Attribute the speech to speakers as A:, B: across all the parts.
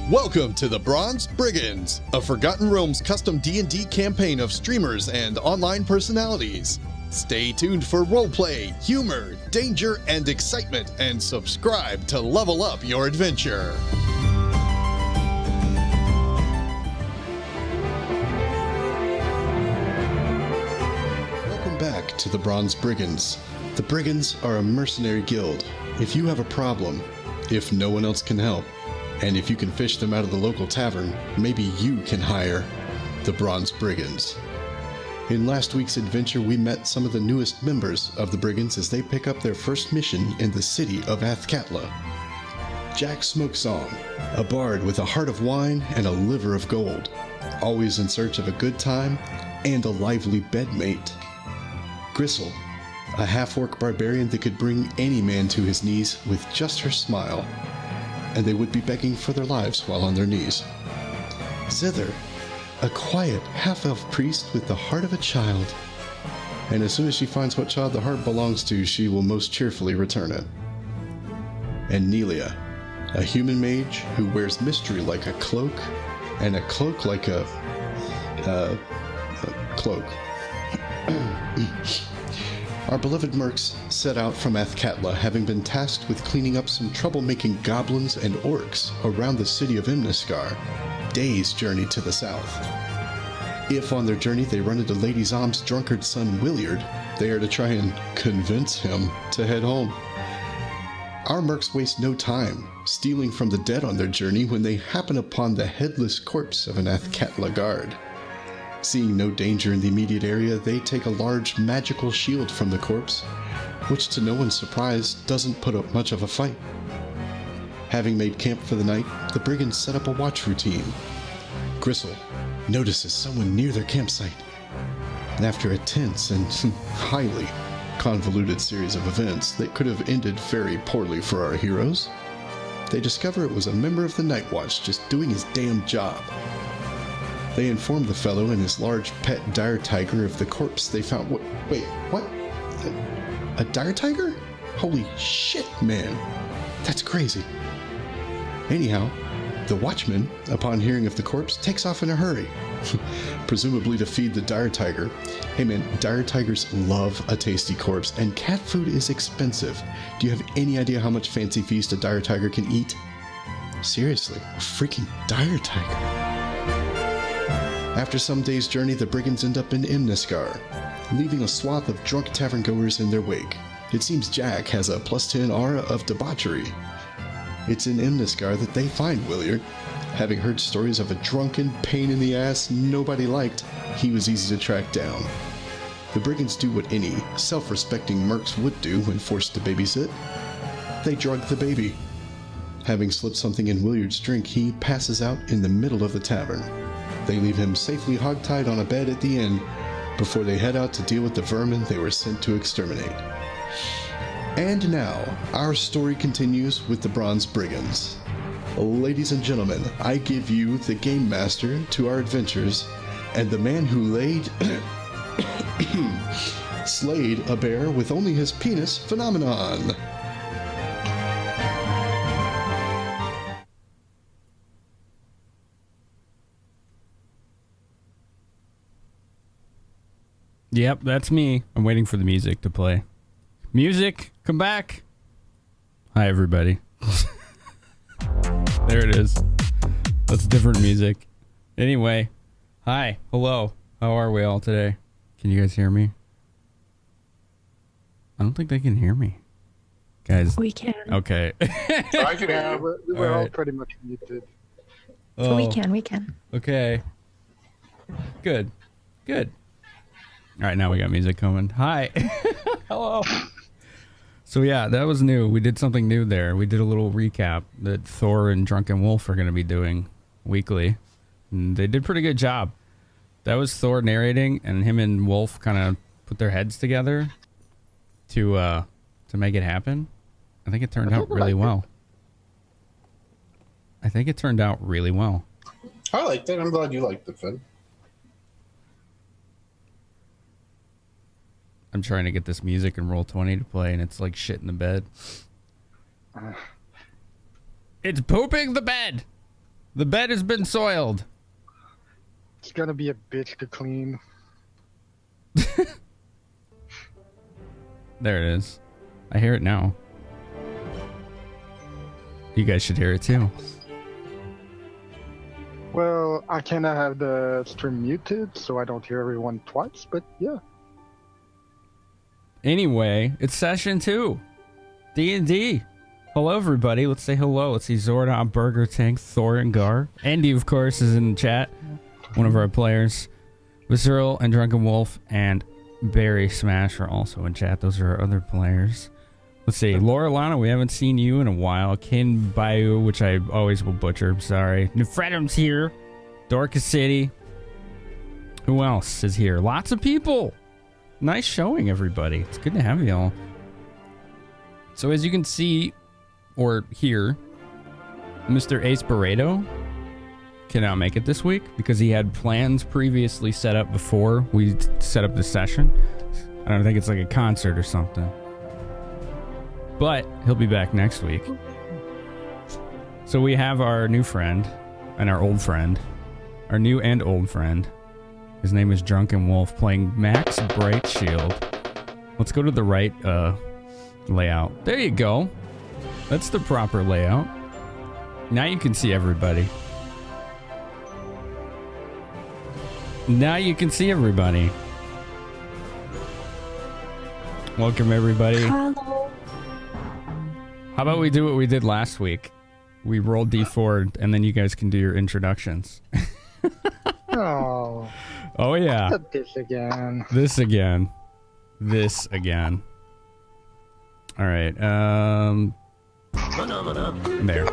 A: Welcome to the Bronze Brigands, a Forgotten Realms custom D&D campaign of streamers and online personalities. Stay tuned for roleplay, humor, danger, and excitement, and subscribe to level up your adventure. Welcome back to the Bronze Brigands. The Brigands are a mercenary guild. If you have a problem, if no one else can help, and if you can fish them out of the local tavern, maybe you can hire the Bronze Brigands. In last week's adventure, we met some of the newest members of the Brigands as they pick up their first mission in the city of Athkatla. Jack Smokesong, a bard with a heart of wine and a liver of gold, always in search of a good time and a lively bedmate. Grissul, a half-orc barbarian that could bring any man to his knees with just her smile, and they would be begging for their lives while on their knees. Zither, a quiet half-elf priest with the heart of a child, and as soon as she finds what child the heart belongs to, she will most cheerfully return it. And Nelia, a human mage who wears mystery like a cloak, and a cloak like a cloak. Our beloved mercs set out from Athkatla, having been tasked with cleaning up some troublemaking goblins and orcs around the city of Imniskar, days' journey to the south. If on their journey they run into Lady Zom's drunkard son Williard, they are to try and convince him to head home. Our mercs waste no time stealing from the dead on their journey when they happen upon the headless corpse of an Athkatla guard. Seeing no danger in the immediate area, they take a large magical shield from the corpse, which to no one's surprise doesn't put up much of a fight. Having made camp for the night, the brigands set up a watch routine. Grissul notices someone near their campsite, and after a tense and highly convoluted series of events that could have ended very poorly for our heroes, they discover it was a member of the Night Watch just doing his damn job. They inform the fellow and his large pet dire tiger of the corpse they found. Wait, what? A dire tiger? Holy shit, man. That's crazy. Anyhow, the watchman, upon hearing of the corpse, takes off in a hurry. Presumably to feed the dire tiger. Hey man, dire tigers love a tasty corpse, and cat food is expensive. Do you have any idea how much fancy feast a dire tiger can eat? Seriously, a freaking dire tiger. After some days' journey, the brigands end up in Imniskar, leaving a swath of drunk tavern goers in their wake. It seems Jack has a +10 aura of debauchery. It's in Imniskar that they find Williard. Having heard stories of a drunken pain in the ass nobody liked, he was easy to track down. The brigands do what any self-respecting mercs would do when forced to babysit. They drug the baby. Having slipped something in Williard's drink, he passes out in the middle of the tavern. They leave him safely hogtied on a bed at the inn before they head out to deal with the vermin they were sent to exterminate. And now, our story continues with the Bronze Brigands. Ladies and gentlemen, I give you the Game Master to our adventures, and the man who slayed a bear with only his penis, Finamenon.
B: Yep, that's me. I'm waiting for the music to play. Music, come back. Hi, everybody. There it is. That's different music. Anyway, hi, hello. How are we all today? Can you guys hear me? I don't think they can hear me. Guys.
C: We can.
B: Okay.
D: I can hear you.
E: We're all pretty much muted.
C: So we can.
B: Okay. Good. All right, now we got music coming. Hi. Hello. So yeah, that was new. We did something new there. We did a little recap that Thor and Drunken Wolf are going to be doing weekly. And they did a pretty good job. That was Thor narrating, and him and Wolf kind of put their heads together to make it happen. I think it turned out really well. I think it turned out really well.
D: I liked it. I'm glad you liked it, Finn.
B: I'm trying to get this music in Roll20 to play, and it's like shit in the bed. It's pooping the bed. The bed has been soiled.
E: It's gonna be a bitch to clean.
B: There it is. I hear it now. You guys should hear it too.
E: Well, I cannot have the stream muted, so I don't hear everyone twice, but yeah.
B: Anyway, it's session 2. D&D. Hello, everybody. Let's say hello. Let's see Zordon, Burger Tank, Thor, and Gar. Andy, of course, is in the chat. One of our players. Vaserl and Drunken Wolf and Berrismash are also in chat. Those are our other players. Let's see. Laura Lana, we haven't seen you in a while. Kin Bayou, which I always will butcher. I'm sorry. Nefredum's here. Dorcas City. Who else is here? Lots of people. Nice showing, everybody. It's good to have you all. So as you can see or hear, Mr. Ace Barredo cannot make it this week because he had plans previously set up before we set up the session. I don't think it's like a concert or something. But he'll be back next week. So we have our new friend and our old friend. Our new and old friend. His name is Drunken Wolf playing Max Bright Shield. Let's go to the right layout. There you go. That's the proper layout. Now you can see everybody. Now you can see everybody. Welcome, everybody.
C: Hello.
B: How about we do what we did last week? We roll D4 and then you guys can do your introductions.
E: Oh.
B: Oh, yeah.
E: Not this again.
B: This again. This again. All right. There.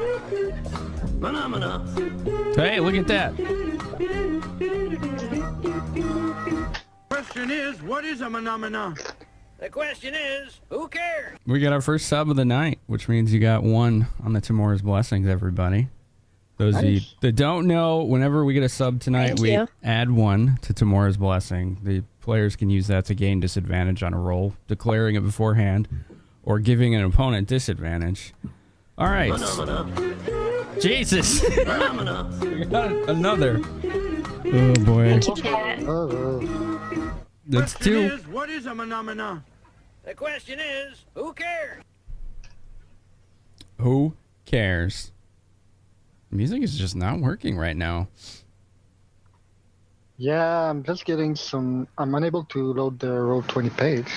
B: Hey, look at that.
F: Question is, what is a phenomena? The question is, who cares?
B: We got our first sub of the night, which means you got one on the Tamora's Blessings, everybody. Those of you that don't know, whenever we get a sub tonight,
C: Thank
B: we
C: you.
B: add one to Tamora's Blessing. The players can use that to gain disadvantage on a roll, declaring it beforehand, or giving an opponent disadvantage. All right. Jesus. We got another. Oh, boy.
C: Thank you, chat.
E: Oh.
B: That's
F: Question
B: two.
F: is, what is a phenomena? The question is, who cares?
B: Who cares? Music is just not working right now.
E: Yeah, I'm just getting some. I'm unable to load the Roll20 page.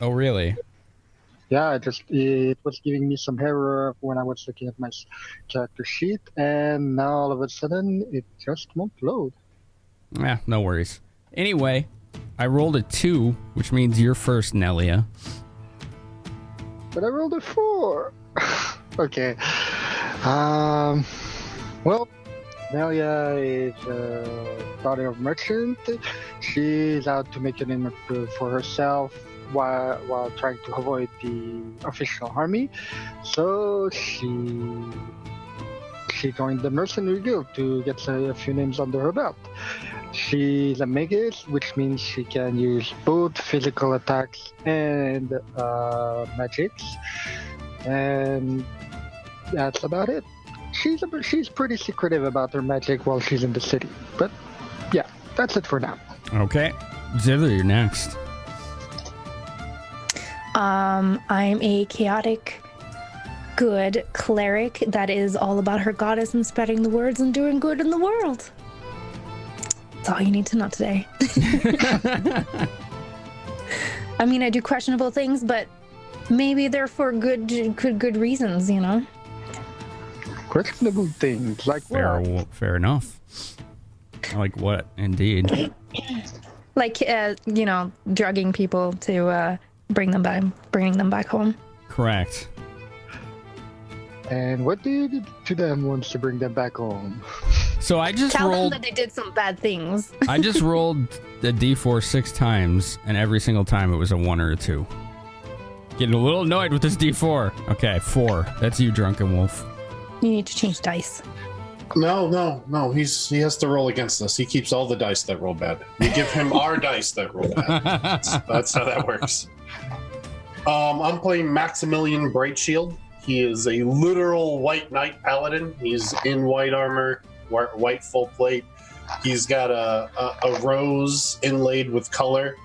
B: Oh, really?
E: Yeah, it was giving me some error when I was looking at my character sheet, and now all of a sudden it just won't load.
B: Yeah, no worries. Anyway, I rolled a 2, which means you're first, Nelia.
E: But I rolled a 4. Okay. Well, Nelia is a daughter of merchant. She's out to make a name for herself while trying to avoid the official army. So she joined the mercenary guild to get a few names under her belt. She's a magus, which means she can use both physical attacks and magics, and that's about it. She's pretty secretive about her magic while she's in the city, but yeah, that's it for now.
B: Okay. Zither, you're next.
C: I'm a chaotic, good cleric that is all about her goddess and spreading the words and doing good in the world. That's all you need to know today. I mean, I do questionable things, but maybe they're for good reasons, you know?
E: Questionable things like what?
B: Fair enough. Like what, indeed.
C: Like, drugging people to bringing them back home.
B: Correct.
E: And what do you do to them once you bring them back home?
B: So I just
C: Tell
B: rolled.
C: them that they did some bad things.
B: I just rolled the D4 6 times, and every single time it was a 1 or a 2. Getting a little annoyed with this D4. Okay, 4. That's you, Drunken Wolf.
C: You need to change dice.
D: No. He has to roll against us. He keeps all the dice that roll bad. We give him our dice that roll bad. That's how that works. I'm playing Maximilian Bright Shield. He is a literal white knight paladin. He's in white armor, white full plate. He's got a rose inlaid with color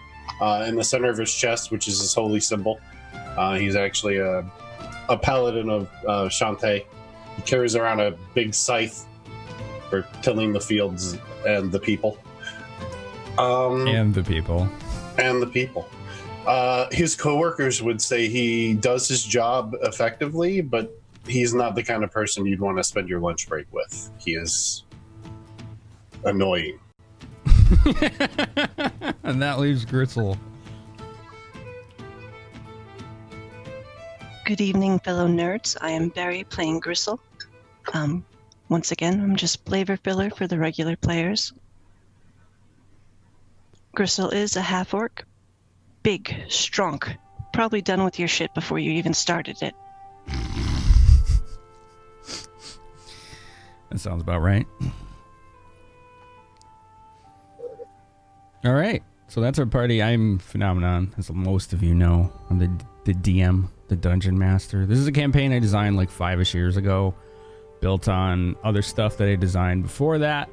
D: in the center of his chest, which is his holy symbol. He's actually a paladin of Shantae. He carries around a big scythe for tilling the fields and the people.
B: And the people.
D: And the people. His coworkers would say he does his job effectively, but he's not the kind of person you'd want to spend your lunch break with. He is annoying.
B: And that leaves Grissul.
G: Good evening, fellow nerds. I am Barry playing Grissul. Once again, I'm just flavor filler for the regular players. Grissul is a half-orc. Big, strong. Probably done with your shit before you even started it.
B: That sounds about right. All right. So that's our party. I'm Finamenon, as most of you know. I'm the DM, the Dungeon Master. This is a campaign I designed like 5-ish years ago. Built on other stuff that I designed before that.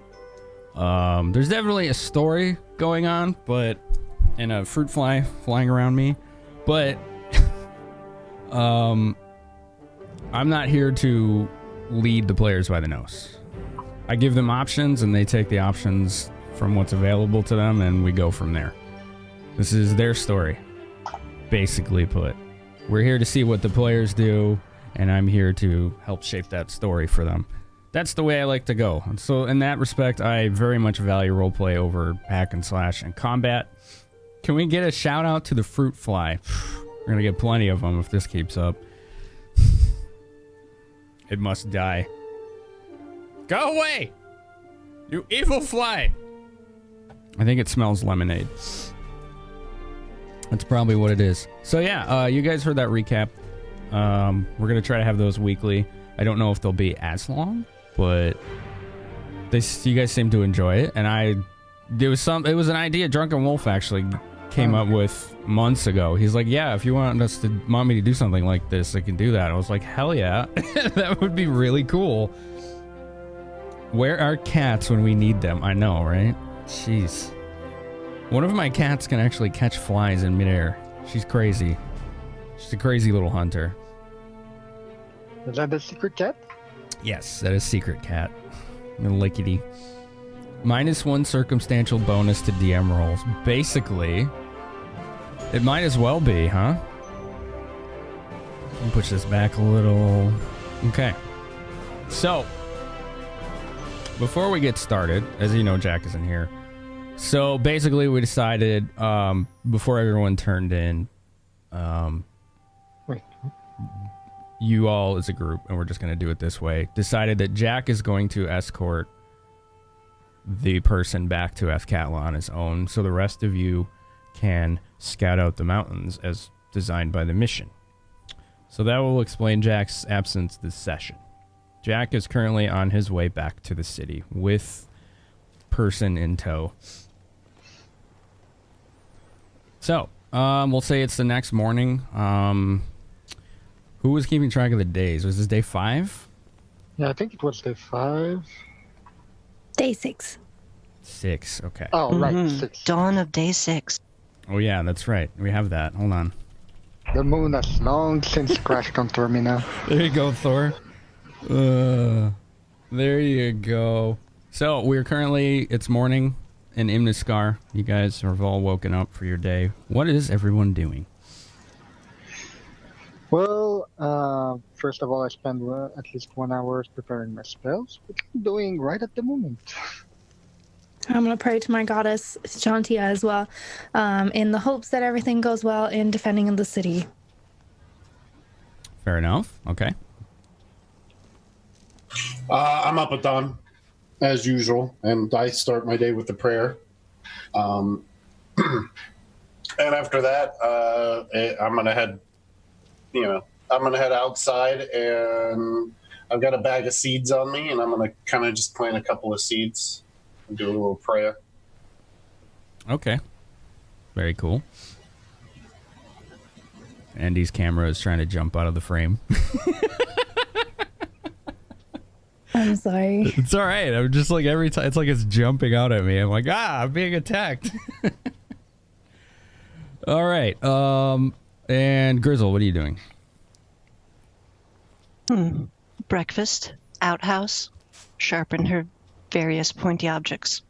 B: There's definitely a story going on, but... and a fruit fly flying around me. But... I'm not here to lead the players by the nose. I give them options, and they take the options from what's available to them, and we go from there. This is their story, basically put. We're here to see what the players do, and I'm here to help shape that story for them. That's the way I like to go. And so in that respect, I very much value roleplay over hack and slash and combat. Can we get a shout out to the fruit fly? We're gonna get plenty of them if this keeps up. It must die. Go away! You evil fly! I think it smells lemonade. That's probably what it is. So yeah, you guys heard that recap. We're gonna try to have those weekly. I don't know if they'll be as long, but you guys seem to enjoy it. And it was an idea Drunken Wolf actually came up with months ago. He's like, yeah, if you want me to do something like this, I can do that. I was like, hell yeah. That would be really cool. Where are cats when we need them? I know, right? Jeez. One of my cats can actually catch flies in midair. She's crazy. She's a crazy little hunter.
E: Is that the secret cat?
B: Yes, that is secret cat. Little lickety. -1 circumstantial bonus to DM rolls. Basically, it might as well be, huh? Let me push this back a little. Okay. So, before we get started, as you know, Jack isn't here. So basically, we decided before everyone turned in,
E: Wait.
B: you all as a group, and we're just going to do it this way, decided that Jack is going to escort the person back to Athkatla on his own, so the rest of you can scout out the mountains as designed by the mission. So that will explain Jack's absence this session. Jack is currently on his way back to the city with person in tow. So, we'll say it's the next morning. Who was keeping track of the days? Was this day 5?
E: Yeah, I think it was day 5.
C: Day 6.
B: 6, okay.
E: Oh, right, 6.
G: Dawn of day 6.
B: Oh yeah, that's right. We have that. Hold on.
E: The moon has long since crashed on Termina.
B: There you go, Thor. There you go. So, it's morning in Imniskar. You guys have all woken up for your day. What is everyone doing?
E: Well, first of all, I spend at least 1 hour preparing my spells, which I'm doing right at the moment.
C: I'm going to pray to my goddess, Shantia, as well, in the hopes that everything goes well in defending the city.
B: Fair enough. Okay.
D: I'm up at dawn, as usual, and I start my day with a prayer. And after that, I'm gonna head outside, and I've got a bag of seeds on me, and I'm gonna kind of just plant a couple of seeds and do a little prayer.
B: Okay. Very cool. Andy's camera is trying to jump out of the frame.
C: I'm sorry.
B: It's all right. I'm just like every time it's like it's jumping out at me. I'm like, I'm being attacked. All right. And Grissul, what are you doing?
G: Breakfast, outhouse, sharpen her various pointy objects.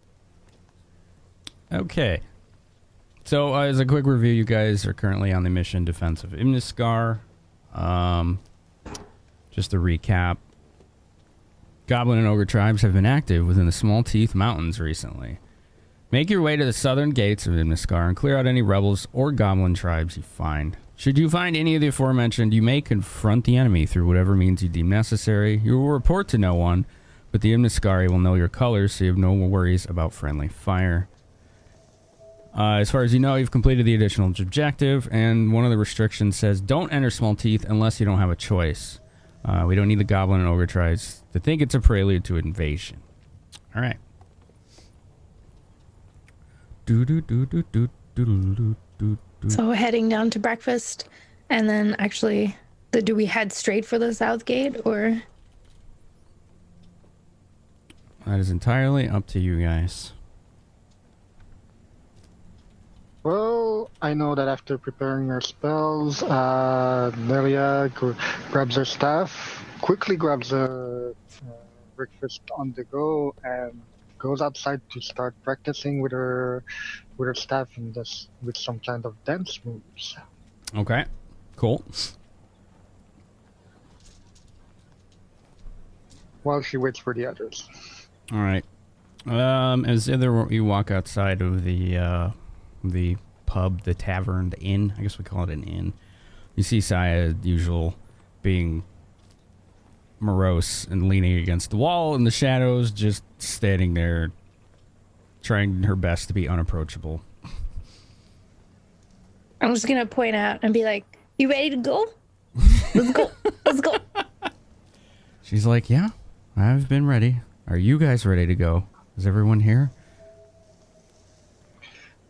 B: Okay. So as a quick review, you guys are currently on the mission Defense of Imniskar. Just to recap. Goblin and Ogre tribes have been active within the Small Teeth Mountains recently. Make your way to the southern gates of Imniskar and clear out any rebels or goblin tribes you find. Should you find any of the aforementioned, you may confront the enemy through whatever means you deem necessary. You will report to no one, but the Imniskari will know your colors, so you have no worries about friendly fire. As far as you know, you've completed the additional objective, and one of the restrictions says don't enter Small Teeth unless you don't have a choice. We don't need the Goblin and Ogre tribes to think it's a prelude to invasion. All right.
C: So heading down to breakfast, and then actually, do we head straight for the south gate, or?
B: That is entirely up to you guys.
E: Well, I know that after preparing her spells, Nelia grabs her staff, quickly grabs a breakfast on the go, and goes outside to start practicing with her staff and with some kind of dance moves.
B: Okay, cool.
E: While she waits for the others.
B: All right. As you walk outside of the pub, the tavern, the inn. I guess we call it an inn. You see Saya, usual, being morose and leaning against the wall in the shadows, just standing there, trying her best to be unapproachable.
C: I'm just gonna point out and be like, "You ready to go? Let's go. Let's go."
B: She's like, "Yeah, I've been ready. Are you guys ready to go? Is everyone here?"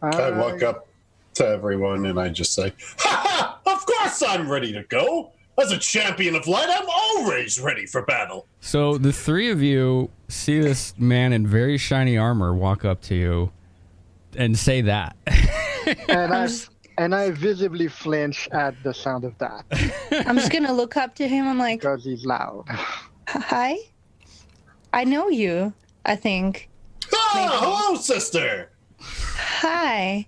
D: I walk up to everyone and I just say, "Ha ha! Of course I'm ready to go! As a champion of light, I'm always ready for battle!"
B: So the three of you see this man in very shiny armor walk up to you and say that.
E: And I visibly flinch at the sound of that.
C: I'm just gonna look up to him. I'm like,
E: because he's loud.
C: "Hi, I know you. I think."
D: Hello, sister!
C: Hi.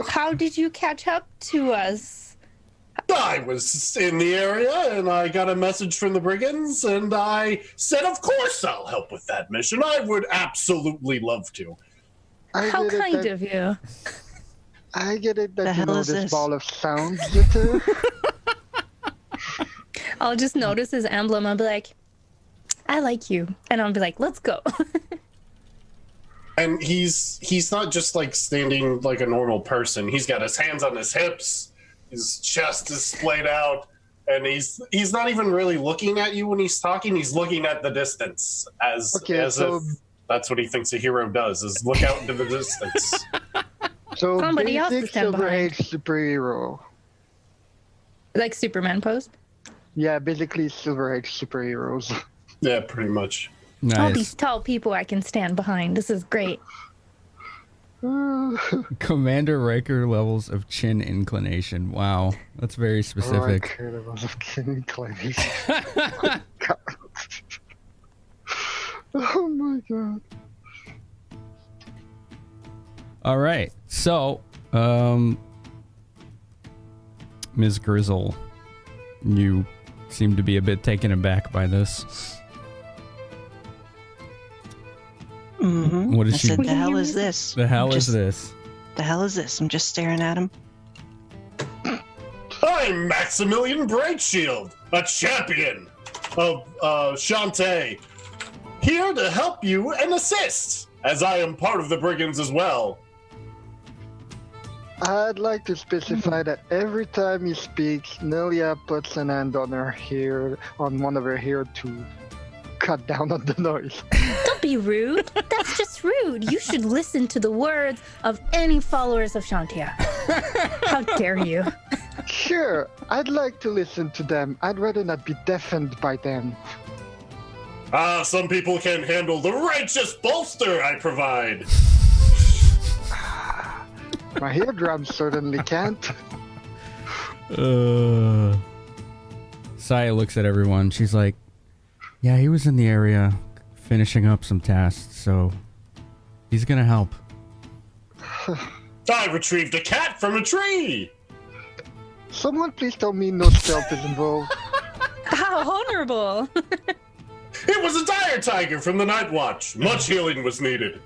C: How did you catch up to us?
D: I was in the area and I got a message from the Brigands and I said, of course I'll help with that mission. I would absolutely love to.
C: How kind of you.
E: I get it that
G: The
E: you
G: hell
E: know
G: is
E: this
G: this?
E: ball of sound, Jitter.
C: I'll just notice his emblem. I'll be like, "I like you." And I'll be like, "Let's go."
D: And he's not just like standing like a normal person. He's got his hands on his hips, his chest is splayed out, and he's not even really looking at you when he's talking. He's looking at the distance as if that's what he thinks a hero does, is look out into the distance.
E: So
C: Somebody else
E: basic
C: to stand
E: Silver
C: behind.
E: Age superhero.
C: Like Superman pose.
E: Yeah, basically Silver Age superheroes.
D: Yeah, pretty much.
C: All these
B: Nice.
C: tall people I can stand behind. This is great.
B: Commander Riker levels of chin inclination. Wow, that's very specific.
E: Oh my god.
B: All right, so, Ms. Grissul, you seem to be a bit taken aback by this.
G: Mm-hmm.
B: What is
G: I
B: she?
G: said, the hell is this?
B: The hell is
G: Just-
B: this?
G: The hell is this? I'm just staring at him.
D: I'm Maximilian Brightshield, a champion of Shantae, here to help you and assist, as I am part of the Brigands as well.
E: I'd like to specify that every time he speaks, Nelia puts an hand on her hair, on one of her hair to cut down on the noise.
C: Don't be rude. That's just rude. You should listen to the words of any followers of Shantia. How dare you?
E: Sure, I'd like to listen to them. I'd rather not be deafened by them.
D: Some people can handle the righteous bolster I provide.
E: My eardrums certainly can't.
B: Saya looks at everyone. She's like, yeah, he was in the area finishing up some tasks, so he's gonna help.
D: I retrieved a cat from a tree.
E: Someone please tell me no stealth is involved.
C: How honorable!
D: It was a dire tiger from the Night Watch. Much healing was needed.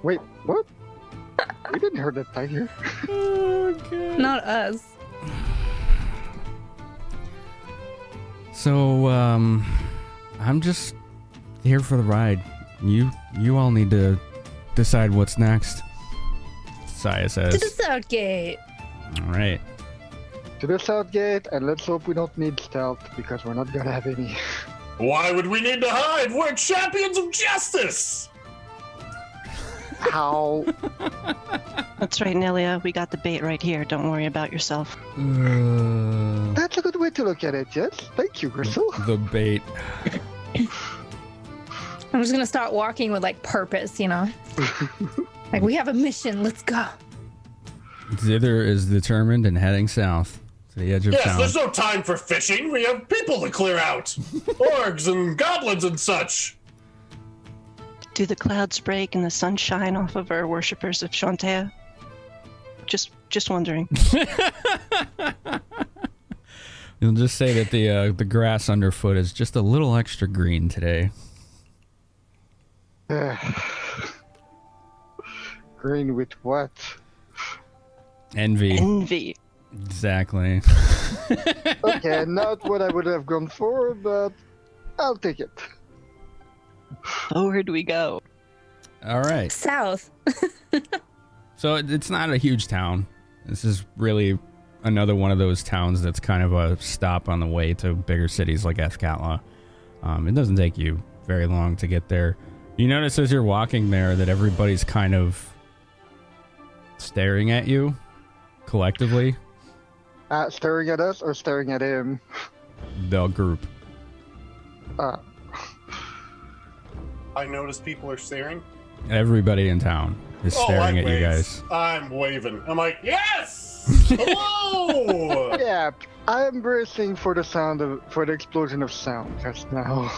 E: Wait, what? We didn't hurt that tiger.
C: Not us.
B: So, I'm just here for the ride. You all need to decide what's next. Saya
C: To the
B: says.
C: south gate.
B: All right.
E: To the south gate, and let's hope we don't need stealth, because we're not gonna have any.
D: Why would we need to hide? We're champions of justice.
E: How?
G: That's right, Nelia. We got the bait right here. Don't worry about yourself.
E: That's a good way to look at it, yes? Thank you, Grissul.
B: The bait.
C: I'm just gonna start walking with like purpose, you know? Like, we have a mission, let's go.
B: Zither is determined and heading south to the edge of
D: Yes,
B: town.
D: there's no time for fishing. We have people to clear out. Orgs and goblins and such.
G: Do the clouds break and the sun shine off of our worshippers of Shantea? Just wondering.
B: You'll just say that the grass underfoot is just a little extra green today.
E: Green with what?
B: Envy.
G: Envy.
B: Exactly.
E: Okay, not what I would have gone for, but I'll take it.
G: Forward we go.
B: All right.
C: South.
B: So it's not a huge town. This is really another one of those towns that's kind of a stop on the way to bigger cities like Escatla. It doesn't take you very long to get there. You notice as you're walking there that everybody's kind of staring at you collectively.
E: Staring at us or staring at him?
B: The group.
D: I notice people are staring.
B: Everybody in town is staring at you guys.
D: I'm waving. I'm like, yes! Hello!
E: Yeah, I'm bracing for the explosion of sound just now.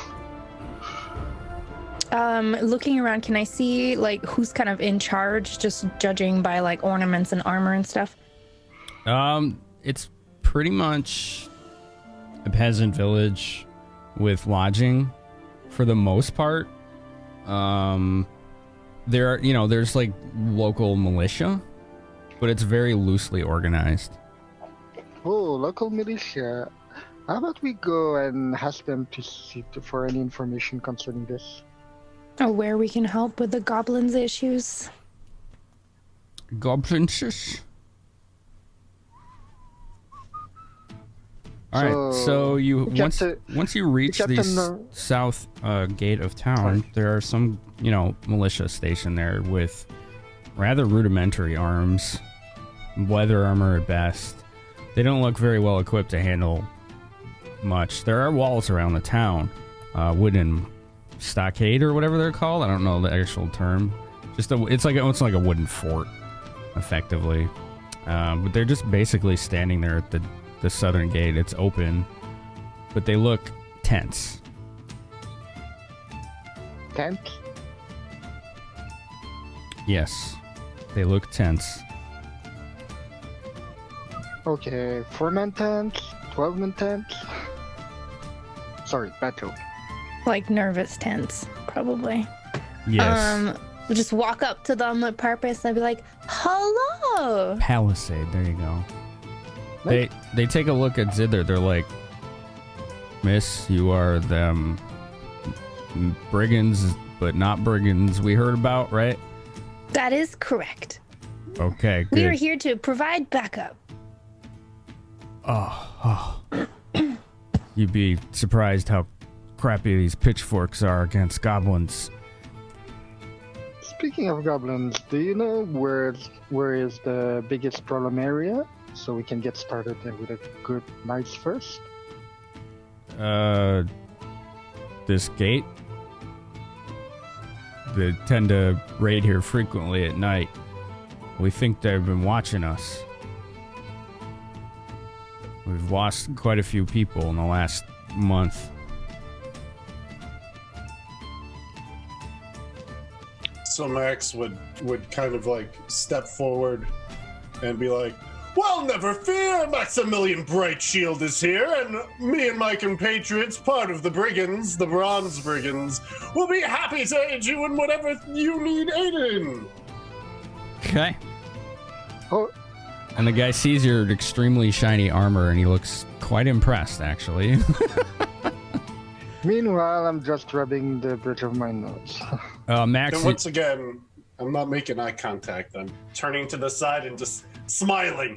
C: Looking around, can I see like who's kind of in charge, just judging by like ornaments and armor and stuff?
B: It's pretty much a peasant village with lodging for the most part. There are, there's like local militia, but it's very loosely organized.
E: Oh, local militia. How about we go and ask them to see for any information concerning this?
C: Or where we can help with the goblins' issues?
B: Goblins. All right, so you once you reach the south gate of town, there are some militia stationed there with rather rudimentary arms, leather armor at best. They don't look very well equipped to handle much. There are walls around the town, wooden stockade or whatever they're called. I don't know the actual term. It's like a wooden fort, effectively. But they're just basically standing there at the southern gate. It's open, but they look tense.
E: Tense?
B: Yes, they look tense.
E: Okay, 4-man tense, 12-man tense. Sorry, bad joke.
C: Like nervous tense, probably.
B: Yes.
C: We'll just walk up to them with purpose and be like, hello!
B: Palisade, there you go. They take a look at Zither. They're like, Miss, you are them brigands, but not brigands we heard about, right?
C: That is correct.
B: Okay, good.
C: We are here to provide backup.
B: Oh. You'd be surprised how crappy these pitchforks are against goblins.
E: Speaking of goblins, do you know where is the biggest problem area? So we can get started with a good nights first.
B: This gate. They tend to raid here frequently at night. We think they've been watching us. We've lost quite a few people in the last month.
D: So Max would kind of like step forward and be like, "Well, never fear, Maximilian Brightshield is here, and me and my compatriots, part of the Brigands, the Bronze Brigands, will be happy to aid you in whatever you need aid in."
B: Okay.
E: Oh,
B: And the guy sees your extremely shiny armor and he looks quite impressed, actually.
E: meanwhile, I'm just rubbing the bridge of my nose.
B: Max,
D: And once again, I'm not making eye contact. I'm turning to the side and just smiling.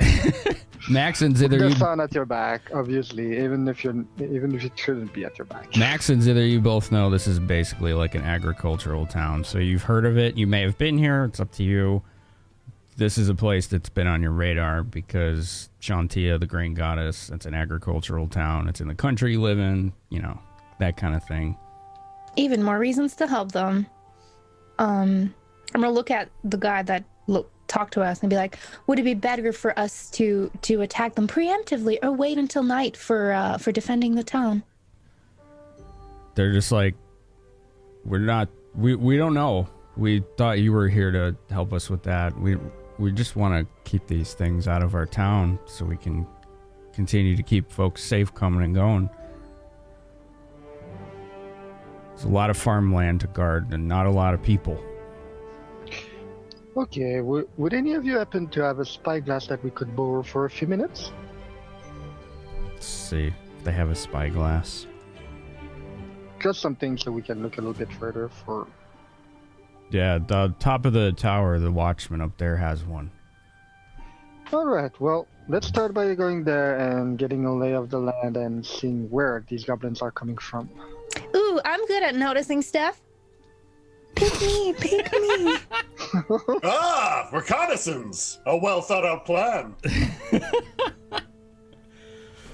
B: Maxon's either
E: The
B: you,
E: sun at your back, obviously, even if it shouldn't be at your back.
B: Maxon's either you both know this is basically like an agricultural town. So you've heard of it. You may have been here. It's up to you. This is a place that's been on your radar because Shantia, the grain goddess, it's an agricultural town. It's in the country you live in, you know, that kind of thing.
C: Even more reasons to help them. I'm gonna look at the guy that talked to us and be like, would it be better for us to attack them preemptively or wait until night for defending the town?
B: They're just like, we don't know. We thought you were here to help us with that. We just want to keep these things out of our town so we can continue to keep folks safe coming and going. There's a lot of farmland to guard and not a lot of people.
E: Okay, would any of you happen to have a spyglass that we could borrow for a few minutes?
B: Let's see if they have a spyglass.
E: Just something so we can look a little bit further for...
B: Yeah, the top of the tower, the watchman up there has one.
E: Alright, well, let's start by going there and getting a lay of the land and seeing where these goblins are coming from.
C: Ooh, I'm good at noticing stuff. Pick me, pick me.
D: Ah, reconnaissance! A well thought out plan.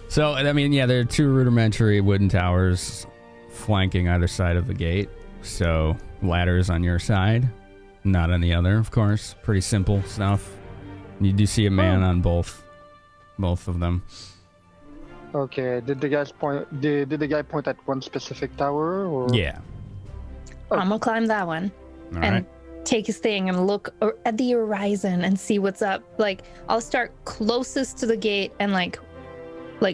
B: So, I mean, yeah, there are two rudimentary wooden towers flanking either side of the gate. So, ladders on your side, not on the other, of course. Pretty simple stuff. You do see a man on both of them.
E: Okay, did the guy point at one specific tower or?
B: Yeah.
C: I'm gonna climb that one
B: All
C: and
B: right.
C: take his thing and look at the horizon and see what's up. Like, I'll start closest to the gate and like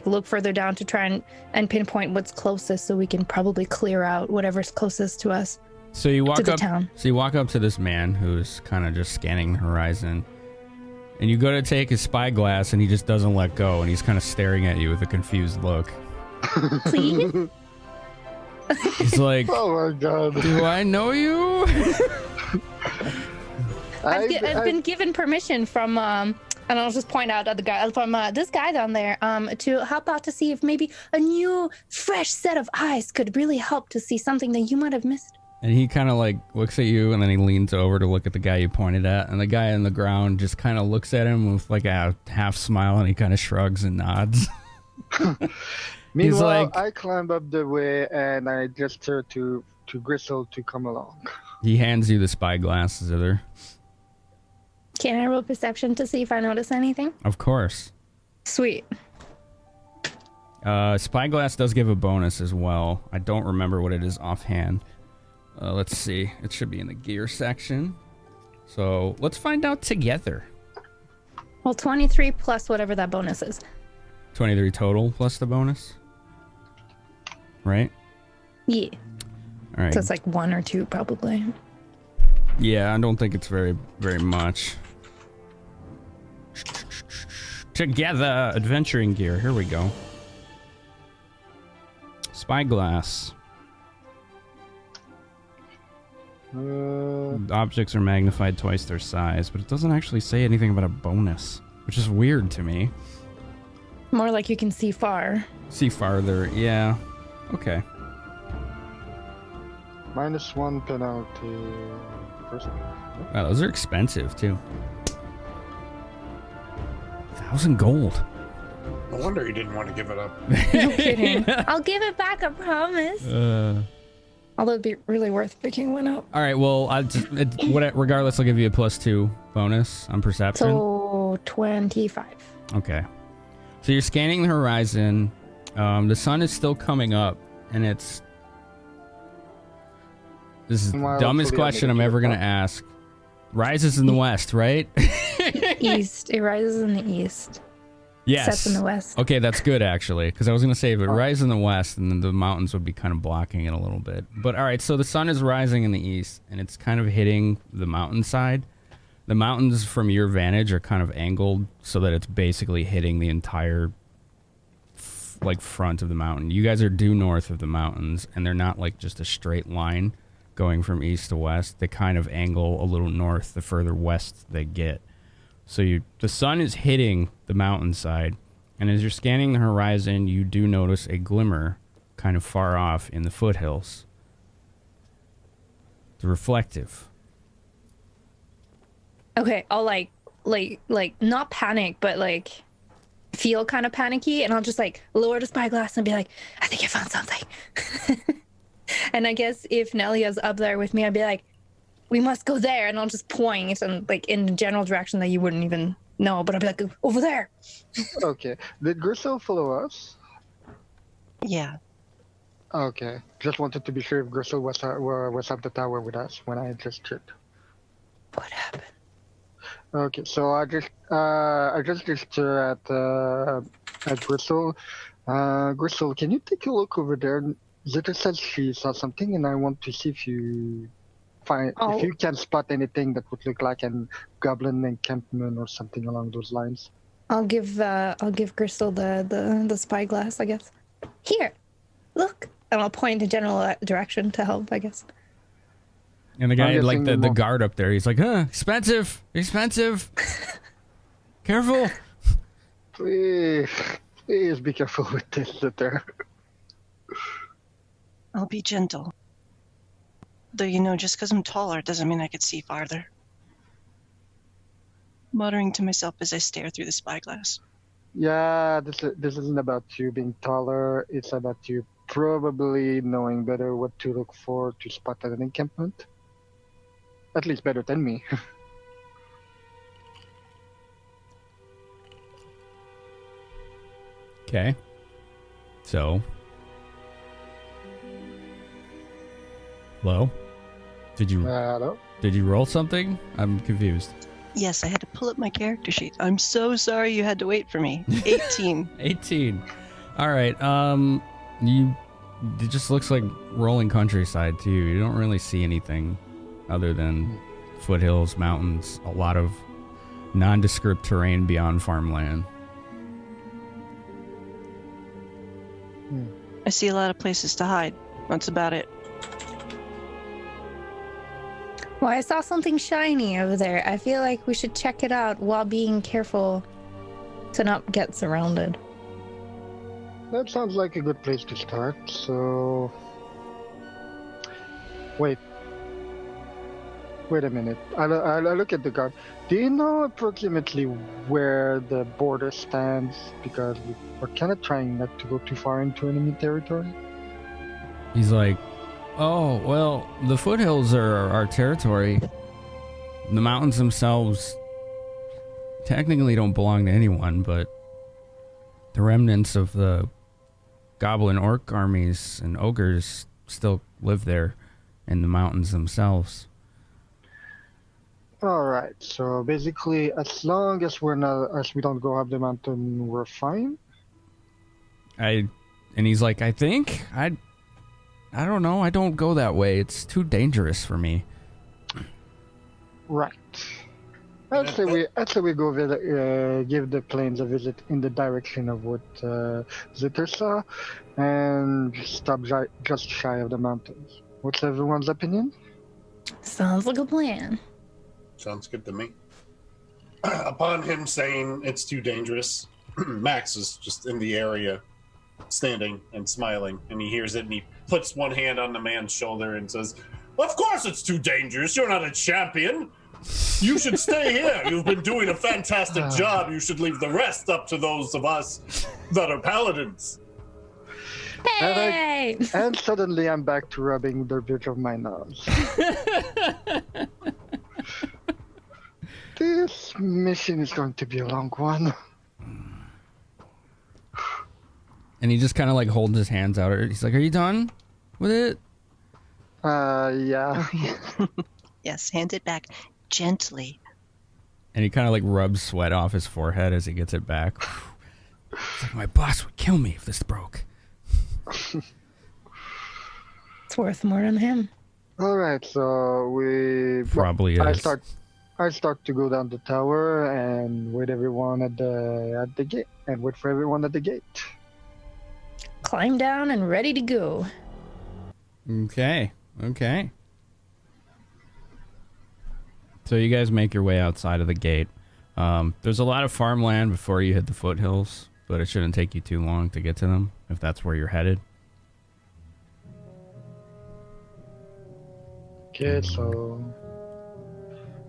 C: look further down to try and pinpoint what's closest so we can probably clear out whatever's closest to us.
B: So you walk
C: to the
B: up.
C: town.
B: So you walk up to this man who's kind of just scanning the horizon, and you go to take his spyglass, and he just doesn't let go, and he's kind of staring at you with a confused look.
C: Please?
B: He's like,
E: Oh my god.
B: "Do I know you?"
C: I've been given permission from and I'll just point out at the guy from this guy down there to help out to see if maybe a new fresh set of eyes could really help to see something that you might have missed.
B: And he kind of like looks at you, and then he leans over to look at the guy you pointed at, and the guy on the ground just kind of looks at him with like a half smile, and he kind of shrugs and nods.
E: Meanwhile,
B: like-
E: I climb up the way and I gesture to Grissul to come along.
B: He hands you the spyglass, Zither.
C: Can I roll perception to see if I notice anything?
B: Of course.
C: Sweet.
B: Spyglass does give a bonus as well. I don't remember what it is offhand. Let's see. It should be in the gear section. So let's find out together.
C: Well, 23 plus whatever that bonus is.
B: 23 total plus the bonus. Right?
C: Yeah.
B: All right.
C: So it's like 1 or 2 probably.
B: Yeah, I don't think it's very, very much. Together, adventuring gear. Here we go. Spyglass. Objects are magnified twice their size, but it doesn't actually say anything about a bonus, which is weird to me.
C: More like you can see far.
B: See farther, yeah. Okay.
E: -1 penalty. first.
B: Wow, those are expensive too. 1,000 gold.
D: No wonder he didn't want to give it up.
C: No kidding. I'll give it back, I promise. Although it'd be really worth picking one up.
B: All right. Well, regardless, I'll give you a +2 bonus on perception.
C: So 25.
B: Okay. So you're scanning the horizon. The sun is still coming up, and this is the
E: Well,
B: dumbest
E: hopefully I'm
B: question
E: gonna
B: I'm ever
E: get
B: going to ask. Rises in the west, right?
C: East. It rises in the east.
B: Yes.
C: Sets in the west.
B: Okay, that's good actually, because I was going to say if it rises in the west, and then the mountains would be kind of blocking it a little bit. But all right, so the sun is rising in the east, and it's kind of hitting the mountainside. The mountains from your vantage are kind of angled so that it's basically hitting the entire front of the mountain. You guys are due north of the mountains, and they're not like just a straight line going from east to west. They kind of angle a little north the further west they get. So the sun is hitting the mountainside, and as you're scanning the horizon, you do notice a glimmer kind of far off in the foothills. It's reflective.
C: Okay, I'll like not panic, but like feel kind of panicky, and I'll just like lower the spyglass and be like, I think I found something. And I guess if Nelia's up there with me, I'd be like, we must go there, and I'll just point and like in the general direction that you wouldn't even know, but I'll be like, over there.
E: Okay. Did Grissul follow us?
G: Yeah.
E: Okay. Just wanted to be sure if Grissul was up the tower with us when I just checked.
C: What happened?
E: Okay, so I just gesture at Grissul. Grissul, can you take a look over there? Zita says she saw something, and I want to see if you if you can spot anything that would look like an goblin encampment or something along those lines.
C: I'll give Grissul the spyglass, I guess. Here, look, and I'll point in general direction to help, I guess.
B: And the guy, like the guard up there, he's like, expensive. Careful.
E: Please be careful with this, Zitter.
G: I'll be gentle. Though, just because I'm taller doesn't mean I could see farther. Muttering to myself as I stare through the spyglass.
E: Yeah, this isn't about you being taller. It's about you probably knowing better what to look for to spot at an encampment. At least better than me.
B: Okay. So. Hello?
E: Hello?
B: Did you roll something? I'm confused.
G: Yes, I had to pull up my character sheet. I'm so sorry you had to wait for me. 18.
B: 18. All right. It just looks like rolling countryside to you. You don't really see anything other than foothills, mountains, a lot of nondescript terrain beyond farmland.
G: I see a lot of places to hide. That's about it.
C: Well, I saw something shiny over there. I feel like we should check it out while being careful to not get surrounded.
E: That sounds like a good place to start, so... Wait a minute. I look at the guard. Do you know approximately where the border stands? Because we're kind of trying not to go too far into enemy territory.
B: He's like, oh, well, the foothills are our territory. The mountains themselves technically don't belong to anyone, but the remnants of the goblin orc armies and ogres still live there in the mountains themselves.
E: Alright, so basically, as long as we don't go up the mountain, we're fine?
B: And he's like, I think? I don't know, I don't go that way. It's too dangerous for me.
E: Right. I'd say we go give the plains a visit in the direction of what Zitter saw, and stop just shy of the mountains. What's everyone's opinion?
C: Sounds like a plan.
D: Sounds good to me. Upon him saying it's too dangerous, Max is just in the area, standing and smiling, and he hears it, and he puts one hand on the man's shoulder and says, Of course it's too dangerous. You're not a champion. You should stay here. You've been doing a fantastic job. You should leave the rest up to those of us that are paladins.
C: Hey!
E: And suddenly I'm back to rubbing the bridge of my nose. This mission is going to be a long one.
B: And he just kind of like holds his hands out. He's like, "Are you done with it?"
E: Yeah.
G: Yes, hand it back gently.
B: And he kind of like rubs sweat off his forehead as he gets it back. It's like, my boss would kill me if this broke.
C: It's worth more than him.
E: All right, so we
B: Probably is.
E: I start to go down the tower and wait everyone at the gate and wait for everyone at the gate.
C: Climb down and ready to go.
B: Okay. So you guys make your way outside of the gate. There's a lot of farmland before you hit the foothills, but it shouldn't take you too long to get to them if that's where you're headed.
E: Okay, so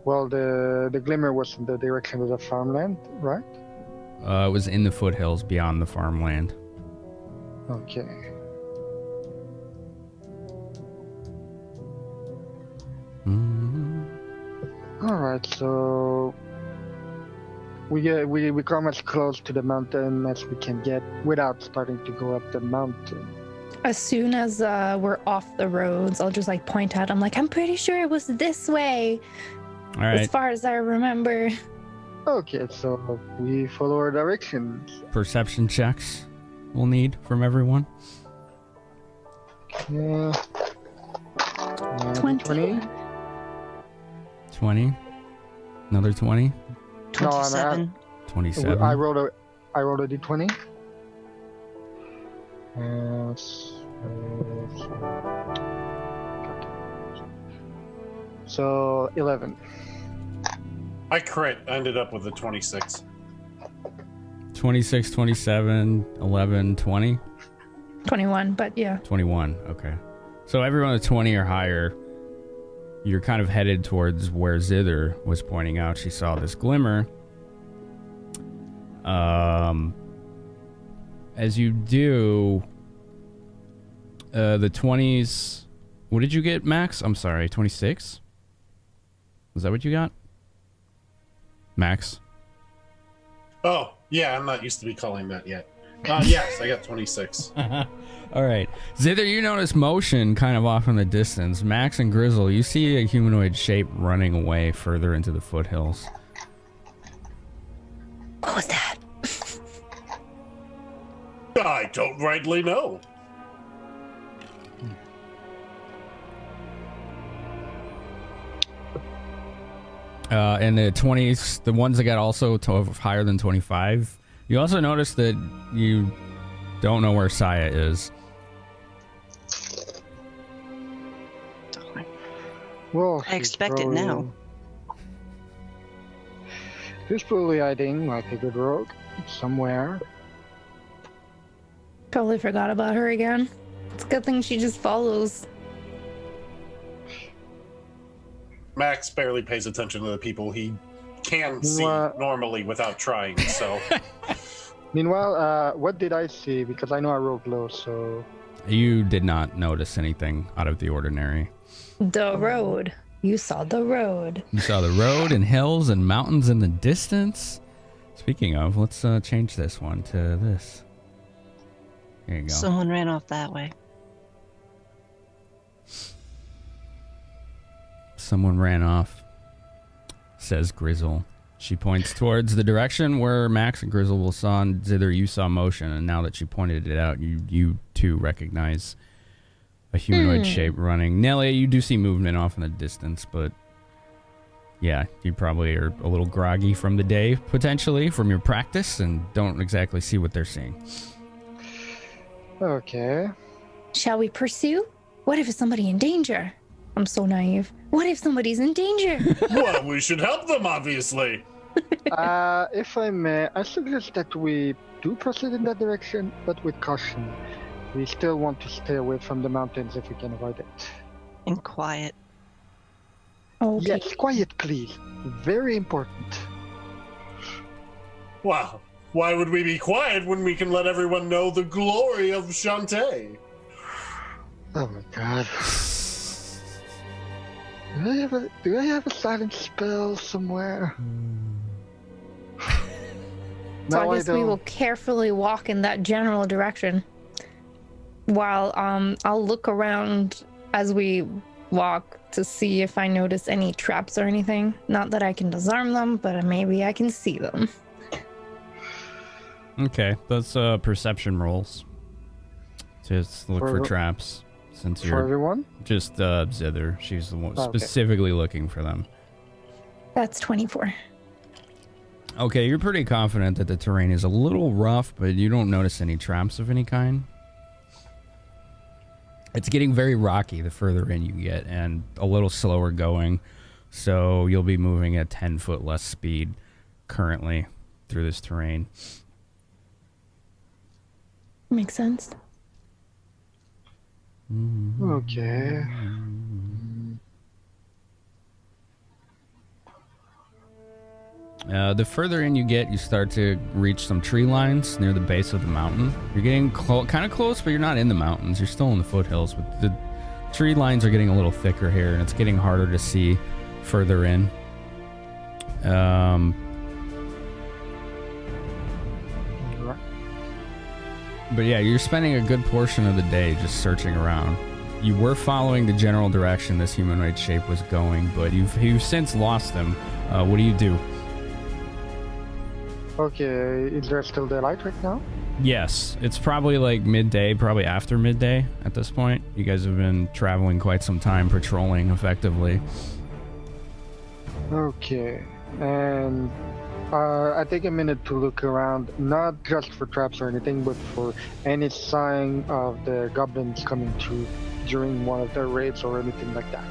E: the glimmer was in the direction of the farmland, right?
B: It was in the foothills beyond the farmland.
E: Okay. All right, so we come as close to the mountain as we can get without starting to go up the mountain.
C: As soon as we're off the roads, I'll just like point out. I'm like, I'm pretty sure it was this way.
B: All right.
C: As far as I remember.
E: Okay, so we follow our directions.
B: Perception checks we'll need from everyone.
E: Yeah.
C: 20.
B: 20. Another 20.
G: 27.
B: 27.
E: I rolled a d20. So 11.
D: I crit. I ended up with a 26.
B: 26, 27, 11, 20.
C: 21, but yeah.
B: 21. Okay. So everyone at 20 or higher, you're kind of headed towards where Zither was pointing out. She saw this glimmer. As you do, the 20s. What did you get, Max? I'm sorry, 26? Was that what you got? Max?
D: Oh, yeah, I'm not used to be calling that yet. Yes, I got 26.
B: All right. Zither, you notice motion kind of off in the distance. Max and Grissul, you see a humanoid shape running away further into the foothills.
C: What was that?
D: I don't rightly know.
B: And the 20s, the ones that got also higher than 25, you also notice that you don't know where Saya is.
E: Well,
G: I expect it now.
E: She's probably hiding like a good rogue somewhere.
C: Totally forgot about her again. It's a good thing she just follows.
D: Max barely pays attention to the people he can see normally without trying, so...
E: Meanwhile, what did I see? Because I know I rolled low, so...
B: You did not notice anything out of the ordinary.
C: The road. You saw the road.
B: You saw the road and hills and mountains in the distance. Speaking of, let's change this one to this. There you go.
G: Someone ran off that way.
B: Someone ran off, says Grissul. She points towards the direction where Max and Grissul saw, and Zither, you saw motion, and now that she pointed it out, you too recognize a humanoid shape running. Nelia, you do see movement off in the distance, but yeah, you probably are a little groggy from the day, potentially, from your practice, and don't exactly see what they're seeing.
E: Okay.
C: Shall we pursue? What if it's somebody in danger? I'm so naive. What if somebody's in danger?
D: Well, we should help them, obviously.
E: If I may, I suggest that we do proceed in that direction, but with caution. We still want to stay away from the mountains if we can avoid it.
G: and quiet.
C: Okay.
E: Yes, quiet, please. Very important.
D: Wow. Why would we be quiet when we can let everyone know the glory of Shantae?
E: Oh my god. Do I have a silent spell somewhere?
C: So
E: No,
C: I guess we will carefully walk in that general direction. While I'll look around as we walk to see if I notice any traps or anything. Not that I can disarm them, but maybe I can see them.
B: Okay, that's perception rolls. Just look for traps. Since
E: For
B: you're
E: everyone?
B: just Zither. She's the one
E: Okay.
B: specifically looking for them.
C: That's 24.
B: Okay, you're pretty confident that the terrain is a little rough, but you don't notice any traps of any kind. It's getting very rocky the further in you get, and a little slower going, so you'll be moving at 10 foot less speed currently through this terrain.
C: Makes sense.
E: Okay.
B: The further in you get, you start to reach some tree lines near the base of the mountain. You're getting kind of close, but you're not in the mountains. You're still in the foothills, but the tree lines are getting a little thicker here, and it's getting harder to see further in. But yeah, you're spending a good portion of the day just searching around. You were following the general direction this humanoid shape was going, but you've since lost them. What do you do?
E: Okay, is there still daylight right now?
B: Yes, it's probably like midday, probably after midday at this point. You guys have been traveling quite some time, patrolling effectively.
E: Okay, and I take a minute to look around, not just for traps or anything, but for any sign of the goblins coming through during one of their raids or anything like that.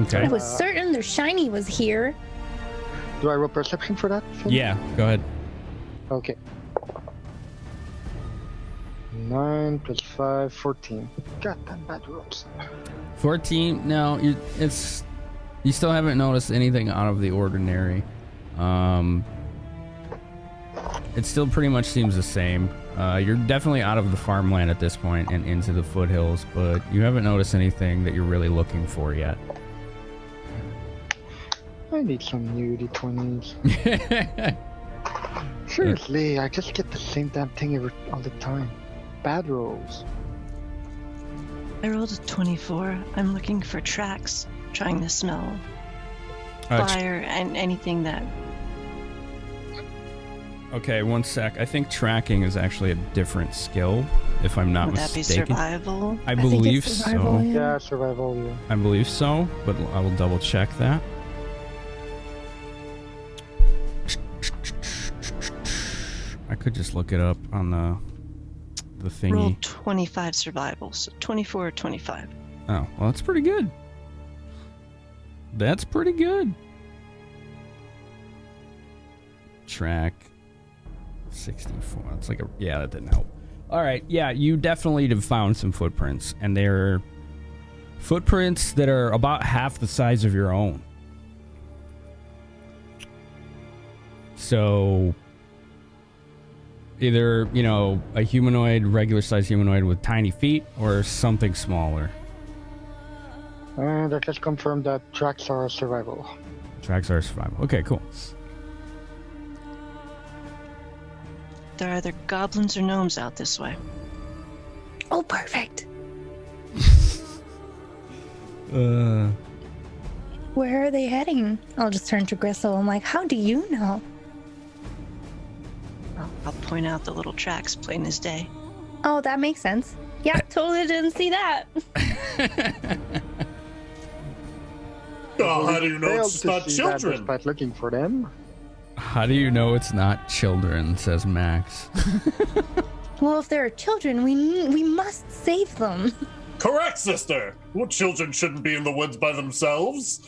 B: Okay.
C: I was certain their shiny was here.
E: Do I roll perception for that? Finn?
B: Yeah, go ahead.
E: Okay. 9 plus 5, 14. Goddamn bad rolls.
B: 14. No, you still haven't noticed anything out of the ordinary. It still pretty much seems the same. You're definitely out of the farmland at this point and into the foothills, but you haven't noticed anything that you're really looking for yet.
E: I need some new D20s. Seriously, I just get the same damn thing all the time. Bad rolls.
G: I rolled a 24. I'm looking for tracks, trying to smell fire and anything that...
B: Okay, one sec. I think tracking is actually a different skill, if I'm not
G: Would that be
B: mistaken.
G: survival?
B: I
C: think
B: believe
C: it's survival,
B: so.
E: Yeah, survival, yeah.
B: I believe so, but I will double check that. I could just look it up on the thingy.
G: Roll 25 survival, so 24 or 25.
B: Oh, well, that's pretty good. That's pretty good. Track 64. That's like yeah, that didn't help. All right, yeah, you definitely have found some footprints, and they're footprints that are about half the size of your own. So either, a humanoid, regular sized humanoid with tiny feet, or something smaller.
E: And I just confirmed that tracks are survival.
B: Tracks are survival. Okay, cool.
G: There are either goblins or gnomes out this way.
C: Oh, perfect. Where are they heading? I'll just turn to Grissul. I'm like, how do you know?
G: I'll point out the little tracks, plain as day.
C: Oh, that makes sense. Yeah, totally didn't see that.
D: Oh, how do you know
E: Failed
D: it's
E: to
D: not
E: see that
D: children?
E: despite looking for them.
B: How do you know it's not children, says Max.
C: Well, if there are children, we must save them.
D: Correct, sister. Well, children shouldn't be in the woods by themselves.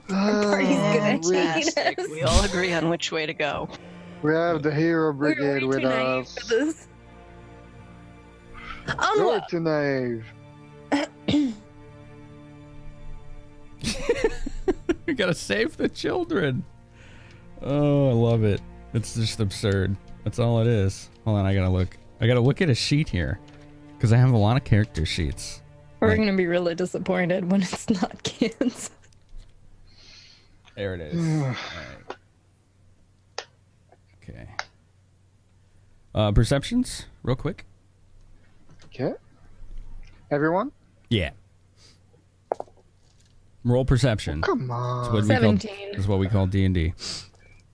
C: Party's gonna cheat
G: Fantastic.
C: us.
G: We all agree on which way to go.
E: We have the hero
C: We're
E: brigade
C: way
E: with
C: too naive
E: us.
C: for this.
E: You're
C: Onward!
E: too naive.
B: gotta save the children. Oh, I love it. It's just absurd. That's all it is. Hold on, I gotta look at a sheet here. Because I have a lot of character sheets.
C: We're gonna be really disappointed when it's not kids.
B: There it is. All right. Okay. Perceptions, real quick.
E: Okay. Everyone?
B: Yeah. Roll perception.
E: Come on.
C: 17.
B: That's what we call D&D.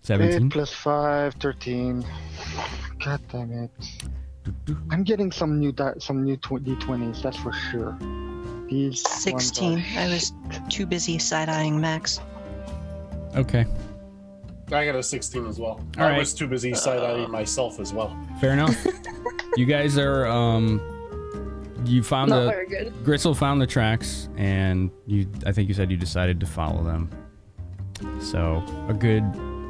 B: 17.
E: 8 plus 5, 13. God damn it. I'm getting some new D20s, that's for sure. These
G: 16.
E: ones
G: I was too busy side-eyeing Max.
B: Okay.
D: I got a 16 as well.
B: All
D: I
B: right.
D: was too busy side-eyeing myself as well.
B: Fair enough. You guys are you found
C: Not
B: the
C: very good.
B: Grissul found the tracks, and I think you said you decided to follow them. So a good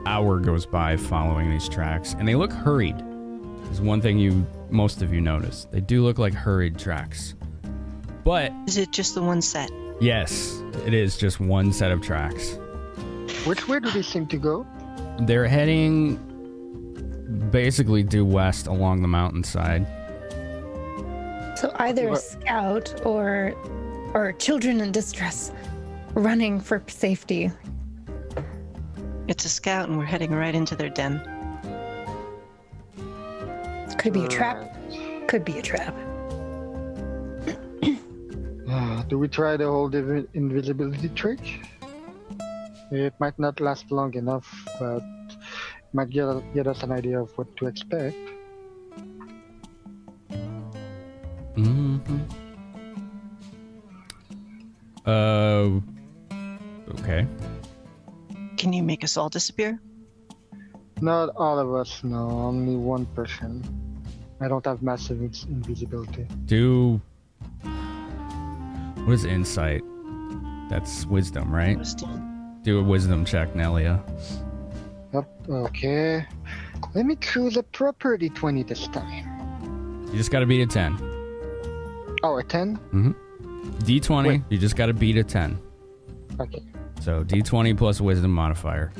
B: hour goes by following these tracks, and they look hurried. Is one thing most of you notice. They do look like hurried tracks. But
G: Is it just the one set?
B: yes, it is just one set of tracks.
E: Which way do they seem to go?
B: They're heading basically due west along the mountainside.
C: So either a
E: What-
C: scout or children in distress running for safety.
G: It's a scout and we're heading right into their den.
C: Could be a trap. Could be a trap.
E: Do we try the whole invisibility trick? It might not last long enough, but might get us an idea of what to expect.
B: Mm-hmm. Okay.
G: Can you make us all disappear?
E: Not all of us, no. Only one person. I don't have massive invisibility.
B: What is insight? That's wisdom, right?
G: Wisdom.
B: Do a wisdom check, Nelia.
E: Yep, okay. Let me choose a proper D20 this time.
B: You just gotta beat a 10.
E: Oh, a 10?
B: D20,
E: Wait.
B: you just gotta beat a 10.
E: Okay.
B: So D20 plus wisdom modifier.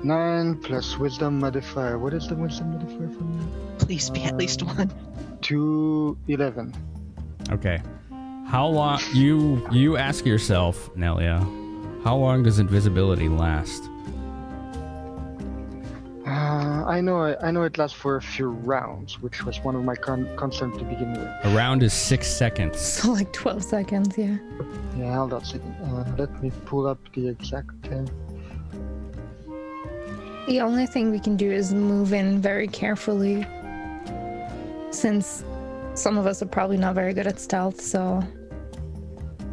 E: 9 plus wisdom modifier. What is the wisdom modifier for me?
G: Please be at least one.
E: 2, 11.
B: Okay. How long you ask yourself, Nelia, how long does invisibility last?
E: I know it lasts for a few rounds, which was one of my concerns to begin with.
B: A round is 6 seconds.
C: So like 12 seconds, yeah.
E: Yeah, hold on a second. Let me pull up the exact time.
C: The only thing we can do is move in very carefully. Since some of us are probably not very good at stealth, so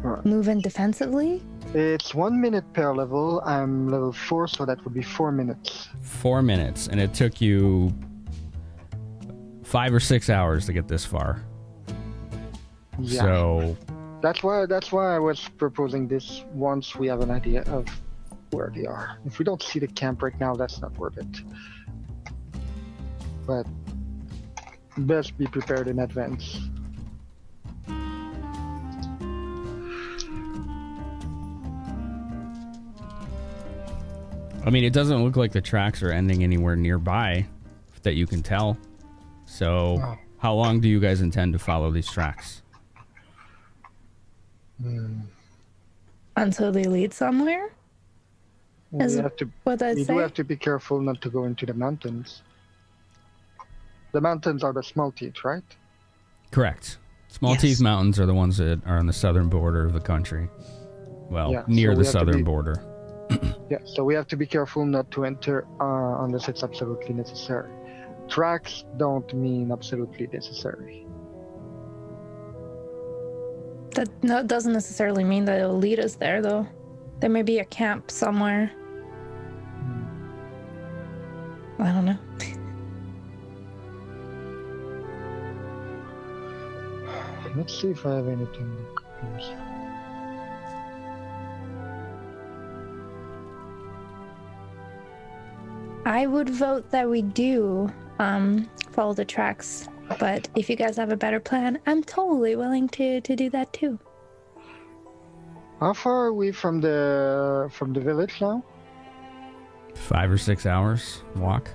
E: Alright.
C: move in defensively.
E: It's 1 minute per level. I'm level 4, so that would be 4 minutes.
B: 4 minutes, and it took you 5 or 6 hours to get this far.
E: Yeah.
B: So
E: That's why I was proposing this once we have an idea of where they are. If we don't see the camp right now, that's not worth it. But best be prepared in advance.
B: I mean, it doesn't look like the tracks are ending anywhere nearby that you can tell. So,
E: Oh.
B: how long do you guys intend to follow these tracks?
C: Until they lead somewhere?
E: We
C: Is
E: have to.
C: what I'd
E: We
C: say.
E: do have to be careful not to go into the mountains. The mountains are the small teeth, right?
B: Correct. Small
G: Yes.
B: Teeth Mountains are the ones that are on the southern border of the country. Well,
E: Yeah,
B: near
E: so
B: the
E: we have to
B: southern
E: be-
B: border.
E: Yeah. So we have to be careful not to enter unless it's absolutely necessary. Tracks don't mean absolutely necessary.
C: That doesn't necessarily mean that it'll lead us there, though. There may be a camp somewhere. I don't know.
E: Let's see if I have anything that could be useful.
C: I would vote that we do follow the tracks, but if you guys have a better plan, I'm totally willing to do that too.
E: How far are we from the village now?
B: 5 or 6 hours walk.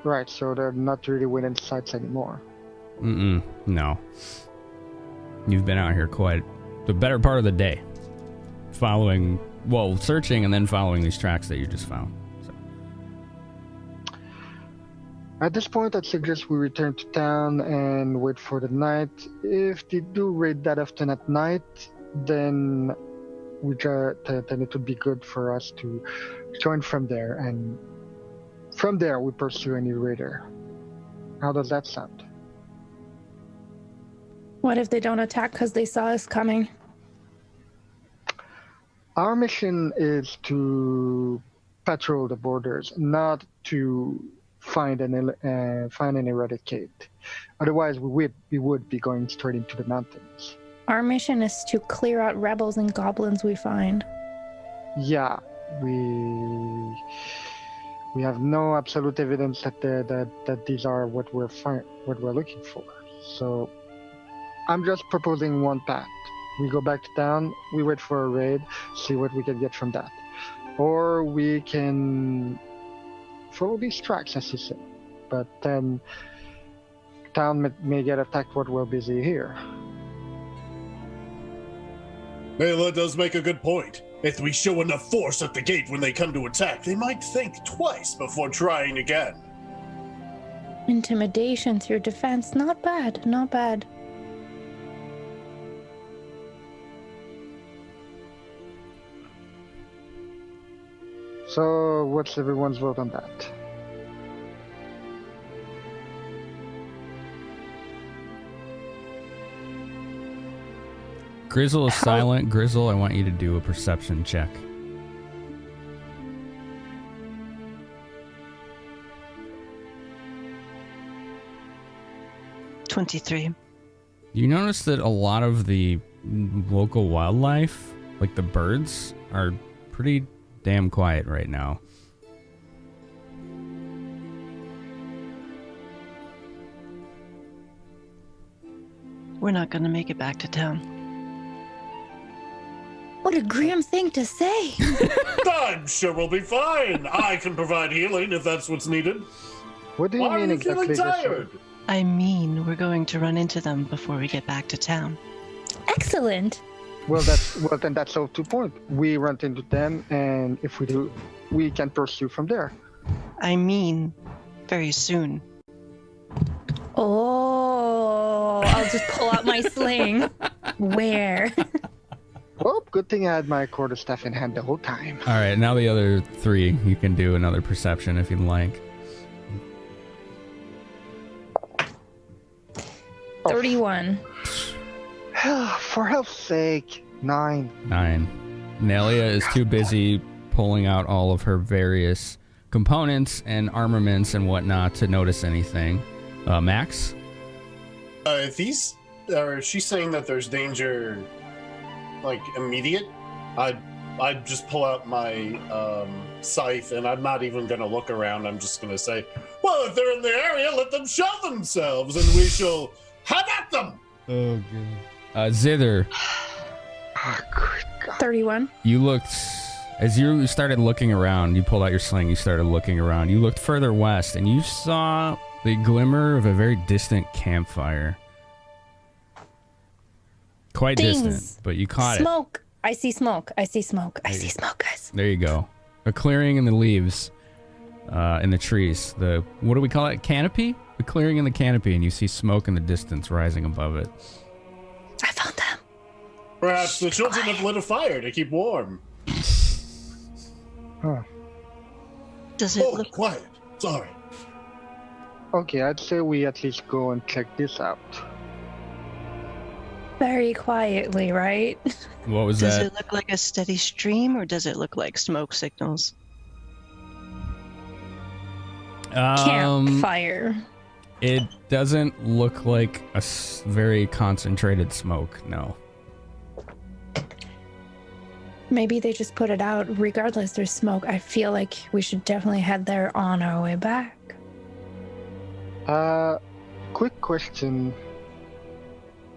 E: Right, so they're not really within sights anymore.
B: No. You've been out here quite the better part of the day. Searching and then following these tracks that you just found. So.
E: At this point, I'd suggest we return to town and wait for the night. If they do raid that often at night, then then it would be good for us to join from there, and from there we pursue any raider. How does that sound?
C: What if they don't attack because they saw us coming?
E: Our mission is to patrol the borders, not to find and eradicate. Otherwise, we would be going straight into the mountains.
C: Our mission is to clear out rebels and goblins we find.
E: Yeah, we have no absolute evidence that these are what we're looking for. So I'm just proposing one path. We go back to town, we wait for a raid, see what we can get from that. Or we can follow these tracks, as you said. But then town may get attacked while we're busy here.
D: Nelia does make a good point. If we show enough force at the gate when they come to attack, they might think twice before trying again.
C: Intimidation through defense, not bad, not bad.
E: So, what's everyone's vote on that?
B: Grissul is silent. Grissul, I want you to do a perception check.
G: $23.
B: You notice that a lot of the local wildlife, like the birds, are pretty damn quiet right now.
G: We're not going to make it back to town.
C: What a grim thing to say.
D: I'm sure we'll be fine. I can provide healing if that's what's needed.
E: What do you
D: Why
E: mean
D: are you feeling
E: exactly?
D: tired?
G: I mean, we're going to run into them before we get back to town.
C: Excellent.
E: Well, then that's all 2 points. We run into them, and if we do, we can pursue from there.
G: I mean, very soon.
C: Oh, I'll just pull out my sling. Where?
E: Oh, good thing I had my quarterstaff in hand the whole time.
B: All right, now the other three, you can do another perception if you'd like.
C: 31.
E: For health's sake, 9.
B: 9. Nelia is too busy pulling out all of her various components and armaments and whatnot to notice anything. Max?
D: If she's saying that there's danger, like, immediate, I'd just pull out my scythe, and I'm not even going to look around. I'm just going to say, well, if they're in the area, let them show themselves, and we shall have at them.
B: Oh, God. Zither.
E: Oh, good God.
C: 31.
B: You looked, as you started looking around, you pulled out your sling, you started looking around. You looked further west, and you saw the glimmer of a very distant campfire. Quite
C: Things.
B: distant, but you caught
C: Smoke. I see smoke. I see smoke. I see smoke, guys.
B: There you go. A clearing in the leaves, in the trees. What do we call it? Canopy? The clearing in the canopy, and you see smoke in the distance rising above it.
C: I found them.
D: Perhaps the children have lit a fire to keep warm.
E: Huh.
G: Does it
D: Oh,
G: look...
D: quiet. Sorry.
E: Okay, I'd say we at least go and check this out.
C: Very quietly, right?
B: What was
G: Does
B: that?
G: it look like a steady stream, or does it look like smoke signals?
C: Campfire.
B: It doesn't look like a very concentrated smoke, no.
C: Maybe they just put it out. Regardless, there's smoke. I feel like we should definitely head there on our way back.
E: Quick question.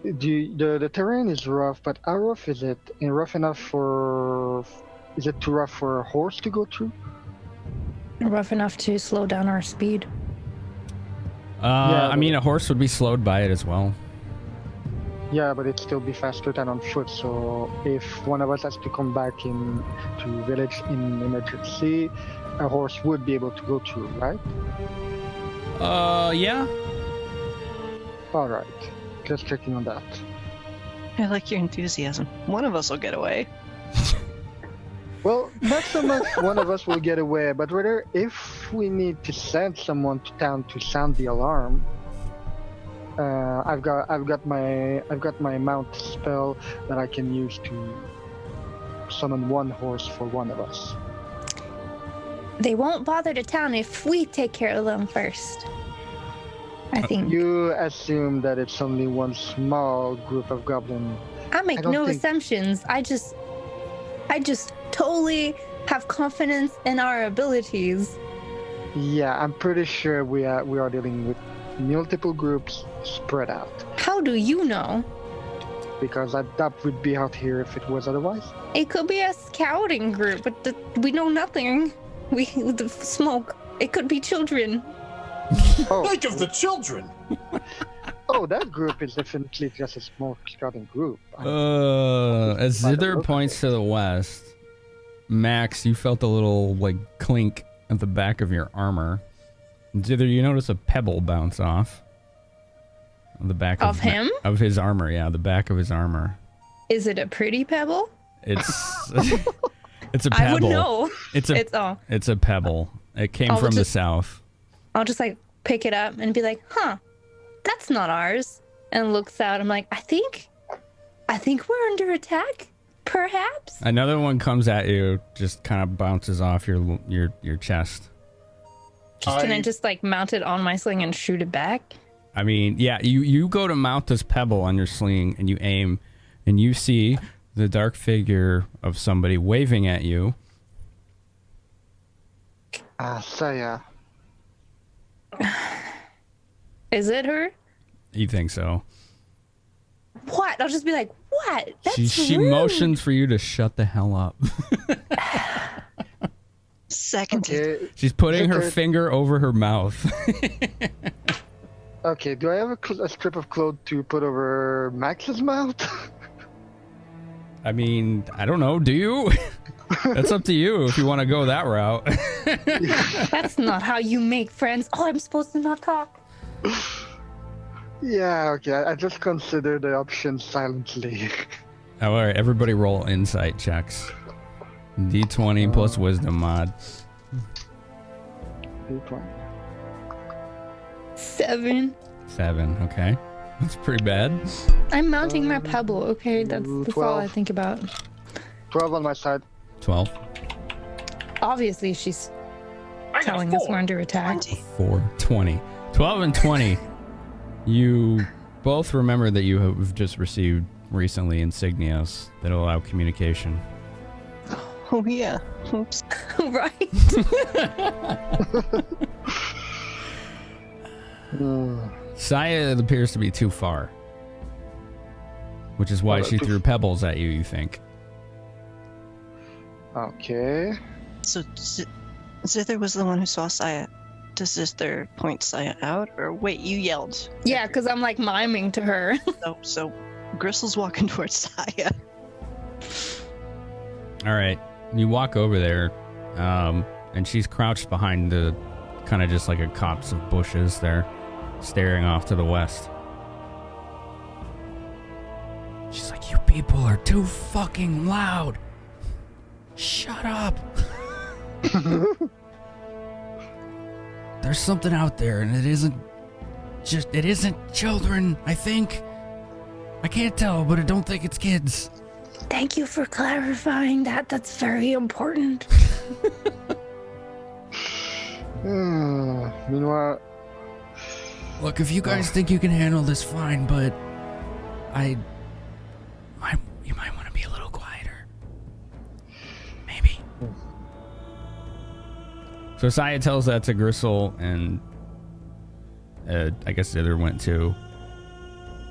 E: The terrain is rough, but how rough is it? And rough enough for? Is it too rough for a horse to go through?
C: Rough enough to slow down our speed.
B: I mean, a horse would be slowed by it as well.
E: Yeah, but it'd still be faster than on foot. So if one of us has to come back to village in emergency, a horse would be able to go through, right?
B: Yeah.
E: All right. Just checking on that.
G: I like your enthusiasm. One of us will get away.
E: Well, not so much one of us will get away, but rather if we need to send someone to town to sound the alarm. I've got my mount spell that I can use to summon one horse for one of us.
C: They won't bother to town if we take care of them first. I think.
E: You assume that it's only one small group of goblins.
C: I make no assumptions. I just totally have confidence in our abilities.
E: Yeah, I'm pretty sure we are dealing with multiple groups spread out.
C: How do you know?
E: Because that would be out here if it was otherwise.
C: It could be a scouting group, but we know nothing. The smoke. It could be children.
E: Oh,
D: Think of the children.
E: Oh, that group is definitely just a small scouting group.
B: As Zither points to the west, Max, you felt a little clink at the back of your armor. Zither, you notice a pebble bounce off on the back
C: of him?
B: Of his armor, yeah, the back of his armor.
C: Is it a pretty pebble?
B: It's it's a pebble.
C: I would know.
B: It's a pebble. It came from the south.
C: I'll just pick it up and be like, huh, that's not ours. And looks out. I'm like, I think we're under attack, perhaps.
B: Another one comes at you, just kind of bounces off your chest.
C: Can I just mount it on my sling and shoot it back?
B: I mean, yeah, you go to mount this pebble on your sling and you aim and you see the dark figure of somebody waving at you.
E: Saya.
C: Is it her?
B: You think so?
C: What? I'll just be like, what? That's
B: she
C: rude.
B: motions for you to shut the hell up.
G: Second.
E: Okay.
B: She's putting her finger over her mouth.
E: Okay, do I have a strip of cloth to put over Max's mouth?
B: I mean, I don't know. Do you? That's up to you if you want to go that route.
C: That's not how you make friends. Oh, I'm supposed to not talk.
E: Yeah, okay. I just consider the options silently.
B: All right, everybody roll insight checks. D20 plus wisdom mod.
E: D20.
C: 7.
B: 7, okay. That's pretty bad.
C: I'm mounting my pebble, okay? That's all
E: 12.
C: I think about.
E: 12 on my side.
B: 12.
C: Obviously, she's
D: I got
C: telling us
D: 4.
C: we're under attack.
B: 4, 20. 12 and 20. You both remember that you have just received recently insignias that allow communication.
G: Oh yeah. Oops.
C: Right?
B: Saya appears to be too far, which is why she threw pebbles at you, you think.
E: Okay.
G: So Zither was the one who saw Saya. Does Zither point Saya out? Or wait, you yelled.
C: Yeah, because I'm miming to her.
G: So Grissul's walking towards Saya.
B: All right. You walk over there, and she's crouched behind the kind of just like a copse of bushes there, staring off to the west. She's like, you people are too fucking loud. Shut up. There's something out there, and it isn't children, I think. I can't tell, but I don't think it's kids.
C: Thank you for clarifying that. That's very important.
E: Meanwhile,
B: look, if you guys think you can handle this, fine, but you might want to be a little quieter. Maybe. So Saya tells that to Grissul, and I guess the other went too.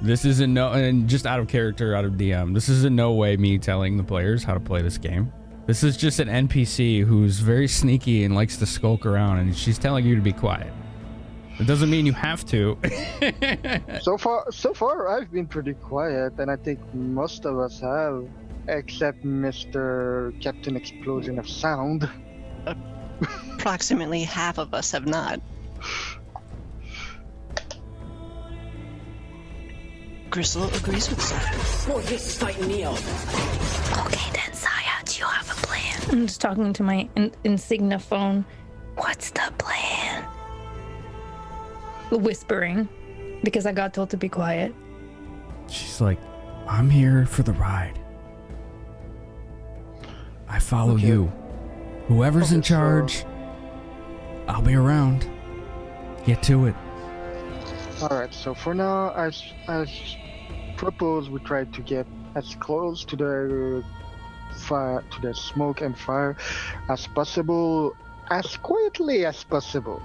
B: This is in no, and just out of character, out of DM, this is in no way me telling the players how to play this game. This is just an NPC who's very sneaky and likes to skulk around, and she's telling you to be quiet. It doesn't mean you have to.
E: So far, I've been pretty quiet, and I think most of us have, except Mr. Captain Explosion of Sound.
G: Approximately half of us have not. Grissul agrees with Saya.
H: For this fight, Neo.
C: Okay then, Saya, do you have a plan? I'm just talking to my Insignia phone. What's the plan? Whispering, because I got told to be quiet.
B: She's like, I'm here for the ride. I follow you. Whoever's in charge, I'll be around. Get to it.
E: Alright, so for now, as propose, we try to get as close to the fire, to the smoke and fire as possible, as quietly as possible.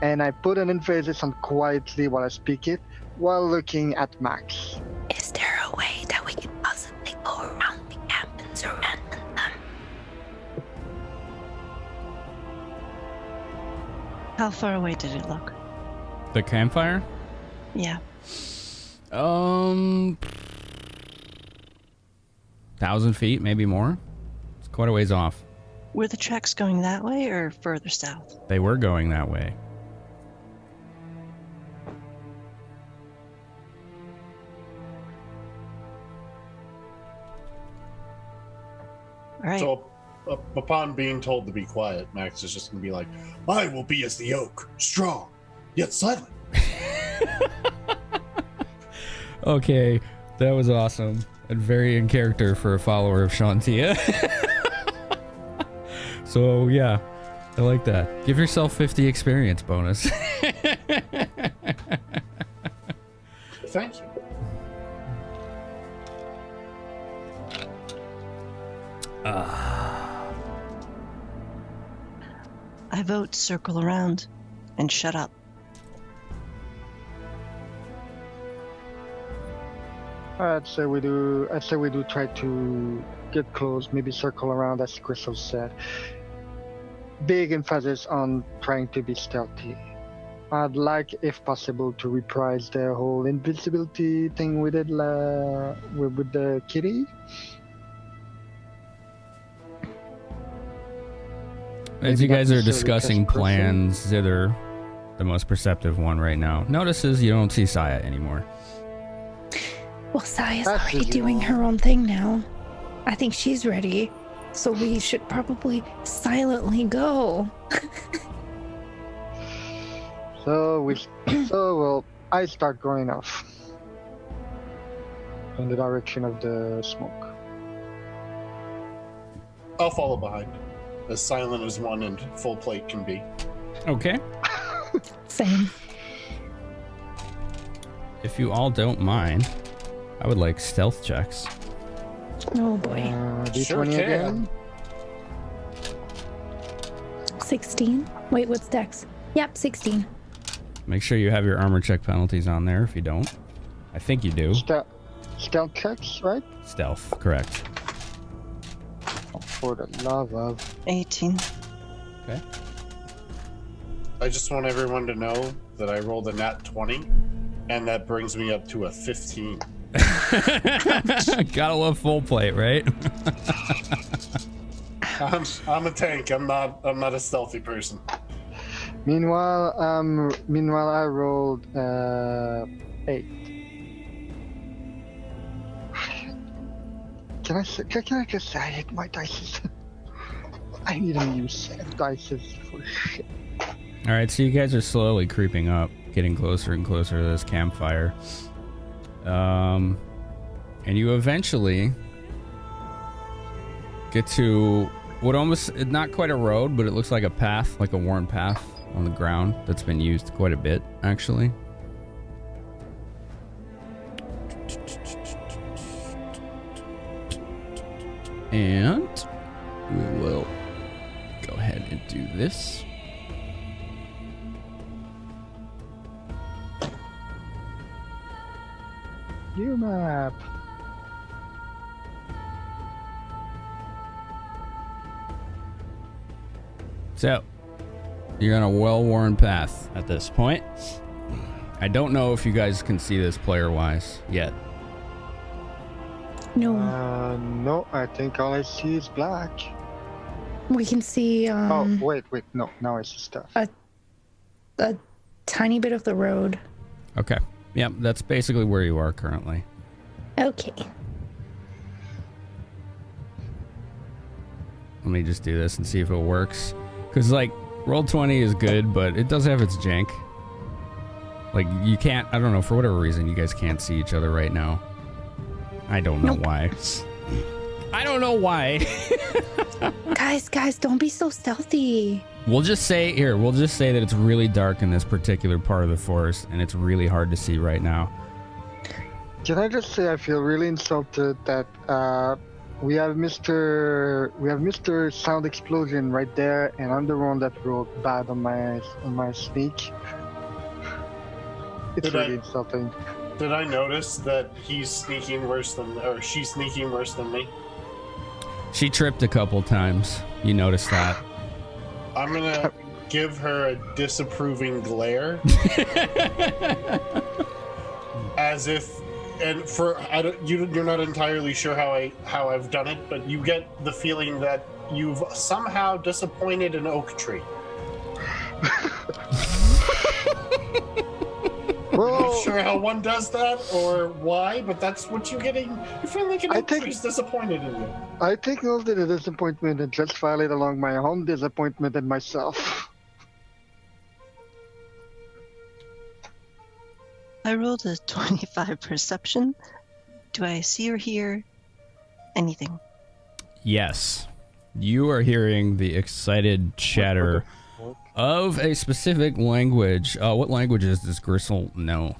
E: And I put an emphasis on quietly while I speak it, while looking at Max.
C: Is there a way that we can possibly go around the camp and surround them?
G: How far away did it look?
B: The campfire?
G: Yeah.
B: 1,000 feet, maybe more. It's quite a ways off.
G: Were the tracks going that way or further south?
B: They were going that way.
G: All right.
D: So, upon being told to be quiet, Max is just going to be like, I will be as the oak, strong, yet silent.
B: Okay, that was awesome. And very in character for a follower of Shantia. So, yeah, I like that. Give yourself 50 experience bonus.
D: Thank you.
G: I vote circle around and shut up.
E: I'd say we do try to get close, maybe circle around, as Grissul said. Big emphasis on trying to be stealthy. I'd like, if possible, to reprise the whole invisibility thing we did with the kitty.
B: As
E: Maybe
B: you guys
E: not
B: are
E: necessarily
B: discussing
E: best person.
B: plans, Zither, the most perceptive one right now, notices you don't see Saya anymore.
C: Well, Saya's
E: That's
C: already
E: usual.
C: doing her own thing now. I think she's ready. So we should probably silently go.
E: Well, I start going off in the direction of the smoke.
D: I'll follow behind, as silent as one and full plate can be.
B: Okay.
C: Same.
B: If you all don't mind, I would like stealth checks.
C: Oh boy.
E: D20
D: Sure can.
E: again.
C: 16. Wait, what's Dex? Yep, 16.
B: Make sure you have your armor check penalties on there if you don't. I think you do.
E: Stealth checks, right?
B: Stealth, correct.
E: For the love of.
G: 18.
B: Okay.
D: I just want everyone to know that I rolled a nat 20, and that brings me up to a 15.
B: Gotta love full plate, right?
D: I'm a tank. I'm not a stealthy person.
E: Meanwhile, I rolled 8. Can I just say I hate my dice? I need a new set of dice for shit.
B: All right, so you guys are slowly creeping up, getting closer and closer to this campfire. And you eventually get to what almost, not quite a road, but it looks like a path, like a worn path on the ground that's been used quite a bit, actually. And we will go ahead and do this.
E: Gear map.
B: So, you're on a well-worn path at this point. I don't know if you guys can see this player-wise yet.
C: No,
E: No, I think all I see is black.
C: we can see
E: Oh, wait, no, now I see stuff.
C: a tiny bit of the road.
B: Okay. Yep, that's basically where you are currently.
C: Okay.
B: Let me just do this and see if it works. Because, like, Roll20 is good, but it does have its jank. Like, you can't, I don't know, for whatever reason, you guys can't see each other right now. I don't know why. I don't know why.
C: Guys, don't be so stealthy.
B: We'll just say that it's really dark in this particular part of the forest, and it's really hard to see right now.
E: Can I just say I feel really insulted that we have Mr. Sound Explosion right there, and I'm the one that rolled bad on my sneak. It's really insulting.
D: Did I notice that he's sneaking worse than, or she's sneaking worse than me?
B: She tripped a couple times. You noticed that.
D: I'm gonna give her a disapproving glare, as if, and for you're not entirely sure how I've done it, but you get the feeling that you've somehow disappointed an oak tree.
E: Well,
D: Not sure how one does that or why, but that's what you're getting. You feel like an oak tree's disappointed in you.
E: I take all the disappointment and just file it along my own disappointment and myself.
G: I rolled a 25 perception. Do I see or hear anything?
B: Yes. You are hearing the excited chatter of a specific language. What languages does Grissul know?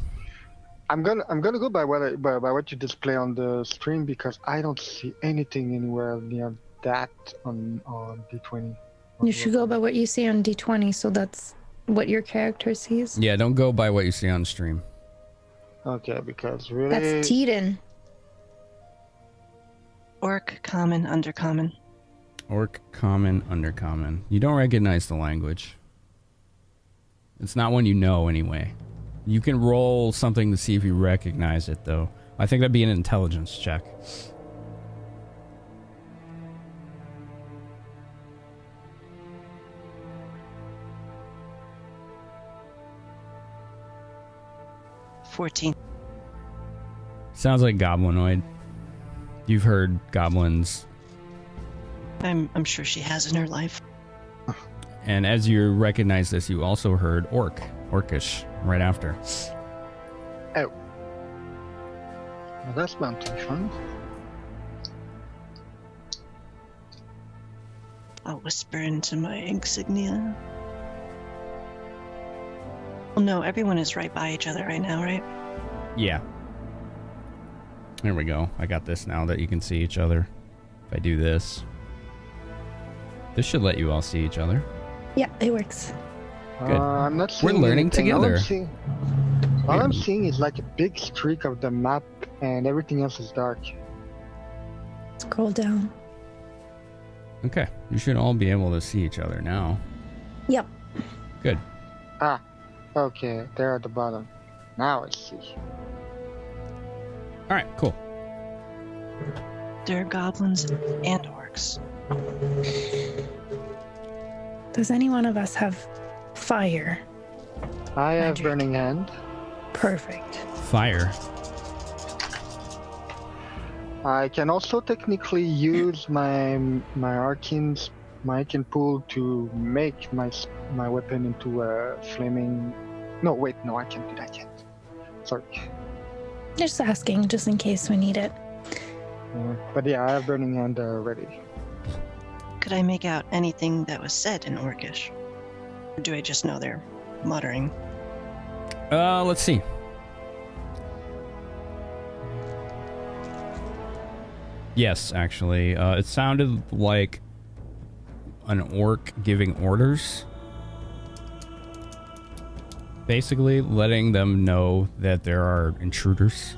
E: I'm gonna go by what you display on the stream because I don't see anything anywhere near that on D20.
C: You should go by what you see on D20, so that's what your character sees.
B: Yeah, don't go by what you see on stream.
E: Okay, because really
C: That's Teeden.
G: Orc, common, undercommon.
B: Orc, common, undercommon. You don't recognize the language. It's not one you know anyway. You can roll something to see if you recognize it, though. I think that'd be an intelligence check. Sounds like goblinoid. You've heard goblins.
G: I'm sure she has in her life.
B: And as you recognize this, you also heard orcish, right after.
E: Oh. Well, that's mountain fun.
G: I'll whisper into my insignia. Well, no, everyone is right by each other right now, right?
B: Yeah. There we go. I got this now that you can see each other. If I do this. This should let you all see each other.
C: Yeah, it works.
B: Good.
E: I'm not seeing
B: We're learning
E: anything.
B: together.
E: All I'm seeing is like a big streak of the map and everything else is dark.
C: Scroll down.
B: Okay. You should all be able to see each other now.
C: Yep.
B: Good.
E: Ah, okay, there at the bottom. Now I see.
B: All right, cool.
G: There are goblins and orcs.
C: Does any one of us have fire?
E: I have
C: Magic.
E: Burning Hand.
C: Perfect.
B: Fire.
E: I can also technically use my arcane pool to make my weapon into a flaming. No, wait, no, I can't do that yet. Sorry.
C: Just asking, just in case we need it.
E: But yeah, I have Burning Hand ready.
G: Could I make out anything that was said in Orcish? Or do I just know they're muttering?
B: Let's see. Yes, actually. It sounded like an orc giving orders. Basically, letting them know that there are intruders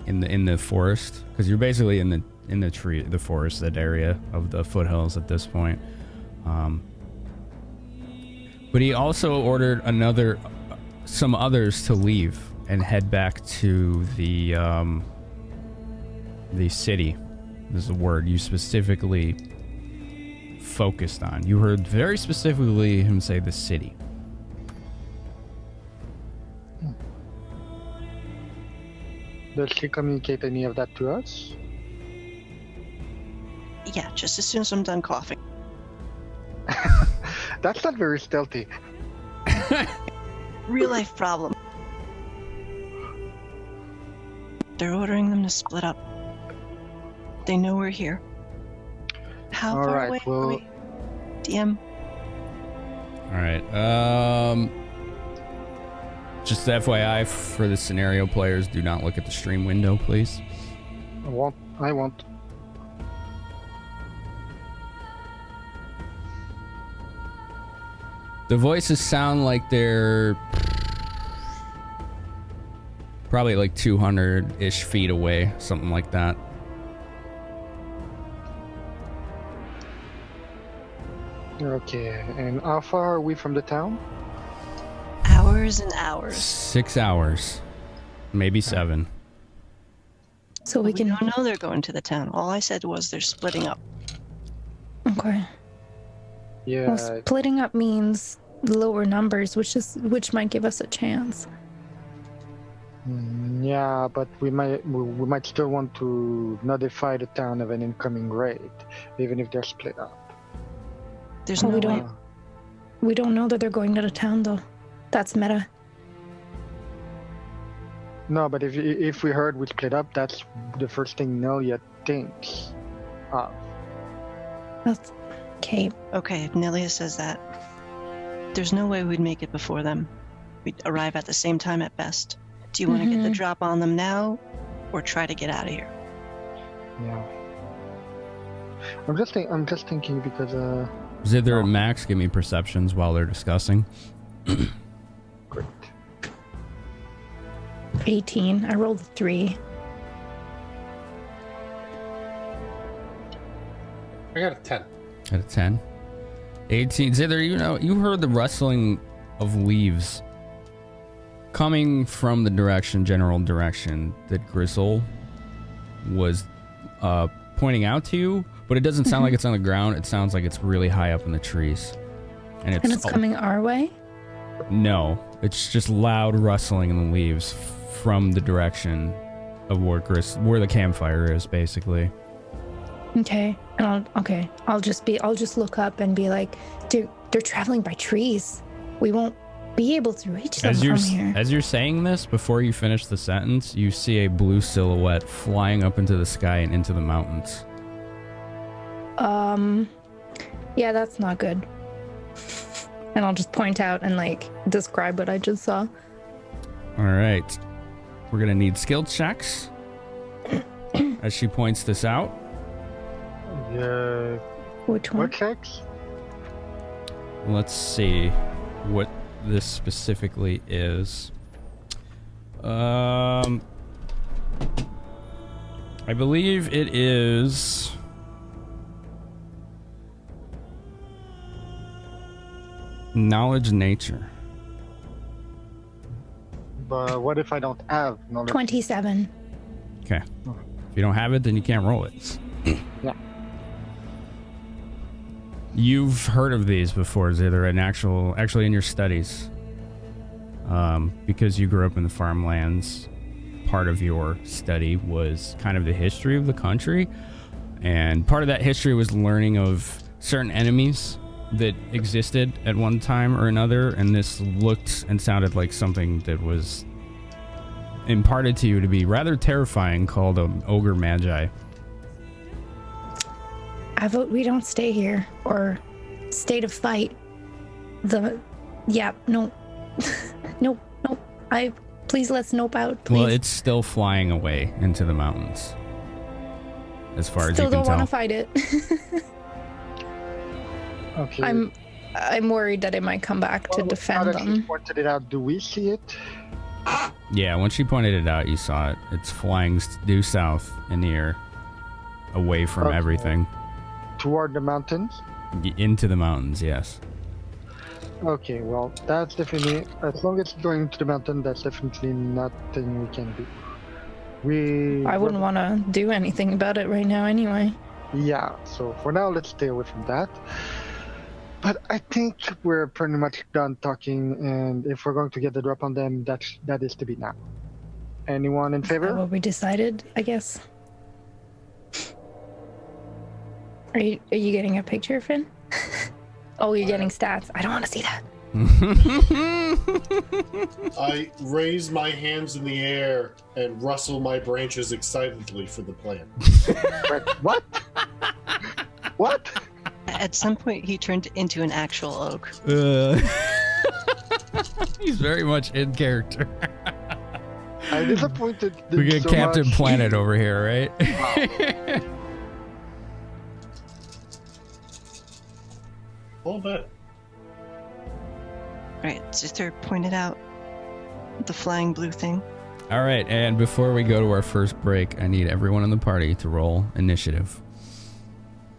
B: in the forest, because you're basically in the forested area of the foothills at this point. But he also ordered some others to leave and head back to the city. This is a word you specifically focused on. You heard very specifically him say the city.
E: Does she communicate any of that to us?
G: Yeah, just as soon as I'm done coughing.
E: That's not very stealthy.
G: Real life problem. They're ordering them to split up. They know we're here. How
E: All
G: far
E: right,
G: away
E: well-
G: are we? DM?
B: Alright, just FYI for the scenario players, do not look at the stream window, please.
E: I won't.
B: The voices sound like they're probably like 200-ish feet away, something like that.
E: Okay, and how far are we from the town?
G: Hours and hours.
B: 6 hours, maybe 7.
C: So we can.
G: don't know they're going to the town. All I said was they're splitting up.
C: Okay.
E: Yeah.
C: Well, splitting up means lower numbers, which might give us a chance.
E: Yeah, but we might still want to notify the town of an incoming raid, even if they're split up.
G: There's
C: Well,
G: no
C: we
G: way.
C: don't. We don't know that they're going to the town, though. That's meta.
E: No, but if we heard we split up, that's the first thing Nelia thinks of.
C: That's okay.
G: Okay, if Nelia says that, there's no way we'd make it before them. We'd arrive at the same time at best. Do you want to get the drop on them now, or try to get out of here?
E: Yeah. I'm just thinking because
B: Zither and Max, give me perceptions while they're discussing.
E: great.
C: 18. I rolled a 3.
D: I got a 10.
B: Out of 10. 18. Zither, you heard the rustling of leaves coming from the general direction that Grissul was pointing out to you, but it doesn't sound like it's on the ground. It sounds like it's really high up in the trees. And it's
C: coming our way?
B: No, it's just loud rustling in the leaves from the direction of where the campfire is, basically.
C: Okay. And I'll just look up and be like, they're traveling by trees. We won't be able to reach them from here.
B: As you're saying this, before you finish the sentence, you see a blue silhouette flying up into the sky and into the mountains.
C: Yeah, that's not good. And I'll just point out and like describe what I just saw.
B: All right. We're going to need skill checks as she points this out.
E: Yeah.
C: Which one?
E: What checks?
B: Let's see what this specifically is. I believe it is knowledge nature.
E: But what if I don't have knowledge?
C: 27.
B: Okay. If you don't have it, then you can't roll it.
E: Yeah.
B: You've heard of these before, Zither, actually in your studies. Because you grew up in the farmlands, part of your study was kind of the history of the country. And part of that history was learning of certain enemies that existed at one time or another. And this looked and sounded like something that was imparted to you to be rather terrifying, called an ogre magi.
C: I vote we don't stay here or stay to fight. No. Nope. Please let's nope out. Please.
B: Well, it's still flying away into the mountains. As far as you
C: Still
B: can
C: don't want
B: tell.
C: to fight it.
E: Okay.
C: I'm worried that it might come back to defend
E: Now that you
C: them.
E: pointed it out, do we see it?
B: Yeah, when she pointed it out, you saw it. It's flying due south in the air, away from
E: Okay.
B: everything.
E: Toward the mountains?
B: Into the mountains, yes.
E: Okay, well, that's definitely, as long as it's going to the mountain, that's definitely nothing we can do.
C: I wouldn't want to do anything about it right now anyway.
E: Yeah, so for now, let's stay away from that. But I think we're pretty much done talking, and if we're going to get the drop on them, that is to be now. Anyone in
C: Is that
E: favor?
C: what we decided, I guess? Are you getting a picture, Finn? Oh, you're getting stats. I don't want to see that.
D: I raise my hands in the air and rustle my branches excitedly for the plan.
E: What? What?
G: At some point, he turned into an actual oak.
B: He's very much in character.
E: I'm disappointed.
B: We get
E: so
B: Captain
E: much.
B: Planet over here, right?
D: A little bit.
G: Right, Zither pointed out the flying blue thing.
B: All right, and before we go to our first break, I need everyone in the party to roll initiative.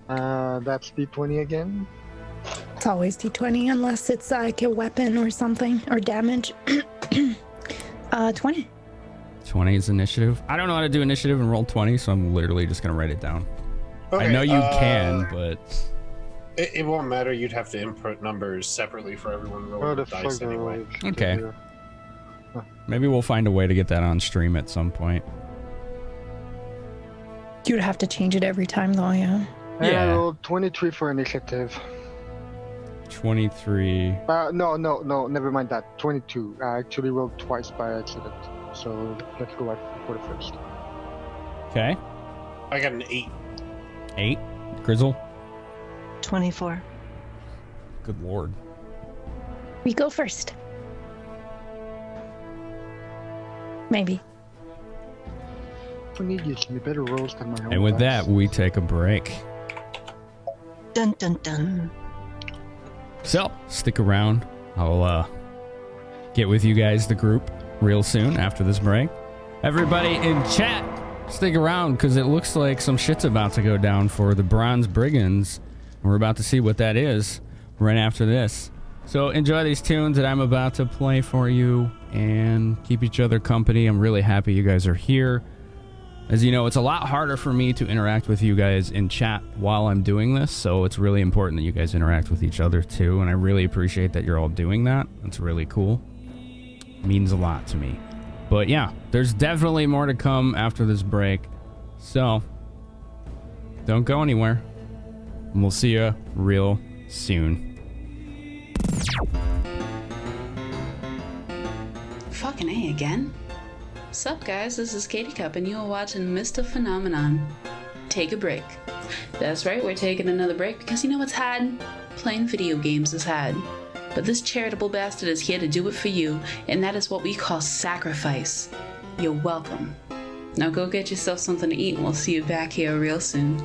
E: That's D20 again.
C: It's always D20 unless it's like a weapon or something or damage. 20.
B: 20 is initiative. I don't know how to do initiative and roll 20, so I'm literally just going to write it down. I know you can, but...
D: It won't matter. You'd have to input numbers separately for everyone rolling the dice anyway.
B: Okay. Maybe we'll find a way to get that on stream at some point.
C: You'd have to change it every time, though, yeah.
E: And I
B: Yeah.
E: rolled 23 for initiative.
B: 23.
E: No, never mind that. 22. I actually rolled twice by accident. So let's go for the first.
B: Okay.
D: I got an 8.
B: 8. Grissul.
G: 24.
B: Good lord.
C: We go first. Maybe.
E: Funny gives me better rolls than my own.
B: And with
E: dice.
B: that, we take a break.
G: Dun dun dun.
B: So, stick around. I'll get with you guys, the group, real soon after this break. Everybody in chat, stick around because it looks like some shit's about to go down for the Bronze Brigands. We're about to see what that is right after this. So enjoy these tunes that I'm about to play for you and keep each other company. I'm really happy you guys are here. As you know, it's a lot harder for me to interact with you guys in chat while I'm doing this, so it's really important that you guys interact with each other too, and I really appreciate that you're all doing that. That's really cool. It means a lot to me. But yeah, there's definitely more to come after this break, so don't go anywhere. And we'll see you real soon.
H: Fucking A again? Sup guys, this is Katie Cup and you are watching Mr. Finamenon. Take a break. That's right, we're taking another break because you know what's had? Playing video games is had. But this charitable bastard is here to do it for you, and that is what we call sacrifice. You're welcome. Now go get yourself something to eat and we'll see you back here real soon.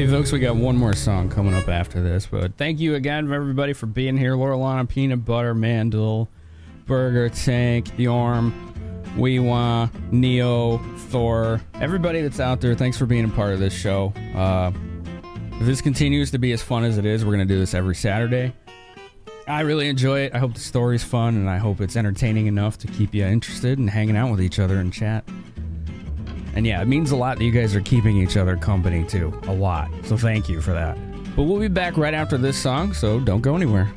B: Alrighty, folks, we got one more song coming up after this, but thank you again, everybody, for being here. Laurelana, Peanut Butter, Mandel, Burger, Tank, Yorm, Weewa, Neo, Thor, everybody that's out there, thanks for being a part of this show. If this continues to be as fun as it is, we're going to do this every Saturday. I really enjoy it. I hope the story's fun, and I hope it's entertaining enough to keep you interested in hanging out with each other in chat. And yeah, it means a lot that you guys are keeping each other company, too. A lot. So thank you for that. But we'll be back right after this song, so don't go anywhere.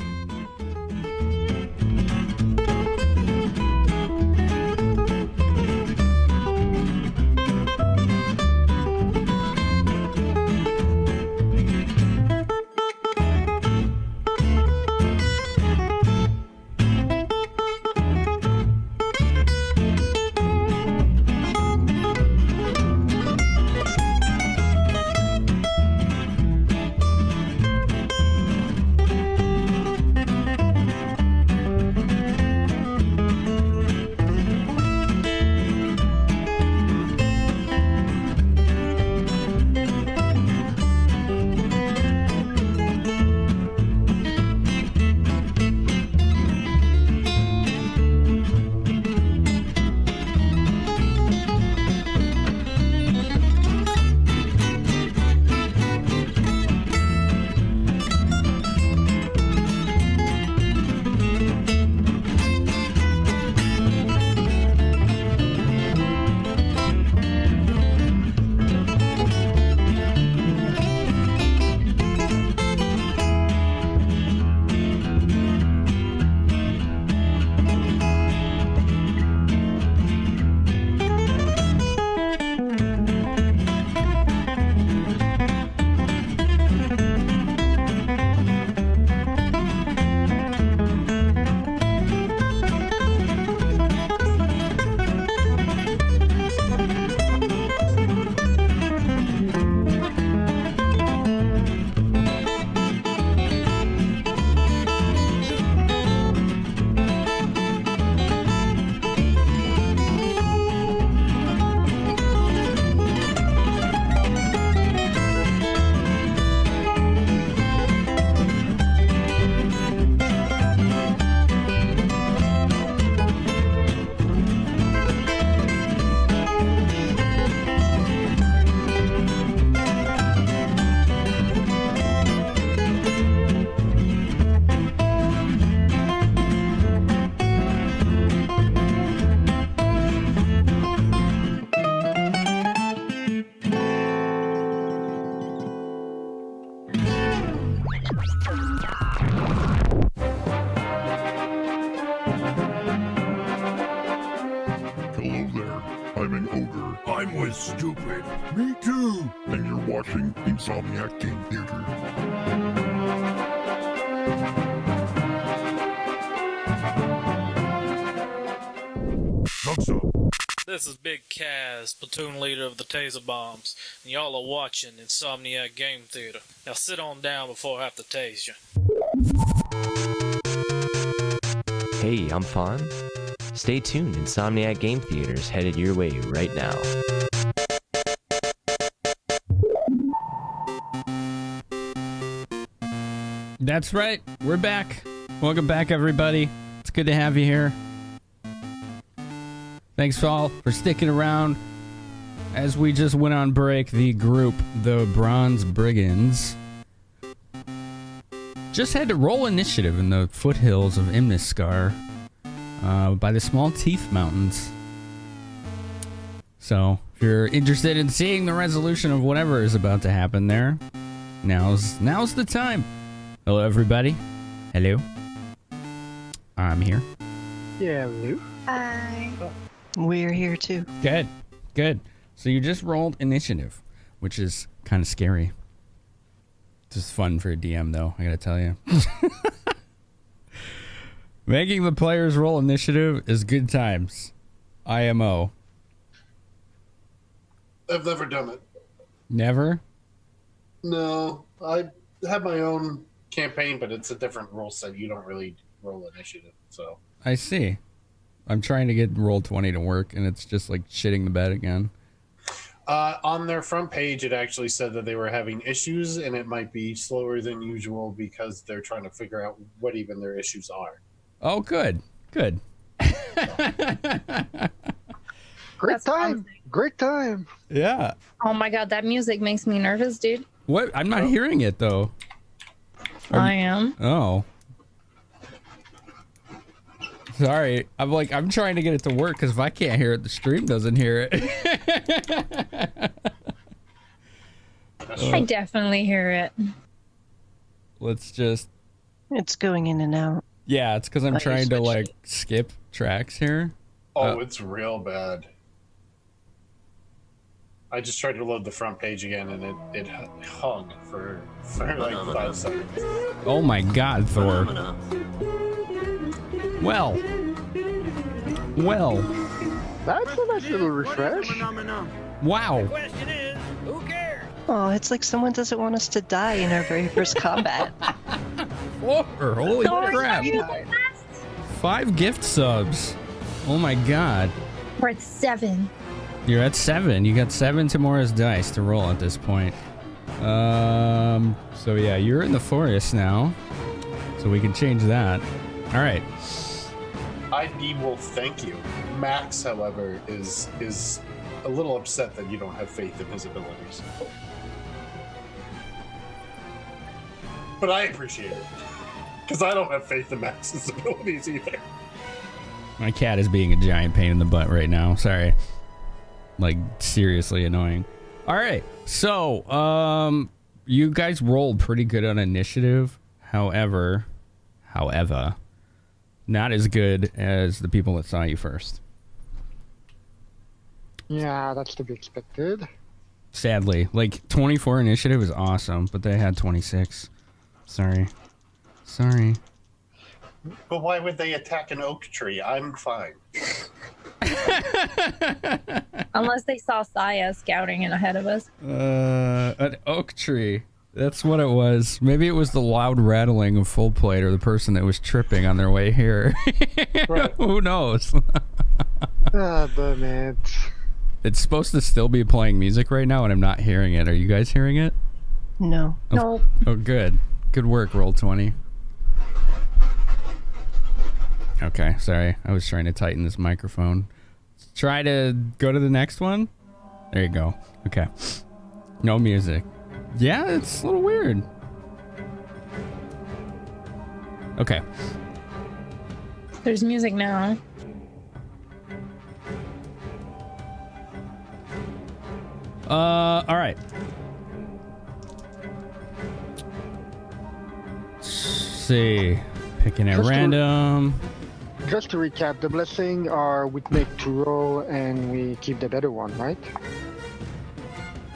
I: Stupid. Me too. And you're watching Insomniac Game Theater. Thumbs up.
J: This is Big Kaz, platoon leader of the Taser Bombs, and y'all are watching Insomniac Game Theater. Now sit on down before I have to tase you.
K: Hey, I'm Fawn. Stay tuned, Insomniac Game Theater's headed your way right now.
B: That's right, we're back. Welcome back, everybody. It's good to have you here. Thanks all for sticking around. As we just went on break, the group, the Bronze Brigands, just had to roll initiative in the foothills of Imniskar by the Small Teeth Mountains. So, if you're interested in seeing the resolution of whatever is about to happen there, now's the time. Hello, everybody. Hello. I'm here.
E: Yeah, hello.
C: Hi.
G: We're here too.
B: Good. Good. So you just rolled initiative, which is kind of scary. Just fun for a DM, though, I gotta tell you. Making the players roll initiative is good times. IMO.
D: I've never done it.
B: Never?
D: No, I have my own campaign, but it's a different rule set. You don't really roll initiative, so.
B: I see. I'm trying to get Roll20 to work, and it's just like shitting the bed again.
D: On their front page, it actually said that they were having issues, and it might be slower than usual because they're trying to figure out what even their issues are.
B: Oh, good. Good.
E: Great time. Great time.
B: Yeah.
C: Oh my god, that music makes me nervous, dude.
B: What? I'm not hearing it, though.
C: I am.
B: Oh. Sorry. I'm trying to get it to work because if I can't hear it, the stream doesn't hear it.
C: I definitely hear it.
B: Let's just...
G: It's going in and out.
B: Yeah, it's because I'm
G: Let you
B: trying to,
G: switch.
B: skip tracks here.
D: Oh, it's real bad. I just tried to load the front page again, and it hung for like 5 seconds.
B: Oh my god, Thor. Well.
E: That's a nice little refresh.
B: Wow.
F: The question is, who cares?
G: Oh, it's like someone doesn't want us to die in our very first combat.
B: Thor, holy crap. 5 gift subs. Oh my god.
C: We're at 7.
B: You're at 7. You got 7 Tamora's dice to roll at this point. So yeah, you're in the forest now. So we can change that. All right.
D: ID will thank you. Max, however, is a little upset that you don't have faith in his abilities. But I appreciate it. Because I don't have faith in Max's abilities either.
B: My cat is being a giant pain in the butt right now. Sorry. Like, seriously annoying. All right. So, you guys rolled pretty good on initiative. However, not as good as the people that saw you first.
E: Yeah, that's to be expected.
B: Sadly. Like, 24 initiative is awesome, but they had 26. Sorry.
D: But why would they attack an oak tree? I'm fine.
C: Unless they saw Saya scouting in ahead of us.
B: An oak tree. That's what it was. Maybe it was the loud rattling of full plate or the person that was tripping on their way here.
D: Right.
B: Who knows?
E: Ah, damn it.
B: It's supposed to still be playing music right now and I'm not hearing it. Are you guys hearing it?
G: No.
C: No.
B: Oh, good. Good work, Roll20. Okay, sorry. I was trying to tighten this microphone. Try to go to the next one. There you go. Okay. No music. Yeah, it's a little weird. Okay.
C: There's music now.
B: All right. Let's see. Picking at random.
E: Just to recap, the blessing are we make 2 roll and we keep the better one, right?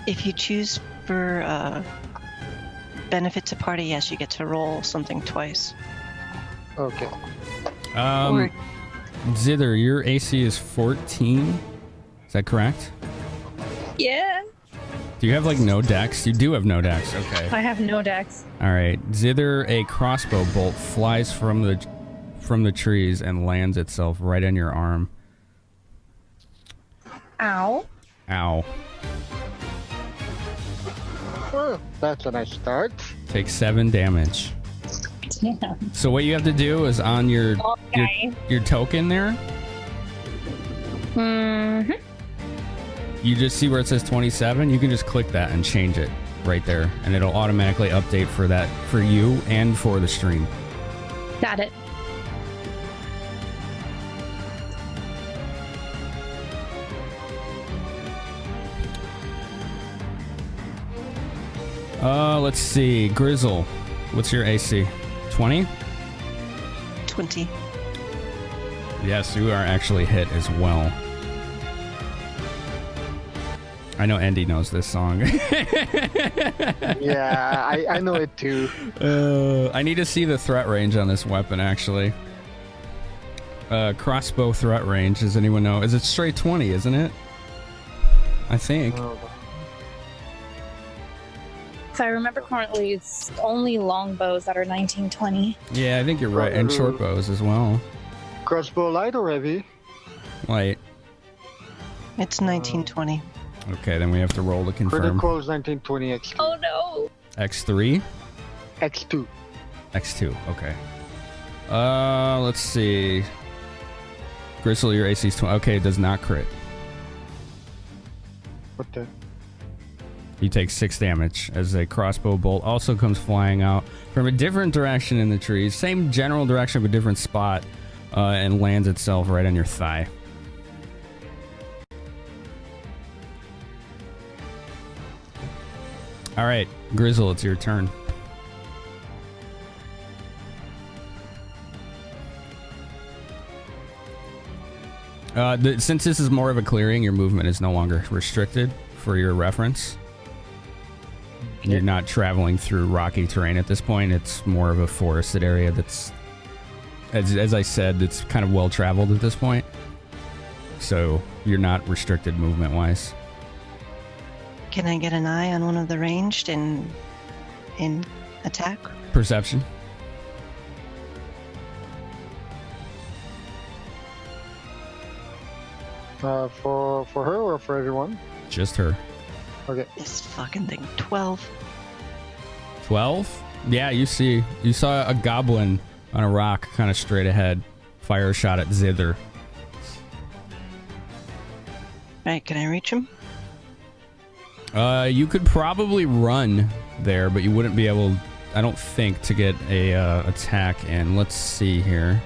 G: If you choose for benefit to party, yes, you get to roll something twice.
E: Okay.
B: Zither, your AC is 14. Is that correct?
C: Yeah.
B: Do you have like no dex? You do have no dex. Okay.
C: I have no dex.
B: All right. Zither, a crossbow bolt flies from the trees and lands itself right on your arm.
C: Ow.
B: Ow.
E: Well, that's a nice start.
B: Take 7 damage.
C: Damn.
B: So what you have to do is on your
C: Okay.
B: your token there,
C: Mm-hmm.
B: you just see where it says 27. You can just click that and change it right there, and it'll automatically update for that for you and for the stream.
C: Got it.
B: Let's see. Grissul, what's your AC? 20?
G: 20.
B: Yes, you are actually hit as well. I know Andy knows this song.
E: Yeah, I know it too.
B: I need to see the threat range on this weapon, actually. Crossbow threat range, does anyone know? Is it straight 20, isn't it? I think.
C: If I remember correctly, it's only longbows that are 1920.
B: Yeah, I think you're right. And short bows as well.
E: Crossbow light or heavy?
B: Light.
G: It's 1920.
B: Okay, then we have to roll to confirm.
E: Critical is 1920 X2.
C: Oh no.
B: X3?
E: X2.
B: X2, okay. Let's see. Grissul, your AC is 20. Okay, it does not crit.
E: What the?
B: You take 6 damage as a crossbow bolt also comes flying out from a different direction in the trees. Same general direction, but different spot, and lands itself right on your thigh. All right, Grissul, it's your turn. Since this is more of a clearing, your movement is no longer restricted. For your reference, you're not traveling through rocky terrain at this point. It's more of a forested area that's, as I said, it's kind of well traveled at this point. So you're not restricted movement wise.
G: Can I get an eye on one of the ranged in attack?
B: Perception.
E: For her or for everyone?
B: Just her.
E: Okay.
G: This fucking thing. 12.
B: 12? Yeah, you saw a goblin on a rock kind of straight ahead. Fire a shot at Zither.
G: Right, can I reach him?
B: You could probably run there, but you wouldn't be able, I don't think, to get a attack in. Let's see here.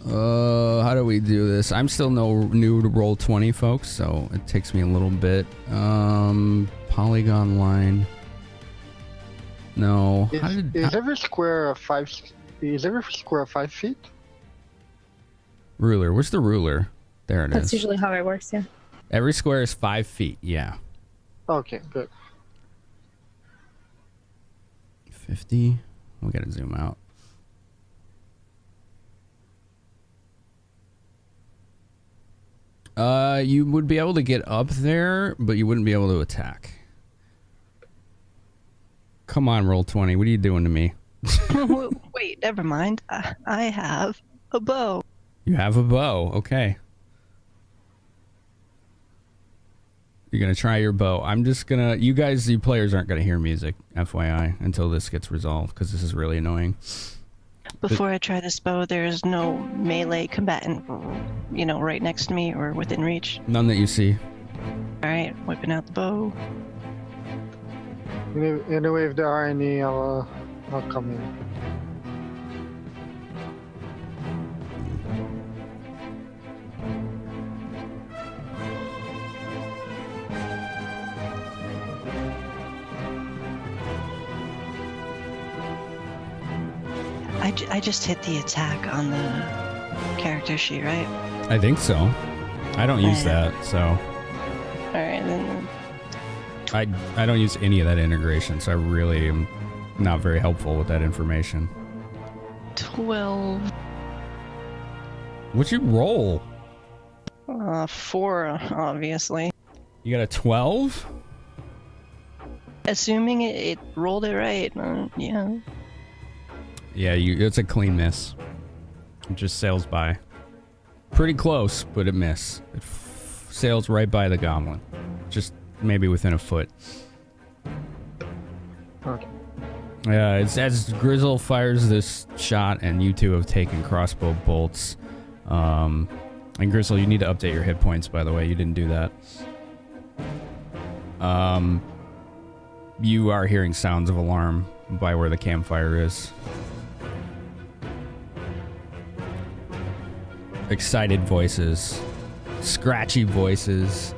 B: How do we do this? I'm still new to roll 20, folks, so it takes me a little bit. Polygon line. No.
E: Is every square of 5? Is every square 5 feet?
B: Ruler. Where's the ruler? There it is.
C: That's usually how it works, yeah.
B: Every square is 5 feet. Yeah.
E: Okay, good.
B: 50. We gotta zoom out. You would be able to get up there, but you wouldn't be able to attack. Come on, roll 20. What are you doing to me?
G: Wait, never mind. I have a bow.
B: You have a bow. Okay. You're going to try your bow. I'm just going to... You players aren't going to hear music, FYI, until this gets resolved, because this is really annoying.
G: Before I try this bow, there's no melee combatant, right next to me or within reach.
B: None that you see.
G: All right, whipping out the bow.
E: Anyway, if there are any, I'll come in.
G: I just hit the attack on the character sheet, right?
B: I think so. I don't use that, so...
G: All right, then...
B: I don't use any of that integration, so I really am not very helpful with that information.
G: 12.
B: What'd you roll?
G: 4, obviously.
B: You got a 12?
G: Assuming it rolled it right, yeah.
B: Yeah, it's a clean miss. It just sails by. Pretty close, but it miss. It sails right by the goblin. Just maybe within a foot.
E: Okay.
B: Yeah, it's as Grissul fires this shot, and you two have taken crossbow bolts. And Grissul, you need to update your hit points, by the way. You didn't do that. You are hearing sounds of alarm by where the campfire is. Excited voices. Scratchy voices.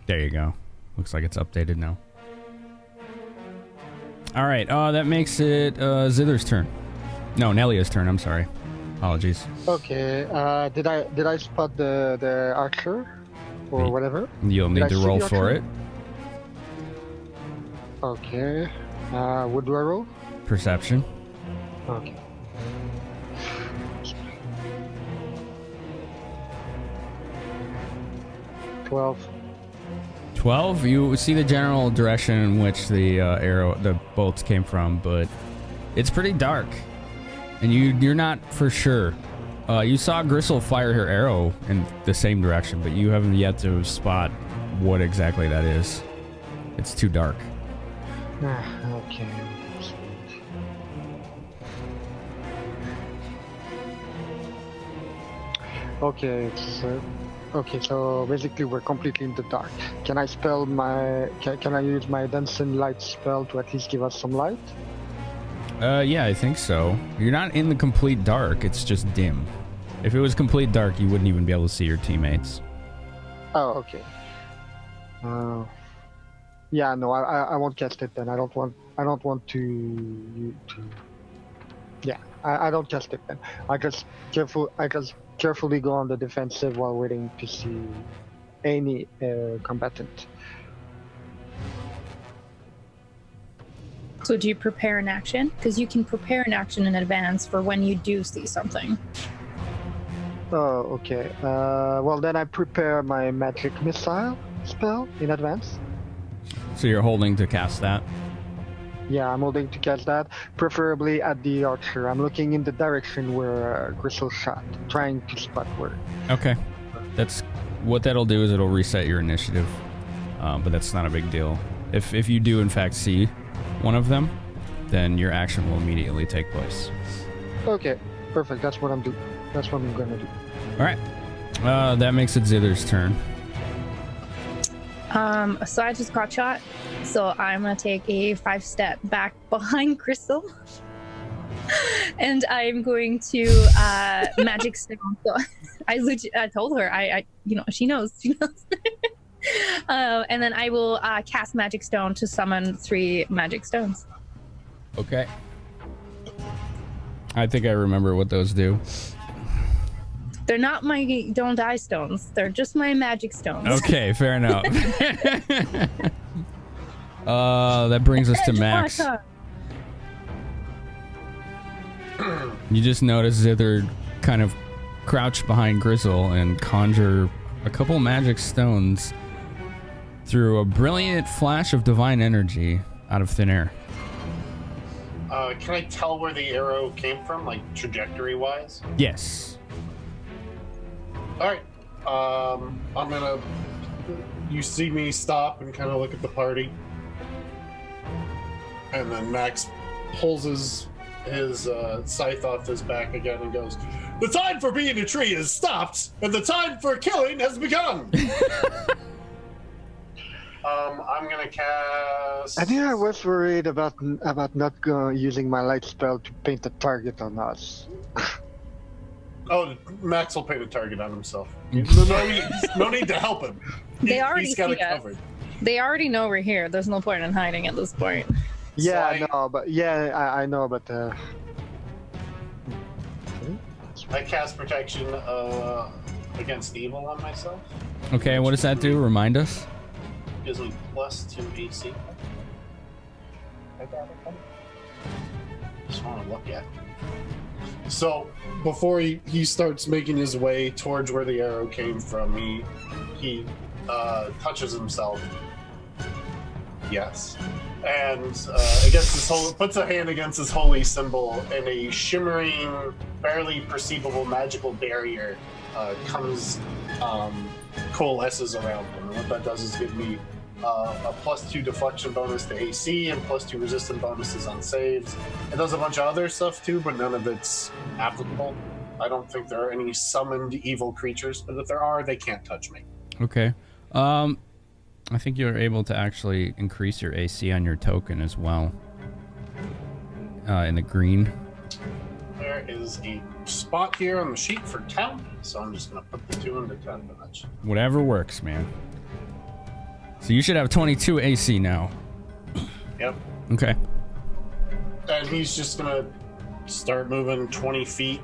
B: There you go. Looks like it's updated now. All right. That makes it Zither's turn. No, Nelia's turn. I'm sorry. Apologies.
E: Okay. Did I spot the archer or whatever?
B: You'll need to roll for it.
E: Okay. What do I roll?
B: Perception.
E: Okay. 12.
B: 12. You see the general direction in which the the bolts came from, but it's pretty dark, and you're not for sure. You saw Grissul fire her arrow in the same direction, but you haven't yet to spot what exactly that is. It's too dark.
E: Okay. Okay, so basically we're completely in the dark. Can I spell can I use my dancing light spell to at least give us some light?
B: Yeah, I think so. You're not in the complete dark, it's just dim. If it was complete dark, you wouldn't even be able to see your teammates.
E: Oh, okay. Yeah, no, I won't cast it then. I don't want to. Yeah, I don't cast it then. I just carefully go on the defensive while waiting to see any combatant.
C: So do you prepare an action? Because you can prepare an action in advance for when you do see something.
E: Oh, okay. Well, then I prepare my magic missile spell in advance.
B: So you're holding to cast that?
E: Yeah, I'm holding to cast that, preferably at the archer. I'm looking in the direction where Grissul shot, trying to spot where.
B: Okay. That's what that'll do is it'll reset your initiative, but that's not a big deal. If you do in fact see one of them, then your action will immediately take place.
E: Okay, perfect. That's what I'm gonna do.
B: All right. That makes it Zither's turn.
C: So I just got shot, so I'm gonna take a 5-step back behind Grissul, and I'm going to magic stone. So I told her she knows. And then I will cast magic stone to summon 3 magic stones.
B: Okay. I think I remember what those do.
C: They're not my don't die stones. They're just my magic stones.
B: Okay, fair enough. That brings us to Max. You just notice Zither kind of crouch behind Grissul and conjure a couple magic stones through a brilliant flash of divine energy out of thin air.
D: Can I tell where the arrow came from, like trajectory-wise?
B: Yes.
D: All right. I'm gonna. You see me stop and kind of look at the party, and then Max pulls his scythe off his back again and goes, "The time for being a tree has stopped, and the time for killing has begun." I'm gonna cast.
E: I think I was worried about not using my light spell to paint a target on us.
D: Oh, Max will paint a target on himself. No need to help him. He's got it covered.
C: They already know we're here. There's no point in hiding at this point.
E: Yeah, I know, but
D: I cast protection against evil on myself.
B: Okay, what does that do? Remind us.
D: Gives me +2 AC. Just want to look at it. So before he starts making his way towards where the arrow came from, he touches himself. Yes. And puts a hand against his holy symbol, and a shimmering, barely perceivable magical barrier coalesces around him. And what that does is give me a +2 deflection bonus to AC and +2 resistant bonuses on saves. It does a bunch of other stuff too, but none of it's applicable. I don't think there are any summoned evil creatures, but if there are, they can't touch me.
B: Okay. I think you're able to actually increase your AC on your token as well. In the green.
D: There is a spot here on the sheet for 10, so I'm just going to put the 2 into 10 minutes.
B: Whatever works, man. So you should have 22 AC now.
D: Yep.
B: Okay.
D: And he's just going to start moving 20 feet.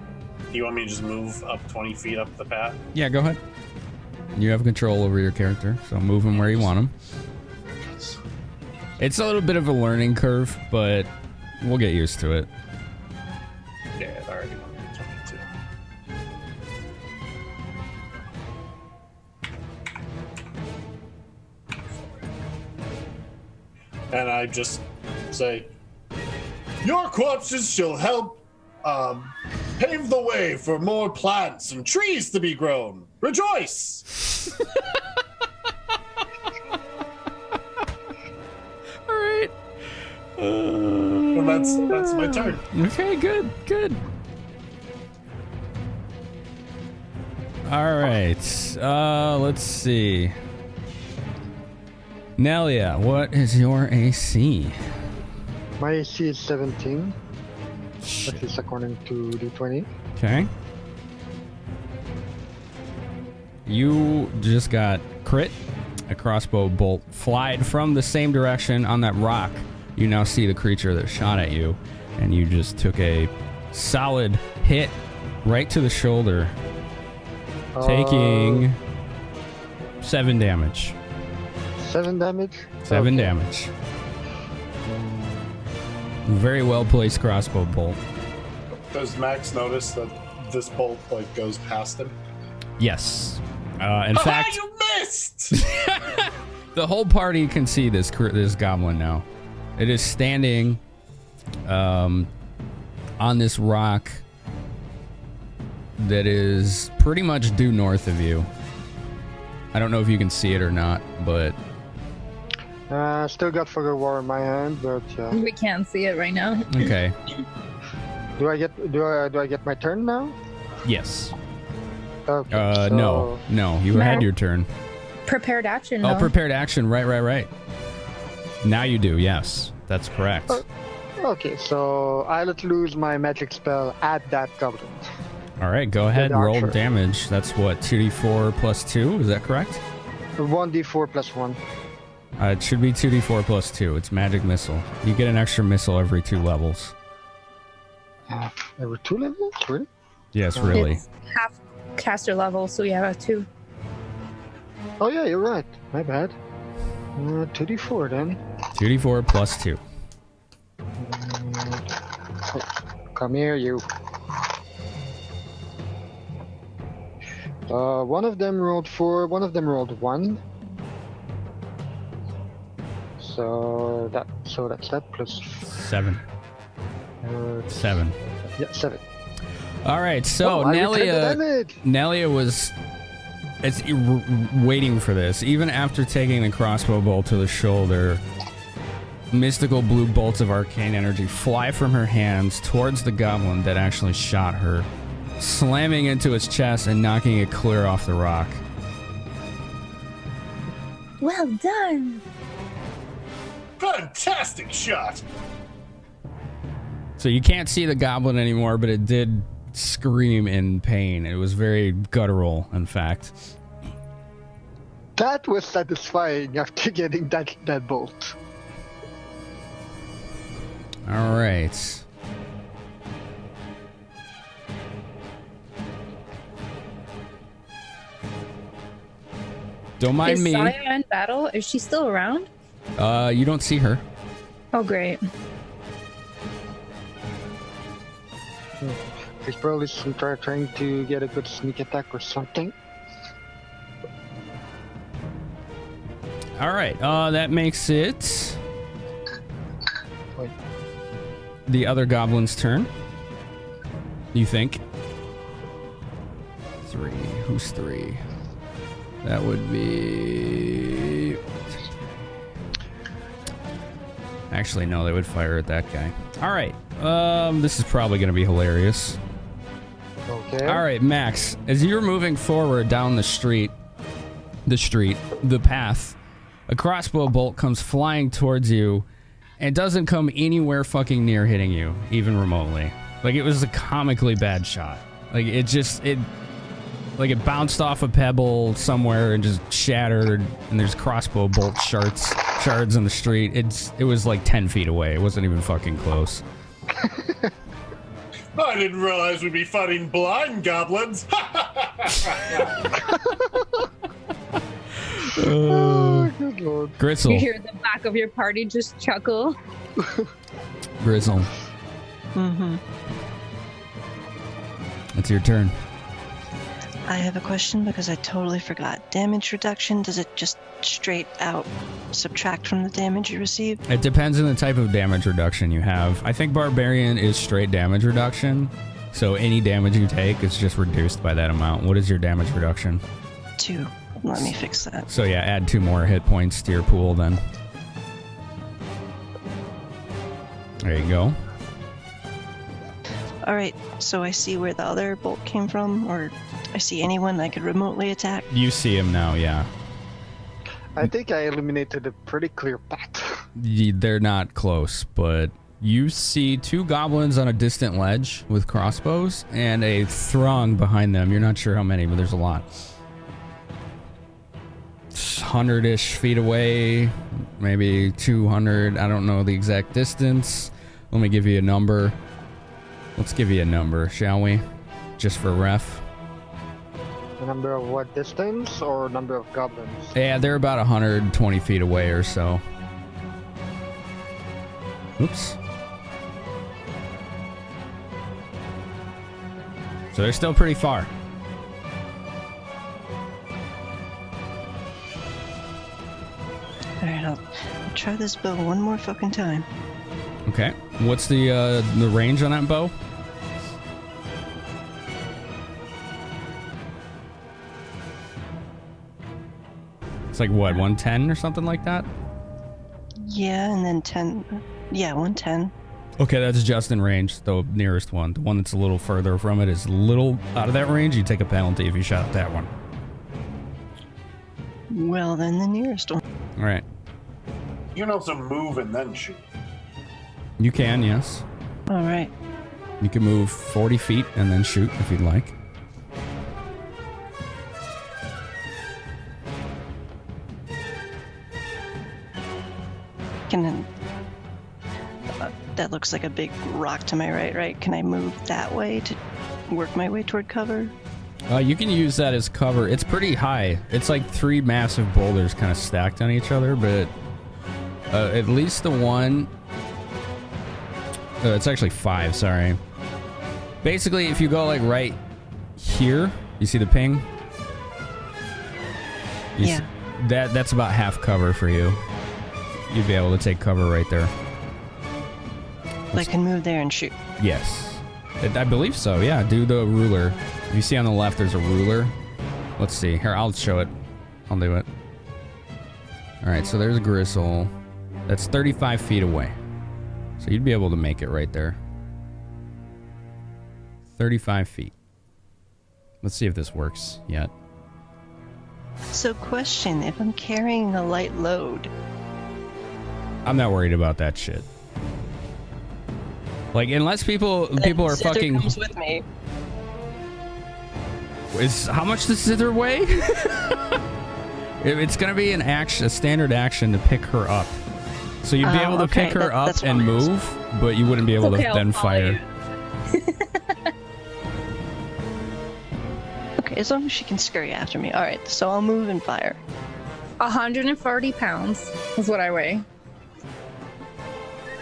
D: Do you want me to just move up 20 feet up the path?
B: Yeah, go ahead. You have control over your character, so move him where you want him. It's a little bit of a learning curve, but we'll get used to it.
D: Yeah, it already went to 22. and I just say, "Your corpses shall help pave the way for more plants and trees to be grown. Rejoice!"
B: All right.
D: And that's my turn.
B: Okay, good. All right. Let's see. Nelia, what is your AC?
E: My AC is 17.
B: Shit.
E: That is according to D20.
B: Okay. You just got crit. A crossbow bolt flied from the same direction on that rock. You now see the creature that shot at you, and you just took a solid hit right to the shoulder, taking 7 damage.
E: 7 damage?
B: 7
E: Okay.
B: damage. Very well placed crossbow bolt.
D: Does Max notice that this bolt goes past him?
B: Yes. In fact,
D: you missed.
B: the whole party can see this goblin now. It is standing on this rock that is pretty much due north of you. I don't know if you can see it or not, but
E: Still got Fog of War in my hand, but
C: We can't see it right now.
B: okay.
E: do I get my turn now?
B: Yes.
E: Okay.
B: No, you had your turn.
C: Prepared action.
B: Oh,
C: No?
B: prepared action. Right. Now you do. Yes, that's correct.
E: Okay, so I let loose my magic spell at that goblin.
B: All right, go ahead.
E: Good
B: Roll
E: archer.
B: damage. That's what, 2d4 plus 2? Is that correct?
E: 1d4 plus 1.
B: It should be 2d4 plus 2. It's magic missile. You get an extra missile every 2 levels.
E: Every 2 levels? Really?
B: Yes, really.
C: It's half caster level, so yeah, 2.
E: Oh yeah, you're right. My bad. 2d4 then.
B: 2d4 plus 2.
E: Come here, you. One of them rolled 4, one of them rolled 1. So that's that plus
B: 7. 7.
E: Yeah, 7.
B: All right, so
E: I returned the damage.
B: Nelia was waiting for this. Even after taking the crossbow bolt to the shoulder, mystical blue bolts of arcane energy fly from her hands towards the goblin that actually shot her, slamming into its chest and knocking it clear off the rock.
C: Well done.
D: Fantastic shot.
B: So you can't see the goblin anymore, but it did scream in pain. It was very guttural, in fact.
E: That was satisfying after getting that bolt.
B: All right. Don't mind
C: Is
B: me.
C: Saya in battle? Is she still around?
B: You don't see her.
C: Oh, great.
E: He's probably trying to get a good sneak attack or something.
B: All right. That makes it
E: Wait.
B: the other goblin's turn. You think? 3. Who's 3? That would be... Actually, no, they would fire at that guy. All right. This is probably going to be hilarious.
E: Okay.
B: All right, Max, as you're moving forward down the path, a crossbow bolt comes flying towards you and doesn't come anywhere fucking near hitting you, even remotely. Like, it was a comically bad shot. Like, it bounced off a pebble somewhere and just shattered, and there's crossbow bolt shards in the street. It was like 10 feet away. It wasn't even fucking close.
D: I didn't realize we'd be fighting blind goblins.
E: Oh, good lord.
C: You
B: Grissul.
C: hear the back of your party just chuckle.
B: Grissul.
G: Mm-hmm.
B: It's your turn.
G: I have a question because I totally forgot. Damage reduction, does it just straight out subtract from the damage you receive?
B: It depends on the type of damage reduction you have. I think Barbarian is straight damage reduction, so any damage you take is just reduced by that amount. What is your damage reduction?
G: 2. Let me fix that.
B: So yeah, add 2 more hit points to your pool then. There you go.
G: Alright, so I see where the other bolt came from, or I see anyone I could remotely attack.
B: You see him now, yeah.
E: I think I eliminated a pretty clear path.
B: They're not close, but you see 2 goblins on a distant ledge with crossbows and a throng behind them. You're not sure how many, but there's a lot. 100-ish feet away, maybe 200. I don't know the exact distance. Let me give you a number. Let's give you a number, shall we? Just for ref.
E: The number of what distance or number of goblins?
B: Yeah, they're about 120 feet away or so. Oops. So they're still pretty far.
G: Alright, I'll try this bow one more fucking time.
B: Okay. What's the range on that bow? It's like what, 110 or something like that?
G: Yeah, and then 10. Yeah, 110.
B: Okay, that's just in range, the nearest one. The one that's a little further from it is a little out of that range. You take a penalty if you shot at that one.
G: Well, then the nearest one.
B: All right.
D: You can also move and then shoot.
B: You can, yes.
G: All right.
B: You can move 40 feet and then shoot if you'd like.
G: Can that looks like a big rock to my right? Can I move that way to work my way toward cover?
B: You can use that as cover. It's pretty high. It's like 3 massive boulders kind of stacked on each other, but at least the one... it's actually 5, sorry. Basically, if you go like right here, you see the ping?
G: Yeah.
B: That's about half cover for you. You'd be able to take cover right there.
G: I can move there and shoot.
B: Yes. I believe so, yeah. Do the ruler. If you see on the left, there's a ruler. Let's see. Here, I'll show it. I'll do it. Alright, so there's Grissul. That's 35 feet away. So you'd be able to make it right there. 35 feet. Let's see if this works yet.
G: So question, if I'm carrying a light load...
B: I'm not worried about that shit. Like, unless people are fucking...
G: comes with me.
B: How much does Zither weigh? It's gonna be a standard action to pick her up. So you'd be able to pick her up and move, but you wouldn't be able to then fire.
G: Okay, as long as she can scurry after me. Alright, so I'll move and fire.
C: 140 pounds is what I weigh.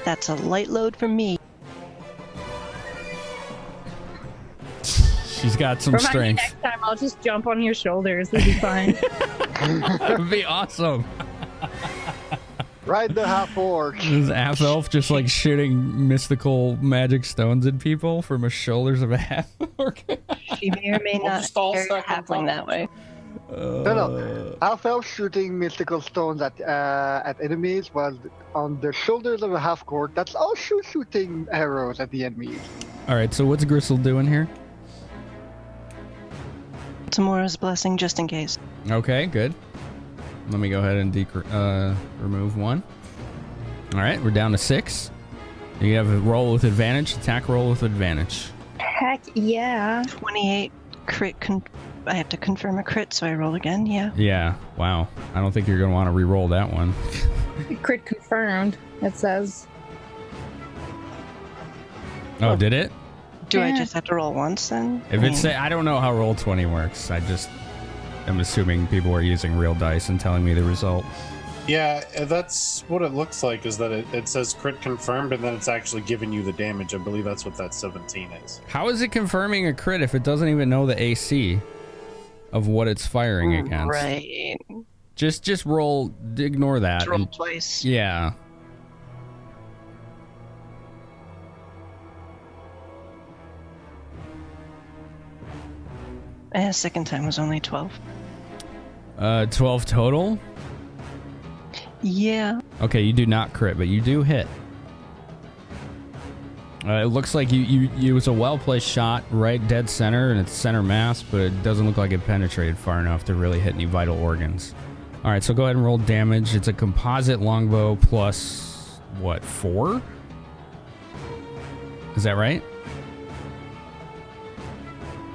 G: That's a light load for me.
B: She's got some strength.
C: Next time, I'll just jump on your shoulders. It'll be fine.
B: That would be awesome.
E: Ride the half orc.
B: This half elf just like shooting mystical magic stones at people from the shoulders of a half orc.
G: She may or may not carry a halfling that way.
E: No. Half elf shooting mystical stones at enemies was on the shoulders of a half orc. That's also shooting arrows at the enemies.
B: All right, so what's Grissul doing here?
G: Tomorrow's blessing, just in case.
B: Okay, good. Let me go ahead and remove 1. All right, we're down to 6. You have a roll with advantage, attack roll with advantage.
C: Heck yeah.
G: 28 crit. I have to confirm a crit, so I roll again, yeah.
B: Yeah, wow. I don't think you're going to want to re-roll that one.
C: Crit confirmed, it says.
B: Oh, did it?
G: Do I just have to roll once then?
B: I don't know how Roll20 works. I'm assuming people are using real dice and telling me the result.
D: Yeah, that's what it looks like, is that it says crit confirmed, and then it's actually giving you the damage. I believe that's what that 17 is.
B: How is it confirming a crit if it doesn't even know the AC? of what it's firing against.
G: Right.
B: Just roll. Ignore that.
G: Just roll twice.
B: Yeah.
G: Second time was only 12.
B: 12 total?
G: Yeah.
B: Okay, you do not crit, but you do hit. It looks like it was a well-placed shot right dead center, and it's center mass, but it doesn't look like it penetrated far enough to really hit any vital organs. All right, so go ahead and roll damage. It's a composite longbow plus, what, 4? Is that right?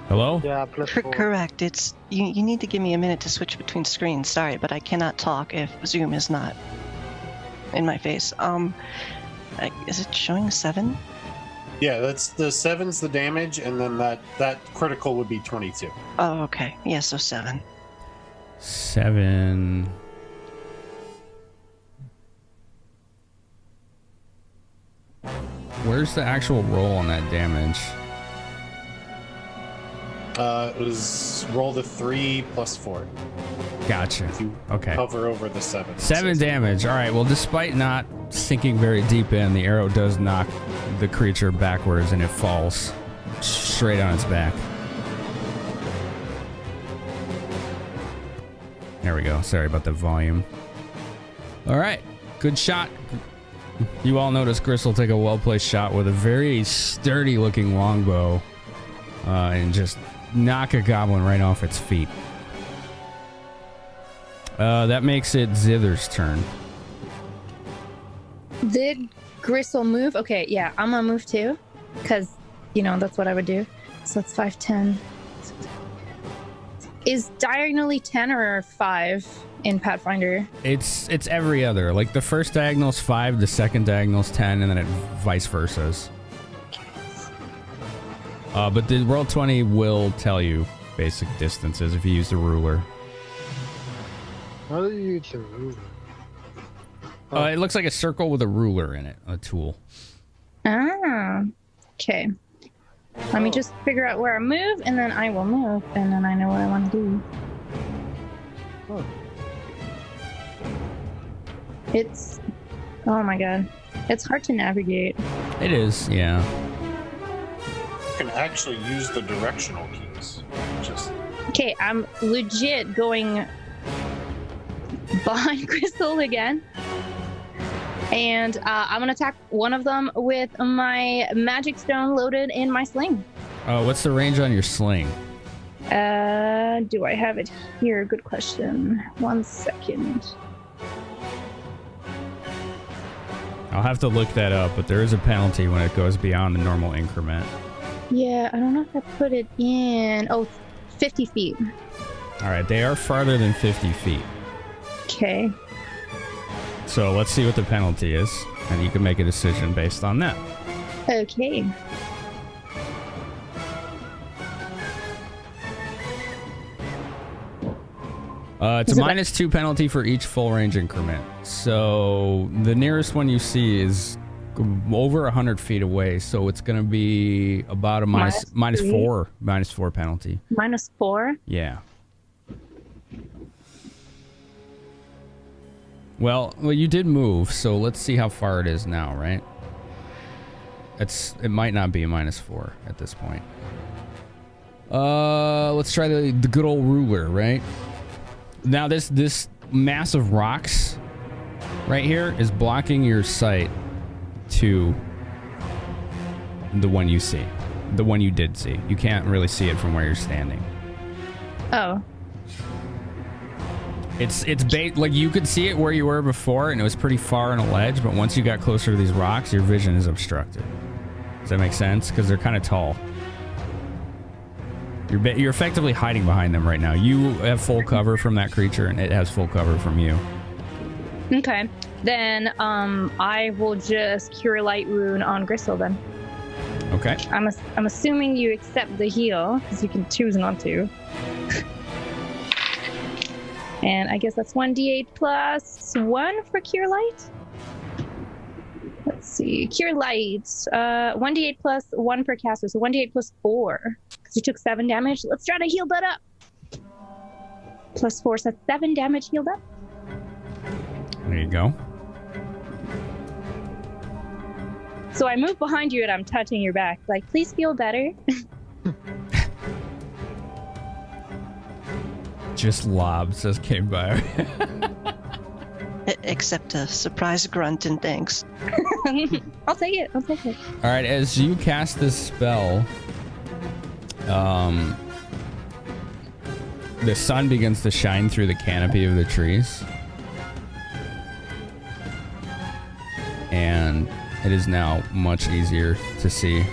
B: Hello?
E: Yeah, plus 4.
G: Correct. It's you need to give me a minute to switch between screens. Sorry, but I cannot talk if Zoom is not in my face. Is it showing 7?
D: Yeah, that's the 7's the damage, and then that critical would be 22.
G: Oh, okay. Yeah, so 7.
B: 7. Where's the actual roll on that damage?
D: It was roll the 3 plus 4.
B: Gotcha.
D: If you
B: Okay.
D: hover over the 7.
B: 7 damage. All right. Well, despite not sinking very deep in, the arrow does knock the creature backwards, and it falls straight on its back. There we go. Sorry about the volume. All right. Good shot. You all noticed Grissul take a well-placed shot with a very sturdy-looking longbow and just knock a goblin right off its feet. That makes it Zither's turn.
C: Did Grissul move? Okay, yeah, I'm gonna move too, because that's what I would do. So it's 5, 10. Is diagonally 10 or 5 in Pathfinder?
B: It's every other. Like the first diagonal's 5, the second diagonal's 10, and then it vice versa's. But the Roll20 will tell you basic distances if you use the ruler.
E: How do you use a ruler?
B: It looks like a circle with a ruler in it, a tool.
C: Ah, okay. Let me just figure out where I move, and then I will move, and then I know what I want to do.
E: Oh.
C: It's... Oh my god. It's hard to navigate.
B: It is, yeah.
D: You can actually use the directional keys. Just
C: Okay, I'm legit going behind Grissul again. And I'm gonna attack one of them with my magic stone loaded in my sling.
B: What's the range on your sling?
C: Do I have it here? Good question. 1 second.
B: I'll have to look that up, but there is a penalty when it goes beyond the normal increment.
C: Yeah, I don't know if I put it in. Oh, 50 feet.
B: All right, they are farther than 50 feet.
C: Okay.
B: So let's see what the penalty is, and you can make a decision based on that.
C: Okay.
B: It's a -2 penalty for each full range increment. So the nearest one you see is over 100 feet away, so it's going to be about a minus 4 penalty.
C: -4?
B: Yeah. Well, you did move, so let's see how far it is now, right? It might not be a -4 at this point. Let's try the good old ruler, right? Now this mass of rocks right here is blocking your sight to the one you see, the one you did see. You can't really see it from where you're standing.
C: Oh.
B: It's like you could see it where you were before, and it was pretty far on a ledge. But once you got closer to these rocks, your vision is obstructed. Does that make sense? Because they're kind of tall. You're effectively hiding behind them right now. You have full cover from that creature, and it has full cover from you.
C: Okay. Then I will just Cure Light Rune on Grissul then.
B: Okay.
C: I'm assuming you accept the heal, because you can choose not to. And I guess that's 1d8 plus 1 for Cure Light? Let's see. Cure Light. 1d8 plus 1 per caster, so 1d8 plus 4. Because you took 7 damage. Let's try to heal that up. +4, so 7 damage healed up.
B: There you go.
C: So I move behind you and I'm touching your back. Like, please feel better.
B: Just lobs just came by.
G: Except a surprise grunt and thanks.
C: I'll take it. I'll take it.
B: All right, as you cast this spell, the sun begins to shine through the canopy of the trees. And it is now much easier to see.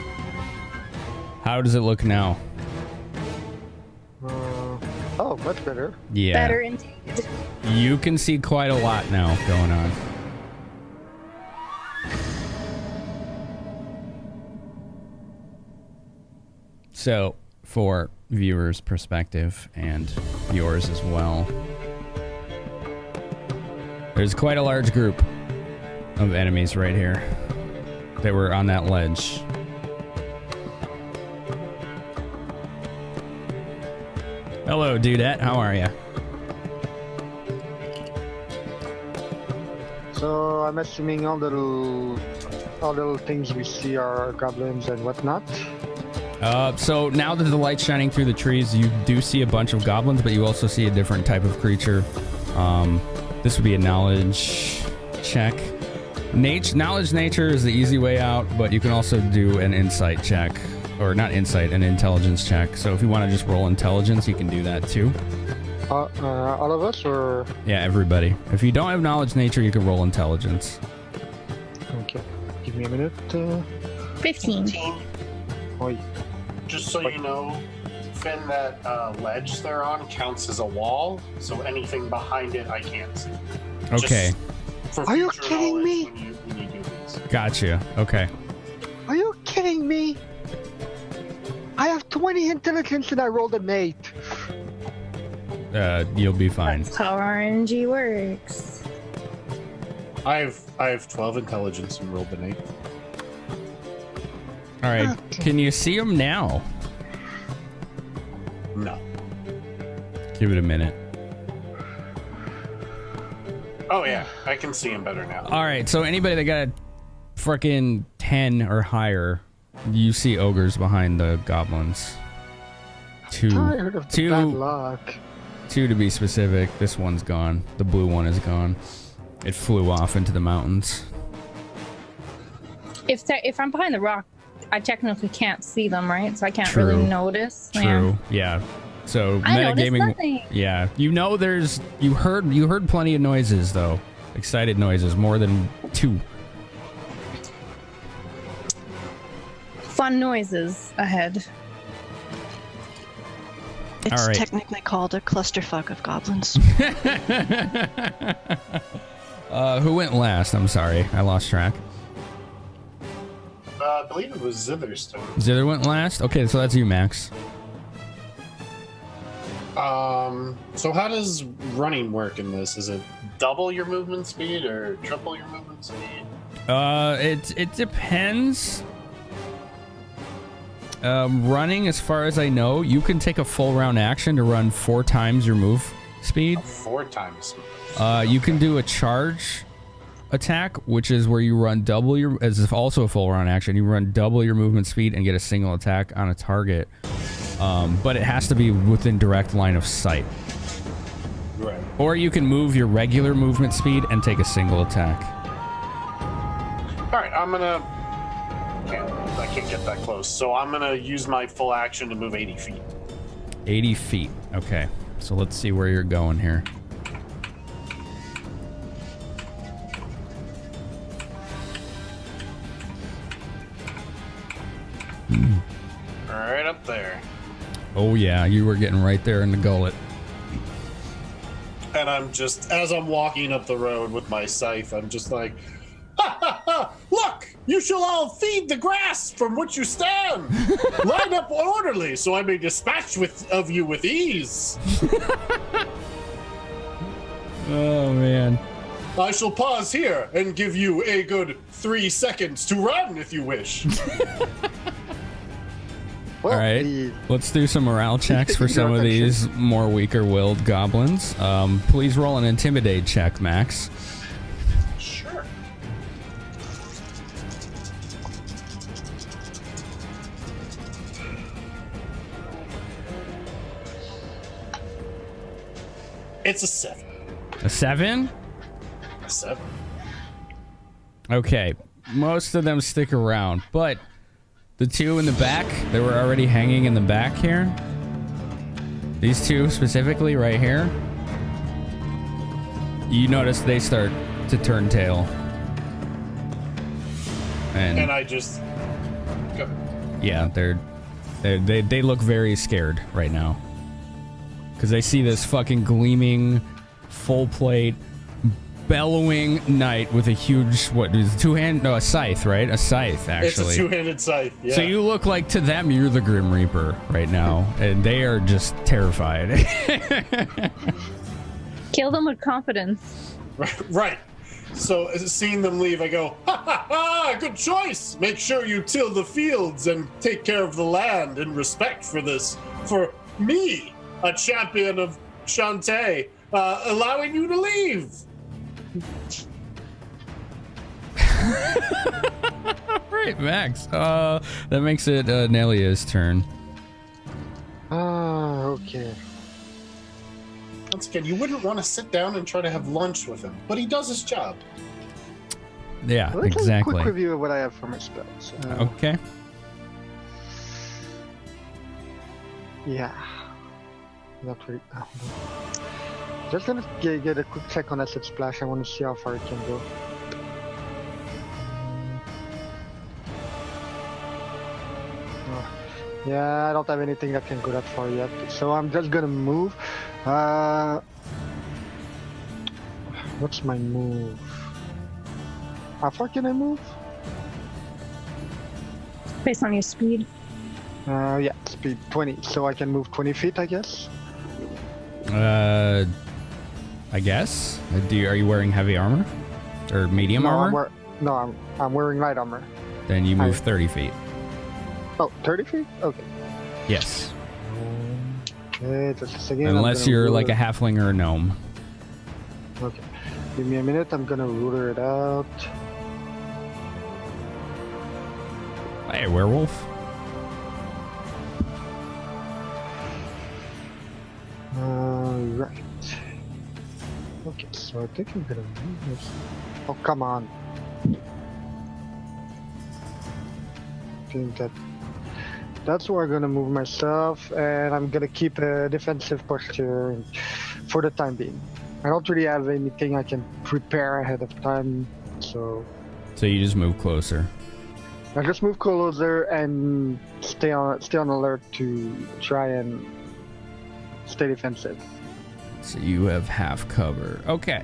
B: How does it look now?
E: Oh, much better.
B: Yeah.
C: Better indeed.
B: You can see quite a lot now going on. So, for viewers' perspective and yours as well, there's quite a large group of enemies right here that were on that ledge. Hello, Dudette. How are you?
E: So I'm assuming all the little things we see are goblins and whatnot.
B: So now that the light's shining through the trees, you do see a bunch of goblins, but you also see a different type of creature. This would be a knowledge check. Knowledge nature is the easy way out, but you can also do an insight check. Or not insight, an intelligence check. So if you want to just roll intelligence, you can do that too.
E: All of us, or?
B: Yeah, everybody. If you don't have knowledge nature, you can roll intelligence.
E: Okay. Give me a minute.
C: 15.
E: Oi.
D: Just so you know, Finn, that ledge they're on counts as a wall, so anything behind it I can't see.
B: Okay.
E: Are you kidding me?
D: When you do these.
B: Gotcha. Okay.
E: Are you kidding me? I have 20 intelligence and I rolled an 8.
B: You'll be fine.
C: That's how RNG works.
D: I have 12 intelligence and rolled an 8.
B: All right. Can you see them now?
D: No.
B: Give it a minute.
D: Oh yeah, I can see him better now.
B: All right. So anybody that got a freaking 10 or higher, you see ogres behind the goblins.
E: Tired of the bad luck.
B: 2 to be specific. This one's gone. The blue one is gone. It flew off into the mountains.
C: If I'm behind the rock, I technically can't see them, right? So I can't
B: True.
C: really notice.
B: True. Yeah. So
C: I noticed
B: metagaming.
C: nothing.
B: Yeah. You know, you heard plenty of noises though. Excited noises, more than 2.
C: Fun noises ahead.
G: It's
B: All right.
G: technically called a clusterfuck of goblins.
B: Who went last? I'm sorry, I lost track.
D: I believe it was Zitherstone.
B: Zither went last. Okay, so that's you, Max.
D: So how does running work in this? Is it double your movement speed or triple your movement speed?
B: It depends. Running, as far as I know, you can take a full round action to run 4 times your move speed.
D: 4 times.
B: You can do a charge attack, which is where you run double your, as if also a full round action. You run double your movement speed and get a single attack on a target. But it has to be within direct line of sight.
D: Right.
B: Or you can move your regular movement speed and take a single attack.
D: All right, I can't get that close, so I'm gonna use my full action to move 80 feet.
B: 80 feet. Okay, so let's see where you're going here.
D: Right up there.
B: Oh yeah, you were getting right there in the gullet.
D: And I'm just, as I'm walking up the road with my scythe, I'm just like, ha ha ha! Look, you shall all feed the grass from which you stand. Line up orderly, so I may dispatch of you with ease.
B: Oh man.
D: I shall pause here and give you a good 3 seconds to run if you wish.
B: All right, let's do some morale checks for some of these more weaker-willed goblins. Please roll an intimidate check, Max.
D: Sure. It's a 7.
B: A 7?
D: A 7.
B: Okay, most of them stick around, but the two in the back, they were already hanging in the back here. These two specifically right here. You notice they start to turn tail.
D: And I just... Go.
B: Yeah, they look very scared right now. Because they see this fucking gleaming, full plate, bellowing knight with a huge, what is it, two-hand? No, a scythe, right? A scythe, actually.
D: It's a two-handed scythe, yeah.
B: So you look like, to them, you're the Grim Reaper right now. And they are just terrified.
C: Kill them with confidence.
D: Right. So seeing them leave, I go, ha ha ha, good choice. Make sure you till the fields and take care of the land in respect for this. For me, a champion of Shantae, allowing you to leave.
B: Right, Max. That makes it Nelia's turn.
E: Okay.
D: Once again, you wouldn't want to sit down and try to have lunch with him, but he does his job.
B: Yeah,
E: Let's
B: exactly.
E: Have a quick review of what I have for my spells.
B: Okay.
E: Yeah. Not really. Just gonna get a quick check on Acid Splash. I want to see how far it can go. Yeah, I don't have anything that can go that far yet. So I'm just gonna move. What's my move? How far can I move?
C: Based on your speed.
E: Yeah, speed 20. So I can move 20 feet, I guess.
B: I guess. Are you wearing heavy armor or medium armor?
E: I'm wearing light armor.
B: Then you move 30 feet.
E: Oh, 30 feet? Okay.
B: Yes.
E: Okay, just a second.
B: Unless you're like a halfling or a gnome.
E: Okay. Give me a minute. I'm gonna ruler it out.
B: Hey, werewolf.
E: Right. Okay, so I think I'm gonna move this. Oh, come on. I think that's where I'm gonna move myself, and I'm gonna keep a defensive posture for the time being. I don't really have anything I can prepare ahead of time, so...
B: So you just move closer.
E: I just move closer and stay on alert to try and stay defensive.
B: So you have half cover. Okay.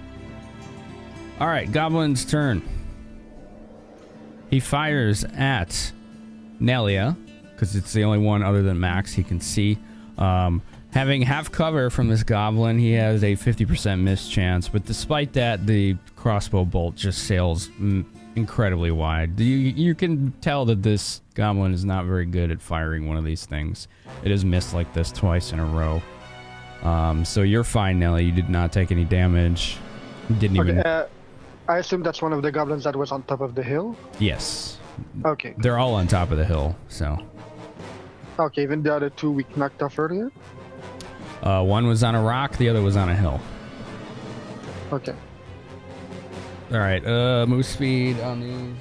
B: All right, Goblin's turn. He fires at Nelia, because it's the only one other than Max he can see. Having half cover from this goblin, he has a 50% miss chance, but despite that, the crossbow bolt just sails incredibly wide. You can tell that this goblin is not very good at firing one of these things. It has missed like this twice in a row. So you're fine, Nelly. You did not take any damage. You didn't even...
E: I assume that's one of the goblins that was on top of the hill?
B: Yes.
E: Okay.
B: They're all on top of the hill, so...
E: Okay, even the other two we knocked off earlier?
B: One was on a rock, the other was on a hill.
E: Okay.
B: All right, move speed on these.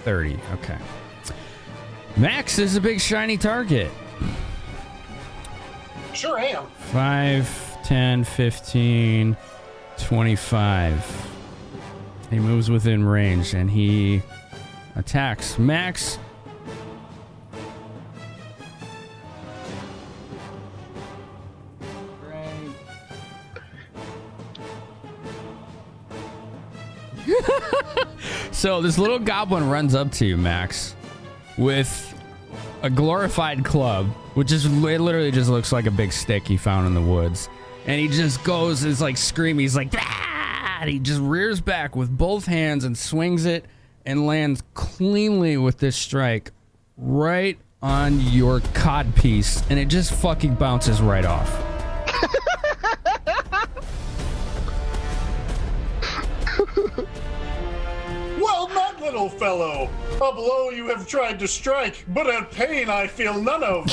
B: 30, okay. Max is a big shiny target.
D: Sure am.
B: 5, 10, 15, 25. He moves within range and he attacks. Max. So this little goblin runs up to you, Max, with a glorified club, which is, it literally just looks like a big stick he found in the woods. And he just goes, is like screaming, he's like, ah! And he just rears back with both hands and swings it and lands cleanly with this strike right on your codpiece, and it just fucking bounces right off.
D: Well met, little fellow. A blow you have tried to strike, but a pain I feel none of.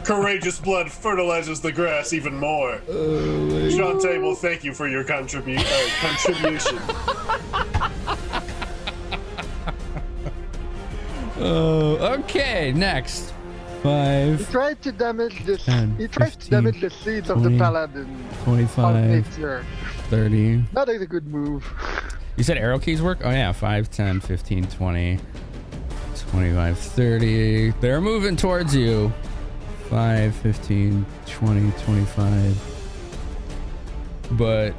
D: Courageous blood fertilizes the grass even more. Shantae will thank you for your contribution.
B: Okay, next. 5.
E: He tried to damage this.
B: 10,
E: He tried
B: 15,
E: to damage the seeds of the
B: 20,
E: paladin.
B: 25, 30.
E: Not a good move.
B: You said arrow keys work? Oh yeah, 5, 10, 15, 20, 25, 30. They're moving towards you. 5, 15, 20, 25. But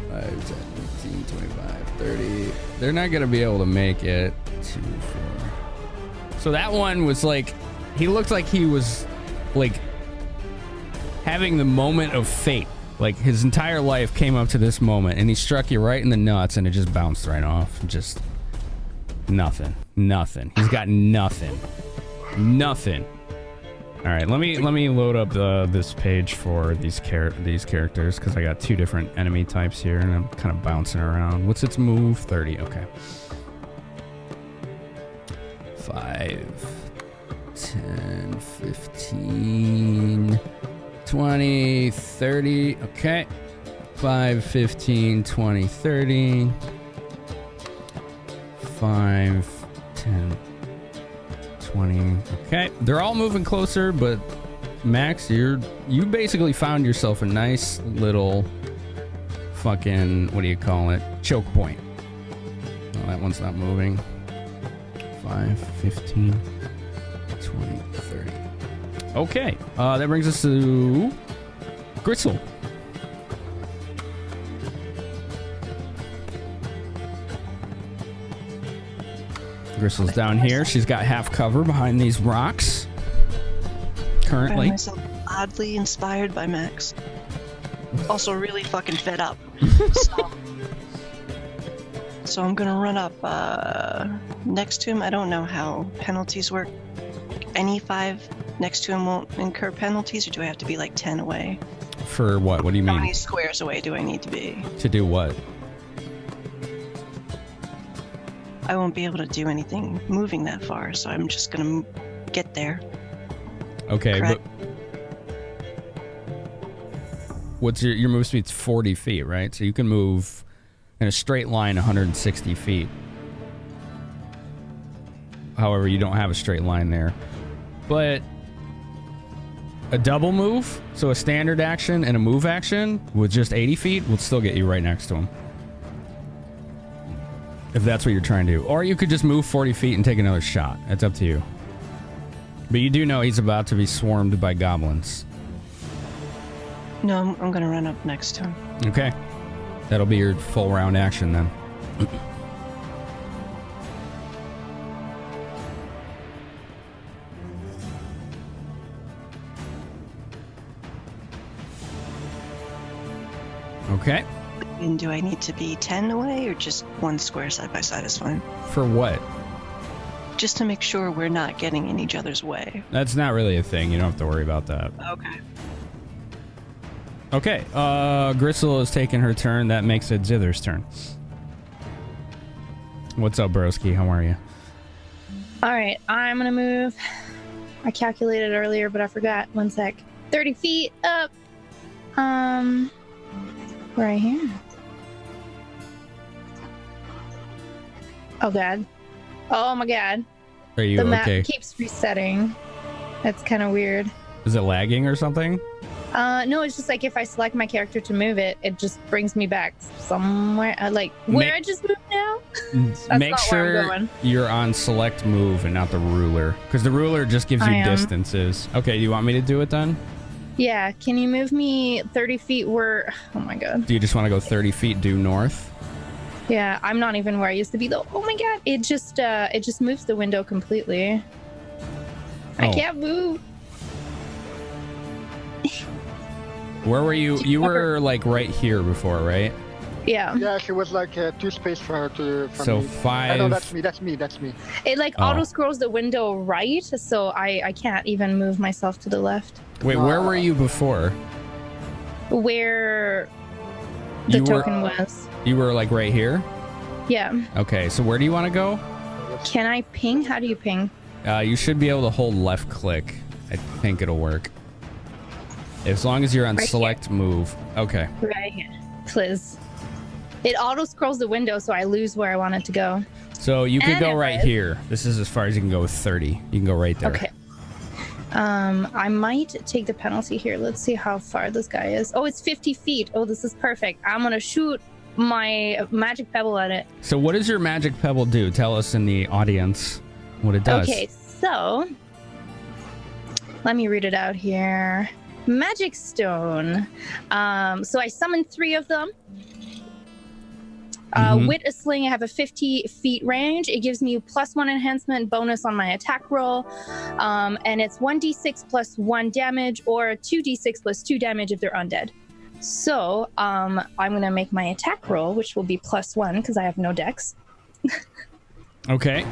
B: 5, 10, 15, 25, 30. They're not going to be able to make it. 2, 4. So that one was like, he looked like he was like having the moment of fate. Like his entire life came up to this moment, and he struck you right in the nuts, and it just bounced right off. Just nothing. He's got nothing. All right, let me load up this page for these characters, because I got 2 different enemy types here, and I'm kind of bouncing around. What's its move? 30. Okay. 5, 10, 15, 20, 30. Okay. 5, 15, 20, 30. 5, 10, 20. Okay. They're all moving closer, but Max, you basically found yourself a nice little fucking, what do you call it? Choke point. Oh, that one's not moving. 5, 15, 20, 30. Okay. That brings us to Grissul. Grissul's down here. She's got half cover behind these rocks.
G: I
B: Currently.
G: find myself oddly inspired by Max. Also really fucking fed up. So I'm gonna run up next to him. I don't know how penalties work. Any 5 next to him won't incur penalties, or do I have to be like 10 away?
B: For what? What do you
G: How
B: mean?
G: many squares away do I need to be?
B: To do what?
G: I won't be able to do anything moving that far, so I'm just gonna get there.
B: Okay,
G: Correct.
B: but what's your move speed's 40 feet, right? So you can move in a straight line 160 feet. However, you don't have a straight line there. But a double move, so a standard action and a move action with just 80 feet will still get you right next to him. If that's what you're trying to do. Or you could just move 40 feet and take another shot. It's up to you. But you do know he's about to be swarmed by goblins.
G: No, I'm gonna run up next to him.
B: Okay. That'll be your full round action then. Okay.
G: And do I need to be 10 away, or just 1 square side by side is fine?
B: For what?
G: Just to make sure we're not getting in each other's way.
B: That's not really a thing. You don't have to worry about that.
G: Okay.
B: Okay. Grissul has taken her turn. That makes it Zither's turn. What's up, Broski? How are you?
C: All right, I'm gonna move. I calculated earlier, but I forgot. 1 sec. 30 feet up. Right here. Oh god. Oh my god.
B: Are you
C: the map
B: okay?
C: keeps resetting. That's kind of weird.
B: Is it lagging or something?
C: No, it's just like if I select my character to move it, it just brings me back somewhere. Like where I just moved now. That's
B: Make
C: not where I'm
B: sure
C: going.
B: you're on select move and not the ruler, because the ruler just gives you
C: I am.
B: distances. Okay, you want me to do it then?
C: Yeah, can you move me 30 feet where... Oh my god.
B: Do you just want to go 30 feet due north?
C: Yeah, I'm not even where I used to be though. Oh my god, it just moves the window completely. I
B: Oh.
C: can't move.
B: Where were you? You were like right here before, right?
C: Yeah.
E: Yeah, she was like 2 space for her to. From
B: So
E: me.
B: 5.
E: No, that's me. That's me.
C: It like auto scrolls the window right, so I can't even move myself to the left.
B: Wait, where were you before?
C: Where the token was.
B: You were like right here?
C: Yeah.
B: Okay, so where do you want to go?
C: Can I ping? How do you ping?
B: You should be able to hold left click. I think it'll work. As long as you're on
C: Right
B: select move. Okay.
C: Right here. Please. It auto scrolls the window, so I lose where I want it to go.
B: So you could go right
C: Anyways.
B: here. This is as far as you can go with 30. You can go right there.
C: Okay. I might take the penalty here. Let's see how far this guy is. Oh, it's 50 feet. Oh, this is perfect. I'm gonna shoot my magic pebble at it.
B: So what does your magic pebble do? Tell us in the audience what it does.
C: Okay, so let me read it out here. Magic stone. So I summoned 3 of them. With a sling, I have a 50 feet range. It gives me +1 enhancement bonus on my attack roll. And it's 1d6 plus 1 damage, or 2d6 plus 2 damage if they're undead. So I'm going to make my attack roll, which will be +1 because I have no dex.
B: Okay.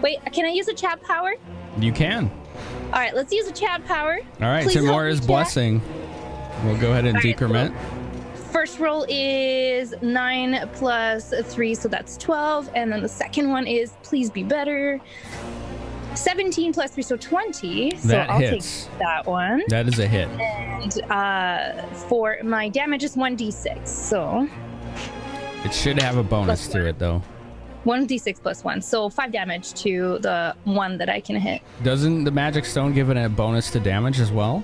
C: Wait, can I use a chat power?
B: You can.
C: All right, let's use a chat power.
B: All right,
C: Please help me,
B: Timora's
C: chat.
B: blessing. We'll go ahead and
C: All right,
B: decrement.
C: First roll is 9 plus 3, so that's 12. And then the second one is please be better. 17 plus 3, so 20. So
B: That
C: I'll
B: hits.
C: take that one.
B: That is a hit.
C: And for my damage is 1d6. So
B: It should have a bonus to it, though.
C: 1d6 plus 1. So 5 damage to the one that I can hit.
B: Doesn't the magic stone give it a bonus to damage as well?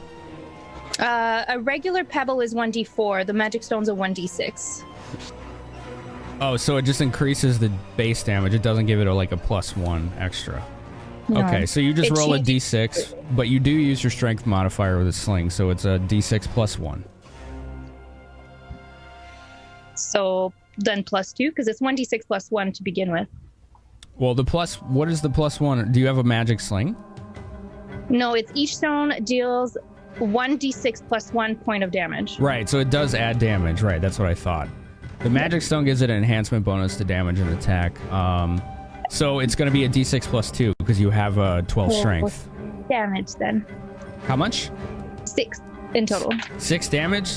C: A regular pebble is 1d4. The magic stone's a 1d6.
B: Oh, so it just increases the base damage. It doesn't give it like a +1 extra.
C: No.
B: Okay, so you just
C: It
B: roll a
C: changes-
B: d6, but you do use your strength modifier with a sling, so it's a d6 plus 1.
C: So then +2, because it's 1d6 plus 1 to begin with.
B: Well, what is the +1? Do you have a magic sling?
C: No, it's each stone deals 1d6 plus 1 point of damage.
B: Right, so it does add damage. Right, that's what I thought. The magic stone gives it an enhancement bonus to damage and attack. So it's going to be a d6 plus 2 because you have a 12 strength.
C: Damage then.
B: How much?
C: 6 in total.
B: 6 damage?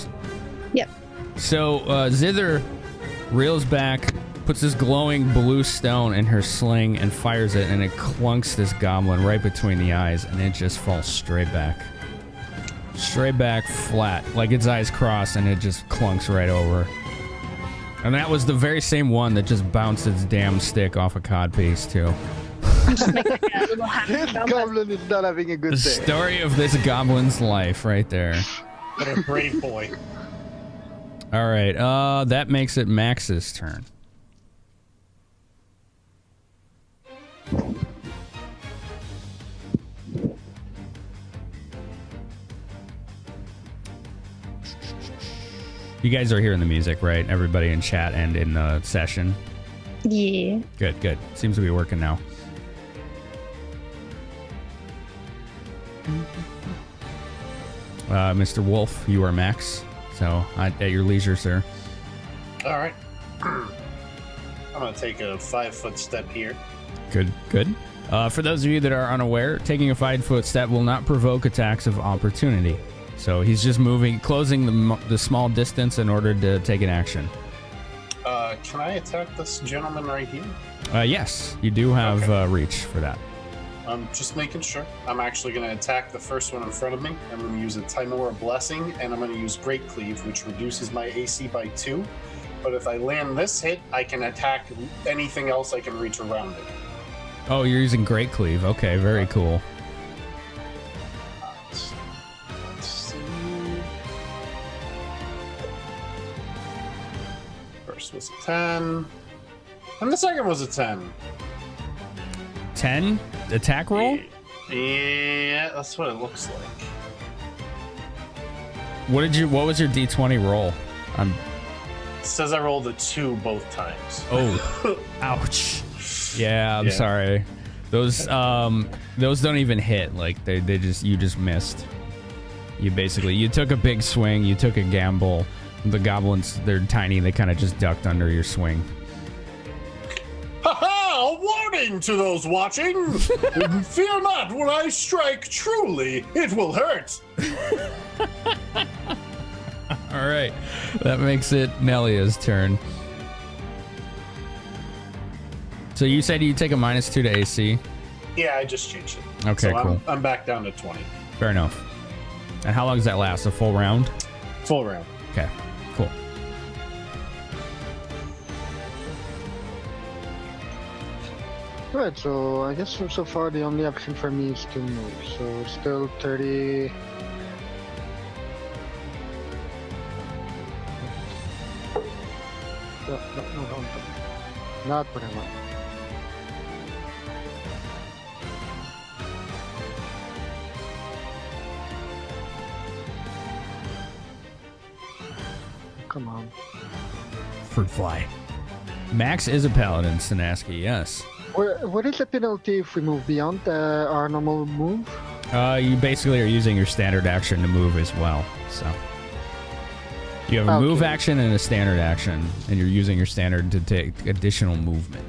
C: Yep.
B: So Zither reels back, puts this glowing blue stone in her sling and fires it, and it clunks this goblin right between the eyes, and it just falls straight back. Straight back flat, like its eyes cross, and it just clunks right over. And that was the very same one that just bounced its damn stick off a codpiece, too.
C: Just make like a little happy
E: This
C: thumb.
E: goblin is not having a good
B: The
E: day.
B: story of this goblin's life right there.
D: What a brave boy.
B: All right, that makes it Max's turn. You guys are hearing the music, right? Everybody in chat and in the session.
C: Yeah.
B: Good, good. Seems to be working now. Mr. Wolf, you are Max. So, at your leisure, sir.
D: All right. I'm going to take a 5-foot step here.
B: Good, good. For those of you that are unaware, taking a 5-foot step will not provoke attacks of opportunity. So he's just moving, closing the small distance in order to take an action.
D: Can I attack this gentleman right here?
B: Yes, you do have reach for that.
D: I'm just making sure. I'm actually going to attack the first one in front of me. I'm going to use a Timora Blessing, and I'm going to use Great Cleave, which reduces my AC by 2. But if I land this hit, I can attack anything else I can reach around it.
B: Oh, you're using Great Cleave. Okay, very cool.
D: Let's see. First was a 10. And the second was a 10.
B: 10 attack roll?
D: Yeah, that's what it looks like.
B: What was your D20 roll?
D: It says I rolled a 2 both times.
B: Oh, ouch. Yeah, I'm
D: Yeah.
B: sorry. Those don't even hit. Like you just missed. You took a big swing, you took a gamble, The goblins, they're tiny. They kind of just ducked under your swing.
D: Ha-ha! A warning to those watching! Fear not, when I strike, truly, it will hurt!
B: All right. That makes it Nelia's turn. So you said you take a -2 to AC?
D: Yeah, I just changed it.
B: Okay,
D: so
B: cool.
D: I'm back down to 20.
B: Fair enough. And how long does that last? A full round?
D: Full round.
B: Okay, cool.
E: Right, so I guess so far the only option for me is to move. So still 30. No, not what I want. Come on.
B: Fruit fly. Max is a paladin, Sinaski, yes.
E: What is the penalty if we move beyond our normal move?
B: You basically are using your standard action to move as well, so. You have a move action and a standard action, and you're using your standard to take additional movement.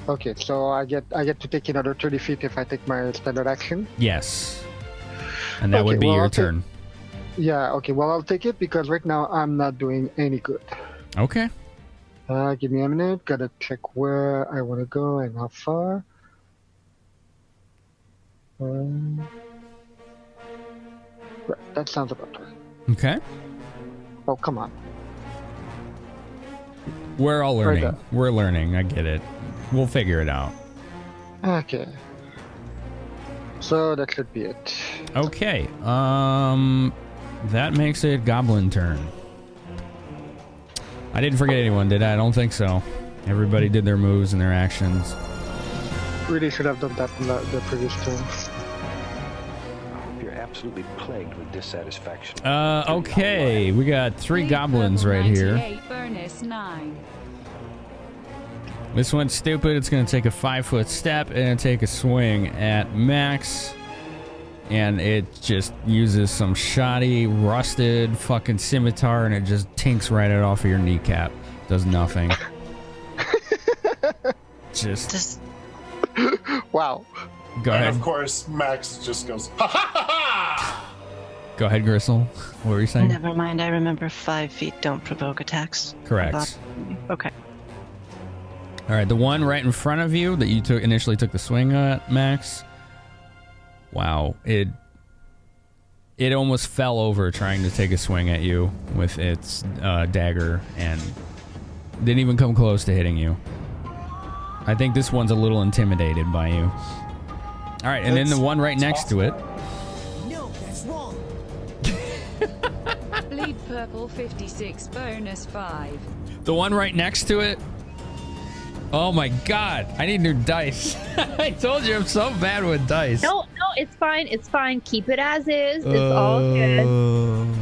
E: Okay, so I get to take another 30 feet if I take my standard action?
B: Yes. And that would be your turn.
E: Yeah, okay, well, I'll take it because right now I'm not doing any good.
B: Okay.
E: Give me a minute. Gotta check where I want to go and how far. Right, that sounds about right.
B: Okay.
E: Oh, come on.
B: We're all learning. We're learning. I get it. We'll figure it out.
E: Okay. So that should be it.
B: Okay. That makes it Goblin turn. I didn't forget anyone, did I? I don't think so. Everybody did their moves and their actions.
E: Really should have done that in the previous turn.
L: You're absolutely plagued with dissatisfaction.
B: Okay. We got 3 goblins right here. This one's stupid. It's going to take a 5-foot step and take a swing at Max. And it just uses some shoddy, rusted fucking scimitar, and it just tinks right off of your kneecap. Does nothing. just.
E: Wow.
B: Go ahead.
D: And of course, Max just goes, ha ha ha ha!
B: Go ahead, Grissul. What were you saying?
G: Never mind. I remember 5 feet don't provoke attacks.
B: Correct.
G: Okay.
B: All right, the one right in front of you that you initially took the swing at, Max. Wow, it almost fell over trying to take a swing at you with its dagger and didn't even come close to hitting you. I think this one's a little intimidated by you. All right, and then the one right next to it.
M: No, that's wrong.
N: Bleed purple 56 bonus 5.
B: The one right next to it. Oh my god, I need new dice. I told you I'm so bad with dice.
C: No, it's fine. It's fine. Keep it as is. It's all good.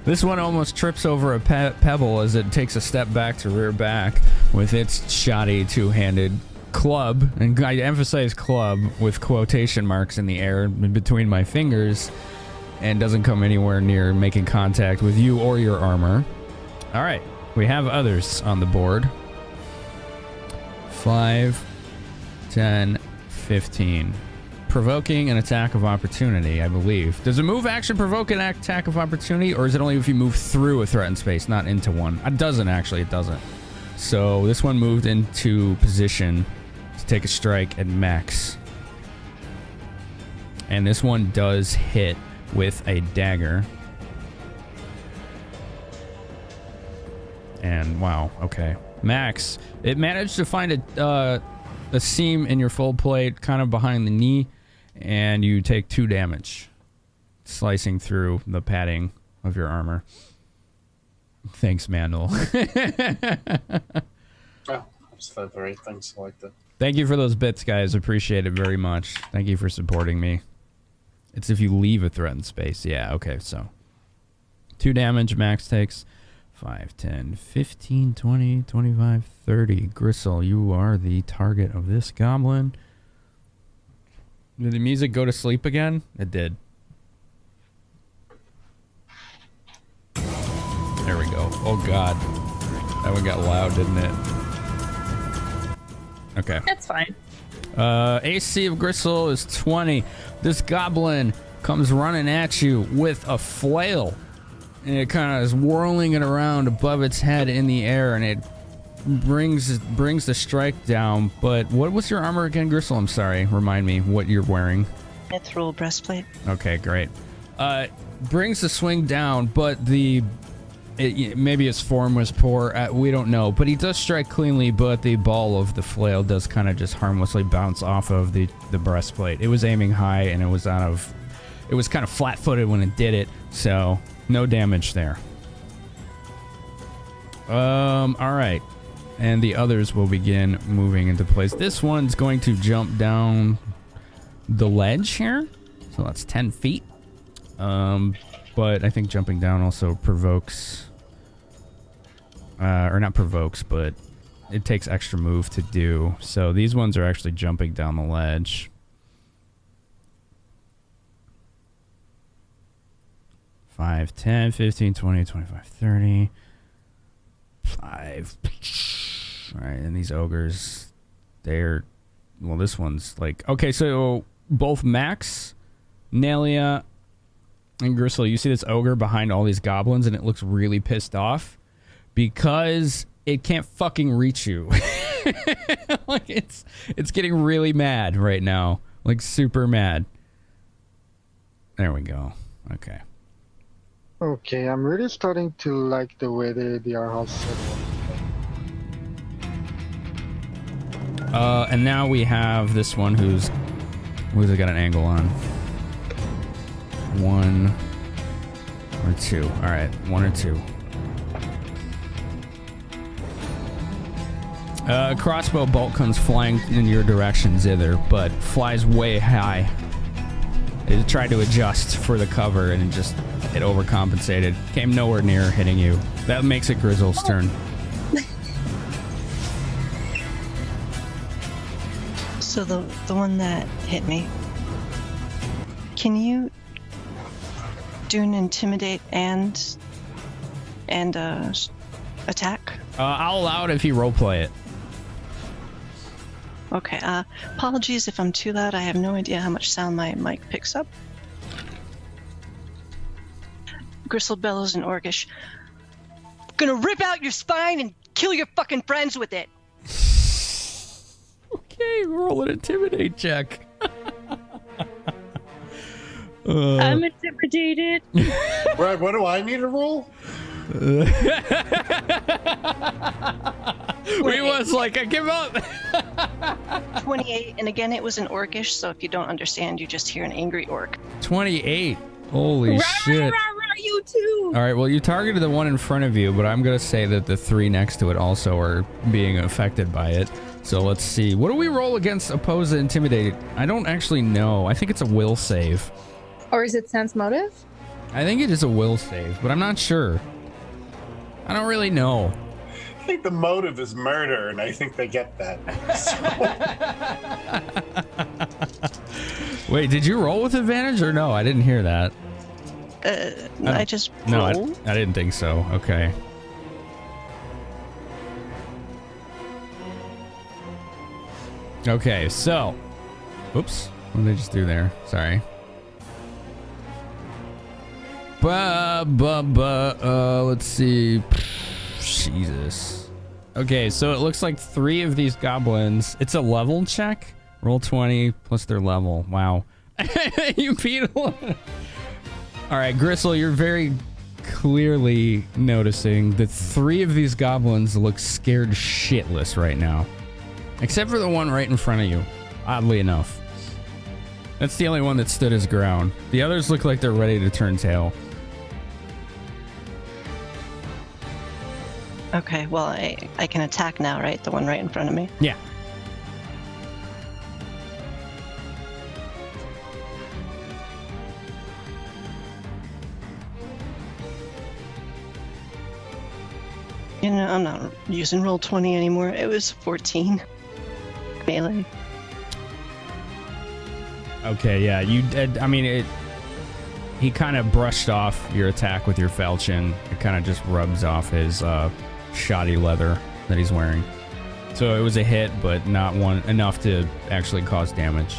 B: This one almost trips over a pebble as it takes a step back to rear back with its shoddy two-handed club, and I emphasize club with quotation marks in the air in between my fingers, and doesn't come anywhere near making contact with you or your armor. All right, we have others on the board. 5, 10, 15. Provoking an attack of opportunity, I believe. Does a move action provoke an attack of opportunity, or is it only if you move through a threatened space, not into one? It doesn't, actually. It doesn't. So this one moved into position to take a strike at Max. And this one does hit with a dagger. And wow, okay. Max, it managed to find a seam in your full plate kind of behind the knee, and you take 2 damage, slicing through the padding of your armor. Thanks, Mandel.
D: Oh, I just thought the right thing selected.
B: Thank you for those bits, guys. Appreciate it very much. Thank you for supporting me. It's if you leave a threatened space. Yeah, okay, so 2 damage Max takes. 5, 10, 15, 20, 25, 30. Grissul, you are the target of this goblin. Did the music go to sleep again? It did. There There we go. Oh god. That one got loud, didn't it? Okay.
C: That's fine.
B: AC of Grissul is 20. This goblin comes running at you with a flail. And it kind of is whirling it around above its head in the air, and it brings the strike down. But what was your armor again, Grissul? I'm sorry. Remind me what you're wearing.
G: Mithril breastplate.
B: Okay, great. Brings the swing down, but maybe his form was poor. We don't know. But he does strike cleanly, but the ball of the flail does kind of just harmlessly bounce off of the breastplate. It was aiming high, and it was kind of flat-footed when it did it, so no damage there. All right. And the others will begin moving into place. This one's going to jump down the ledge here. So that's 10 feet. But I think jumping down also provokes... or not provokes, but it takes extra move to do. So these ones are actually jumping down the ledge. 5, 10, 15, 20, 25, 30. 5. All right, and these ogres, they're... Well, this one's like... Okay, so both Max, Nelia, and Grissul, you see this ogre behind all these goblins, and it looks really pissed off because it can't fucking reach you. Like, it's getting really mad right now. Like, super mad. There we go. Okay.
E: Okay, I'm really starting to like the way they are all set up.
B: And now we have this one who's got an angle on. 1 or 2. All right, 1 or 2. Crossbow bolt comes flying in your direction, Zither, but flies way high. It tried to adjust for the cover, and it overcompensated. Came nowhere near hitting you. That makes it Grissul's turn.
G: So the one that hit me, can you do an intimidate and attack?
B: I'll allow it if you roleplay it.
G: Okay, apologies if I'm too loud. I have no idea how much sound my mic picks up. Grissul bellows in Orcish. Gonna rip out your spine and kill your fucking friends with it!
B: Okay, roll an intimidate check.
C: I'm intimidated.
D: What do I need to roll?
B: We was like, I give up.
G: 28, and again, it was in Orcish, so if you don't understand, you just hear an angry orc.
B: 28. Holy shit.
C: You too.
B: All right, well, you targeted the one in front of you, but I'm going to say that the 3 next to it also are being affected by it. So let's see. What do we roll against oppose and intimidate? I don't actually know. I think it's a will save.
C: Or is it sense motive?
B: I think it is a will save, but I'm not sure. I don't really know.
D: I think the motive is murder, and I think they get that.
B: Wait, did you roll with advantage or no? I didn't hear that.
G: I just
B: no,
G: rolled.
B: I didn't think so. Okay. Okay, so. Oops. What did I just do there? Sorry. Let's see. Jesus. Okay, so it looks like 3 of these goblins. It's a level check. Roll 20 plus their level. Wow. You beat one. All right, Grissul, you're very clearly noticing that 3 of these goblins look scared shitless right now. Except for the one right in front of you, oddly enough. That's the only one that stood his ground. The others look like they're ready to turn tail.
G: Okay, well, I can attack now, right? The one right in front of me?
B: Yeah.
G: You know, I'm not using roll 20 anymore. It was 14. Melee.
B: Okay, yeah, you did. I mean, he kind of brushed off your attack with your falchion. It kind of just rubs off his shoddy leather that he's wearing. So it was a hit, but not one enough to actually cause damage.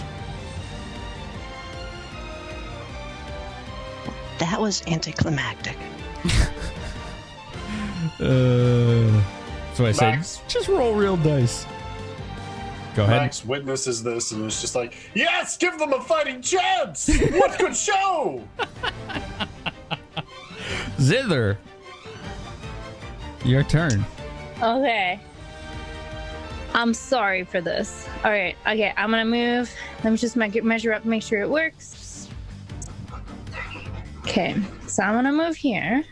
G: That was anticlimactic.
B: So I said, just roll real dice. Go ahead.
D: Max witnesses this and is just like, yes, give them a fighting chance! What good show!
B: Zither, your turn.
C: Okay. I'm sorry for this. All right. Okay. I'm gonna move. Let me just measure up, make sure it works. Okay. So I'm gonna move here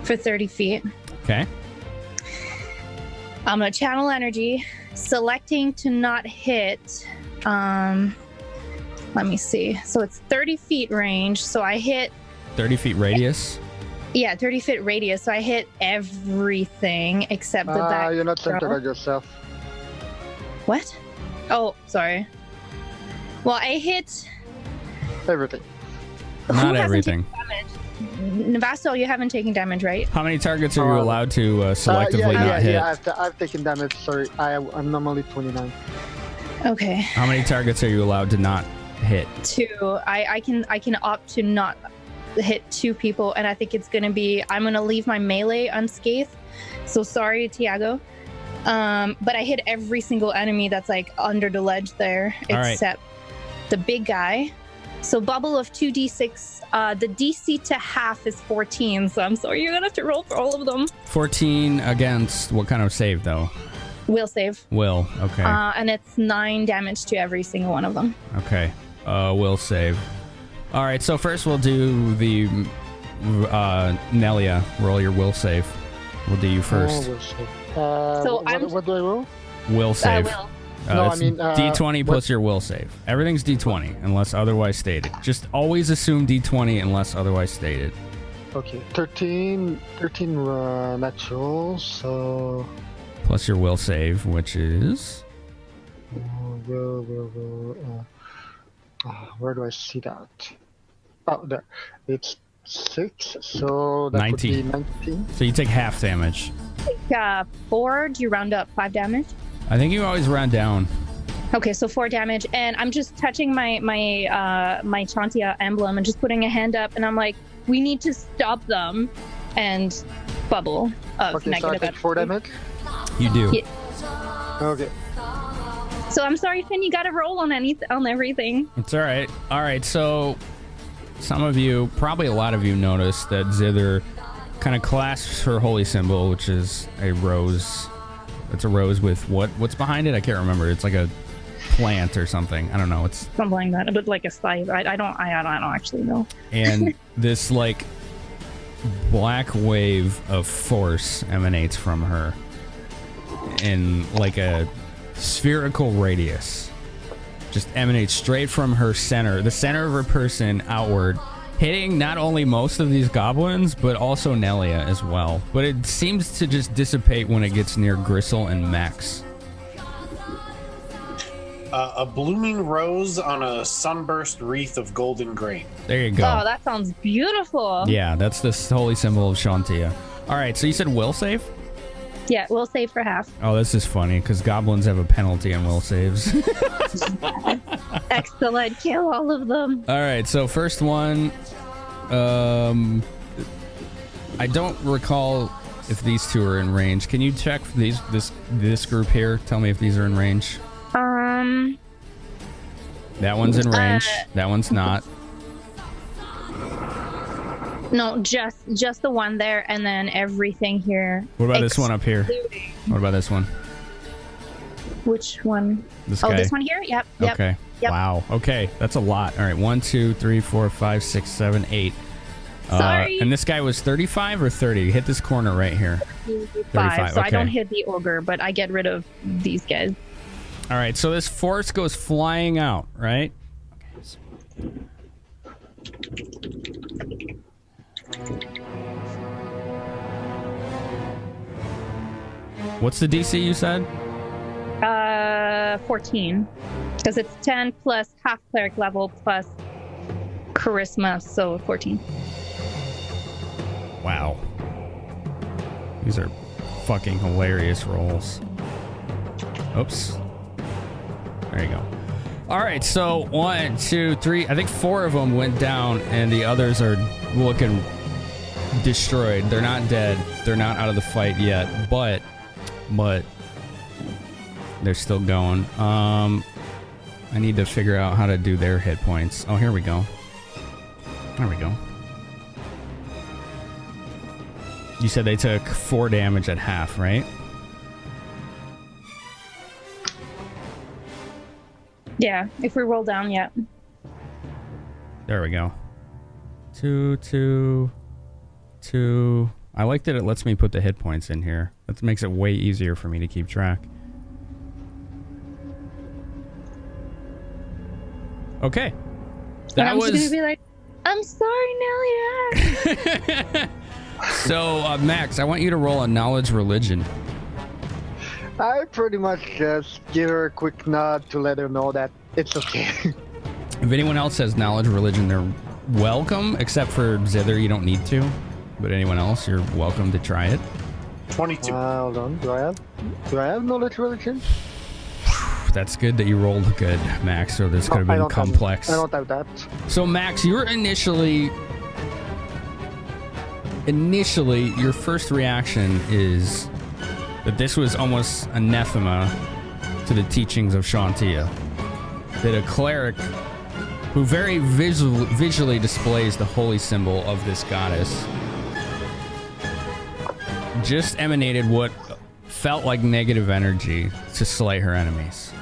C: for 30 feet.
B: Okay.
C: I'm gonna channel energy, selecting to not hit. Let me see. So it's 30 feet range. So I hit
B: 30 feet radius.
C: Yeah, 30 feet radius. So I hit everything except the back.
E: You're not
C: row.
E: centered yourself.
C: What? Oh, sorry. Well, I hit
E: everything.
B: Not everything.
C: Vaserl, you haven't taken damage, right?
B: How many targets are you allowed to selectively not hit?
E: Yeah, I've taken damage. Sorry, I'm normally 29.
C: Okay.
B: How many targets are you allowed to not hit?
C: 2. I can opt to not hit 2 people, and I think it's gonna be I'm gonna leave my melee unscathed. So sorry, Tiago. But I hit every single enemy that's like under the ledge there, except the big guy. So bubble of 2d6. The DC to half is 14. So I'm sorry, you're gonna have to roll for all of them.
B: 14 against what kind of save though?
C: Will save.
B: Will. Okay.
C: And it's 9 damage to every single one of them.
B: Okay. Will save. All right. So first we'll do the Nelia. Roll your will save. We'll do you first.
C: So
E: what do I roll?
B: Will save.
C: Will.
E: No, I mean,
B: D20 plus your will save. Everything's D20 unless otherwise stated. Just always assume D20 unless otherwise stated.
E: Okay, 13 natural, so...
B: Plus your will save, which is...
E: where do I see that? Oh, there. It's 6, so that
B: 19.
E: would be 19.
B: So you take half damage.
C: 4. Do you round up 5 damage?
B: I think you always round down.
C: Okay, so 4 damage, and I'm just touching my Chantia emblem and just putting a hand up, and I'm like, we need to stop them, and bubble of
E: okay,
C: negative.
E: So I take 4 damage?
B: You do.
C: Yeah.
E: Okay.
C: So I'm sorry, Finn, you gotta roll on everything.
B: It's all right. All right, so some of you, probably a lot of you, noticed that Zither kind of clasps her holy symbol, which is a rose. It's a rose with what's behind it? I can't remember. It's like a plant or something. I don't know. It's
C: something like that. But like a scythe. I don't actually know.
B: And this like black wave of force emanates from her in like a spherical radius. Just emanates straight from her center, the center of her person outward, hitting not only most of these goblins, but also Nelia as well. But it seems to just dissipate when it gets near Grissul and Max.
D: A blooming rose on a sunburst wreath of golden grain.
B: There you go.
C: Oh, that sounds beautiful.
B: Yeah, that's the holy symbol of Shantia. All right, so you said will save?
C: Yeah, will save for half.
B: Oh, this is funny, because goblins have a penalty on will saves.
C: Excellent. Kill all of them.
B: All right, so first one, I don't recall if these two are in range. Can you check this group here? Tell me if these are in range. That one's in range. That one's not.
C: No, just the one there, and then everything here.
B: What about this one up here? What about this one?
C: Which one?
B: This guy.
C: This one here? Yep.
B: Okay.
C: Yep.
B: Wow. Okay, that's a lot. All right, 1, 2, 3, 4, 5, 6, 7, 8.
C: Sorry.
B: And this guy was 35 or 30? Hit this corner right here.
C: 35. So
B: okay.
C: I don't hit the ogre, but I get rid of these guys.
B: All right, so this force goes flying out, right? What's the DC you said?
C: 14. Because it's 10 plus half cleric level plus charisma, so 14.
B: Wow. These are fucking hilarious rolls. Oops. There you go. All right, so 1, 2, 3. I think 4 of them went down, and the others are looking destroyed. They're not dead. They're not out of the fight yet, but they're still going. I need to figure out how to do their hit points. Oh, here we go. There we go. You said they took 4 damage at half, right?
C: Yeah, if we roll down, yeah.
B: There we go. 2, 2, 2. I like that it lets me put the hit points in here. That makes it way easier for me to keep track. Okay.
C: I'm just gonna be like, I'm sorry, Nelia.
B: So, Max, I want you to roll a knowledge religion.
E: I pretty much just give her a quick nod to let her know that it's okay.
B: If anyone else has knowledge religion, they're welcome, except for Zither, you don't need to. But anyone else, you're welcome to try it.
D: 22.
E: Hold on. Do I have knowledge religion?
B: That's good that you rolled good, Max, or this could have been complex.
E: I don't have that.
B: So, Max, you were initially, your first reaction is that this was almost anathema to the teachings of Shantia. That a cleric who very visually displays the holy symbol of this goddess just emanated what felt like negative energy to slay her enemies.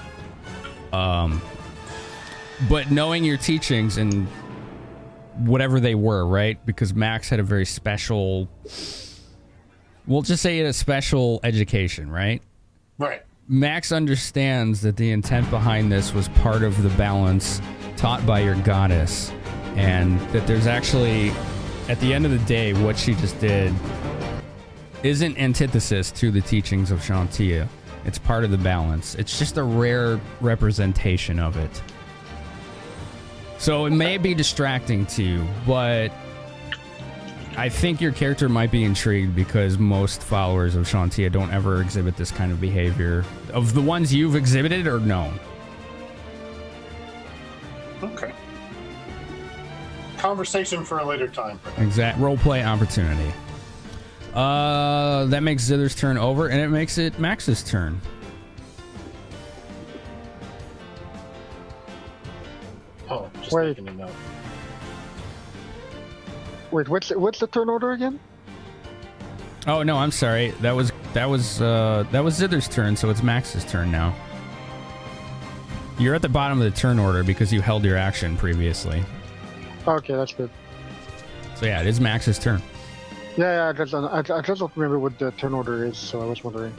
B: But knowing your teachings and whatever they were, right? Because Max had a very special, we'll just say it a special education, right?
D: Right.
B: Max understands that the intent behind this was part of the balance taught by your goddess, and that there's actually, at the end of the day, what she just did isn't antithesis to the teachings of Shantia. It's part of the balance. It's just a rare representation of it. So it may be distracting to you, but I think your character might be intrigued because most followers of Shantia don't ever exhibit this kind of behavior. Of the ones you've exhibited or known.
D: Okay. Conversation for a later time.
B: Exact roleplay opportunity. That makes Zither's turn over, and it makes it Max's turn.
D: Oh, just
E: Wait.
D: making a note.
E: Wait, what's the turn order again?
B: Oh no, I'm sorry. That was Zither's turn, so it's Max's turn now. You're at the bottom of the turn order because you held your action previously.
E: Okay, that's good.
B: So yeah, it is Max's turn.
E: Yeah, I just don't remember what the turn order is, so I was wondering.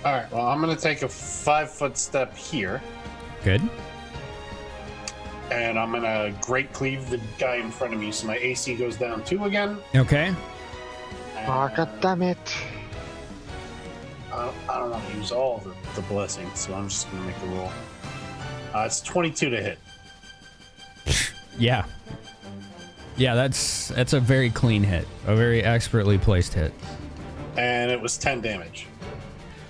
D: All right. Well, I'm going to take a 5-foot step here,
B: Good.
D: and I'm going to great cleave the guy in front of me, so my AC goes down 2 again.
B: Okay.
E: Oh, God damn it.
D: I don't want to use all the blessings, so I'm just going to make a roll. It's 22 to hit.
B: Yeah. Yeah, that's a very clean hit. A very expertly placed hit.
D: And it was 10 damage.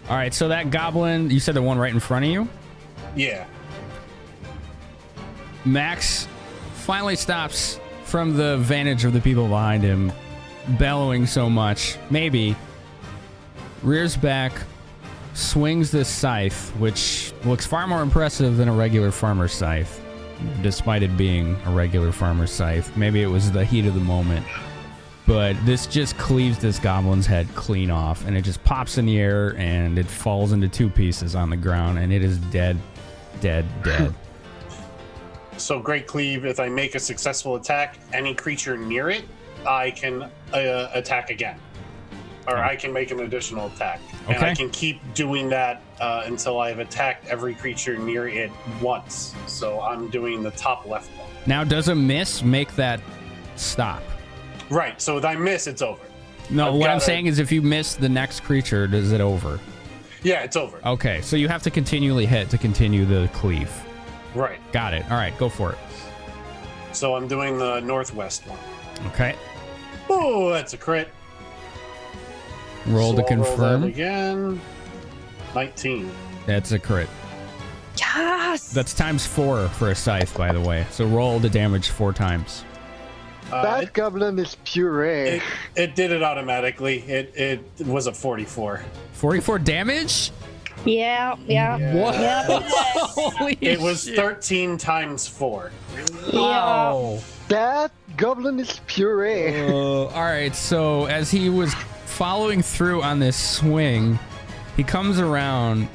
B: All right, so that goblin, you said the one right in front of you?
D: Yeah.
B: Max finally stops from the vantage of the people behind him, bellowing so much. Maybe. Rears back, swings this scythe, which looks far more impressive than a regular farmer's scythe. Despite it being a regular farmer's scythe. Maybe it was the heat of the moment. But this just cleaves this goblin's head clean off, and it just pops in the air, and it falls into 2 pieces on the ground, and it is dead, dead, dead.
D: So great cleave, if I make a successful attack, any creature near it, I can attack again. Or I can make an additional attack. And
B: Okay.
D: I can keep doing that until I've attacked every creature near it once. So I'm doing the top left one.
B: Now, does a miss make that stop?
D: Right, so if I miss, it's over.
B: No,
D: I've
B: what I'm
D: gotta-
B: saying is if you miss the next creature, does it over?
D: Yeah, it's over.
B: Okay, so you have to continually hit to continue the cleave.
D: Right.
B: Got it. All right, go for it.
D: So I'm doing the northwest one.
B: Okay.
D: Oh, that's a crit.
B: Roll to
D: I'll roll
B: confirm.
D: that again. 19.
B: That's a crit.
C: Yes.
B: That's ×4 for a scythe, by the way. So roll the damage 4 times.
E: That goblin is puree.
D: It did it automatically. It was a 44.
B: 44 damage?
C: Yeah.
B: What?
C: Yeah.
B: Holy
D: It was
B: shit.
D: 13 times 4.
B: Wow.
E: That goblin is puree.
B: All right, so as he was following through on this swing, he comes around,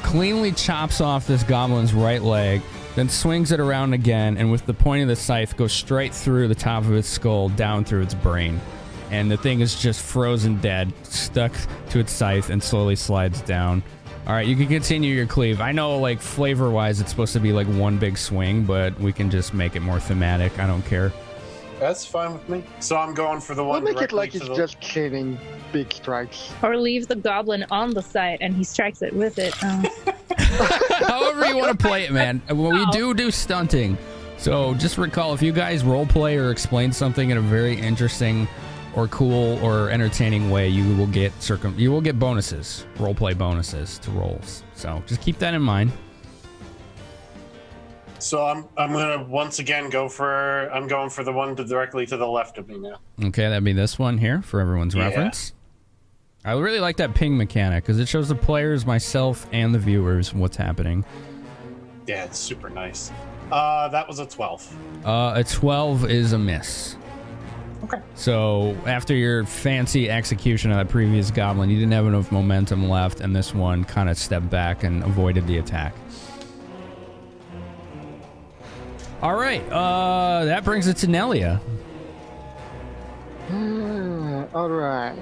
B: cleanly chops off this goblin's right leg, then swings it around again, and with the point of the scythe goes straight through the top of its skull, down through its brain. And the thing is just frozen dead, stuck to its scythe, and slowly slides down. All right, you can continue your cleave. I know, like, flavor-wise, it's supposed to be, like, one big swing, but we can just make it more thematic. I don't care.
D: That's fine with me. So I'm going for the
E: We'll
D: one
E: make it
D: directly
E: like
D: to
E: it's
D: the...
E: just chaining big strikes.
C: Or leave the goblin on the site and he strikes it with it.
B: However you want to play it, man. We do stunting. So just recall, if you guys roleplay or explain something in a very interesting or cool or entertaining way, you will get bonuses, roleplay bonuses to rolls. So just keep that in mind.
D: So I'm gonna once again going for the one directly to the left of me now.
B: Okay, that'd be this one here for everyone's reference. I really like that ping mechanic because it shows the players, myself, and the viewers what's happening.
D: Yeah, it's super nice. That was a 12.
B: A 12 is a miss.
D: Okay.
B: So after your fancy execution of that previous goblin, you didn't have enough momentum left, and this one kind of stepped back and avoided the attack. All right, that brings it to Nelia.
E: All right.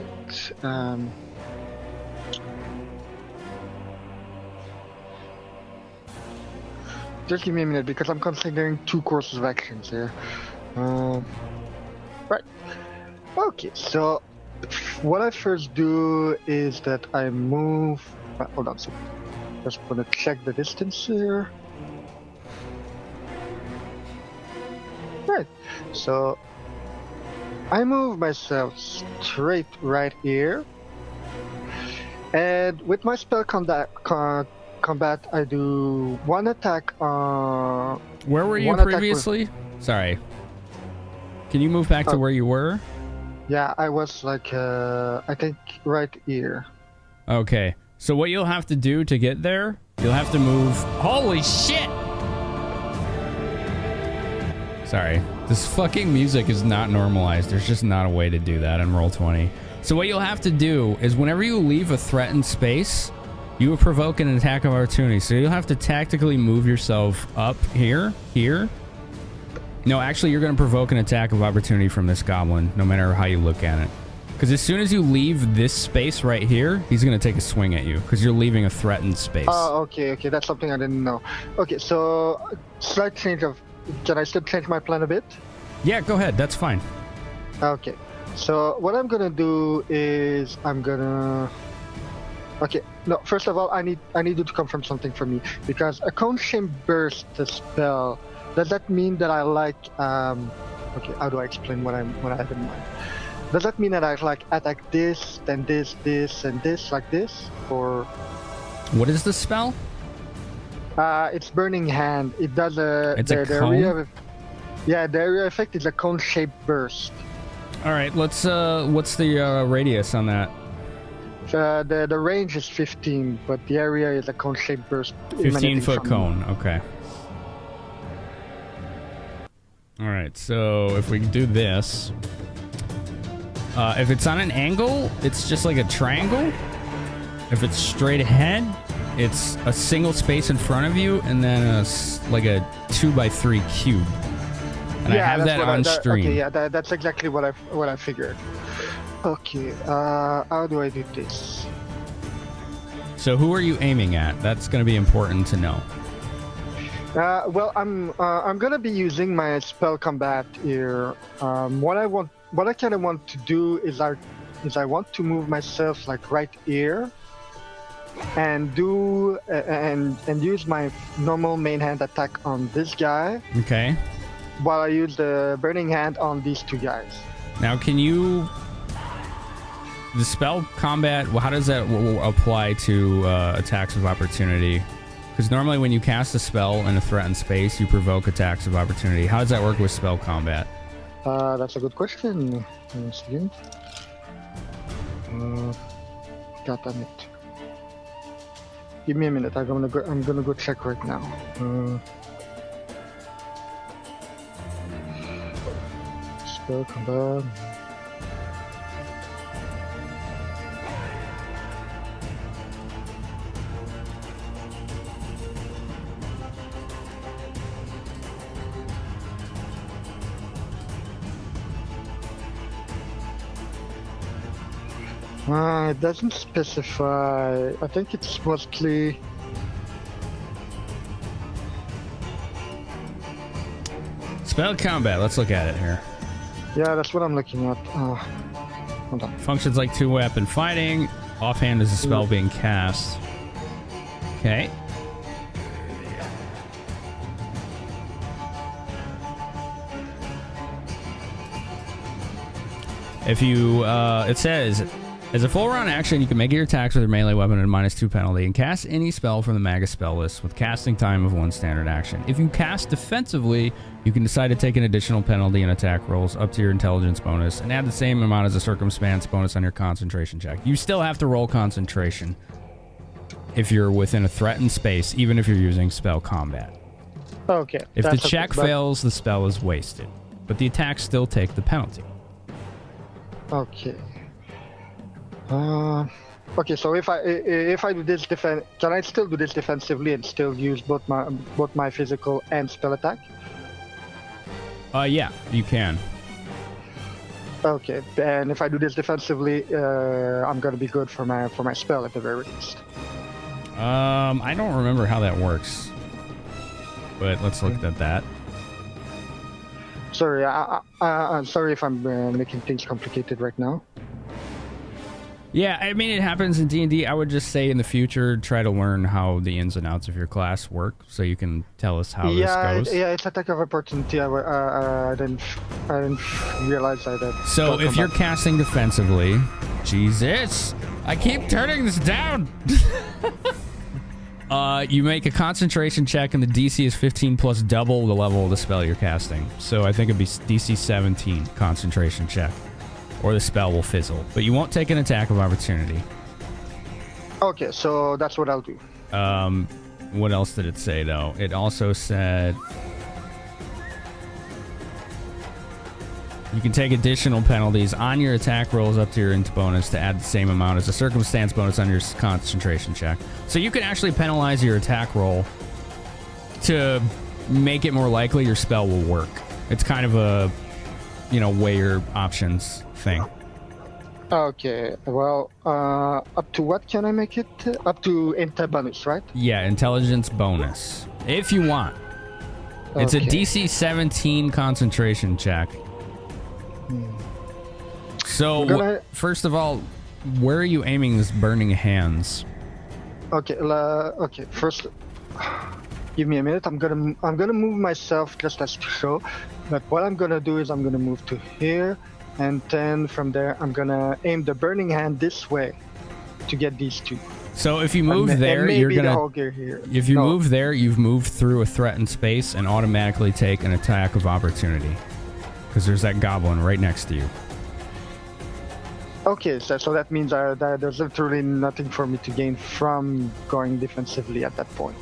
E: Just give me a minute because I'm considering 2 courses of actions here. Right. Okay, so what I first do is that I move. Hold on, so just gonna check the distance here. Right. So I move myself straight right here, and with my spell combat, I do 1 attack.
B: Where were you previously? Sorry. Can you move back to where you were?
E: Yeah, I was like, I think right here.
B: Okay. So what you'll have to do to get there, you'll have to move. Holy shit! Sorry. This fucking music is not normalized. There's just not a way to do that in Roll20. So what you'll have to do is whenever you leave a threatened space, you will provoke an attack of opportunity. So you'll have to tactically move yourself up here. No, actually, you're going to provoke an attack of opportunity from this goblin, no matter how you look at it. Because as soon as you leave this space right here, he's going to take a swing at you, because you're leaving a threatened space.
E: Oh, okay, that's something I didn't know. Okay, so slight change of... Can I still change my plan a bit?
B: Yeah, go ahead. That's fine.
E: Okay, so what I'm going to do is I'm going to... Okay, no, first of all, I need you to confirm something for me, because a cone shape burst the spell. Does that mean that I like okay, how do I explain what I have in mind? Does that mean that I like attack this, then this, and this, like this? Or
B: what is the spell?
E: It's Burning Hand. It does
B: It's a
E: the
B: cone?
E: area yeah, the area effect is a cone shaped burst.
B: Alright, what's the radius on that?
E: The range is 15, but the area is a cone shaped burst.
B: 15-foot cone, okay. Alright, so if we do this, if it's on an angle, it's just like a triangle. If it's straight ahead, it's a single space in front of you, and then like a 2x3 cube. And
E: yeah,
B: I have that on stream.
E: Okay, yeah, that's exactly what I figured. Okay, how do I do this?
B: So who are you aiming at? That's going to be important to know.
E: Well, I'm gonna be using my spell combat here. What I kind of want to do is I want to move myself like right here, and do and use my normal main hand attack on this guy.
B: Okay.
E: While I use the burning hand on these two guys.
B: Now, can you... The spell combat, how does that apply to attacks of opportunity? Because normally when you cast a spell in a threatened space, you provoke attacks of opportunity. How does that work with spell combat?
E: That's a good question. One second. God damn it. Give me a minute. I'm gonna go check right now. Spell combat. It doesn't specify. I think it's mostly.
B: Spell combat. Let's look at it here.
E: Yeah, that's what I'm looking at. Hold on.
B: Functions like two-weapon fighting. Offhand is a spell being cast. Okay. If you, it says, as a full round action, you can make your attacks with your melee weapon at a -2 penalty and cast any spell from the Magus spell list with casting time of 1 standard action. If you cast defensively, you can decide to take an additional penalty in attack rolls up to your intelligence bonus and add the same amount as a circumstance bonus on your concentration check. You still have to roll concentration if you're within a threatened space, even if you're using spell combat.
E: Okay.
B: If the check fails, the spell is wasted, but the attacks still take the penalty.
E: Okay. Okay. So if I do this can I still do this defensively and still use both my physical and spell attack?
B: Yeah, you can.
E: Okay. And if I do this defensively, I'm gonna be good for my spell at the very least.
B: I don't remember how that works, but let's look at that.
E: Sorry, I'm sorry if I'm making things complicated right now.
B: Yeah, I mean, it happens in D&D. I would just say in the future, try to learn how the ins and outs of your class work so you can tell us how this goes.
E: Yeah, it's attack of opportunity. I didn't realize that.
B: So if you're casting defensively... Jesus! I keep turning this down! You make a concentration check and the DC is 15 plus double the level of the spell you're casting. So I think it'd be DC 17 concentration check. Or the spell will fizzle. But you won't take an attack of opportunity.
E: Okay, so that's what I'll do.
B: What else did it say, though? It also said... You can take additional penalties on your attack rolls up to your int bonus to add the same amount as a circumstance bonus on your concentration check. So you can actually penalize your attack roll to make it more likely your spell will work. It's kind of a, weigh your options thing.
E: Okay, well, up to what can I make it? Up to int bonus, right?
B: Yeah, intelligence bonus. If you want. It's a DC 17 concentration check. So, first of all, where are you aiming this burning hands?
E: Okay, okay. First, give me a minute. I'm gonna move myself just as to show. But what I'm gonna do is I'm gonna move to here, and then from there I'm gonna aim the burning hand this way to get these two.
B: So if you move there, you're gonna. If you move there, you've moved through a threatened space and automatically take an attack of opportunity, because there's that goblin right next to you.
E: Okay, so that means that there's literally nothing for me to gain from going defensively at that point.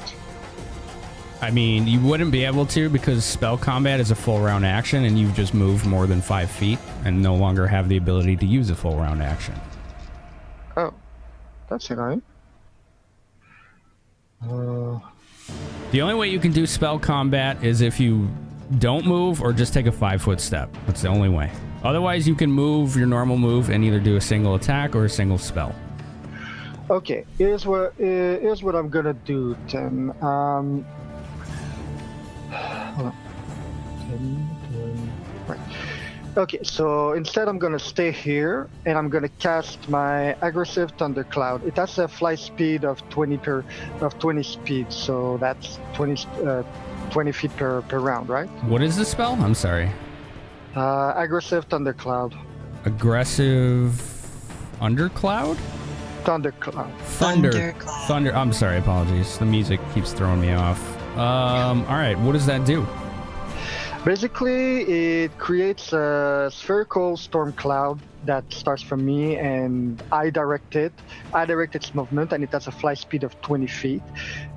B: I mean, you wouldn't be able to because spell combat is a full round action and you've just moved more than 5 feet and no longer have the ability to use a full round action.
E: Oh, that's annoying.
B: The only way you can do spell combat is if you don't move or just take a 5-foot step. That's the only way. Otherwise, you can move your normal move and either do a single attack or a single spell.
E: Okay, here's what I'm gonna do then. Hold on. 10, 20, right. Okay, so instead I'm gonna stay here and I'm gonna cast my aggressive thundercloud. It has a fly speed of 20 speed, so that's 20 feet per round, right?
B: What is the spell? I'm sorry.
E: Aggressive thundercloud.
B: Aggressive undercloud?
E: Thundercloud.
B: Thunder. I'm sorry. Apologies. The music keeps throwing me off. All right. What does that do?
E: Basically, it creates a spherical storm cloud that starts from me, and I direct its movement, and it has a fly speed of 20 feet.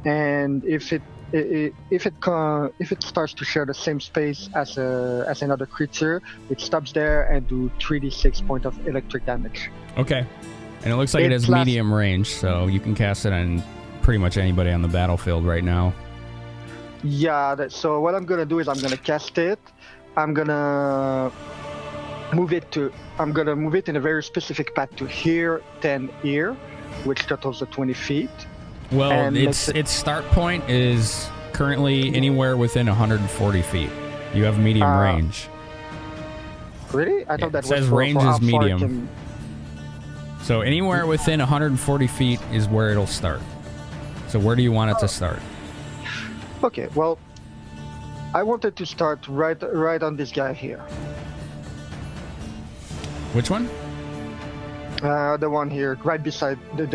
E: And if it starts to share the same space as another creature, it stops there and do 3d6 points of electric damage.
B: Okay. And it looks like it has medium range, so you can cast it on pretty much anybody on the battlefield right now.
E: Yeah, so what I'm gonna do is I'm gonna cast it. I'm gonna move it in a very specific path to here, then here, which totals the 20 feet.
B: Well, its start point is currently anywhere within 140 feet. You have medium range.
E: Really? I thought that
B: it says range is medium. So anywhere within 140 feet is where it'll start. So where do you want it to start?
E: Okay, well, I wanted to start right on this guy here.
B: Which one?
E: The one here, right beside the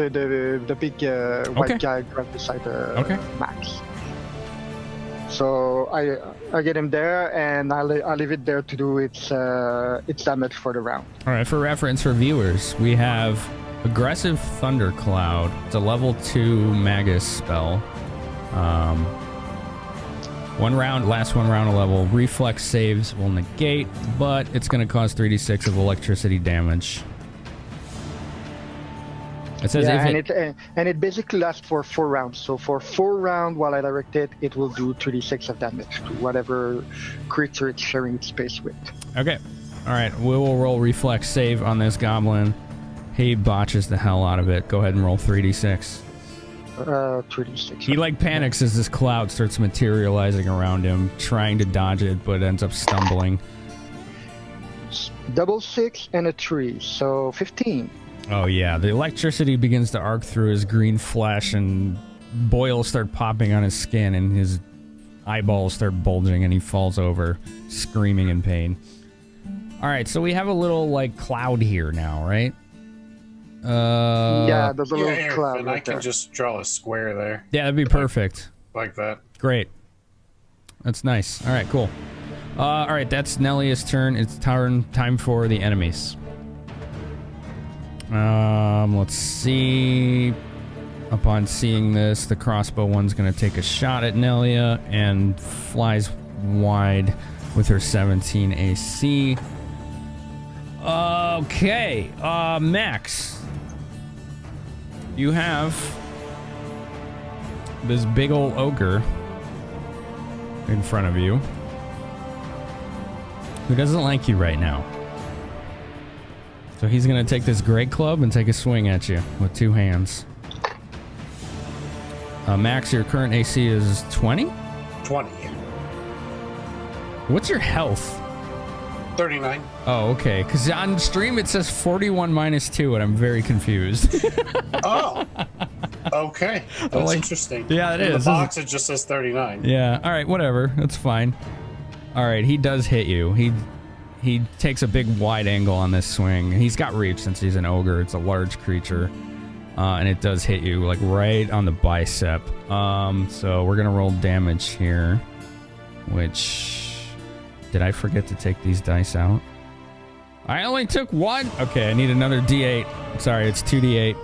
E: big white guy, right beside Max. So I get him there, and I leave it there to do its damage for the round.
B: All right. For reference for viewers, we have Aggressive Thundercloud. It's a level 2 Magus spell. Last one round of level. Reflex saves will negate, but it's going to cause 3d6 of electricity damage. It says
E: and it basically lasts for 4 rounds. So for 4 rounds, while I direct it, it will do 3d6 of damage to whatever creature it's sharing its space with.
B: Okay. All right. We will roll reflex save on this goblin. He botches the hell out of it. Go ahead and roll 3d6.
E: 3d6.
B: He panics as this cloud starts materializing around him, trying to dodge it, but ends up stumbling.
E: Double 6 and a 3, so 15.
B: Oh yeah, the electricity begins to arc through his green flesh, and boils start popping on his skin, and his eyeballs start bulging, and he falls over, screaming in pain. All right, so we have a little cloud here now, right?
E: Yeah, there's a little cloud.
D: And I can just draw a square there.
B: Yeah, that'd be perfect.
D: Like that.
B: Great. That's nice. All right, cool. All right, that's Nelia's turn. It's time for the enemies. Let's see. Upon seeing this, the crossbow one's going to take a shot at Nelia and flies wide with her 17 AC. Okay, Max. You have this big old ogre in front of you who doesn't like you right now. So he's going to take this great club and take a swing at you with 2 hands. Max, your current AC is 20?
D: 20.
B: What's your health?
D: 39.
B: Oh, okay. Because on stream it says 41 minus 2, and I'm very confused.
D: Oh. Okay. That's interesting.
B: Yeah, it
D: in
B: is.
D: The box, it just says 39.
B: Yeah. All right, whatever. That's fine. All right, he does hit you. He takes a big wide angle on this swing. He's got reach since he's an ogre. It's a large creature. And it does hit you right on the bicep. So we're going to roll damage here. Which... Did I forget to take these dice out? I only took 1. Okay, I need another D8. Sorry, it's 2D8.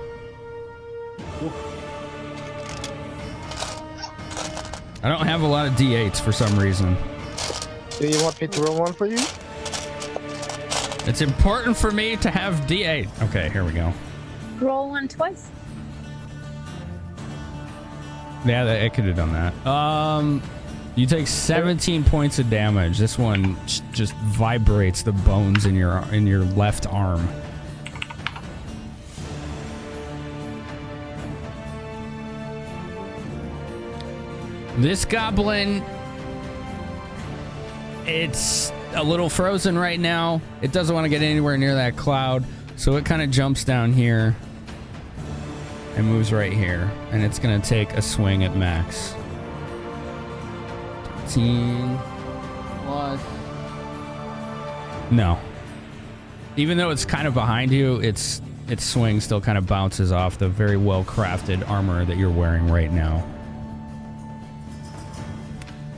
B: I don't have a lot of D8s for some reason.
E: Do you want me to roll one for you?
B: It's important for me to have D8. Okay, here we go.
C: Roll 1 twice.
B: Yeah, I could have done that. You take 17 points of damage. This one just vibrates the bones in your left arm. This goblin, it's a little frozen right now. It doesn't want to get anywhere near that cloud, so it kind of jumps down here and moves right here, and it's gonna take a swing at Max. 13 plus. No. Even though it's kind of behind you, its swing still kind of bounces off the very well-crafted armor that you're wearing right now.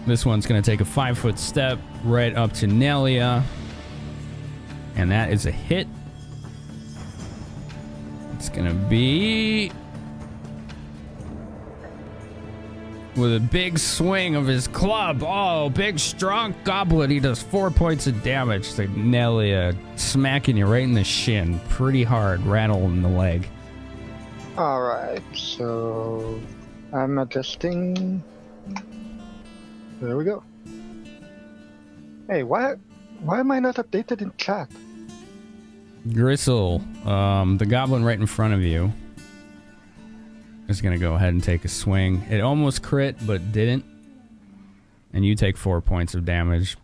B: This one's gonna take a 5-foot step right up to Nelia, and that is a hit. It's gonna be with a big swing of his club. Oh, big strong goblin. He does 4 points of damage to Nelia, smacking you right in the shin pretty hard, rattle in the leg.
E: Alright, so I'm adjusting. There we go. Hey, why am I not updated in chat?
B: Grissul, the goblin right in front of you, is going to go ahead and take a swing. It almost crit, but didn't. And you take 4 points of damage.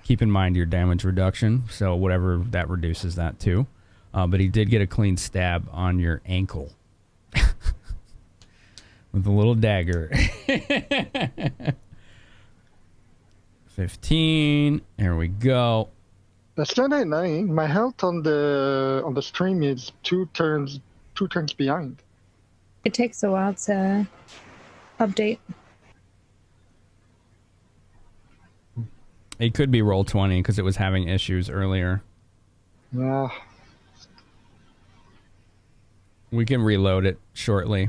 B: Keep in mind your damage reduction, so whatever that reduces that to. But he did get a clean stab on your ankle. With a little dagger. 15. There we go.
E: That's not annoying. My health on the stream is two turns behind.
C: It takes a while to update.
B: It could be Roll20 because it was having issues earlier.
E: Yeah.
B: We can reload it shortly.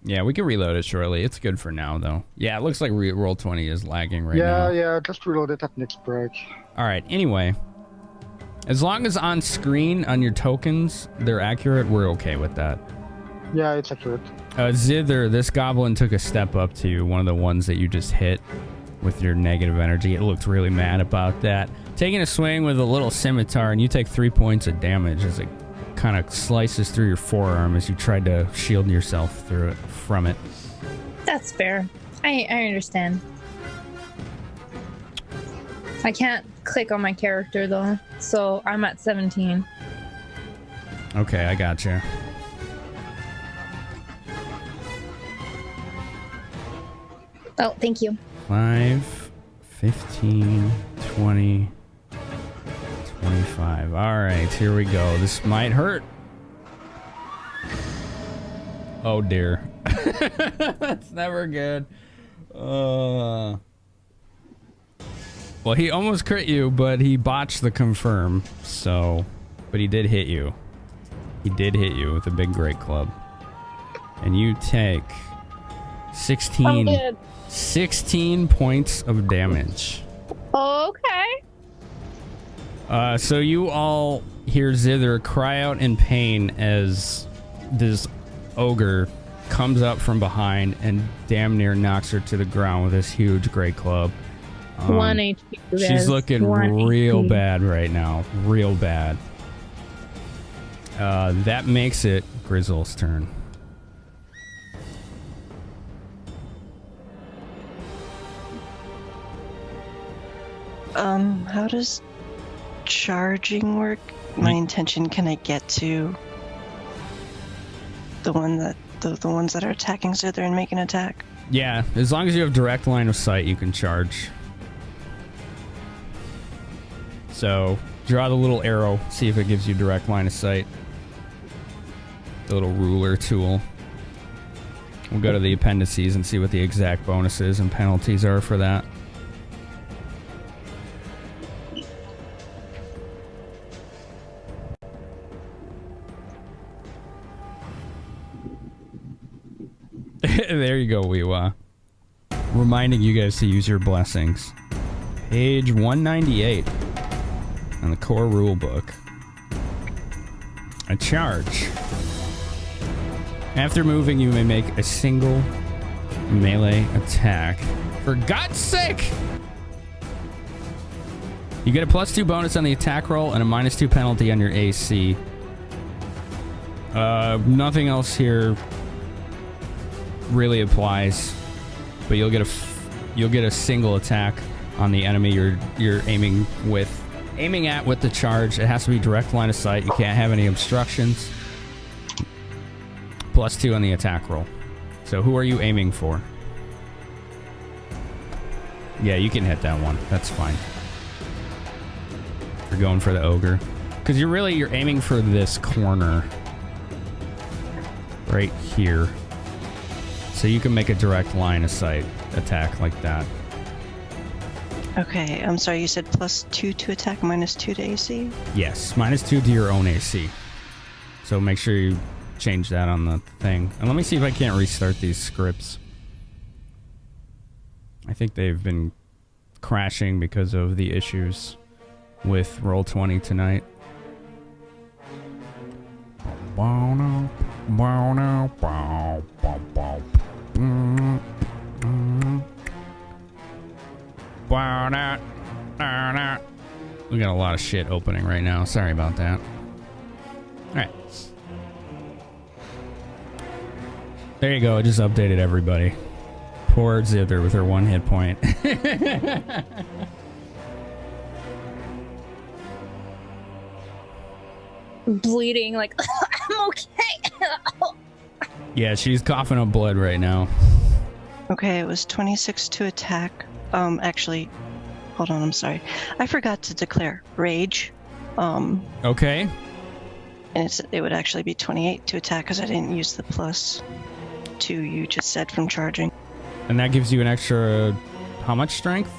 B: Yeah, we can reload it shortly. It's good for now, though. Yeah, it looks like Roll20 is lagging right now.
E: Yeah, just reload it at next break.
B: All right, anyway. As long as on screen, on your tokens, they're accurate, we're okay with that.
E: Yeah, it's accurate.
B: Zither, this goblin took a step up to you, one of the ones that you just hit with your negative energy. It looked really mad about that. Taking a swing with a little scimitar, and you take 3 points of damage as it kind of slices through your forearm as you tried to shield yourself through it from it.
C: That's fair. I understand. I can't click on my character though, so I'm at 17.
B: Okay, I gotcha.
C: Oh, thank you.
B: 5, 15, 20, 25. All right, here we go. This might hurt. Oh dear. That's never good. Well, he almost crit you, but he botched the confirm. So, but he did hit you. He did hit you with a big great club. And you take 16 points of damage.
C: Okay.
B: So you all hear Zither cry out in pain as this ogre comes up from behind and damn near knocks her to the ground with this huge great club.
C: 1 HP.
B: She's looking real bad right now. Real bad. That makes it Grissul's turn.
G: How does charging work? My intention, can I get to the ones that are attacking Zither and make an attack?
B: Yeah, as long as you have direct line of sight, you can charge. So, draw the little arrow, see if it gives you direct line of sight. The little ruler tool. We'll go to the appendices and see what the exact bonuses and penalties are for that. There you go, Weewa. Reminding you guys to use your blessings. Page 198 on the core rule book. A charge. After moving, you may make a single melee attack. For God's sake! You get a +2 bonus on the attack roll and a -2 penalty on your AC. Nothing else here really applies, but you'll get a single attack on the enemy you're aiming at with the charge. It has to be direct line of sight. You can't have any obstructions. +2 on the attack roll. So who are you aiming for? Yeah, you can hit that one. That's fine. You're going for the ogre. Because you're aiming for this corner. Right here. So you can make a direct line of sight attack like that.
G: Okay, I'm sorry, you said +2 to attack, -2 to AC?
B: Yes, -2 to your own AC. So make sure you change that on the thing. And let me see if I can't restart these scripts. I think they've been crashing because of the issues with Roll20 tonight. We got a lot of shit opening right now. Sorry about that. Alright. There you go. I just updated everybody. Poor Zither with her 1 hit point.
C: Bleeding, like, I'm okay.
B: Yeah, she's coughing up blood right now.
G: Okay, it was 26 to attack. Actually, hold on, I'm sorry. I forgot to declare rage.
B: Okay.
G: And it would actually be 28 to attack because I didn't use the +2 you just said from charging.
B: And that gives you an extra, how much strength?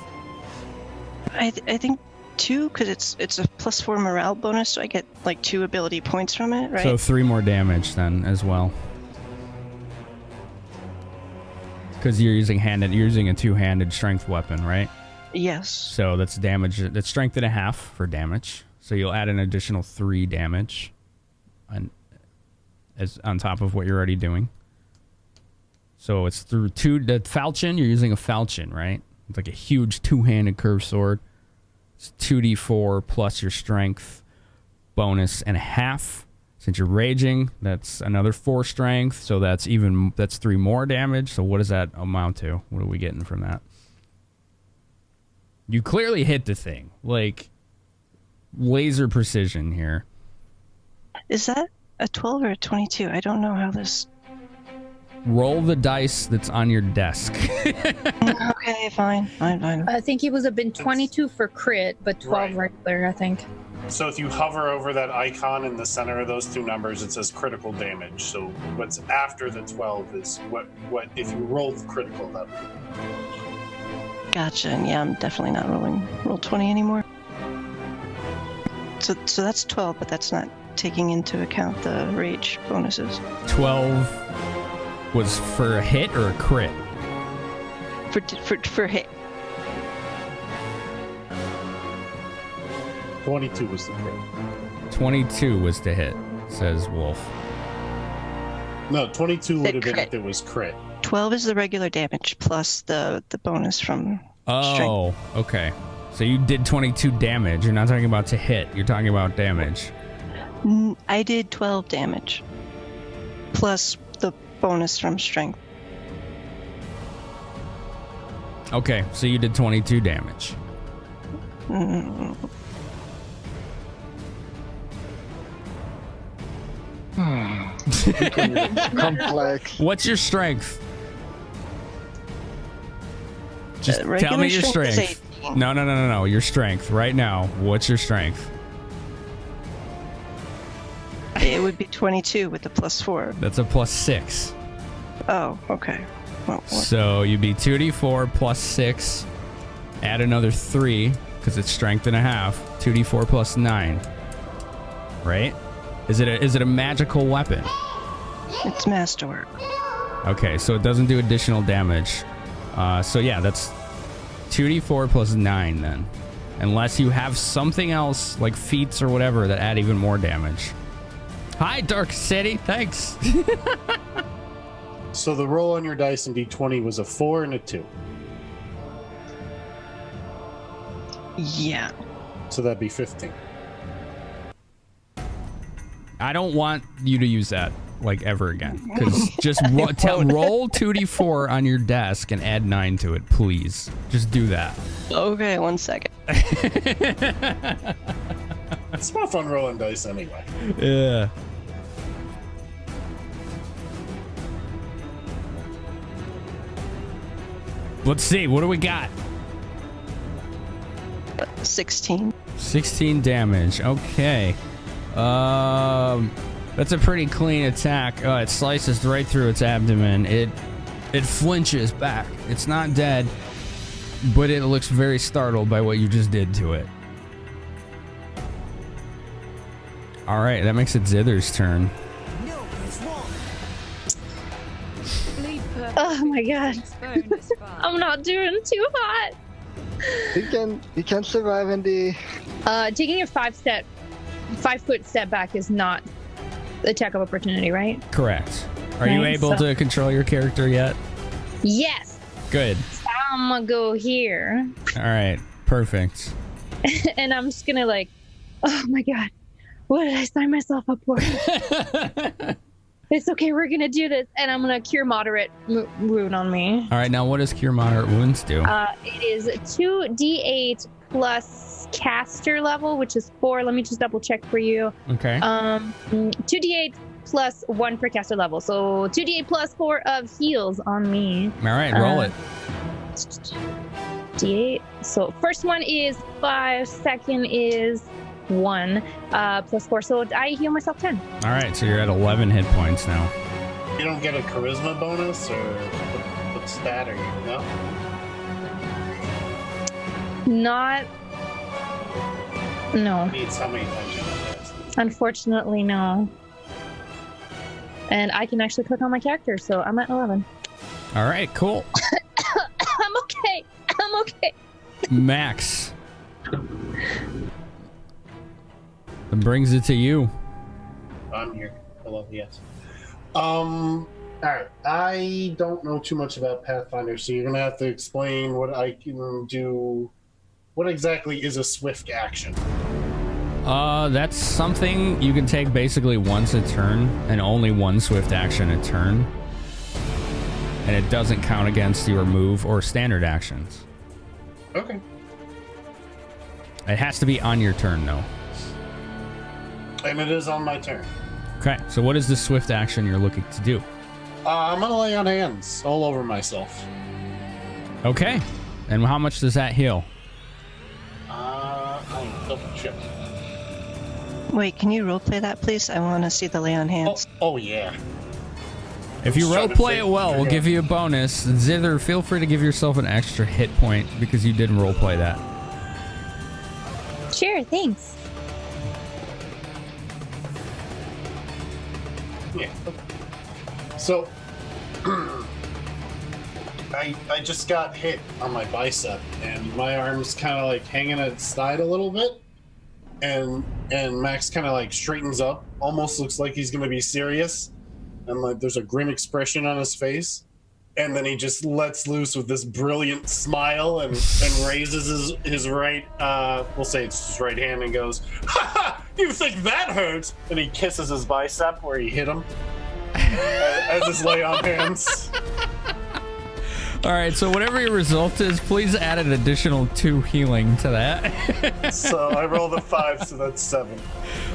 G: I think 2, because it's a +4 morale bonus, so I get like 2 ability points from it, right?
B: So 3 more damage then as well. Because you're using a two-handed strength weapon, right?
G: Yes.
B: So that's damage. That's strength and a half for damage. So you'll add an additional 3 damage, on top of what you're already doing. So it's through the falchion. You're using a falchion, right? It's like a huge two-handed curved sword. It's 2d4 plus your strength bonus and a half. Since you're raging, that's another 4 strength. So that's 3 more damage. So what does that amount to? What are we getting from that? You clearly hit the thing. Like, laser precision here.
G: Is that a 12 or a 22? I don't know how this...
B: Roll the dice that's on your desk.
G: Okay, fine.
C: I think it was a been 22 for crit, but 12 regular, I think.
D: So if you hover over that icon in the center of those 2 numbers, it says critical damage. So what's after the 12 is what if you roll critical, that would be.
G: Gotcha, and yeah, I'm definitely not rolling Roll20 anymore. So that's 12, but that's not taking into account the rage bonuses.
B: 12 was for a hit or a crit?
G: For hit.
D: 22 was the crit.
B: 22 was the hit, says Wolf.
D: No, 22 would have been
G: crit.
D: if it was crit.
G: 12 is the regular damage plus the bonus from
B: Oh, okay. So you did 22 damage. You're not talking about to hit. You're talking about damage.
G: I did 12 damage. Plus the bonus from strength.
B: Okay, so you did 22 damage.
E: Complex.
B: What's your strength? Just tell
G: regular
B: me your
G: strength is
B: strength. No. Your strength right now. What's your strength?
G: It would be 22 with the +4.
B: That's a +6.
G: Oh, okay. Well,
B: so you'd be 2d4 +6. Add another 3 because it's strength and a half. 2d4 +9. Right? Is it a magical weapon?
G: It's masterwork.
B: Okay, so it doesn't do additional damage. So yeah, that's 2d4 +9 then. Unless you have something else like feats or whatever that add even more damage. Hi, Dark City. Thanks.
D: So the roll on your dice in D20 was a 4 and a 2.
G: Yeah.
D: So that'd be 15.
B: I don't want you to use that like ever again. Because just roll 2d4 on your desk and add 9 to it, please. Just do that.
G: Okay, 1 second.
D: It's more fun rolling dice anyway.
B: Yeah. Let's see. What do we got?
G: 16.
B: 16 damage. Okay. That's a pretty clean attack. It slices right through its abdomen. It flinches back. It's not dead, but it looks very startled by what you just did to it. All right, that makes it Zither's turn.
M: No, that's wrong.
C: Oh my god. I'm not doing too hot.
E: You can survive in the.
C: Taking a 5-foot step back is not attack of opportunity, right?
B: Correct. Are you able to control your character yet?
C: Yes.
B: Good.
C: So I'm gonna go here.
B: All right. Perfect.
C: And I'm just gonna like, oh my god, what did I sign myself up for? It's okay, we're gonna do this, and I'm gonna cure moderate wound on me.
B: All right. Now, what does Cure Moderate Wounds do?
C: It is 2d8 plus caster level, which is 4. Let me just double check for you.
B: Okay.
C: 2d8 plus 1 per caster level, so 2d8 plus 4 of heals on me.
B: All right, roll it.
C: D8. So first one is 5, second is 1 plus 4, so I heal myself 10.
B: All right, so you're at 11 hit points now.
D: You don't get a charisma bonus, or what stat are you? No?
C: Not. No.
D: Needs how many times you cast?
C: Unfortunately, no. And I can actually click on my character, so I'm at 11.
B: All right, cool.
C: I'm okay. I'm okay.
B: Max. That brings it to you.
D: I'm here. Hello, yes. Alright. I don't know too much about Pathfinder, so you're gonna have to explain what I can do. What exactly is a swift action?
B: That's something you can take basically once a turn, and only one swift action a turn. And it doesn't count against your move or standard actions.
D: Okay.
B: It has to be on your turn, though.
D: And it is on my turn.
B: Okay, so what is the swift action you're looking to do?
D: I'm gonna lay on hands all over myself.
B: Okay, and how much does that heal?
D: I'll double check.
G: Wait, can you roleplay that, please? I want to see the lay on hands.
D: Oh yeah.
B: If you roleplay it well, we'll give you a bonus. Zither, feel free to give yourself an extra hit point because you did roleplay that.
C: Sure, thanks.
D: Yeah. So, I just got hit on my bicep, and my arm's kind of like hanging at its side a little bit, and Max kind of like straightens up, almost looks like he's gonna be serious, and like there's a grim expression on his face, and then he just lets loose with this brilliant smile and raises his right, we'll say it's his right hand, and goes, "Ha ha! You think that hurts?" And he kisses his bicep where he hit him. As his lay on hands.
B: All right, so whatever your result is, please add an additional 2 healing to that.
D: So I rolled a 5, so that's 7.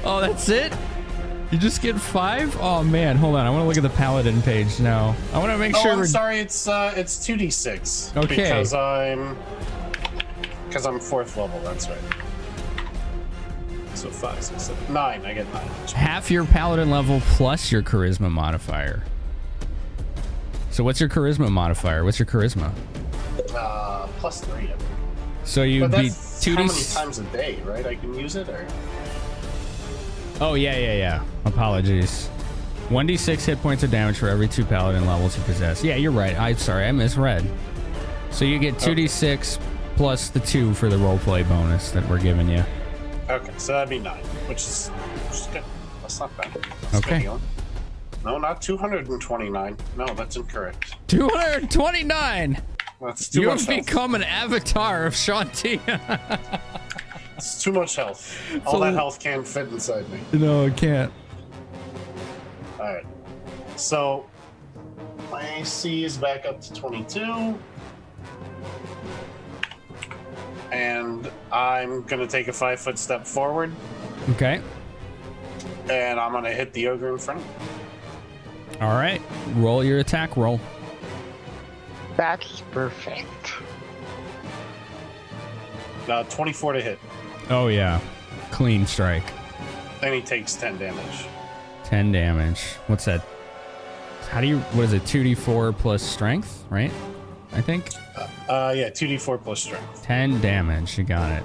B: Oh, that's it? You just get 5? Oh man, hold on. I want to look at the paladin page now. I want to make sure.
D: I'm sorry. It's 2d6.
B: Okay.
D: Because I'm 4th level. That's right. So 5, 6, 7, 9. I get 9.
B: Half your paladin level plus your charisma modifier. So what's your charisma modifier? What's your charisma?
D: Plus 3. I think.
B: So you beat 2d.
D: How many times a day, right? I can use it, or?
B: Oh yeah. Apologies. 1d6 hit points of damage for every 2 paladin levels you possess. Yeah, you're right. I'm sorry, I misread. So you get 2d6 plus the 2 for the roleplay bonus that we're giving you.
D: Okay, so that'd be 9, which is good. That's not bad. That's
B: okay.
D: good. No, not 229. No, that's incorrect.
B: 229.
D: That's too
B: you
D: much
B: have
D: health.
B: become an avatar of Shanti.
D: It's too much health. All that health can't fit inside me.
B: No, it can't.
D: Alright. So, my AC is back up to 22. And I'm going to take a 5-foot step forward.
B: Okay.
D: And I'm going to hit the ogre in front of me.
B: All right. Roll your attack roll.
E: That's perfect.
D: 24 to hit.
B: Oh, yeah. Clean strike.
D: And he takes 10 damage.
B: 10 damage. What's that? What is it? 2d4 plus strength, right? I think?
D: Yeah, 2d4 plus strength.
B: 10 damage. You got it.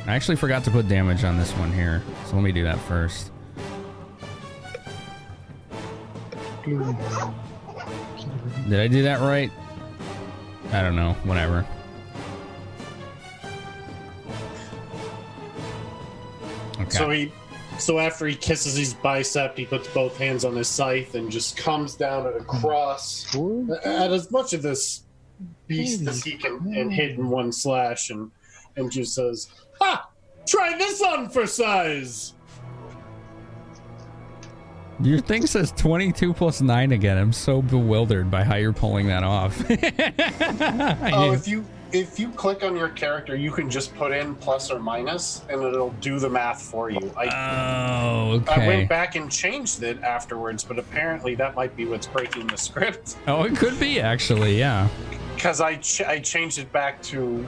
B: I actually forgot to put damage on this one here. So let me do that first. Did I do that right? I don't know. Whatever.
D: Okay. So after he kisses his bicep, he puts both hands on his scythe and just comes down at a cross at as much of this beast as he can and hit in one slash and just says, "Ha! Try this on for size!"
B: Your thing says 22 plus 9 again. I'm so bewildered by how you're pulling that off.
D: If you click on your character, you can just put in plus or minus, and it'll do the math for you.
B: Okay.
D: I went back and changed it afterwards, but apparently that might be what's breaking the script.
B: Oh, it could be, actually, yeah.
D: Because I changed it back to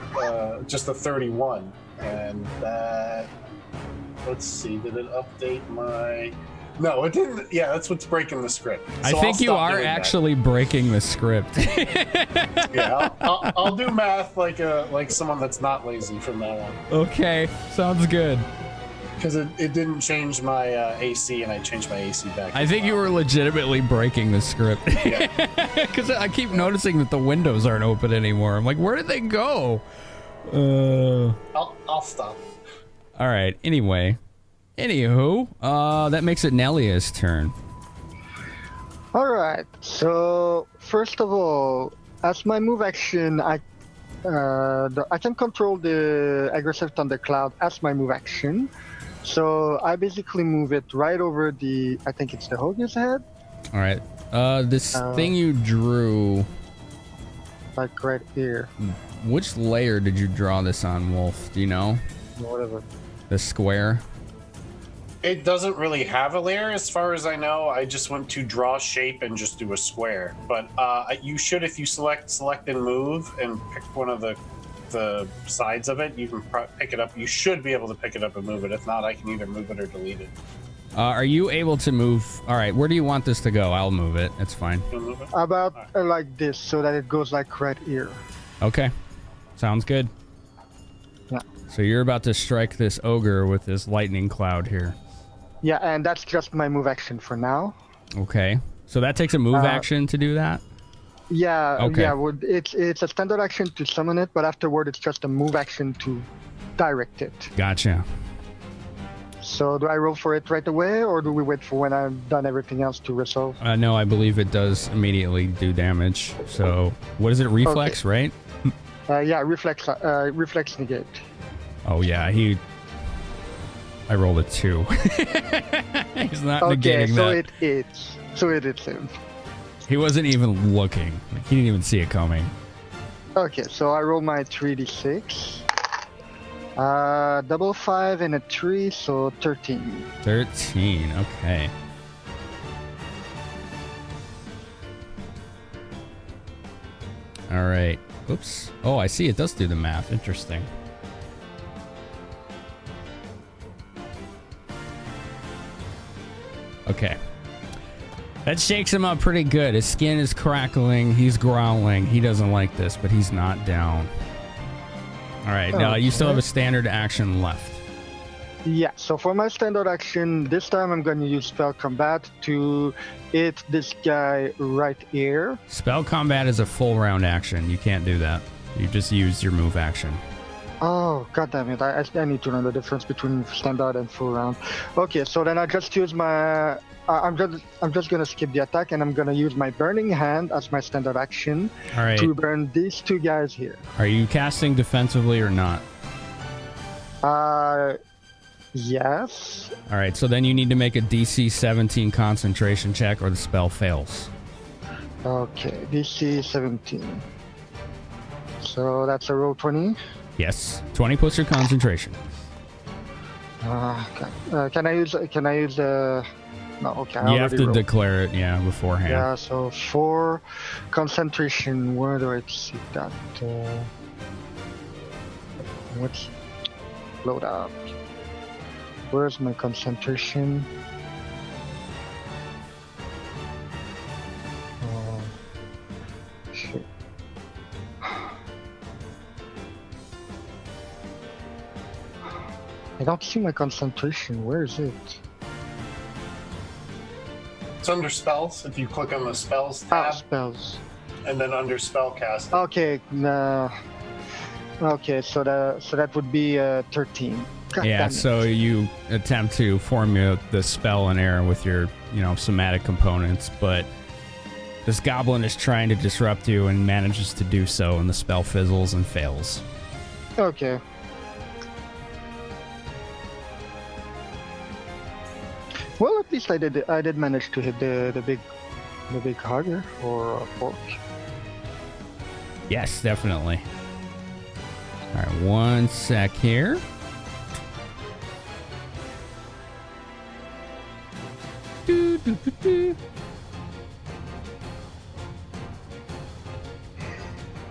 D: just a 31, and that... Let's see, did it update my... No, it didn't. Yeah, that's what's breaking the script. So
B: I think you are actually breaking the script.
D: Yeah, I'll do math like someone that's not lazy from now on.
B: Okay, sounds good.
D: Because it didn't change my AC, and I changed my AC back.
B: I think you were legitimately breaking the script. Because I keep noticing that the windows aren't open anymore. I'm like, where did they go?
D: I'll stop.
B: All right. Anywho, that makes it Nelia's turn.
E: All right. So first of all, as my move action, I can control the aggressive thundercloud as my move action. So I basically move it right over I think it's the ogre's head.
B: All right. This thing you drew,
E: like right here.
B: Which layer did you draw this on, Wolf? Do you know?
E: Whatever.
B: The square.
D: It doesn't really have a layer, as far as I know. I just went to draw shape and just do a square. But you should, if you select and move and pick one of the sides of it, you can pick it up. You should be able to pick it up and move it. If not, I can either move it or delete it.
B: Are you able to move? All right, where do you want this to go? I'll move it. It's fine.
D: Move it?
E: About like this, so that it goes like right here.
B: Okay, sounds good.
E: Yeah.
B: So you're about to strike this ogre with this lightning cloud here.
E: Yeah, and that's just my move action for now.
B: Okay. So that takes a move action to do that?
E: Yeah,
B: okay.
E: Yeah. Well, it's a standard action to summon it, but afterward it's just a move action to direct it.
B: Gotcha.
E: So do I roll for it right away, or do we wait for when I've done everything else to resolve?
B: No, I believe it does immediately do damage. So what is it? Reflex, right?
E: Yeah, reflex negate.
B: Oh yeah, I rolled a 2. He's not negating that.
E: So it is him.
B: He wasn't even looking. Like, he didn't even see it coming.
E: Okay, so I roll my 3d6. Double 5 and a 3, so 13.
B: 13, okay. All right. Oops. Oh, I see. It does do the math. Interesting. Okay. That shakes him up pretty good. His skin is crackling. He's growling. He doesn't like this, but he's not down. All right. Now, you still have a standard action left.
E: Yeah, so for my standard action, this time I'm going to use Spell Combat to hit this guy right here.
B: Spell Combat is a full round action. You can't do that. You just use your move action.
E: Oh, god damn it. I need to know the difference between standard and full round. Okay, so then I just use my... I'm just going to skip the attack, and I'm going to use my Burning Hand as my standard action to burn these two guys here.
B: Are you casting defensively or not?
E: Yes.
B: All right, so then you need to make a DC 17 concentration check or the spell fails.
E: Okay, DC 17. So that's a roll 20.
B: Yes, 20 plus your concentration.
E: Okay. Can I use no, okay. I
B: You have to
E: rolled.
B: declare it, yeah, beforehand.
E: Yeah, so 4 concentration. Where do I see that? What's load up? Where's my concentration? Shit. I don't see my concentration. Where is it?
D: It's under spells. If you click on the spells tab,
E: Spells.
D: and then under spell cast.
E: Okay, okay, so that would be 13. God
B: Yeah,
E: damn it.
B: so you attempt to formulate the spell in air with your, somatic components, but this goblin is trying to disrupt you and manages to do so, and the spell fizzles and fails.
E: Okay. Well, at least I did manage to hit the big hugger or fork.
B: Yes, definitely. All right, 1 sec here.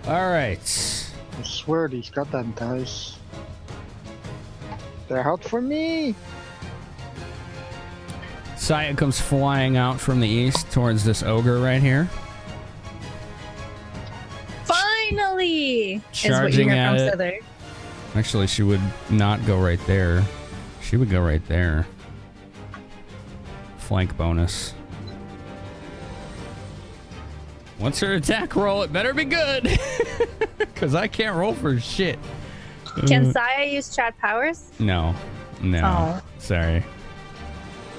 B: All right.
E: I swear these goddamn dice. They're out for me.
B: Saya comes flying out from the east towards this ogre right here.
C: Finally!
B: Charging at it.
C: Sither.
B: Actually, she would not go right there. She would go right there. Flank bonus. Once her attack roll, it better be good. Because I can't roll for shit.
C: Can Saya use chat powers?
B: No.
C: Oh.
B: Sorry.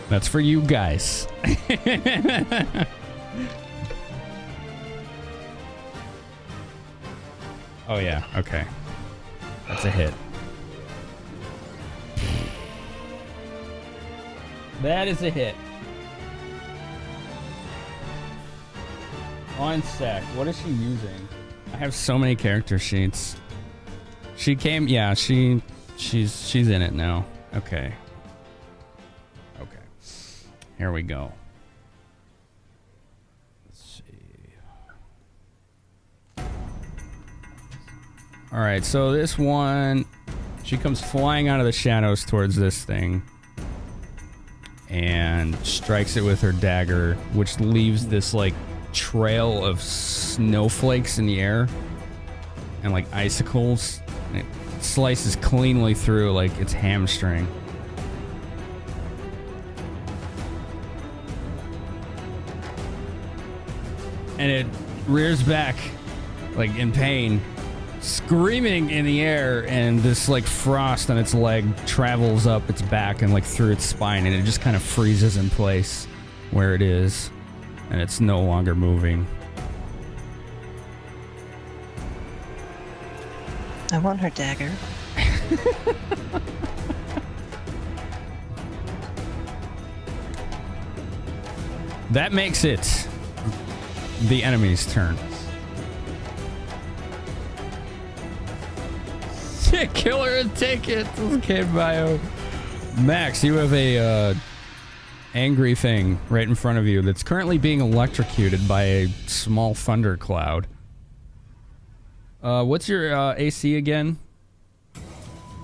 B: That's for you guys. Oh, yeah. Okay. That's a hit. That is a hit. 1 sec. What is she using? I have so many character sheets. She came. Yeah, she's in it now. Okay. Here we go. Let's see. All right, so this one, she comes flying out of the shadows towards this thing and strikes it with her dagger, which leaves this like trail of snowflakes in the air and like icicles. And it slices cleanly through like its hamstring. And it rears back, like in pain, screaming in the air, and this like frost on its leg travels up its back and like through its spine, and it just kind of freezes in place where it is, and it's no longer moving.
G: I want her dagger.
B: That makes it the enemy's turn. Kill her and take it. Okay, bio. Max, you have a angry thing right in front of you that's currently being electrocuted by a small thundercloud. What's your AC again?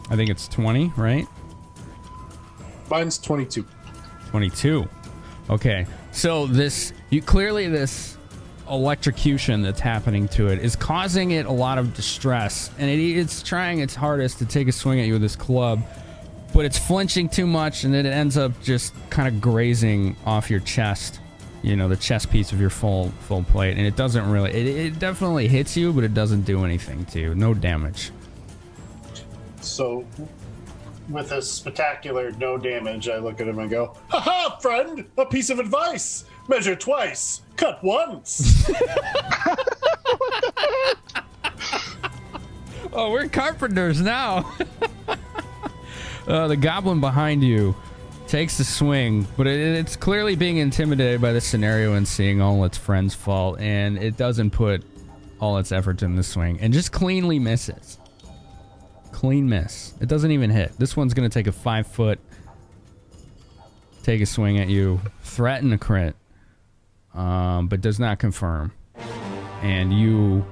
B: I think it's 20, right?
D: Mine's 22.
B: 22. Okay. So this electrocution that's happening to it is causing it a lot of distress, and it's trying its hardest to take a swing at you with this club, but it's flinching too much, and then it ends up just kind of grazing off your chest, the chest piece of your full plate, and it doesn't really, it definitely hits you, but it doesn't do anything to you. No damage.
D: So, with a spectacular no damage, I look at him and go, "Ha-ha, friend! A piece of advice! Measure twice, cut once!"
B: Oh, we're carpenters now. The goblin behind you takes the swing, but it's clearly being intimidated by the scenario and seeing all its friends fall, and it doesn't put all its effort in the swing and just cleanly misses. Clean miss. It doesn't even hit. This one's going to take a 5-foot, take a swing at you, threaten a crit, but does not confirm. And you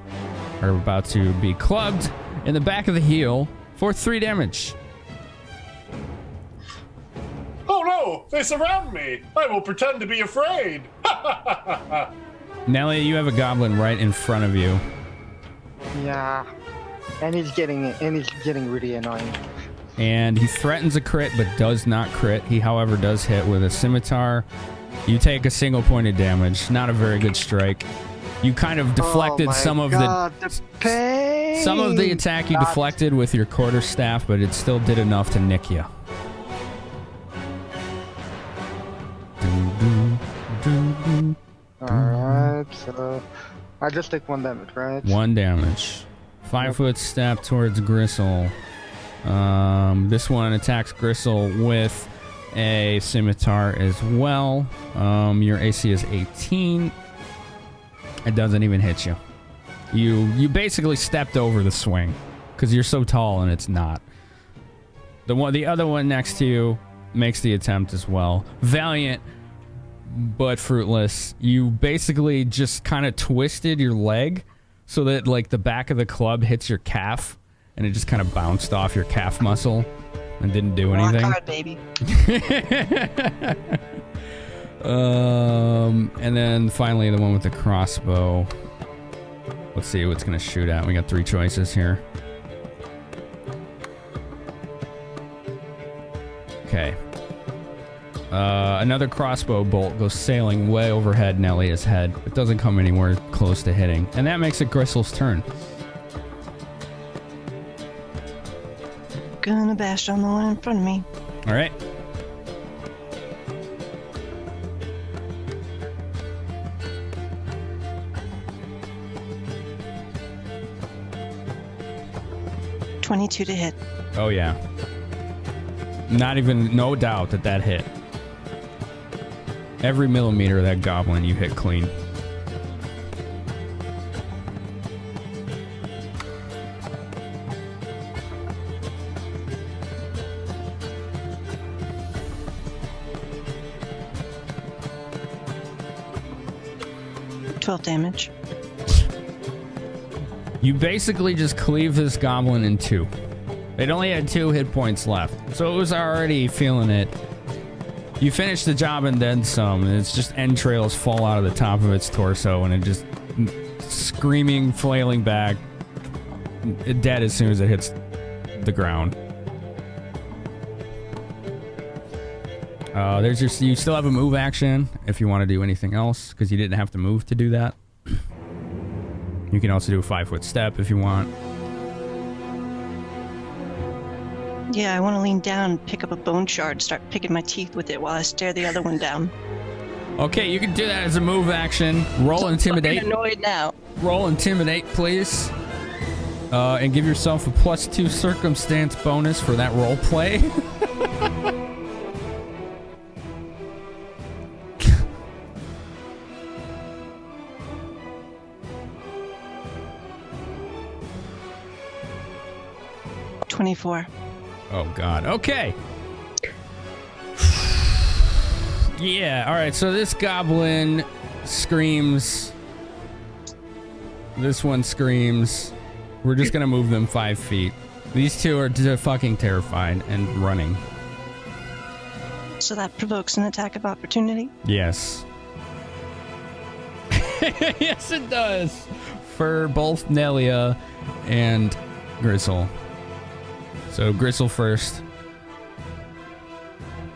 B: are about to be clubbed in the back of the heel for 3 damage.
D: Oh no! They surround me! I will pretend to be afraid!
B: Nelia, you have a goblin right in front of you.
E: Yeah. And he's getting really annoying.
B: And he threatens a crit, but does not crit. He, however, does hit with a scimitar. You take a single point of damage. Not a very good strike. You kind of deflected some of the attack you deflected with your quarterstaff, but it still did enough to nick you.
E: Alright, so I just take 1 damage, right?
B: 1 damage. 5-foot step towards Grissul. This one attacks Grissul with a scimitar as well. Your AC is 18. It doesn't even hit you. You basically stepped over the swing because you're so tall and it's not. The other one next to you makes the attempt as well. Valiant, but fruitless. You basically just kind of twisted your leg so that like the back of the club hits your calf, and it just kind of bounced off your calf muscle and didn't do anything.
G: Rock hard, baby.
B: And then finally the one with the crossbow. Let's see what it's gonna shoot at. We got 3 choices here. Okay. Another crossbow bolt goes sailing way overhead Nelia's head. It doesn't come anywhere close to hitting. And that makes it Grissul's turn.
G: Gonna bash on the one in front of me.
B: All right.
G: .22 to hit.
B: Oh yeah. No doubt that hit. Every millimeter of that goblin you hit clean.
G: .12 damage.
B: You basically just cleave this goblin in 2. It only had 2 hit points left, so it was already feeling it. You finish the job and then some, and it's just entrails fall out of the top of its torso, and it just screaming, flailing back, dead as soon as it hits the ground. You still have a move action if you want to do anything else, because you didn't have to move to do that. You can also do a 5-foot step if you want.
G: Yeah, I want to lean down, pick up a bone shard, start picking my teeth with it while I stare the other one down.
B: Okay, you can do that as a move action. Roll Intimidate.
G: I'm annoyed now.
B: Roll Intimidate, please. And give yourself a +2 circumstance bonus for that role play.
G: .24.
B: Oh god. Okay. Yeah, alright, so this goblin screams. This one screams. We're just gonna move them 5 feet. These two are fucking terrified and running.
G: So that provokes an attack of opportunity?
B: Yes. Yes, it does. For both Nelia and Grissul. So Grissul first.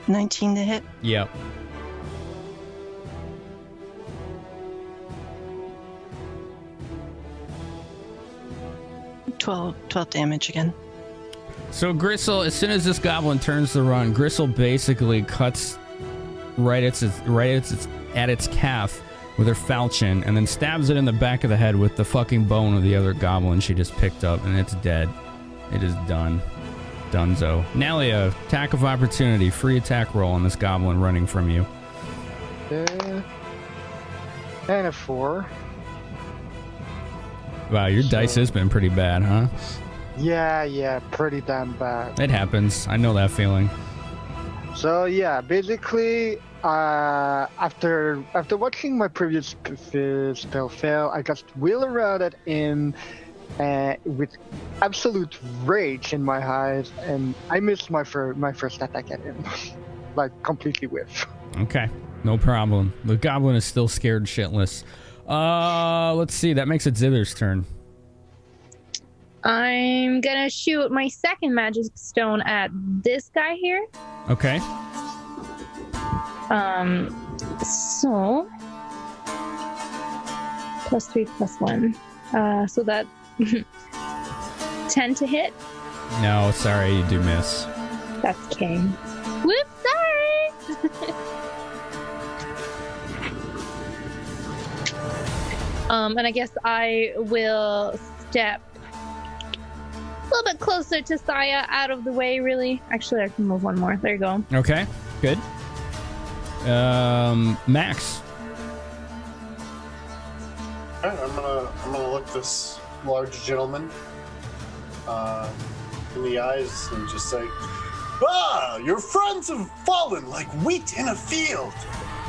G: 19 to hit.
B: Yep.
G: Twelve damage again.
B: So Grissul, as soon as this goblin turns to run, Grissul basically cuts right at its calf with her falchion, and then stabs it in the back of the head with the fucking bone of the other goblin she just picked up, and it's dead. It is done. Dunzo. Nelia, attack of opportunity. Free attack roll on this goblin running from you.
E: And a 4.
B: Wow, your dice has been pretty bad, huh?
E: Yeah, pretty damn bad.
B: It happens. I know that feeling.
E: So yeah, basically, after watching my previous spell fail, I just wheel around at him with absolute rage in my eyes, and I missed my first attack at him, like completely whiff.
B: Okay, no problem. The goblin is still scared shitless. Let's see. That makes it Zither's turn.
C: I'm gonna shoot my second magic stone at this guy here.
B: Okay.
C: So +3/+1. So that 10 to hit.
B: No, sorry, you do miss.
C: That's king. Whoops, sorry. And I guess I will step a little bit closer to Saya, out of the way, really. Actually, I can move one more. There you go.
B: Okay, good. Max.
D: All right, I'm gonna look this large gentleman in the eyes and just say, "Ah, your friends have fallen like wheat in a field.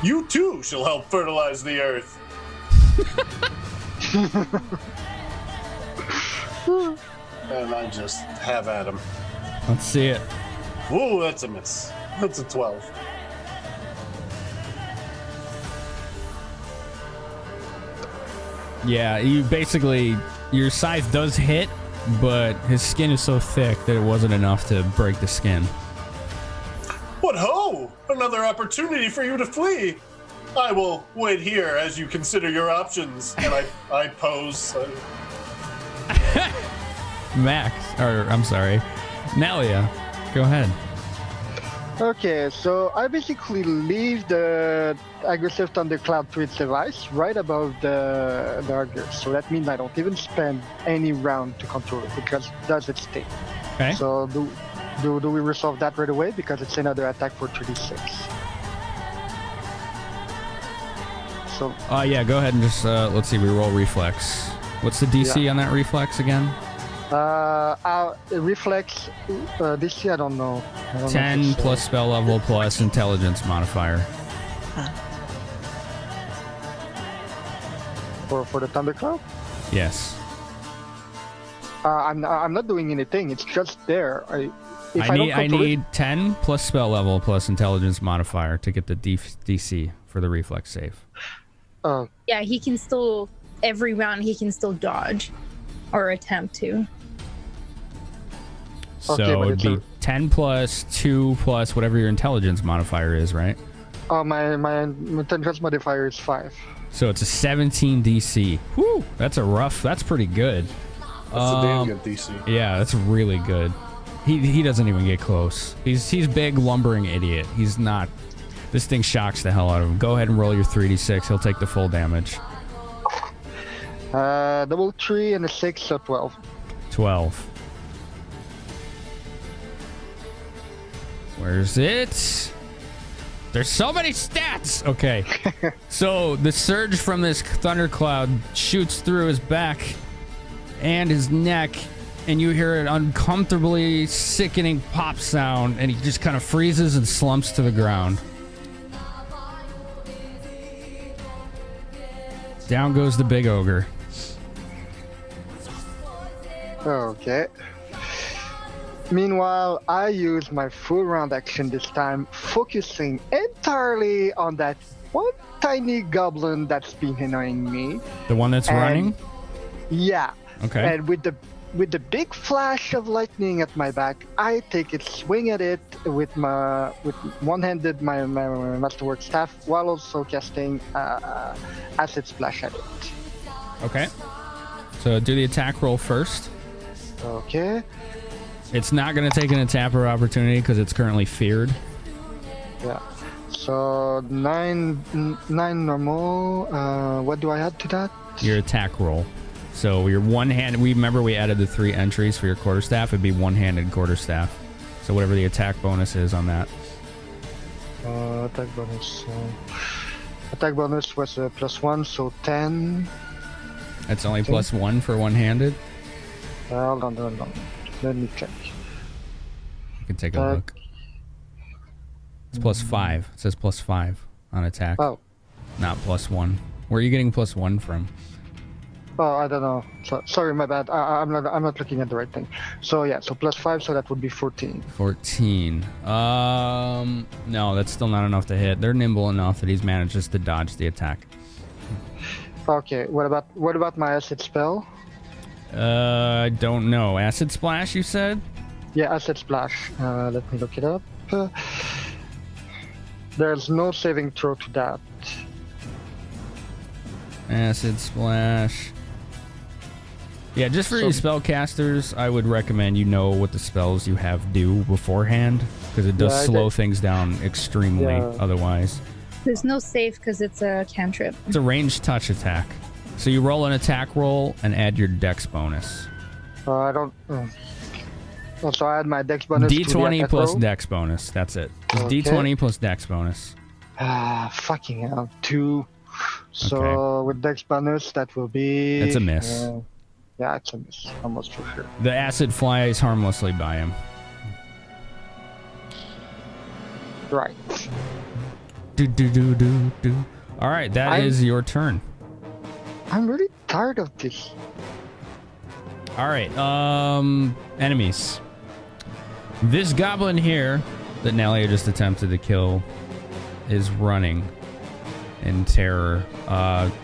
D: You too shall help fertilize the earth." And I just have at him.
B: Let's see it.
D: Ooh, that's a miss. That's a 12.
B: Yeah, you basically, your scythe does hit, but his skin is so thick that it wasn't enough to break the skin.
D: What ho! Another opportunity for you to flee. I will wait here as you consider your options. And I pose.
B: Max, or I'm sorry, Nelia, go ahead.
E: Okay, so I basically leave the aggressive thundercloud to its device right above the target. So that means I don't even spend any round to control it because it does its thing.
B: Okay.
E: So do we resolve that right away because it's another attack for 3d6. So.
B: Yeah, go ahead and just let's see. We roll reflex. What's the DC on that reflex again?
E: Reflex, DC, I don't know.
B: 10 plus spell level plus intelligence modifier.
E: For the thundercloud?
B: Yes.
E: I'm not doing anything. It's just there.
B: I need 10 plus spell level plus intelligence modifier to get the DC for the reflex save.
C: Yeah, he can still, every round he can still dodge or attempt to.
B: So
E: Okay, but
B: it'd be 10 plus 2 plus whatever your intelligence modifier is, right?
E: Oh, my intelligence modifier is 5.
B: So it's a 17 DC. Whew, that's pretty good.
D: That's a damn good DC.
B: Yeah, that's really good. He doesn't even get close. He's big, lumbering idiot. He's not. This thing shocks the hell out of him. Go ahead and roll your 3d6. He'll take the full damage.
E: Double 3 and a 6, so 12.
B: 12. Where's it? There's so many stats! Okay. So the surge from this thundercloud shoots through his back and his neck, and you hear an uncomfortably sickening pop sound, and he just kind of freezes and slumps to the ground. Down goes the big ogre.
E: Okay. Meanwhile, I use my full round action this time, focusing entirely on that one tiny goblin that's been annoying me.
B: The one that's running?
E: Yeah.
B: Okay.
E: And with the big flash of lightning at my back, I take a swing at it with one-handed my masterwork staff while also casting acid splash at it.
B: Okay. So do the attack roll first.
E: Okay.
B: It's not going to take an attack or opportunity because it's currently feared.
E: Yeah. So 9 normal. What do I add to that?
B: Your attack roll. So your one hand. We added the 3 entries for your quarterstaff. It'd be one-handed quarterstaff. So whatever the attack bonus is on that.
E: Attack bonus. Attack bonus was +1, so 10.
B: That's only +1 for one-handed?
E: Hold on. Let me check.
B: You can take a look. It's +5. It says +5 on attack.
E: Oh.
B: Not +1. Where are you getting +1 from?
E: Oh, I don't know. Sorry, my bad. I'm not looking at the right thing. So yeah, so +5, so that would be 14.
B: 14. No, that's still not enough to hit. They're nimble enough that he's manages to dodge the attack.
E: Okay, what about my acid spell?
B: I don't know. Acid splash, you said?
E: Yeah, acid splash. Let me look it up. There's no saving throw to that.
B: Acid splash. Yeah, just for you spellcasters, I would recommend you know what the spells you have do beforehand, because it does slow things down extremely otherwise.
C: There's no save because it's a cantrip.
B: It's a ranged touch attack. So you roll an attack roll and add your dex bonus.
E: I don't... So I add my dex bonus
B: D20 plus
E: roll?
B: dex bonus. That's it. Just
E: Okay.
B: D20 plus dex bonus.
E: Fucking hell. 2. So with dex bonus, that will be...
B: It's a miss.
E: Yeah, it's a miss. Almost for sure.
B: The acid flies harmlessly by him.
E: Right.
B: Do. All right, that is your turn.
E: I'm really tired of this.
B: All right, enemies. This goblin here that Nelia just attempted to kill is running in terror.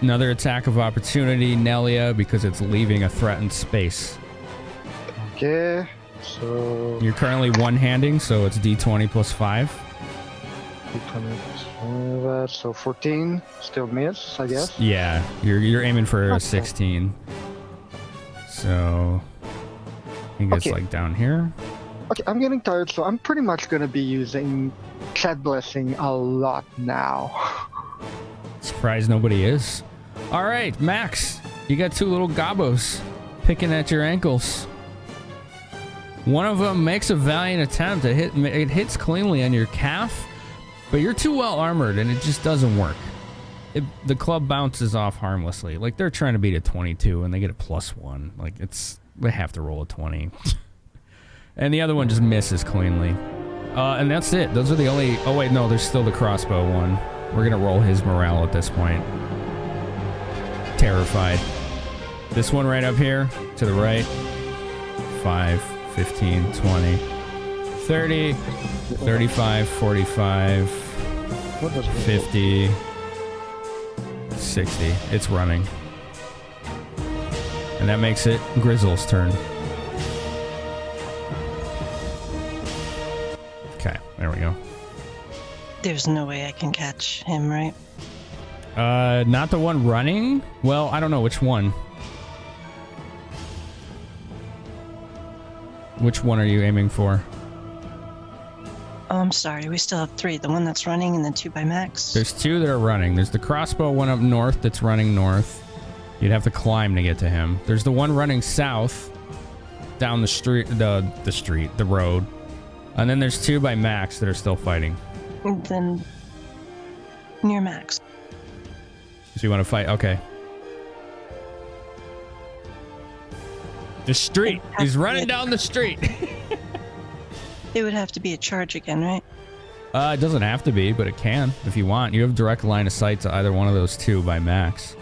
B: Another attack of opportunity, Nelia, because it's leaving a threatened space.
E: Okay, so...
B: You're currently one-handing, so it's D20 plus 5.
E: D20 plus 5, so 14. Still miss, I guess.
B: Yeah, you're aiming for a 16. So... I think it's like down here.
E: Okay, I'm getting tired, so I'm pretty much going to be using Chat Blessing a lot now.
B: Surprised nobody is. All right, Max, you got 2 little gobos picking at your ankles. One of them makes a valiant attempt. It hits cleanly on your calf, but you're too well armored, and it just doesn't work. The club bounces off harmlessly. Like, they're trying to beat a 22, and they get a +1. Like, they have to roll a 20. And the other one just misses cleanly. And that's it. Those are the only... Oh, wait, no, there's still the crossbow one. We're going to roll his morale at this point. Terrified. This one right up here, to the right. 5, 15, 20, 30, 35, 45, 50, 60. It's running. And that makes it Grissul's turn. Okay, there we go.
G: There's no way I can catch him, right?
B: Not the one running? Well, I don't know which one. Which one are you aiming for?
G: Oh, I'm sorry. We still have 3. The one that's running and then 2 by Max.
B: There's 2 that are running. There's the crossbow one up north that's running north. You'd have to climb to get to him. There's the one running south down the street, the road. And then there's 2 by Max that are still fighting.
G: And then near Max.
B: So you want to fight? Okay. The street. He's running down the street.
G: It would have to be a charge again, right?
B: It doesn't have to be, but it can if you want. You have direct line of sight to either one of those 2 by Max.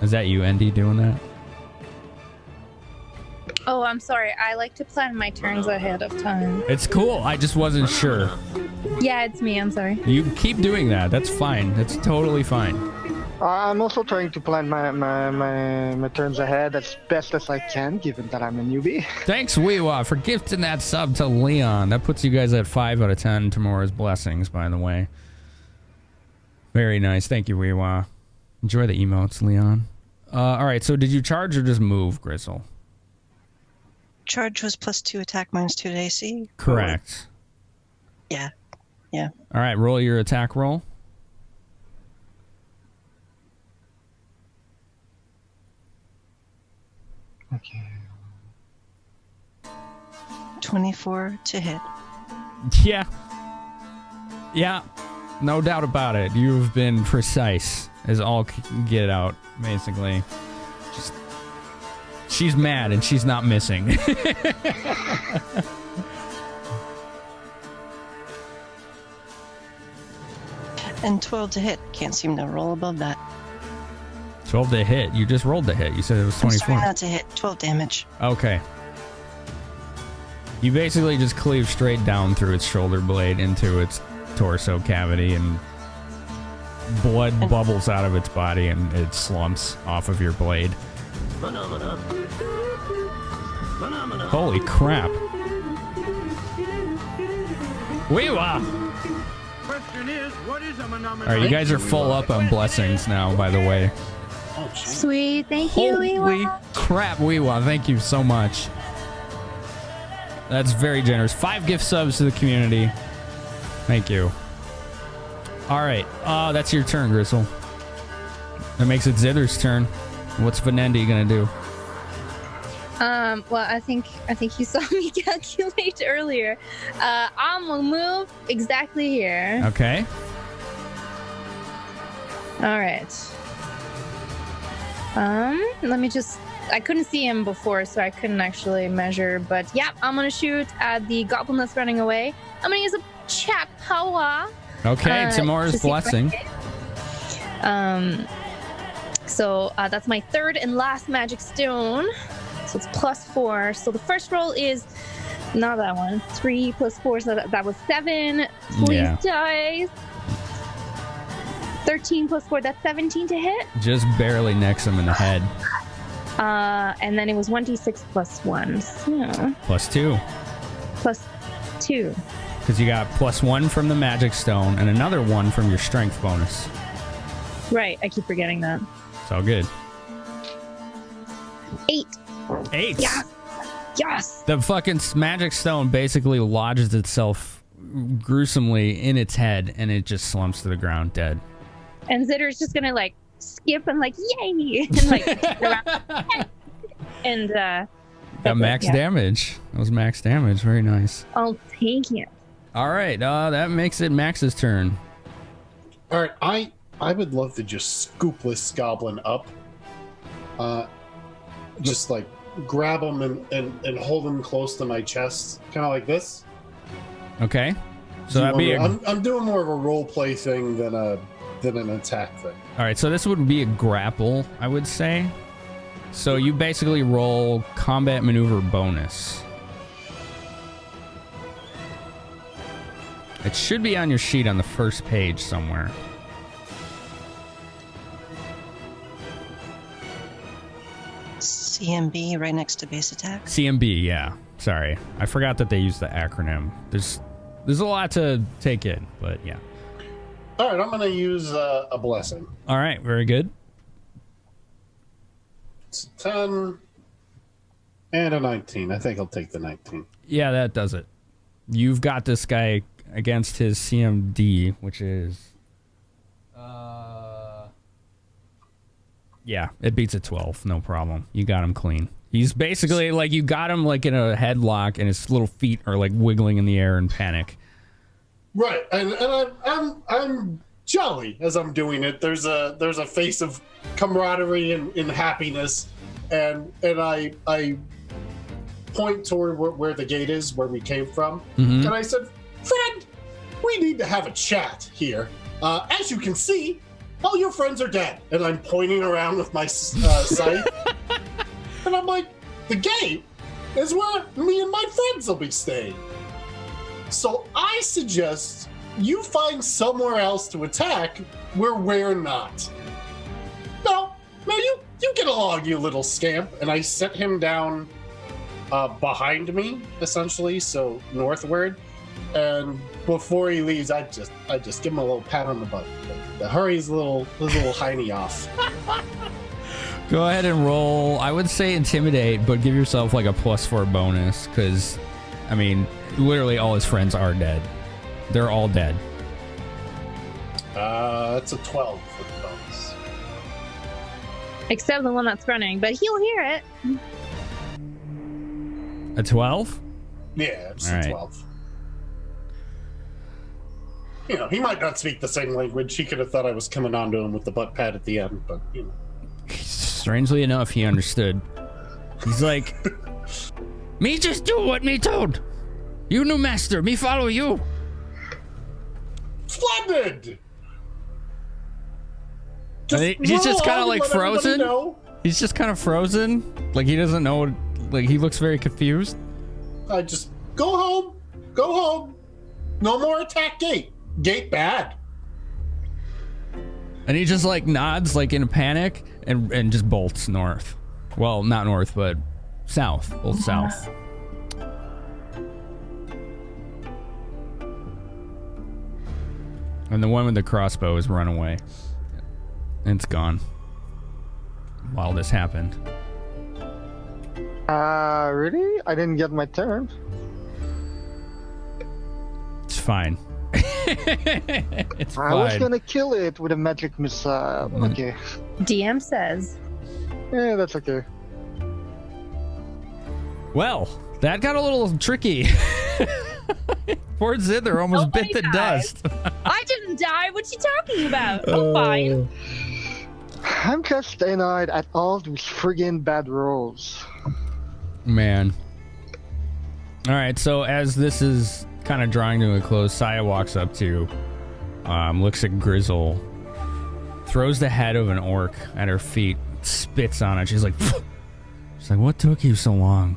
B: Is that you, Andy, doing that?
C: Oh, I'm sorry. I like to plan my turns ahead of time.
B: It's cool. I just wasn't sure.
C: Yeah, it's me. I'm sorry.
B: You keep doing that. That's fine. That's totally fine.
E: I'm also trying to plan my turns ahead as best as I can, given that I'm a newbie.
B: Thanks, Weewa, for gifting that sub to Leon. That puts you guys at 5 out of 10 tomorrow's blessings, by the way. Very nice. Thank you, Weewa. Enjoy the emotes, Leon. All right, so did you charge or just move, Grissul?
G: Charge was +2 attack, -2 to AC.
B: Correct.
G: Yeah.
B: All right, roll your attack roll.
G: 24 to hit.
B: Yeah. Yeah. No doubt about it. You've been precise as all can get out, basically. Just, she's mad and she's not missing.
G: And 12 to hit. Can't seem to roll above that.
B: 12 to hit. You just rolled the hit. You said it was 24.
G: I'm sorry, not to hit. 12 damage.
B: Okay. You basically just cleave straight down through its shoulder blade into its torso cavity, and blood bubbles out of its body and it slumps off of your blade. Holy crap. Wee-wah!
F: Question is, what is a phenomenon?
B: Alright, you guys are full up on blessings now, by the way.
C: Sweet, thank you,
B: Holy
C: Weewa.
B: crap, Weewa, thank you so much. That's very generous. 5 gift subs to the community. Thank you. Alright, that's your turn, Grissul. That makes it Zither's turn. What's Venendi gonna do?
C: Well, I think you saw me calculate earlier. I'm gonna move exactly here.
B: Okay.
C: All right. Let me just. I couldn't see him before, so I couldn't actually measure. But yeah, I'm gonna shoot at the goblin that's running away. I'm gonna use a chat power.
B: Okay, Timor's blessing.
C: So that's my third and last magic stone. So it's +4. So the first roll is not that one. 3 + 4, so that was 7. Please dice. 13 + 4, that's 17 to hit.
B: Just barely necks him in the head.
C: And then it was 1d6 + 1. So
B: +2.
C: +2.
B: Because you got +1 from the magic stone and another 1 from your strength bonus.
C: Right, I keep forgetting that.
B: It's all good.
C: 8.
B: 8.
C: Yes. Yes.
B: The fucking magic stone basically lodges itself gruesomely in its head, and it just slumps to the ground dead.
C: And Zitter's just gonna like skip and like yay and like around. And
B: got max damage. That was max damage. Very nice.
C: I'll take it.
B: All right, that makes it Max's turn.
D: All right, I would love to just scoop this goblin up. Just like grab him and hold him close to my chest, kind of like this.
B: Okay. So that'd be
D: I'm doing more of a role play thing than an attack thing.
B: All right, so this would be a grapple, I would say. So you basically roll combat maneuver bonus. It should be on your sheet on the first page somewhere.
G: CMB right next to base attack.
B: CMB, yeah. Sorry. I forgot that they use the acronym. There's a lot to take in, but yeah.
D: All right, I'm going to use a blessing.
B: All right, very good.
D: It's 10 and a 19. I think I'll take the 19.
B: Yeah, that does it. You've got this guy against his CMD, which is... Yeah, it beats a 12. No problem. You got him clean. He's basically like, you got him like in a headlock and his little feet are like wiggling in the air in panic.
D: Right, and I'm jolly as I'm doing it. There's a face of camaraderie and happiness, and I point toward where the gate is, where we came from, and I said, "Friend, we need to have a chat here. As you can see, all your friends are dead." And I'm pointing around with my scythe, and I'm like, "The gate is where me and my friends will be staying. So I suggest you find somewhere else to attack where we're not. No, you get along, you little scamp." And I set him down behind me, essentially, so northward. And before he leaves, I just give him a little pat on the butt. Hurry his little hiney off.
B: Go ahead and roll. I would say intimidate, but give yourself like a +4 bonus, because, I mean, literally all his friends are dead. They're all dead.
D: It's a 12 for the bonus.
C: Except the one that's running, but he'll hear it.
B: A 12?
D: Yeah, it's
B: All
D: a
B: right.
D: 12. You know, he might not speak the same language. He could have thought I was coming on to him with the butt pad at the end, but, you know.
B: Strangely enough, he understood. He's like, me just do what me told. You new master, me follow you.
D: Splendid!
B: He's just kind of like
D: let everybody
B: frozen.
D: know.
B: He's just kind of frozen. Like he doesn't know. Like he looks very confused.
D: I just go home. Go home. No more attack gate. Gate bad.
B: And he just like nods like in a panic and just bolts north. Well, not north, but south. Bolts south. And the one with the crossbow has run away. And it's gone. While this happened.
E: Really? I didn't get my turn.
B: It's fine. It's fine.
E: I was gonna kill it with a magic missile. Okay.
C: DM says.
E: Yeah, that's okay.
B: Well, that got a little tricky. Poor Zither almost bit the dust.
C: I didn't die. What you talking about? I'm fine.
E: I'm just annoyed at all those friggin' bad rolls.
B: Man. All right, so as this is kind of drawing to a close, Saya walks up to, looks at Grissul, throws the head of an orc at her feet, spits on it. She's like, what took you so long?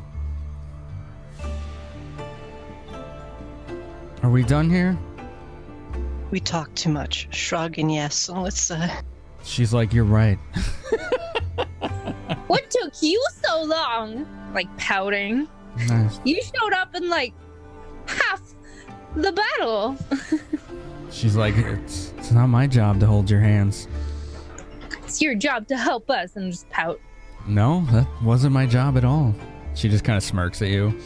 B: Are we done here?
G: We talk too much. Shrug and yes. So let's.
B: She's like, you're right.
C: What took you so long? Like pouting.
B: Nice.
C: You showed up in like half the battle.
B: She's like, it's not my job to hold your hands.
C: It's your job to help us, and just pout.
B: No, that wasn't my job at all. She just kind of smirks at you.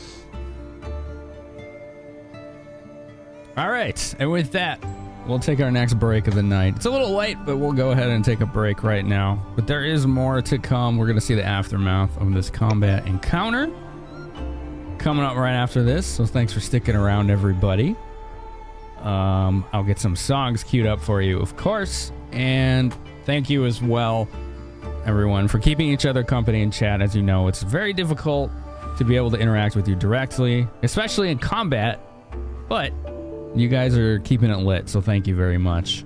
B: All right, and with that, we'll take our next break of the night. It's a little late, but we'll go ahead and take a break right now. But there is more to come. We're going to see the aftermath of this combat encounter coming up right after this. So thanks for sticking around, everybody. I'll get some songs queued up for you, of course. And thank you as well, everyone, for keeping each other company in chat. As you know, it's very difficult to be able to interact with you directly, especially in combat. But you guys are keeping it lit, so thank you very much.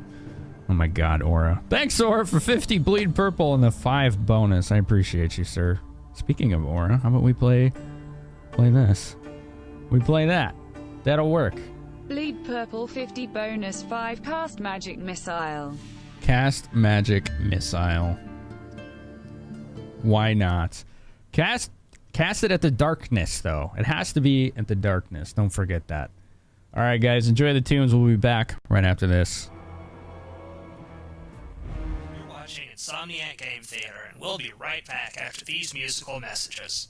B: Oh my god, Aura. Thanks, Aura, for 50 bleed purple and the 5 bonus. I appreciate you, sir. Speaking of Aura, how about we play this? We play that. That'll work.
N: Bleed purple 50 bonus 5 cast magic missile.
B: Cast magic missile. Why not? Cast it at the darkness, though. It has to be at the darkness. Don't forget that. All right, guys, enjoy the tunes. We'll be back right after this.
O: You're watching Insomniac Game Theater, and we'll be right back after these musical messages.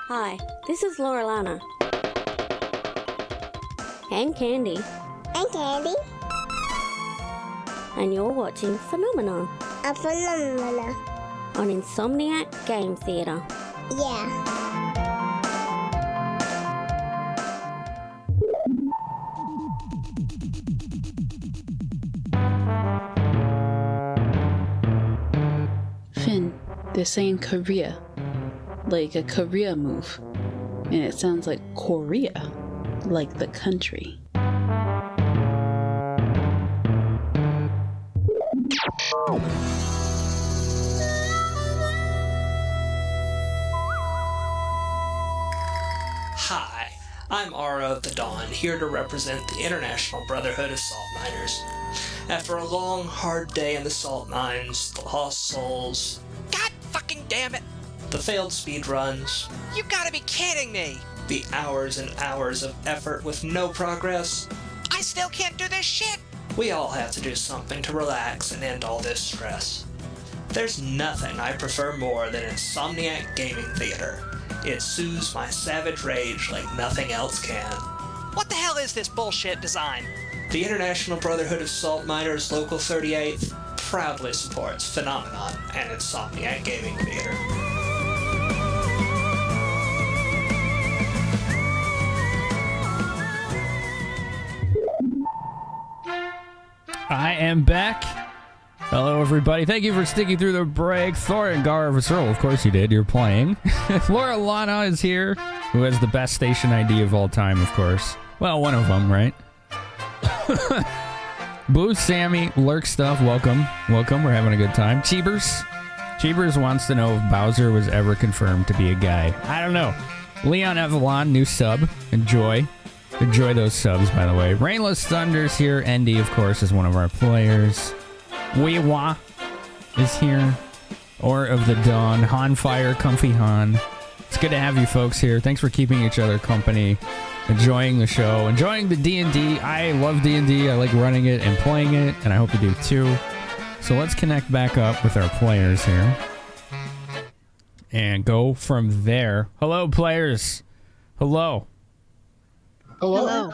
P: Hi, this is Laurelana. And Candy.
Q: And Candy.
P: And you're watching Finamenon.
Q: A Phenomenal.
P: On Insomniac Game Theatre.
Q: Yeah.
H: Finn, they're saying Korea. Like a Korea move. And it sounds like Korea. Like the country.
O: Hi, I'm Ara of the Dawn, here to represent the International Brotherhood of Salt Miners. After a long, hard day in the salt mines, the lost souls... God fucking damn it! The failed speed runs... You gotta be kidding me! The hours and hours of effort with no progress... I still can't do this shit! We all have to do something to relax and end all this stress. There's nothing I prefer more than Insomniac Gaming Theater. It soothes my savage rage like nothing else can. What the hell is this bullshit design? The International Brotherhood of Salt Miners Local 38 proudly supports Finamenon and Insomniac Gaming Theater.
B: I am back. Hello, everybody. Thank you for sticking through the break. Thor and Gar Vaserl, of course you did. You're playing. Laura Lana is here, who has the best station ID of all time, of course. Well, one of them, right? Blue Sammy, Lurk Stuff, welcome. Welcome, we're having a good time. Cheebers wants to know if Bowser was ever confirmed to be a guy. I don't know. Leon Evelon, new sub. Enjoy those subs, by the way. Rainless Thunder's here. Endy, of course, is one of our players. Weewa is here. Or of the Dawn. Han Fire, Comfy Han. It's good to have you folks here. Thanks for keeping each other company. Enjoying the show. Enjoying the D&D. I love D&D. I like running it and playing it, and I hope you do too. So let's connect back up with our players here. And go from there. Hello, players. Hello.
E: Hello.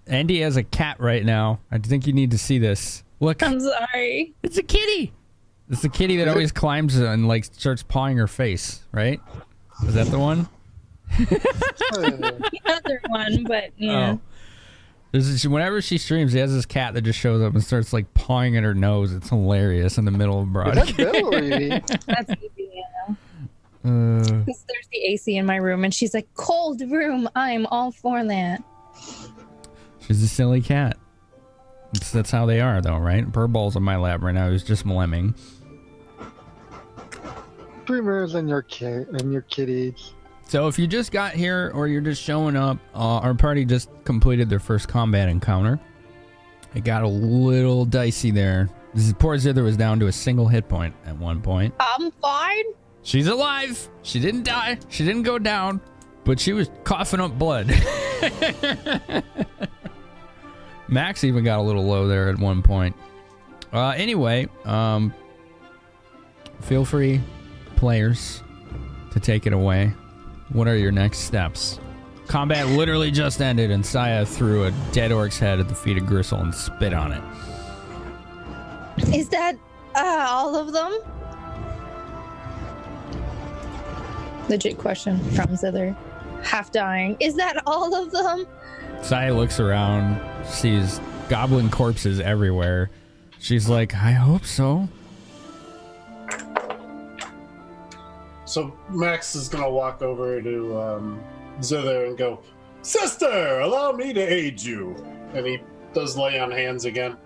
B: Andy has a cat right now. I think you need to see this. Look.
C: I'm sorry.
B: It's a kitty. It's the kitty that always climbs and like starts pawing her face, right? Is that the one?
C: The other one, but yeah.
B: Oh. Whenever she streams, she has this cat that just shows up and starts like pawing at her nose. It's hilarious in the middle of broadcast.
E: Is that Bill or Evie?
C: That's Evie, yeah. Because there's the AC in my room, and she's like, cold room, I'm all for that.
B: She's a silly cat. That's how they are, though, right? Burball's in my lab right now. He's just lemming.
E: Dreamers and your kitties.
B: So if you just got here or you're just showing up, our party just completed their first combat encounter. It got a little dicey there. Poor Zither was down to a single hit point at one point.
C: I'm fine.
B: She's alive. She didn't die. She didn't go down. But she was coughing up blood. Max even got a little low there at one point. Anyway, feel free, players, to take it away. What are your next steps? Combat literally just ended, and Saya threw a dead orc's head at the feet of Grissul and spit on it.
C: Is that all of them? Legit question from Zither. Half dying. Is that all of them?
B: Saya looks around, sees goblin corpses everywhere. She's like, I hope so.
D: So Max is gonna walk over to Zither and go, Sister, allow me to aid you. And he does lay on hands again.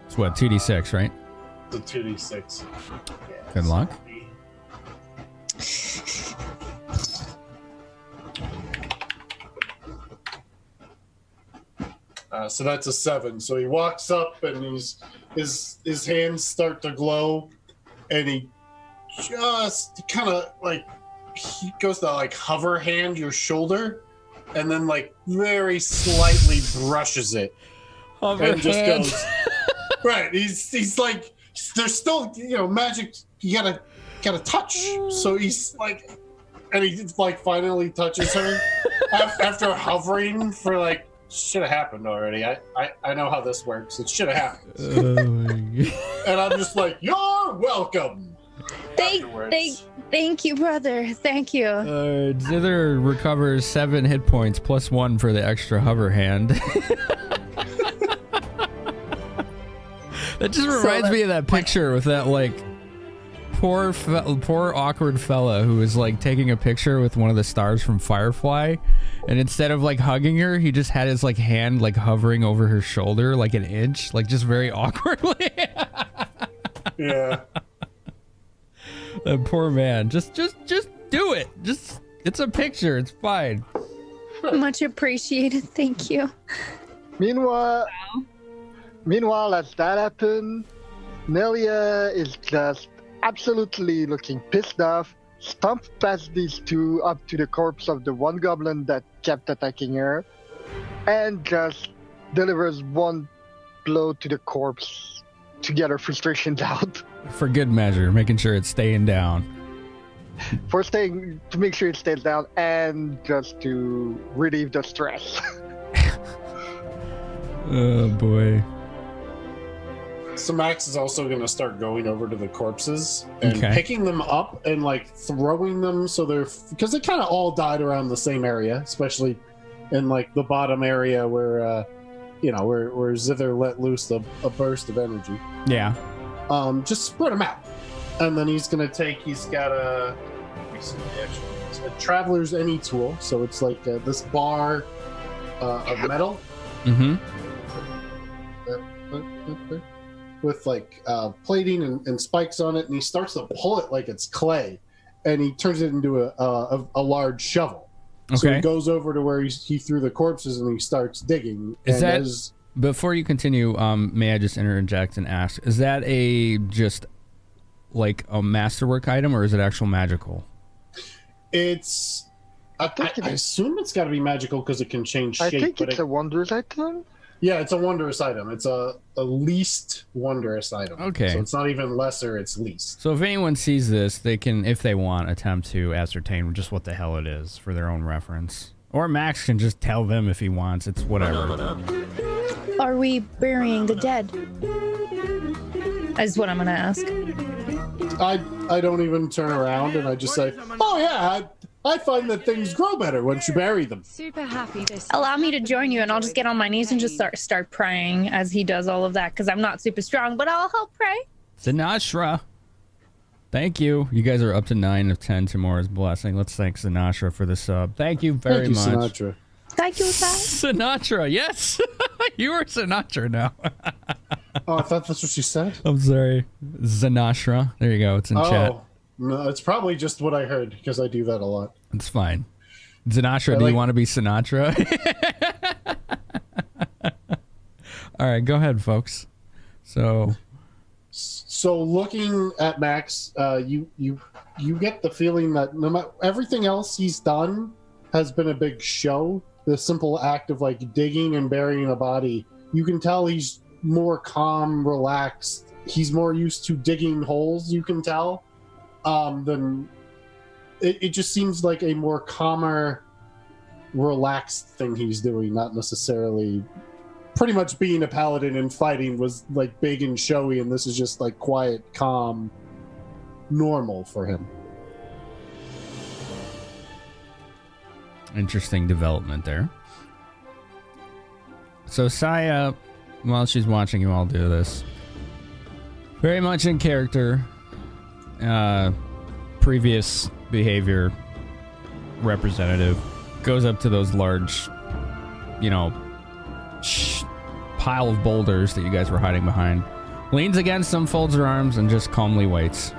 B: It's what, 2d6, right?
D: The 2d6. Yeah,
B: good luck.
D: So that's a 7. So he walks up and his hands start to glow, and he just kind of like he goes to like hover hand your shoulder, and then like very slightly brushes it,
B: hover
D: and just
B: hand.
D: goes right. He's like there's still magic. You gotta touch. So he's like And he like finally touches her after hovering for like should have happened already. I know how this works. It should have happened.
B: Oh my God.
D: And I'm just like, you're welcome.
C: Thank you, brother. Thank you.
B: Zither recovers 7 hit points plus 1 for the extra hover hand. That just reminds me of that picture with that like poor awkward fella who was like taking a picture with one of the stars from Firefly, and instead of like hugging her, he just had his like hand like hovering over her shoulder like an inch, like just very awkwardly.
D: Yeah.
B: That poor man. Just do it. Just it's a picture. It's fine.
C: Much appreciated. Thank you.
E: Meanwhile, as that happened, Nelia is just absolutely looking pissed off, stomps past these two up to the corpse of the one goblin that kept attacking her, and just delivers one blow to the corpse to get her frustrations out.
B: For good measure, making sure it's staying down.
E: To make sure it stays down, and just to relieve the stress.
B: Oh boy.
D: So Max is also going to start going over to the corpses and
B: Okay.
D: picking them up and like throwing them so they're because they kind of all died around the same area, especially in like the bottom area where where Zither let loose a burst of energy.
B: Yeah.
D: Just spread them out, and then he's got a traveler's any tool, so it's like this bar of metal.
B: Mm-hmm.
D: With like plating and spikes on it, and he starts to pull it like it's clay, and he turns it into a large shovel. So
B: Okay.
D: he goes over to where he threw the corpses, and he starts digging.
B: Before you continue, may I just interject and ask, is that just like a masterwork item, or is it actual magical?
D: It's I assume it's got to be magical because it can change shape.
E: I think it's a wondrous item.
D: Yeah, it's a wondrous item. It's a least wondrous item.
B: Okay.
D: So it's not even lesser, it's least.
B: So if anyone sees this, they can, if they want, attempt to ascertain just what the hell it is for their own reference. Or Max can just tell them if he wants. It's whatever.
C: Are we burying the dead? Is what I'm gonna ask.
D: I don't even turn around, and I just say, oh yeah, I find that things grow better once you bury them.
N: Super happy this.
C: Allow me to join you, and I'll just get on my knees and just start praying as he does all of that, because I'm not super strong, but I'll help pray.
B: Sinatra. Thank you. You guys are up to 9 of 10 tomorrow's blessing. Let's thank Sinatra for the sub. Thank you very much.
D: Sinatra.
C: Thank you,
B: Sinatra. Yes. You are Sinatra now.
D: Oh, I thought that's what she said.
B: I'm sorry. Sinatra. There you go. It's in chat.
D: No, it's probably just what I heard because I do that a lot.
B: It's fine. Sinatra, do you want to be Sinatra? All right, go ahead, folks. So
D: looking at Max, you get the feeling that no matter everything else he's done has been a big show. The simple act of like digging and burying a body, you can tell he's more calm, relaxed. He's more used to digging holes. You can tell. Then it just seems like a more calmer, relaxed thing he's doing, not necessarily. Pretty much being a paladin and fighting was like big and showy, and this is just like quiet, calm, normal for him.
B: interesting development there. So Saya, while she's watching you all do this, very much in character, previous behavior representative, goes up to those large, pile of boulders that you guys were hiding behind, leans against them, folds her arms, and just calmly waits.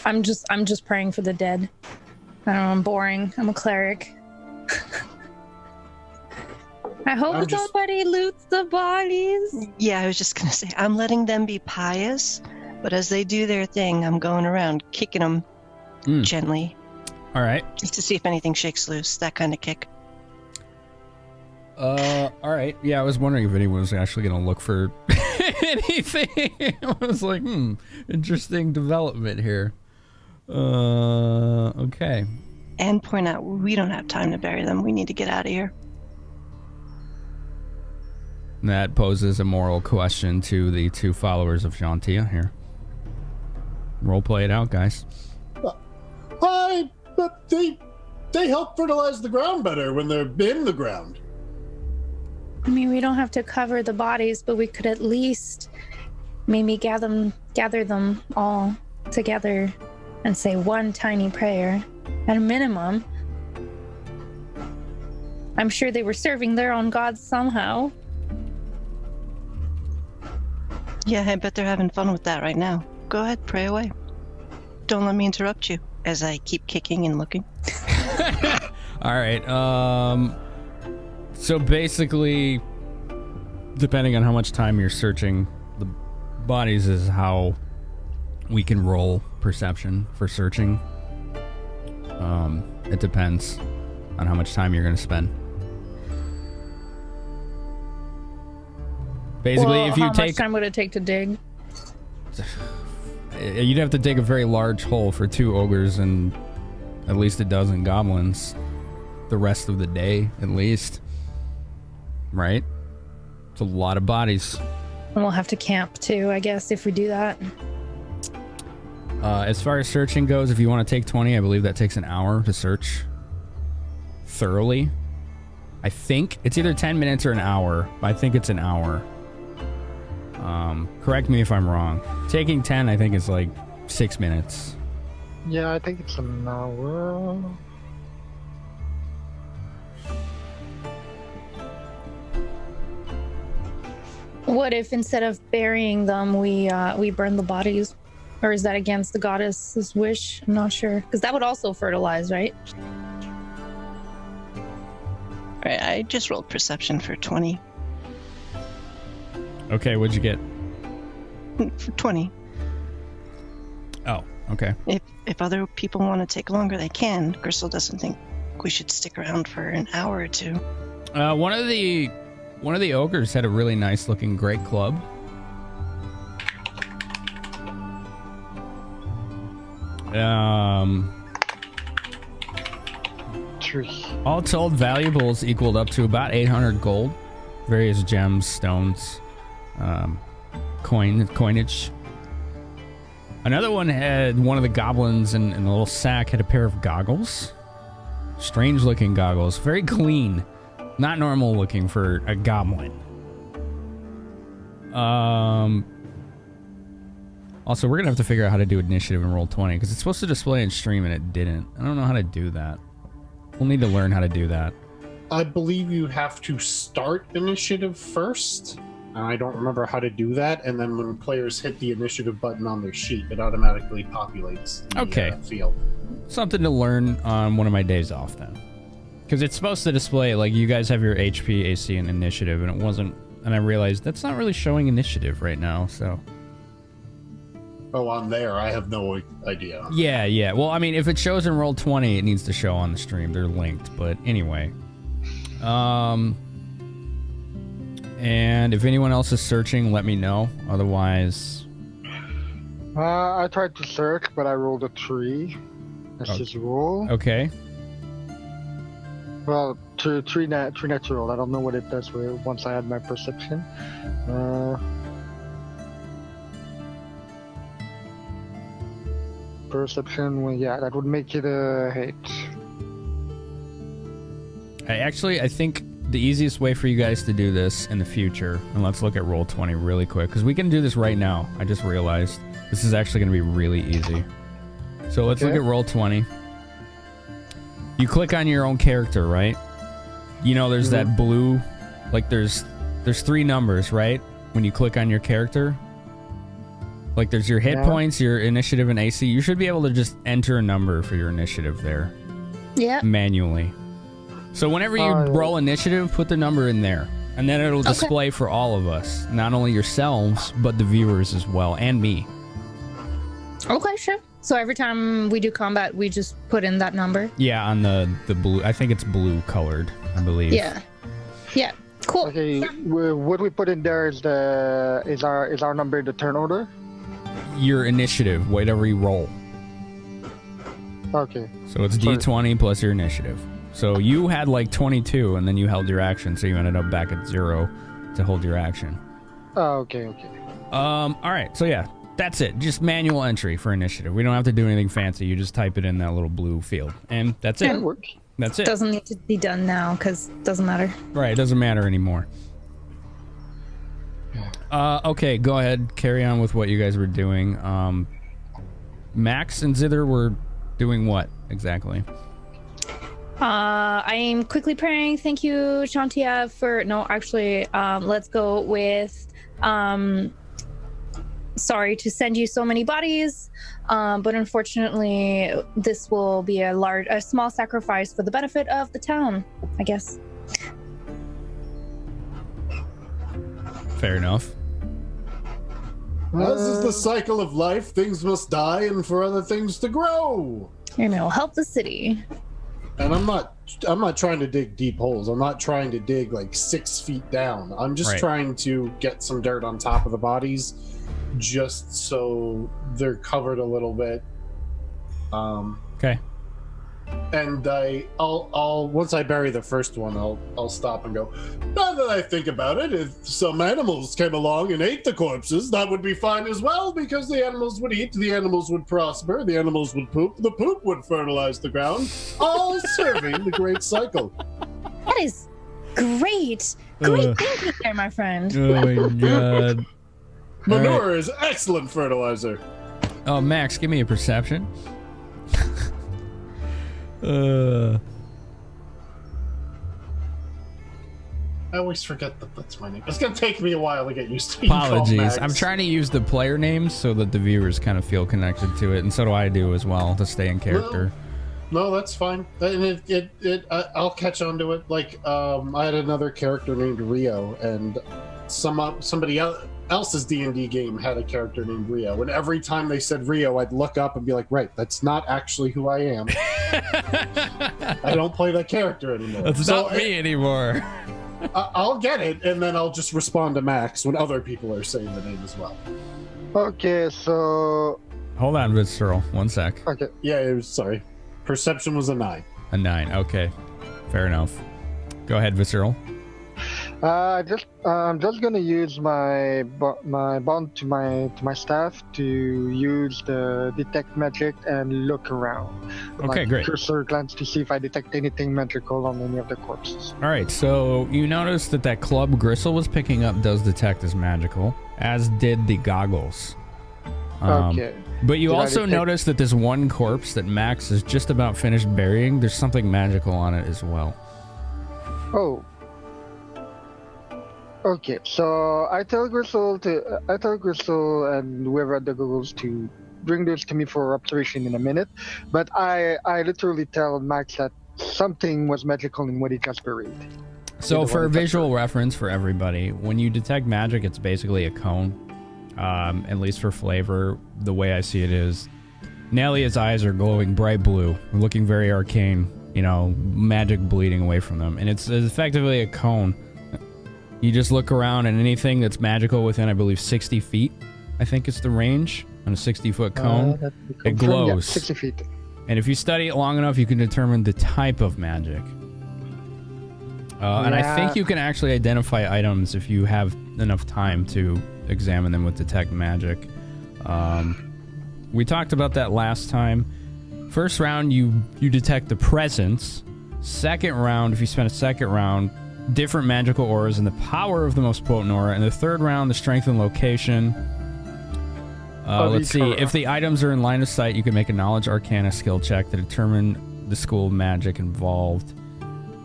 C: I'm just praying for the dead. I don't know, I'm boring. I'm a cleric. I hope nobody loots the bodies.
G: Yeah, I was just going to say, I'm letting them be pious, but as they do their thing, I'm going around kicking them gently.
B: All right.
G: Just to see if anything shakes loose, that kind of kick.
B: All right. Yeah, I was wondering if anyone was actually going to look for anything. I was like, interesting development here. Okay.
G: And point out, we don't have time to bury them. We need to get out of here.
B: That poses a moral question to the two followers of Gentia here. Role play it out, guys.
D: But they help fertilize the ground better when they're in the ground.
C: I mean, we don't have to cover the bodies, but we could at least maybe gather them all together and say one tiny prayer at a minimum. I'm sure they were serving their own gods somehow.
G: Yeah, I bet they're having fun with that right now. Go ahead, pray away. Don't let me interrupt you as I keep kicking and looking.
B: All right. So basically, depending on how much time you're searching the bodies is how we can roll perception for searching. It depends on how much time you're going to spend. Basically, if you
C: how
B: take...
C: much time would it take to dig?
B: You'd have to dig a very large hole for 2 ogres and at least a dozen goblins. The rest of the day, at least. Right? It's a lot of bodies.
C: And we'll have to camp too, I guess, if we do that.
B: As far as searching goes, if you want to take 20, I believe that takes an hour to search thoroughly. I think it's either 10 minutes or an hour. I think it's an hour. Correct me if I'm wrong. Taking 10, I think, is like 6 minutes.
E: Yeah, I think it's an hour.
C: What if instead of burying them, we burn the bodies? Or is that against the goddess's wish? I'm not sure. Because that would also fertilize, right?
G: Alright, I just rolled perception for 20.
B: Okay, what'd you get?
G: For 20.
B: Oh, okay.
G: If other people want to take longer, they can. Grissul doesn't think we should stick around for an hour or two.
B: One of the ogres had a really nice looking great club. All told, valuables equaled up to about 800 gold. Various gems, stones, coinage. Another one had one of the goblins in the little sack had a pair of goggles. Strange looking goggles. Very clean. Not normal looking for a goblin. Also, we're going to have to figure out how to do initiative in Roll20 because it's supposed to display in stream and it didn't. I don't know how to do that. We'll need to learn how to do that.
D: I believe you have to start initiative first. I don't remember how to do that. And then when players hit the initiative button on their sheet, it automatically populates the field.
B: Something to learn on one of my days off then. Because it's supposed to display, like, you guys have your HP, AC, and initiative, and it wasn't... And I realized that's not really showing initiative right now, so...
D: Oh, on there, I have no idea.
B: Yeah. Well, I mean, if it shows in Roll20, it needs to show on the stream. They're linked, but anyway. And if anyone else is searching, let me know. Otherwise...
E: I tried to search, but I rolled a 3. That's his roll.
B: Okay.
E: Well, three natural. I don't know what it does once I add my perception. Perception, well, yeah, that would make it a 8.
B: I think the easiest way for you guys to do this in the future, and let's look at Roll20 really quick, because we can do this right now. I just realized this is actually going to be really easy. So let's look at Roll20. You click on your own character, right? You know, there's that blue, like there's 3 numbers, right? When you click on your character, like there's your hit points, your initiative, and AC. You should be able to just enter a number for your initiative there.
C: Yeah.
B: Manually. So whenever you roll initiative, put the number in there, and then it'll display for all of us, not only yourselves but the viewers as well, and me.
C: Okay, sure. So every time we do combat, we just put in that number?
B: Yeah, on the blue. I think it's blue colored, I believe.
C: Yeah. Cool.
E: Okay, what we put in there is our number the turn order.
B: Your initiative, whatever you roll.
E: Okay.
B: So it's D20 plus your initiative. So you had like 22, and then you held your action, so you ended up back at 0 to hold your action.
E: Oh, okay.
B: All right. So yeah, that's it. Just manual entry for initiative. We don't have to do anything fancy. You just type it in that little blue field, and that's it. That's it.
C: Doesn't need to be done now because it doesn't matter.
B: Right. It doesn't matter anymore. Okay, go ahead. Carry on with what you guys were doing. Max and Zither were doing what exactly?
C: I am quickly praying. Thank you, Shantia, for... No, actually, let's go with... sorry to send you so many bodies, but unfortunately, this will be a small sacrifice for the benefit of the town, I guess.
B: Fair enough.
D: As is the cycle of life, things must die and for other things to grow.
C: You know, help the city.
D: And I'm not trying to dig deep holes. I'm not trying to dig like 6 feet down. I'm just trying to get some dirt on top of the bodies, just so they're covered a little bit.
B: Okay.
D: And I'll once I bury the first one, I'll stop and go. Now that I think about it, if some animals came along and ate the corpses, that would be fine as well, because the animals would eat, the animals would prosper, the animals would poop, the poop would fertilize the ground, all serving the great cycle.
C: That is great. Great thinking there, my friend.
B: Oh my god.
D: Manure is excellent fertilizer.
B: Oh, Max, give me a perception.
D: I always forget that that's my name. It's gonna take me a while to get used to being called
B: Apologies.
D: Max.
B: I'm trying to use the player names so that the viewers kind of feel connected to it, and so do I do as well, to stay in character.
D: No, that's fine. And I'll catch on to it. Like, I had another character named Rio, and somebody else's D&D game had a character named Rio, and every time they said Rio, I'd look up and be like, right, that's not actually who I am. I don't play that character anymore.
B: That's not me anymore.
D: I'll get it, and then I'll just respond to Max when other people are saying the name as well.
E: Okay, so...
B: Hold on, Vaserl. 1 sec.
E: Okay.
D: Yeah, sorry. Perception was a 9.
B: A 9. Okay. Fair enough. Go ahead, Vaserl.
E: I'm just gonna use my bond to my staff to use the detect magic and look around.
B: Okay, great.
E: Cursor glance to see if I detect anything magical on any of the corpses.
B: All right, so you notice that club Grissul was picking up does detect as magical, as did the goggles.
E: Okay.
B: But you
E: Did I
B: also
E: detect-
B: notice that this one corpse that Max is just about finished burying, there's something magical on it as well.
E: Oh. Okay, so I tell Grissul and whoever at the goggles to bring this to me for observation in a minute, but I literally tell Max that something was magical in what he just buried.
B: So for visual reference for everybody, when you detect magic, it's basically a cone. At least for flavor, the way I see it is, Nelia's eyes are glowing bright blue, looking very arcane, you know, magic bleeding away from them. And it's effectively a cone. You just look around and anything that's magical within, I believe, 60 feet, I think is the range, on a 60-foot cone, it glows.
E: Yeah, 60 feet.
B: And if you study it long enough, you can determine the type of magic. And I think you can actually identify items if you have enough time to examine them with detect magic. We talked about that last time. First round, you detect the presence. Second round, if you spend a second round, different magical auras and the power of the most potent aura. And the third round, the strength and location. Let's see. If the items are in line of sight, you can make a knowledge arcana skill check to determine the school of magic involved.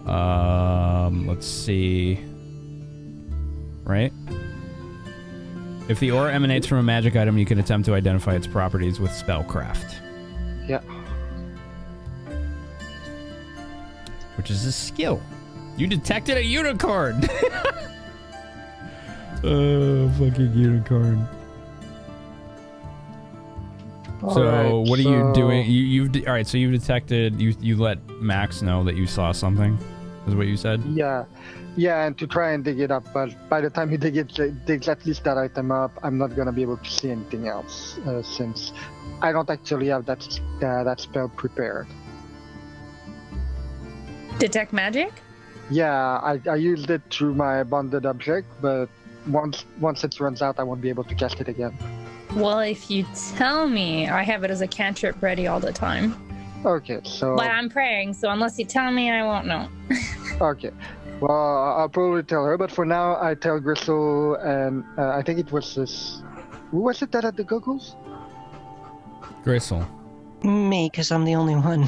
B: Let's see. Right? If the aura emanates from a magic item, you can attempt to identify its properties with spellcraft.
E: Yeah.
B: Which is a skill. You detected a unicorn! Oh, fucking unicorn. So, what are you doing? All right, so you've detected, you let Max know that you saw something? is what you said?
E: Yeah, and to try and dig it up. But by the time he digs at least that item up, I'm not gonna be able to see anything else since I don't actually have that spell prepared.
C: Detect magic?
E: Yeah, I used it through my bonded object, but once it runs out, I won't be able to cast it again.
C: Well, if you tell me, I have it as a cantrip ready all the time.
E: Okay, so...
C: But I'm praying, so unless you tell me, I won't know.
E: Okay. Well, I'll probably tell her, but for now, I tell Grissul, and I think it was this... Who was it that had the goggles?
B: Grissul.
G: Me, because I'm the only one.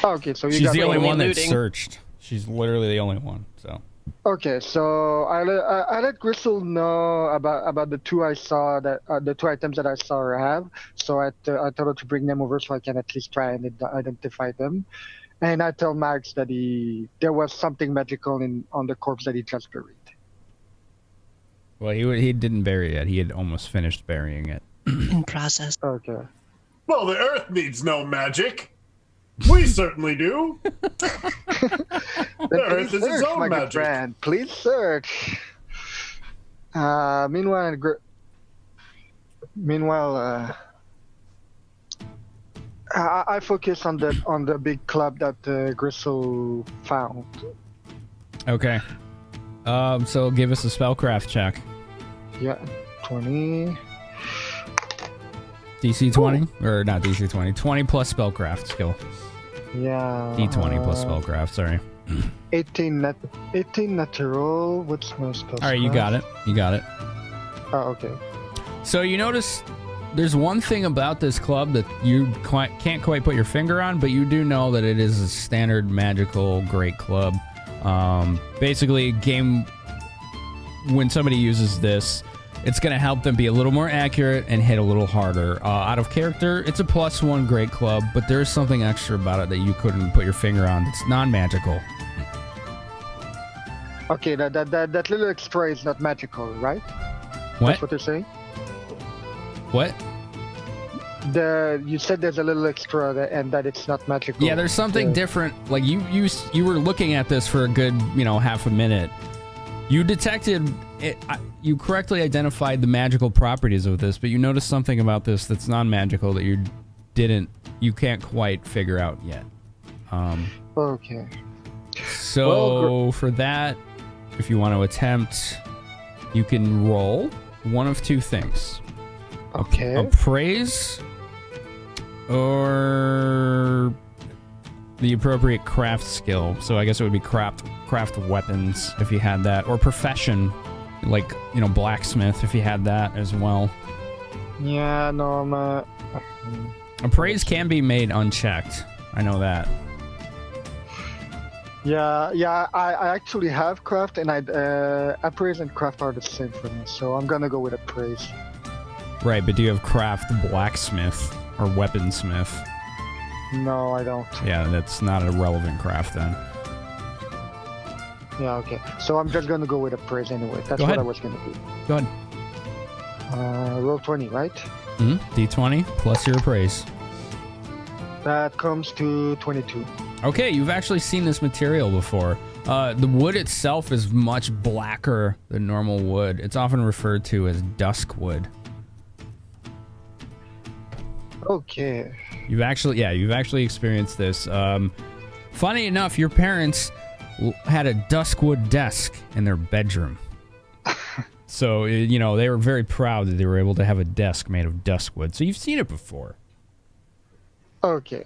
E: Okay, so
B: She's the only one that searched. She's literally the only one, so...
E: Okay, so I let Grissul know about the two I saw the two items that I saw her have. So I told her to bring them over so I can at least try and identify them. And I tell Max that there was something magical on the corpse that he just buried.
B: Well, he didn't bury it. He had almost finished burying it.
G: In process.
E: Okay.
D: Well, the Earth needs no magic. We certainly do. The Earth is its own magic.
E: Friend. Please search. Meanwhile, I focus on the big club that Grissul found.
B: Okay. So give us a spellcraft check.
E: Yeah, 20.
B: DC 20? Or not DC 20. 20 plus spellcraft skill.
E: Yeah.
B: D20 plus spellcraft, sorry.
E: 18 natural. What's my spellcraft?
B: Alright, you got it. You got it.
E: Oh, okay.
B: So you notice there's one thing about this club that you can't quite put your finger on, but you do know that it is a standard magical great club. Basically, game when somebody uses this, it's going to help them be a little more accurate and hit a little harder. Out of character, it's a +1 great club, but there's something extra about it that you couldn't put your finger on. It's non-magical.
E: Okay, that little extra is not magical, right?
B: What?
E: That's what you're saying?
B: What?
E: You said there's a little extra and that it's not magical.
B: Yeah, there's something different. Like you were looking at this for a good, half a minute. You detected it. You correctly identified the magical properties of this, but you noticed something about this that's non-magical that you can't quite figure out yet.
E: Okay.
B: So for that, if you want to attempt, you can roll one of two things.
E: Okay.
B: Appraise or the appropriate craft skill. So I guess it would be craft weapons if you had that, or profession, like blacksmith if you had that as well.
E: Yeah, no,
B: Appraise can be made unchecked. I know that.
E: Yeah. I actually have craft, and appraise and craft are the same for me, so I'm gonna go with appraise.
B: Right, but do you have craft blacksmith or weaponsmith?
E: No, I don't.
B: Yeah, that's not a relevant craft then.
E: Yeah, okay. So I'm just gonna go with appraise anyway. That's what I was gonna do.
B: Go ahead.
E: Roll 20, right?
B: D20 plus your appraise.
E: That comes to 22.
B: Okay, you've actually seen this material before. The wood itself is much blacker than normal wood. It's often referred to as dusk wood.
E: Okay.
B: You've actually experienced this. Funny enough, your parents had a duskwood desk in their bedroom. So, they were very proud that they were able to have a desk made of duskwood. So you've seen it before.
E: Okay.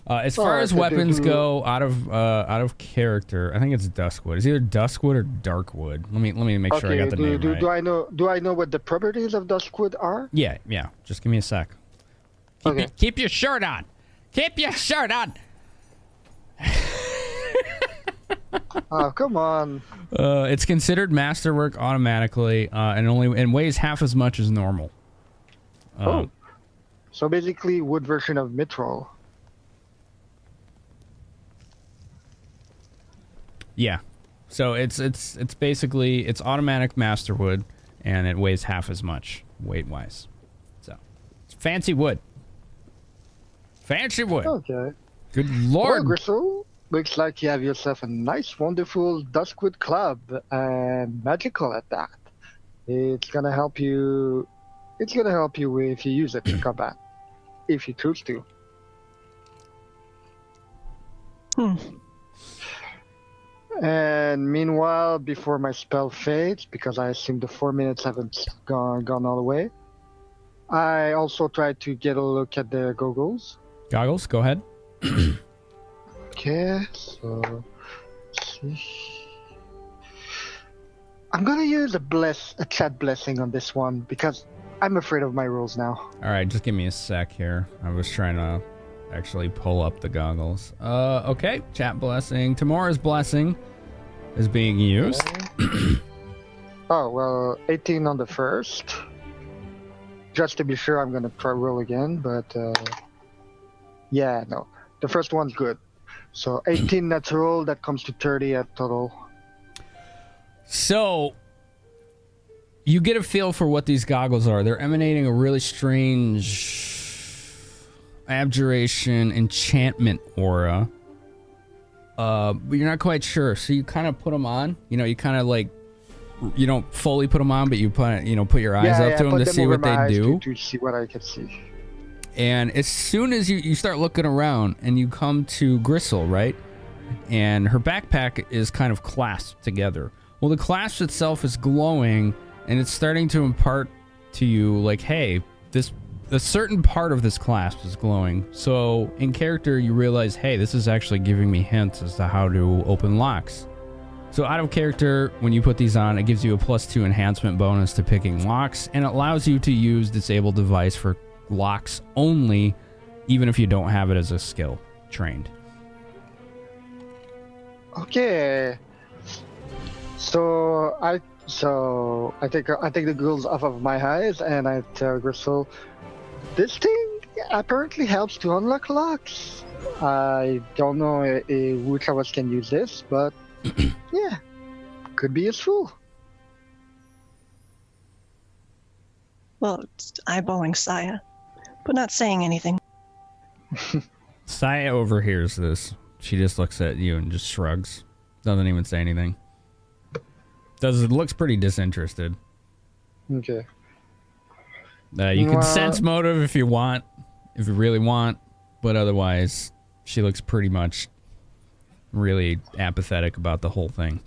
B: As far as weapons go, out of character, I think it's duskwood. It's either duskwood or darkwood. Let me make sure I got the name right.
E: Do I know what the properties of duskwood are?
B: Yeah. Just give me a sec. Keep your shirt on. Keep your shirt on.
E: Oh, come on.
B: It's considered masterwork automatically, and weighs half as much as normal.
E: So basically, wood version of Mithril.
B: Yeah. So it's basically automatic masterwood, and it weighs half as much weight wise. So it's fancy wood. Fancy wood.
E: Okay.
B: Good lord.
E: Well, Grissul, looks like you have yourself a nice, wonderful Duskwood club and magical at that. It's gonna help you. It's gonna help you if you use it in combat, if you choose to. And meanwhile, before my spell fades, because I assume the 4 minutes haven't gone all the way, I also tried to get a look at the goggles.
B: Goggles, go ahead.
E: Okay, so let's see. I'm gonna use a chat blessing on this one because I'm afraid of my rolls now.
B: All right, just give me a sec here. I was trying to actually pull up the goggles. Okay, chat blessing. Tamora's blessing is being used.
E: Oh, well, 18 on the first. Just to be sure, I'm gonna try roll again, but yeah, no. The first one's good. So 18 natural, that comes to 30 at total.
B: So, you get a feel for what these goggles are. They're emanating a really strange abjuration enchantment aura. But you're not quite sure. So you kind of put them on. You know, you kind of like, you don't fully put them on, but you put your eyes up to them to see what they do.
E: To see what I can see.
B: And as soon as you start looking around and you come to Grissul, right? And her backpack is kind of clasped together. Well, the clasp itself is glowing, and it's starting to impart to you, like, hey, a certain part of this clasp is glowing. So, in character, you realize, hey, this is actually giving me hints as to how to open locks. So, out of character, when you put these on, it gives you a +2 enhancement bonus to picking locks, and it allows you to use Disable Device for locks only, even if you don't have it as a skill trained.
E: Okay. So I take the goggles off of my eyes and I tell Grissul, this thing apparently helps to unlock locks. I don't know which of us can use this, but yeah, could be useful.
G: Well, it's eyeballing Saya, but not saying anything.
B: Saya overhears this. She just looks at you and just shrugs. Doesn't even say anything. Looks pretty disinterested.
E: Okay.
B: You can sense motive if you want, if you really want, but otherwise, she looks pretty much really apathetic about the whole thing.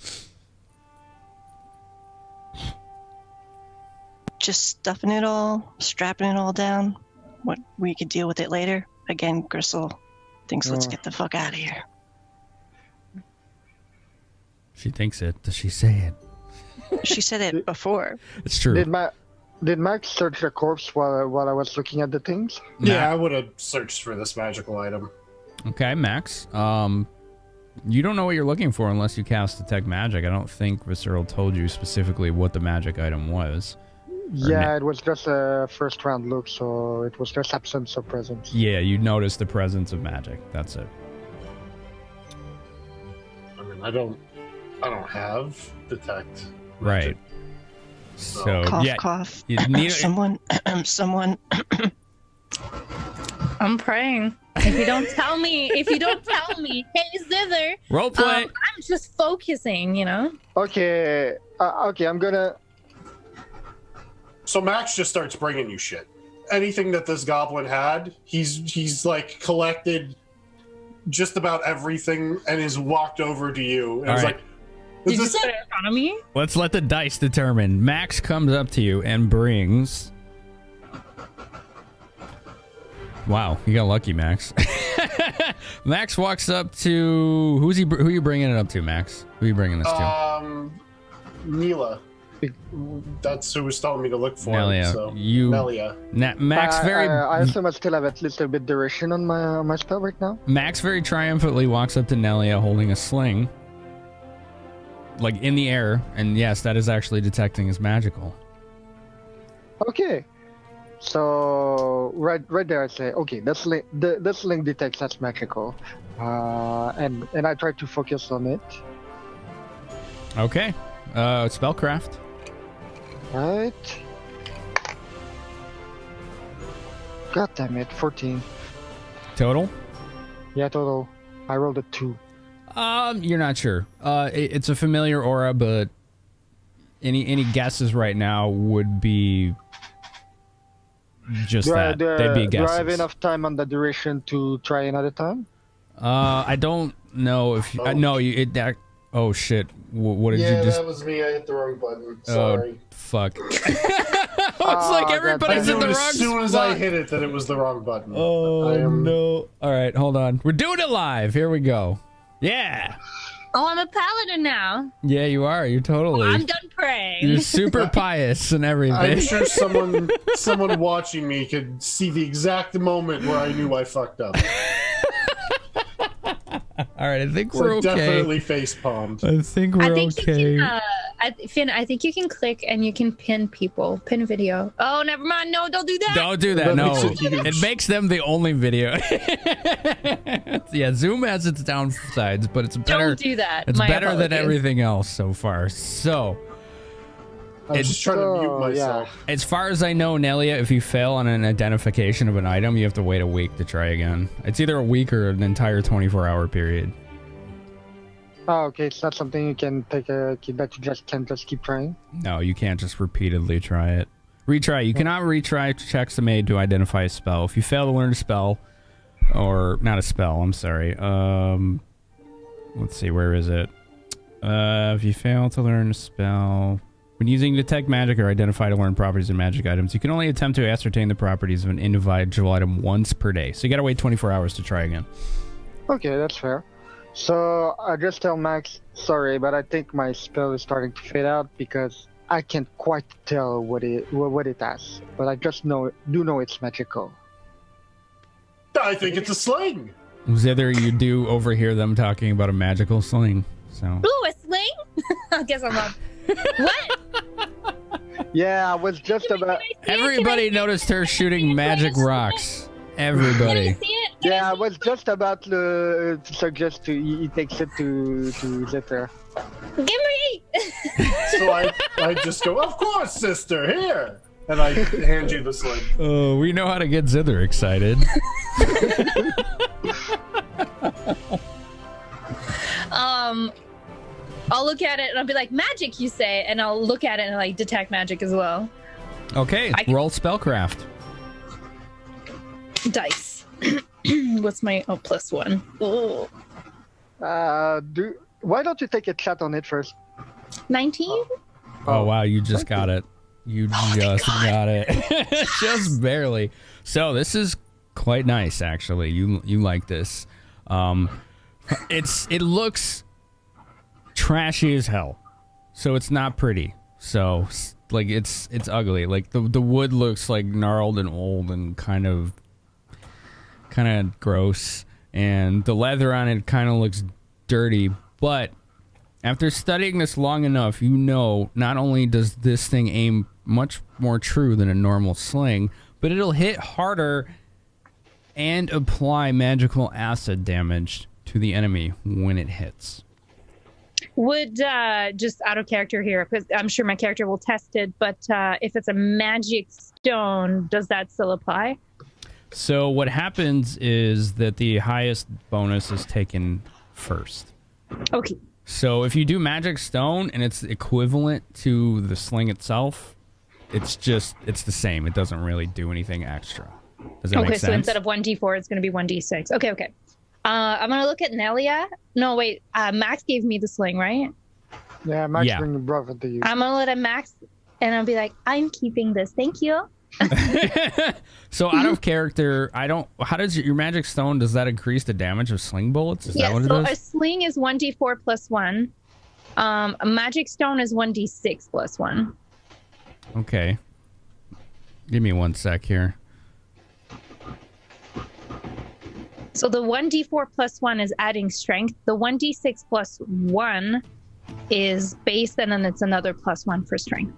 G: Just stuffing it all, strapping it all down. What, we could deal with it later. Again, Grissul thinks let's get the fuck out of here.
B: She thinks it. Does she say it?
G: She said it before.
B: It's true.
E: Did Max search the corpse while I was looking at the things?
D: Yeah, I would have searched for this magical item.
B: Okay, Max. You don't know what you're looking for unless you cast Detect Magic. I don't think Vaserl told you specifically what the magic item was.
E: Yeah, it was just a first round look, so it was just absence of presence.
B: Yeah, you noticed the presence of magic. That's it.
D: I mean, I don't have Detect.
B: Right. So
G: cough,
B: yeah,
G: cough.
B: You need
G: someone.
C: I'm praying. If you don't tell me, hey Zither.
B: Roleplay.
C: I'm just focusing, you know.
E: Okay, I'm gonna.
D: So Max just starts bringing you shit. Anything that this goblin had, he's like collected just about everything and has walked over to you and is like,
C: did you sit in front of me?
B: Let's let the dice determine. Max comes up to you and brings. Wow, you got lucky, Max. Max walks up to who are you bringing it up to, Max? Who are you bringing this to?
D: Nelia. That's who was telling me to look for.
B: Nelia.
D: So.
B: Nelia. Max very.
E: I assume I still have at least a bit duration on my spell right now.
B: Max very triumphantly walks up to Nelia holding a sling, like in the air, and yes, that is actually detecting as magical.
E: Okay. So right there, I say, okay, the sling detects as magical, and I try to focus on it.
B: Okay, spellcraft.
E: Right. God damn it, 14.
B: Total?
E: Yeah, total. I rolled a 2.
B: You're not sure. It's a familiar aura, but any guesses right now would be just that. They'd be guesses.
E: Do I have enough time on the duration to try another time?
B: I don't know if no. Oh shit! What did you just?
D: Yeah, that was me. I hit the wrong button. Sorry.
B: Oh fuck! It's like everybody's in the wrong spot.
D: As soon as I hit it, that it was the wrong button.
B: Oh no! All right, hold on. We're doing it live. Here we go. Yeah.
C: Oh, I'm a paladin now.
B: Yeah, you are. You're totally.
C: I'm done praying.
B: You're super pious and everything.
D: I'm sure someone watching me could see the exact moment where I knew I fucked up.
B: All right, I think we're okay.
D: Definitely face palmed.
B: I think we're okay.
C: Finn, I think you can click and you can pin people, pin video. Oh, never mind. No, don't do that.
B: Don't do that. No, it makes them the only video. Yeah, Zoom has its downsides, but it's better.
C: Don't do that.
B: It's
C: My
B: better than
C: apologies.
B: everything else so far. So.
D: I'm just trying to mute myself.
B: Yeah. As far as I know, Nelia, if you fail on an identification of an item, you have to wait a week to try again. It's either a week or an entire 24-hour period.
E: Oh, okay. It's not something you can take a key that you just can't just keep trying.
B: No, you can't just repeatedly try it. Retry. You cannot retry checks made to identify a spell. If you fail to learn a spell, or not a spell, I'm sorry. Let's see, where is it? If you fail to learn a spell. When using detect magic or identify to learn properties of magic items, you can only attempt to ascertain the properties of an individual item once per day. So you gotta wait 24 hours to try again.
E: Okay, that's fair. So I just tell Max, sorry, but I think my spell is starting to fade out because I can't quite tell what it has. But I just do know it's magical.
D: I think it's a sling.
B: Zither, you do overhear them talking about a magical sling. So.
C: Ooh, a sling? I guess I'm up. What?
E: Yeah, I was just about.
B: Everybody noticed her shooting magic rocks. Everybody.
E: Yeah, I was just about to suggest he takes it to Zither.
C: Give me!
D: So I just go, of course, sister, here! And I hand you the sling.
B: Oh, we know how to get Zither excited.
C: I'll look at it and I'll be like, magic, you say, and I'll look at it and like detect magic as well.
B: Okay, roll spellcraft.
C: Dice. What's my +1? Oh.
E: Why don't you take a chat on it first?
C: 19?
B: Oh wow, you just got it. You just got it. Just barely. So this is quite nice, actually. You like this. It looks trashy as hell. So it's not pretty. So like it's ugly. Like the wood looks like gnarled and old and kind of gross, and the leather on it kind of looks dirty. But after studying this long enough, you know not only does this thing aim much more true than a normal sling, but it'll hit harder and apply magical acid damage to the enemy when it hits.
C: Would, just out of character here, because I'm sure my character will test it, but if it's a magic stone, does that still apply?
B: So what happens is that the highest bonus is taken first.
C: Okay.
B: So if you do magic stone and it's equivalent to the sling itself, it's the same. It doesn't really do anything extra. Does that make sense?
C: Okay, so instead of 1d4, it's going to be 1d6. Okay. I'm going to look at Nelia. No, wait. Max gave me the sling, right?
E: Yeah, Max brought it to you.
C: I'm going to let him Max, and I'll be like, I'm keeping this. Thank you.
B: So out of character, how does your magic stone, does that increase the damage of sling bullets? Is that what it is?
C: A sling is 1d4 plus 1. A magic stone is 1d6 plus 1.
B: Okay. Give me 1 sec here.
C: So the 1d4 plus 1 is adding strength. The 1d6 plus 1 is base, and then it's another plus 1 for strength.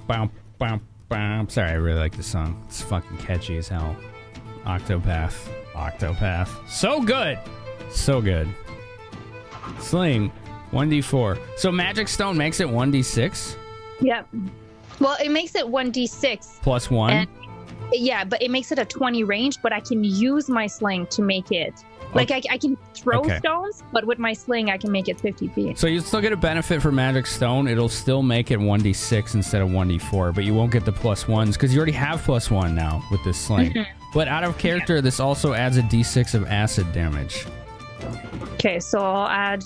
B: Bam, bam. I'm sorry, I really like this song. It's fucking catchy as hell. Octopath. So good. Sling, 1d4. So Magic Stone makes it 1d6?
C: Yep. Well, it makes it 1d6.
B: Plus 1?
C: Yeah, but it makes it a 20 range, but I can use my sling to make it. Like, I can throw stones, but with my sling, I can make it 50 feet.
B: So you still get a benefit for Magic Stone. It'll still make it 1d6 instead of 1d4, but you won't get the +1s because you already have +1 now with this sling. But out of character, this also adds a d6 of acid damage.
C: Okay, so I'll add...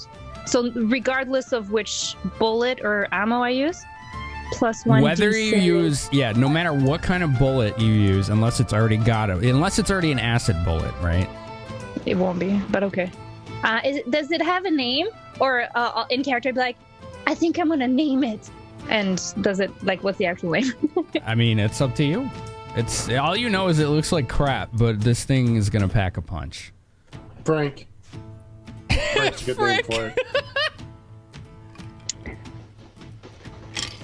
C: So regardless of which bullet or ammo I use, +1
B: Whether
C: D6.
B: you use... Yeah, no matter what kind of bullet you use, unless it's already unless it's already an acid bullet, right?
C: It won't be, but okay. Does it have a name? Or in character, I'd be like, I think I'm going to name it. And does it, like, what's the actual name?
B: I mean, it's up to you. It's all you know is it looks like crap, but this thing is going to pack a punch.
D: Frank. Frank's a good name for it.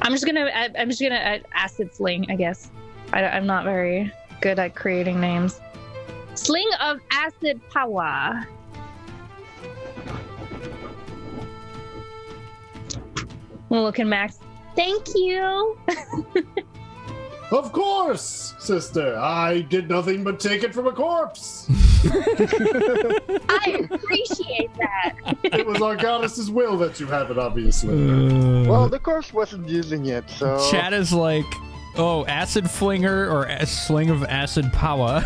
C: I'm just gonna acid sling, I guess. I'm not very good at creating names. Sling of acid power. Well, looking, Max. Thank you.
D: Of course, sister. I did nothing but take it from a corpse.
C: I appreciate that.
D: It was our goddess's will that you have it, obviously.
E: Well, the corpse wasn't using it, so...
B: Chat is like, oh, acid flinger or a sling of acid power.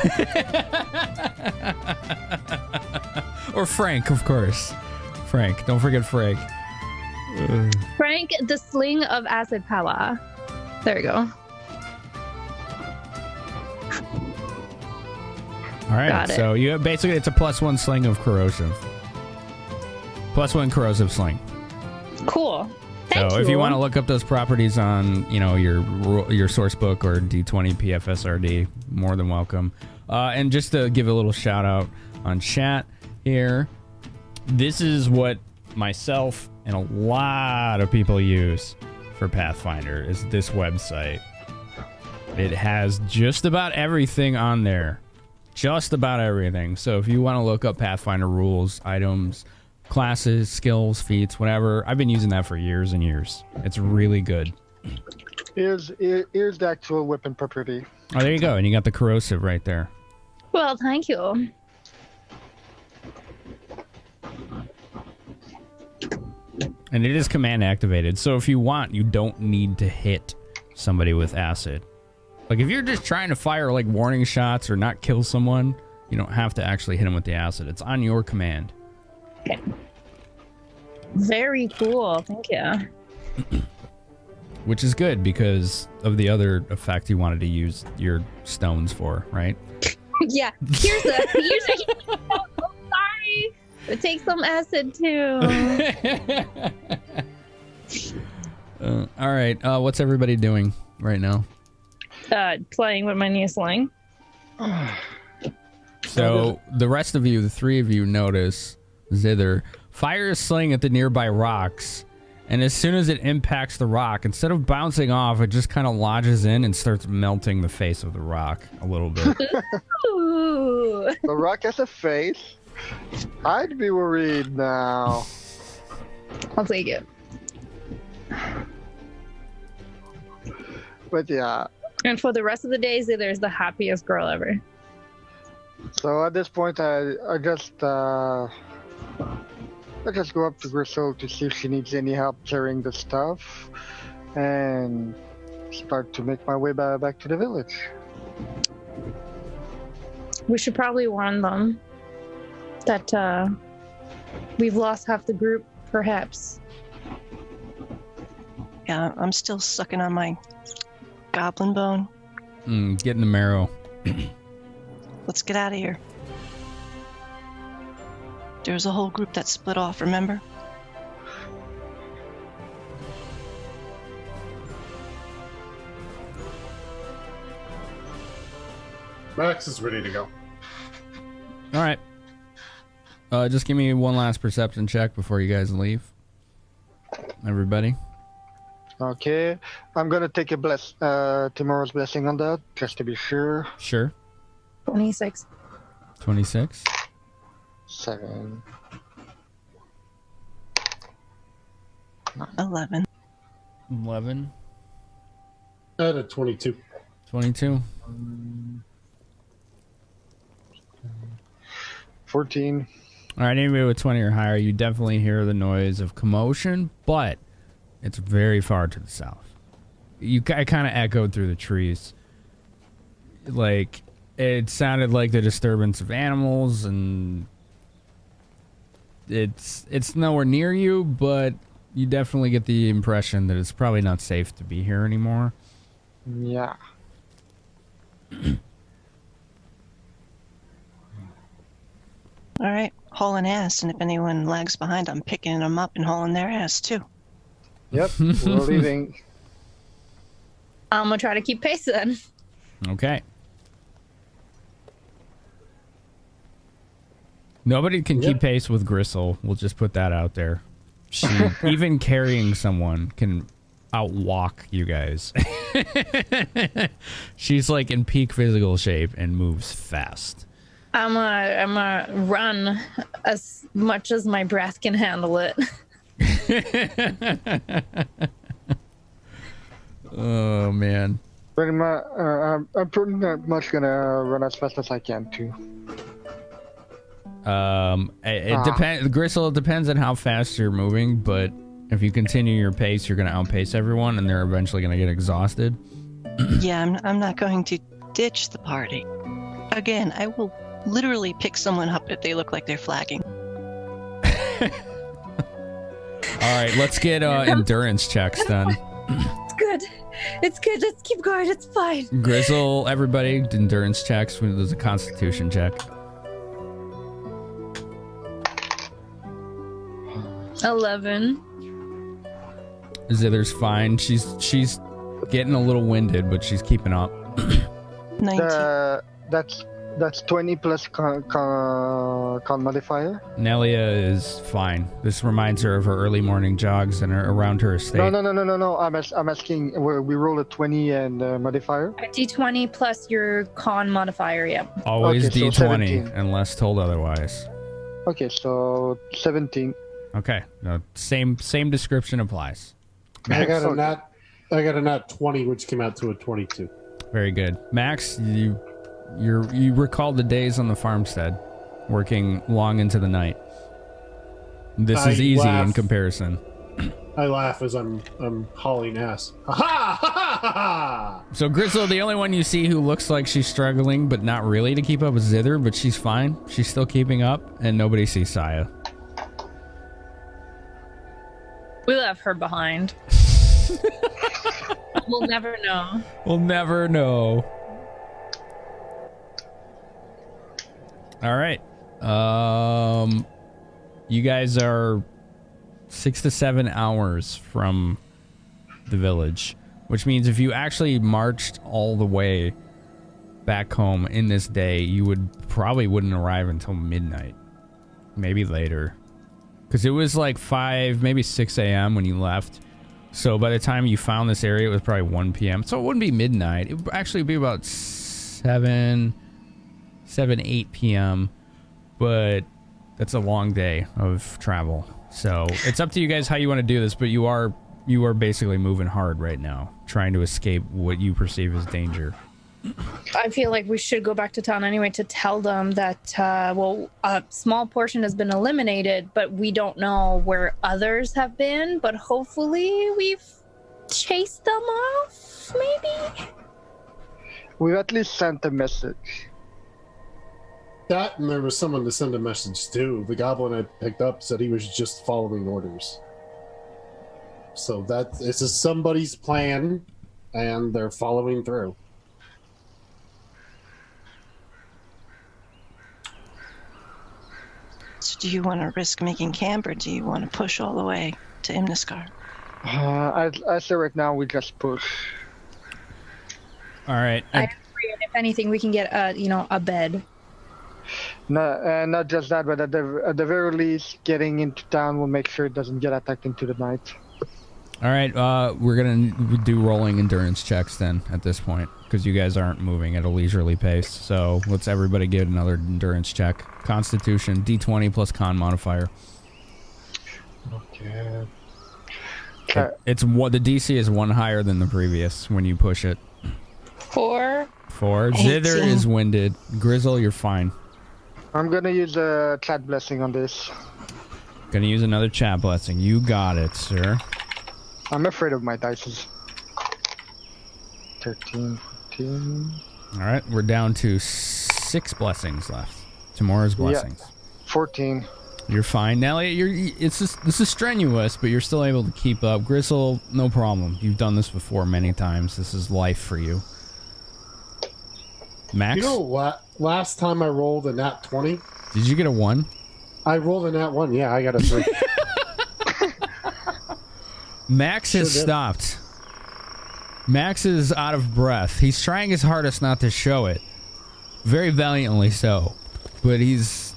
B: Or Frank, of course. Frank. Don't forget Frank.
C: Frank, the sling of acid power. There you go.
B: All right,
C: Got it.
B: so you basically it's a +1 sling of corrosive. +1 corrosive sling.
C: Cool.
B: So if you want to look up those properties on, your source book or D20 PFSRD, more than welcome. And just to give a little shout out on chat here, this is what myself and a lot of people use for Pathfinder is this website. It has just about everything on there. Just about everything. So if you want to look up Pathfinder rules, items, classes, skills, feats, whatever, I've been using that for years and years. It's really good.
E: Here's the actual weapon property.
B: Oh, there you go. And you got the corrosive right there.
C: Well, thank you.
B: And it is command activated. So if you want, you don't need to hit somebody with acid. Like, if you're just trying to fire, like, warning shots or not kill someone, you don't have to actually hit them with the acid. It's on your command.
C: Okay. Very cool. Thank you.
B: Which is good because of the other effect you wanted to use your stones for, right?
C: Yeah. Here's oh, sorry. It takes some acid, too.
B: All right. What's everybody doing right now?
C: Playing with my new sling.
B: So the rest of you, the three of you, notice Zither fire a sling at the nearby rocks, and as soon as it impacts the rock, instead of bouncing off, it just kind of lodges in and starts melting the face of the rock a little bit.
C: Ooh.
E: The rock has a face? I'd be worried now.
C: I'll take it.
E: But yeah.
C: And for the rest of the days, there's the happiest girl ever.
E: So at this point, I just go up to Grissul to see if she needs any help carrying the stuff, and start to make my way back to the village.
C: We should probably warn them that we've lost half the group, perhaps.
G: Yeah, I'm still sucking on my goblin bone.
B: Getting the marrow.
G: Let's get out of here. There's a whole group that split off, remember?
D: Max is ready to go.
B: All right. Just give me one last perception check before you guys leave. Everybody.
E: Okay, I'm gonna take a tomorrow's blessing on that, just to be sure.
B: Sure.
C: 26.
B: 26.
E: 7.
G: 11.
B: 11.
D: At a 22.
B: 22.
E: 14.
B: All right, anybody with 20 or higher, you definitely hear the noise of commotion, but it's very far to the south. I kind of echoed through the trees. Like, it sounded like the disturbance of animals, and it's nowhere near you, but you definitely get the impression that it's probably not safe to be here anymore.
E: Yeah.
G: All right, hauling ass, and if anyone lags behind, I'm picking them up and hauling their ass too.
E: Yep, we're leaving.
C: I'm gonna try to keep pace then.
B: Okay. Nobody can keep pace with Grissul. We'll just put that out there. She, even carrying someone can outwalk you guys. She's like in peak physical shape and moves fast.
C: I'm gonna run as much as my breath can handle it.
B: Oh man.
E: Pretty much, I'm pretty much gonna run as fast as I can too.
B: It depends. Grissul, it depends on how fast you're moving, but if you continue your pace, you're gonna outpace everyone, and they're eventually gonna get exhausted.
G: Yeah, I'm not going to ditch the party. Again, I will literally pick someone up if they look like they're flagging.
B: All right, let's get endurance checks then.
C: It's good. It's good. Let's keep going. It's fine.
B: Grissul, everybody, endurance checks. There's a Constitution check.
C: 11.
B: Zither's fine. She's getting a little winded, but she's keeping up.
G: 19.
E: That's 20 plus con modifier.
B: Nelia is fine. This reminds her of her early morning jogs and around her estate.
E: No. I'm asking. We roll a 20 and modifier.
C: A D20 plus your con modifier. Yep.
B: Always
E: Okay, so
B: D20
E: 17.
B: unless told otherwise.
E: Okay, so 17.
B: Okay, no, same description applies.
D: I got a nat 20, which came out to a 22.
B: Very good, Max. You recalled the days on the farmstead, working long into the night. This is easy in comparison.
D: I laugh as I'm hauling ass. Ha ha ha ha ha!
B: So Grissul, the only one you see who looks like she's struggling, but not really to keep up with Zither, but she's fine. She's still keeping up, and nobody sees Saya.
C: We left her behind. We'll never know.
B: We'll never know. All right. You guys are 6 to 7 hours from the village, which means if you actually marched all the way back home in this day, you wouldn't arrive until midnight, maybe later, because it was like 5, maybe 6 a.m. when you left. So by the time you found this area, it was probably 1 p.m. So it wouldn't be midnight. It would actually be about 8 p.m. But that's a long day of travel. So it's up to you guys how you want to do this, but you are basically moving hard right now, trying to escape what you perceive as danger.
C: I feel like we should go back to town anyway to tell them that, a small portion has been eliminated, but we don't know where others have been, but hopefully we've chased them off, maybe?
E: We've at least sent a message.
D: That, and there was someone to send a message to. The goblin I picked up said he was just following orders. So this is somebody's plan, and they're following through.
G: So do you want to risk making camp, or do you want to push all the way to Imniskar?
E: I say right now we just push.
B: All right.
C: I agree. And if anything, we can get a bed.
E: No, not just that, but at the very least, getting into town will make sure it doesn't get attacked into the night.
B: All right, we're gonna do rolling endurance checks then at this point, because you guys aren't moving at a leisurely pace. So let's everybody get another endurance check. Constitution, D20 plus con modifier.
E: Okay.
B: It's what the DC is 1 higher than the previous when you push it.
C: 4.
B: 4. Zither is winded. Grissul, you're fine.
E: I'm gonna use a chat blessing on this.
B: Gonna use another chat blessing. You got it, sir.
E: I'm afraid of my dices. 13, 14.
B: All right, we're down to 6 blessings left. Tomorrow's blessings.
E: Yeah, 14.
B: You're fine, Nelia. This is strenuous, but you're still able to keep up. Grissul, no problem. You've done this before many times. This is life for you. Max?
D: You know, last time I rolled a nat 20.
B: Did you get a 1?
D: I rolled a nat 1. Yeah, I got a 3.
B: Max has stopped. Max is out of breath. He's trying his hardest not to show it. Very valiantly so. But he's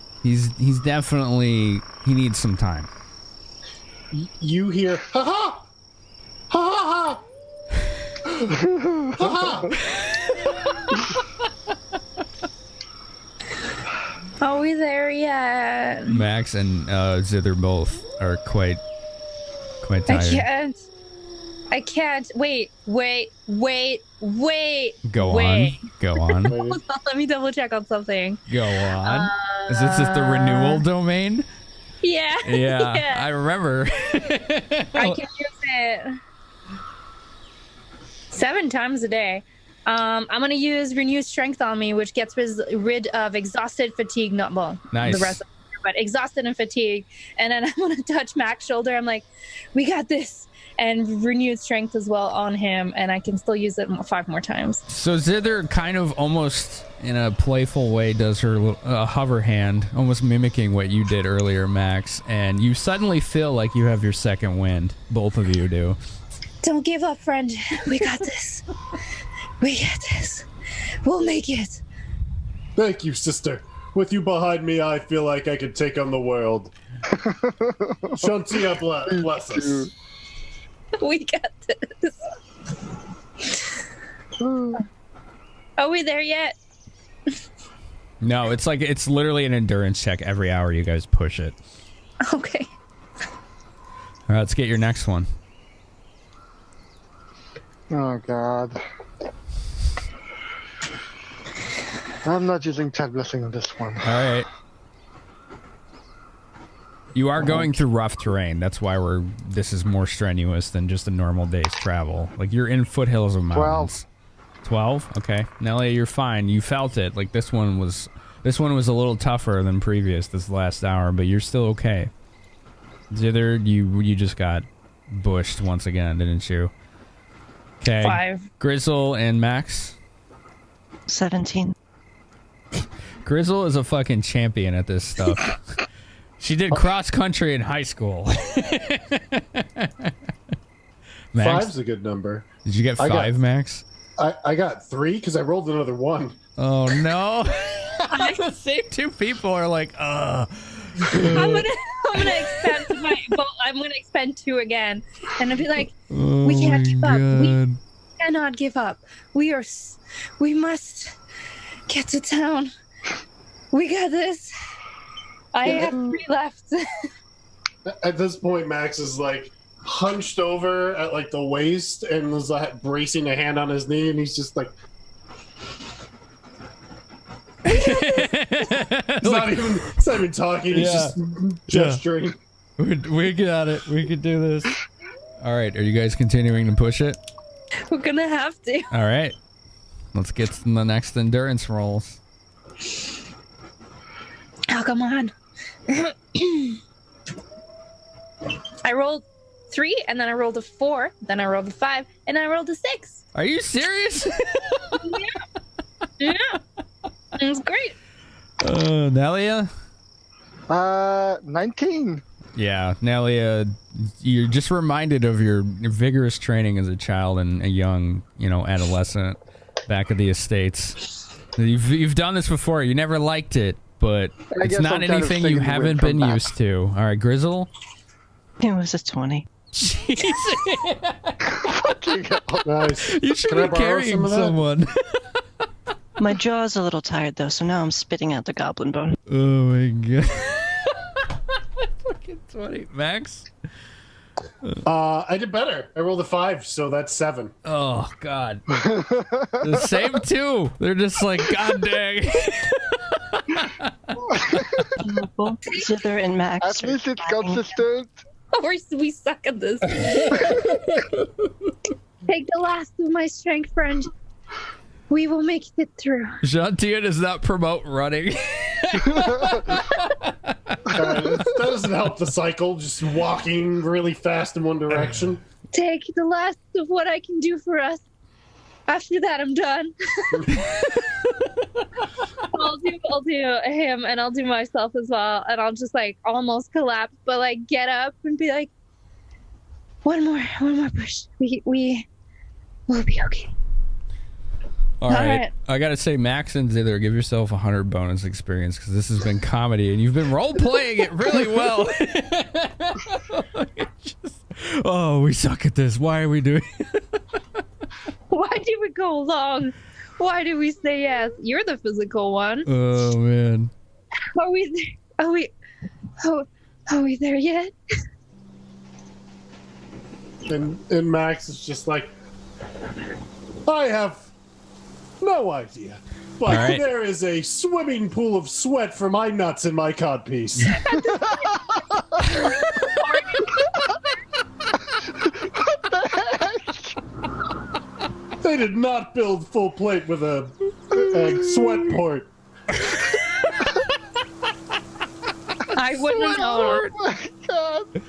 B: definitely, he needs some time.
D: You hear, ha ha! Ha ha ha! Ha ha!
C: Are we there yet?
B: Max and Zither both are quite tired.
C: I can't. Wait.
B: Go on.
C: Hold on, let me double check on something.
B: Go on. Is this just the renewal domain?
C: Yeah.
B: Yeah. I remember.
C: I can use it 7 times a day. I'm gonna use Renew Strength on me, which gets rid of exhausted, fatigue, not well,
B: nice.
C: The rest of it, but exhausted and fatigue. And then I'm gonna touch Mac's shoulder. I'm like, we got this. And renewed strength as well on him, and I can still use it 5 more times.
B: So Zither kind of almost in a playful way does her hover hand, almost mimicking what you did earlier, Max, and you suddenly feel like you have your second wind. Both of you do.
C: Don't give up, friend. We got this. We got this. We'll make it.
D: Thank you, sister. With you behind me, I feel like I could take on the world. Shantia bless us.
C: We got this. Are we there yet?
B: No, it's literally an endurance check every hour you guys push it.
C: Okay.
B: All right, let's get your next one.
E: Oh god. I'm not using chat blessing on this one.
B: All right. You are going through rough terrain. That's why this is more strenuous than just a normal day's travel. Like, you're in foothills of mountains. 12? Okay. Nelia, you're fine. You felt it. Like, this one was a little tougher than previous this last hour, but you're still okay. Zither, you just got bushed once again, didn't you? Okay.
C: 5.
B: Grissul and Max?
G: 17.
B: Grissul is a fucking champion at this stuff. She did cross country in high school. Max?
D: 5's a good number.
B: Did you get 5, Max?
D: I got 3 because I rolled another 1.
B: Oh no! The same 2 people are like,
C: I'm gonna expend 2 again, and I'll be like, we can't give up. We cannot give up. We must get to town. We got this. I have 3 left.
D: At this point, Max is like hunched over at like the waist and was like bracing a hand on his knee, and he's just like, he's not even talking. He's just gesturing.
B: We got it. We could do this. All right. Are you guys continuing to push it?
C: We're gonna have to.
B: All right. Let's get to the next endurance rolls.
C: Oh, come on. I rolled 3, and then I rolled a 4, then I rolled a 5, and I rolled a 6.
B: Are you serious?
C: Yeah. It was great.
B: Nelia?
E: 19.
B: Yeah, Nelia, you're just reminded of your vigorous training as a child and a young, adolescent back at the estates. You've done this before. You never liked it, but it's not anything you haven't been used to. All right, Grissul?
G: It was a 20.
D: Nice.
B: You should be carrying someone.
G: My jaw's a little tired, though, so now I'm spitting out the goblin bone.
B: Oh, my God. Fucking 20. Max?
D: I did better. I rolled a 5, so that's 7.
B: Oh, God. The same 2. They're just like, God dang.
G: Zither and Max.
E: At least it's consistent.
C: We suck at this. Take the last of my strength, friend. We will make it through.
B: Gentil does not promote running.
D: That doesn't help the cycle, just walking really fast in one direction.
C: Take the last of what I can do for us. After that, I'm done. I'll do him, and I'll do myself as well, and I'll just like almost collapse, but like get up and be like, one more push. We will be okay.
B: All right. I gotta say, Max and Zither, give yourself 100 bonus experience because this has been comedy and you've been role playing it really well. Oh, we suck at this. Why are we doing?
C: Why did we go along? Why did we say yes? You're the physical one.
B: Oh man.
C: Are we there yet?
D: And Max is just like, I have no idea. But
B: right.
D: There is a swimming pool of sweat for my nuts in my codpiece. They did not build full plate with a sweat port.
C: I wouldn't know.
E: Oh my god.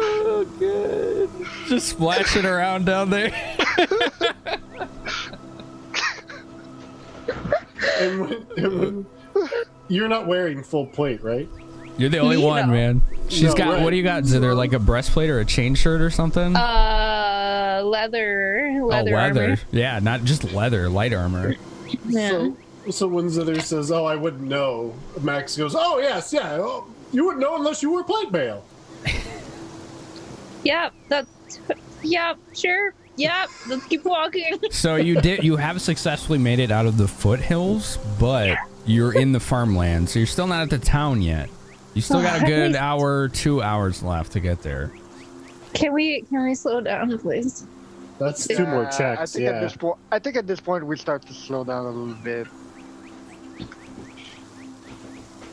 B: Oh, good. Just splashing around down there.
D: and when you're not wearing full plate, right?
B: You're the only one, man. She's got.
D: Right.
B: What do you got? Is there like a breastplate or a chain shirt or something?
C: Leather armor.
B: Yeah, not just leather, light armor.
C: Yeah.
D: So when Zither says, "Oh, I wouldn't know," Max goes, "Oh yes, yeah. Oh, you wouldn't know unless you were plate mail."
C: Yep. Sure. Yep. Let's keep walking.
B: So you have successfully made it out of the foothills, but you're in the farmland, so you're still not at the town yet. You still got a good hour, 2 hours left to get there.
C: Can we slow down, please?
D: That's 2 more checks.
E: I think at this point we start to slow down a little bit.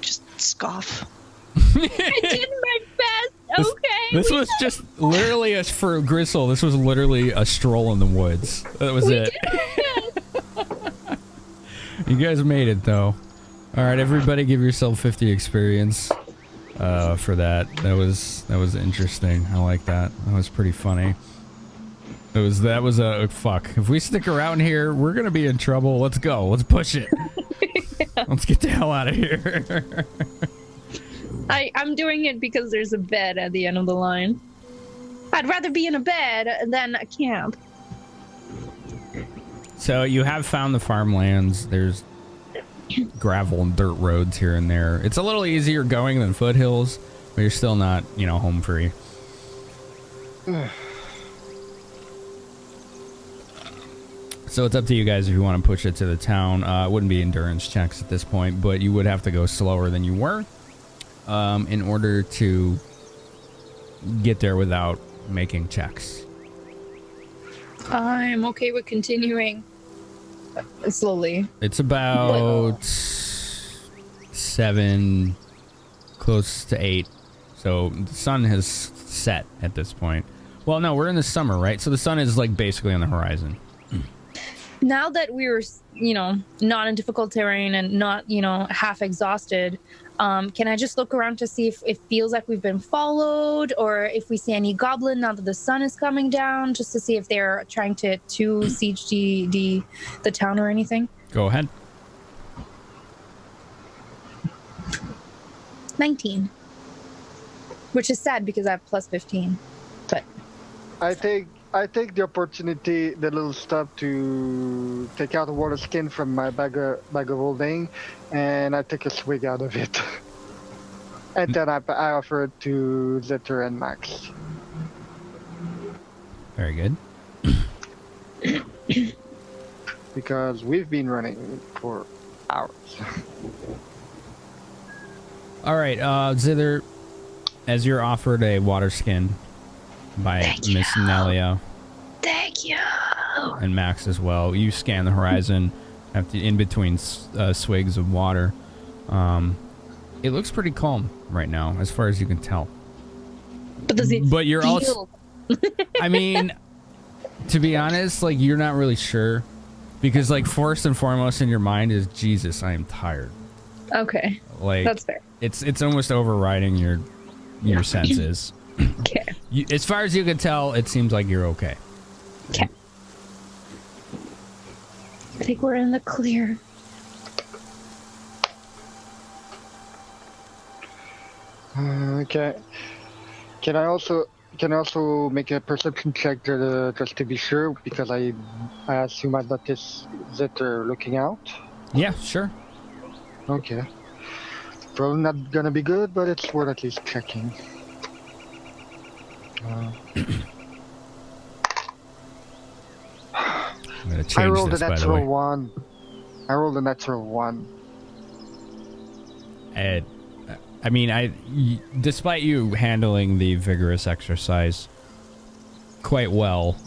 G: Just scoff.
C: I did my best. Okay.
B: This was just literally for Grissul. This was literally a stroll in the woods. That was it. You guys made it though. All right, everybody, give yourself 50 experience for that. That was interesting. I like that. That was pretty funny. That was a fuck. If we stick around here, we're gonna be in trouble. Let's go. Let's push it. Yeah. Let's get the hell out of here.
C: I'm doing it because there's a bed at the end of the line. I'd rather be in a bed than a camp.
B: So you have found the farmlands. There's gravel and dirt roads here and there. It's a little easier going than foothills, but you're still not, home free. So it's up to you guys if you want to push it to the town. It wouldn't be endurance checks at this point, but you would have to go slower than you were in order to get there without making checks.
C: I'm okay with continuing slowly.
B: It's about 7, close to 8. So the sun has set at this point. Well, no, we're in the summer, right? So the sun is like basically on the horizon.
C: Now that we're, not in difficult terrain and not, half exhausted, can I just look around to see if it feels like we've been followed or if we see any goblin now that the sun is coming down, just to see if they're trying to siege the town or anything?
B: Go ahead.
C: 19. Which is sad because I have plus 15. But
E: I take the opportunity, the little stop to take out a water skin from my bag of holding, and I take a swig out of it. And then I offer it to Zither and Max.
B: Very good.
E: Because we've been running for hours.
B: All right, Zither, as you're offered a water skin by Miss Nelia.
C: Thank you.
B: And Max as well. You scan the horizon in between swigs of water. It looks pretty calm right now, as far as you can tell.
C: But does it
B: But you're
C: feel...
B: also... I mean, to be honest, like, you're not really sure. Because, like, first and foremost in your mind is, Jesus, I am tired.
C: Okay.
B: Like,
C: that's fair.
B: It's almost overriding your senses.
C: Okay.
B: As far as you can tell, it seems like you're okay.
C: Okay. I think we're in the clear.
E: Okay. Can I also make a perception check just to be sure, because I assume I noticed that they're looking out?
B: Yeah, sure.
E: Okay. Probably not gonna be good, but it's worth at least checking.
B: I'm gonna change
E: I rolled
B: this,
E: a
B: by the way.
E: natural one. I rolled a natural one.
B: I mean, despite you handling the vigorous exercise quite well,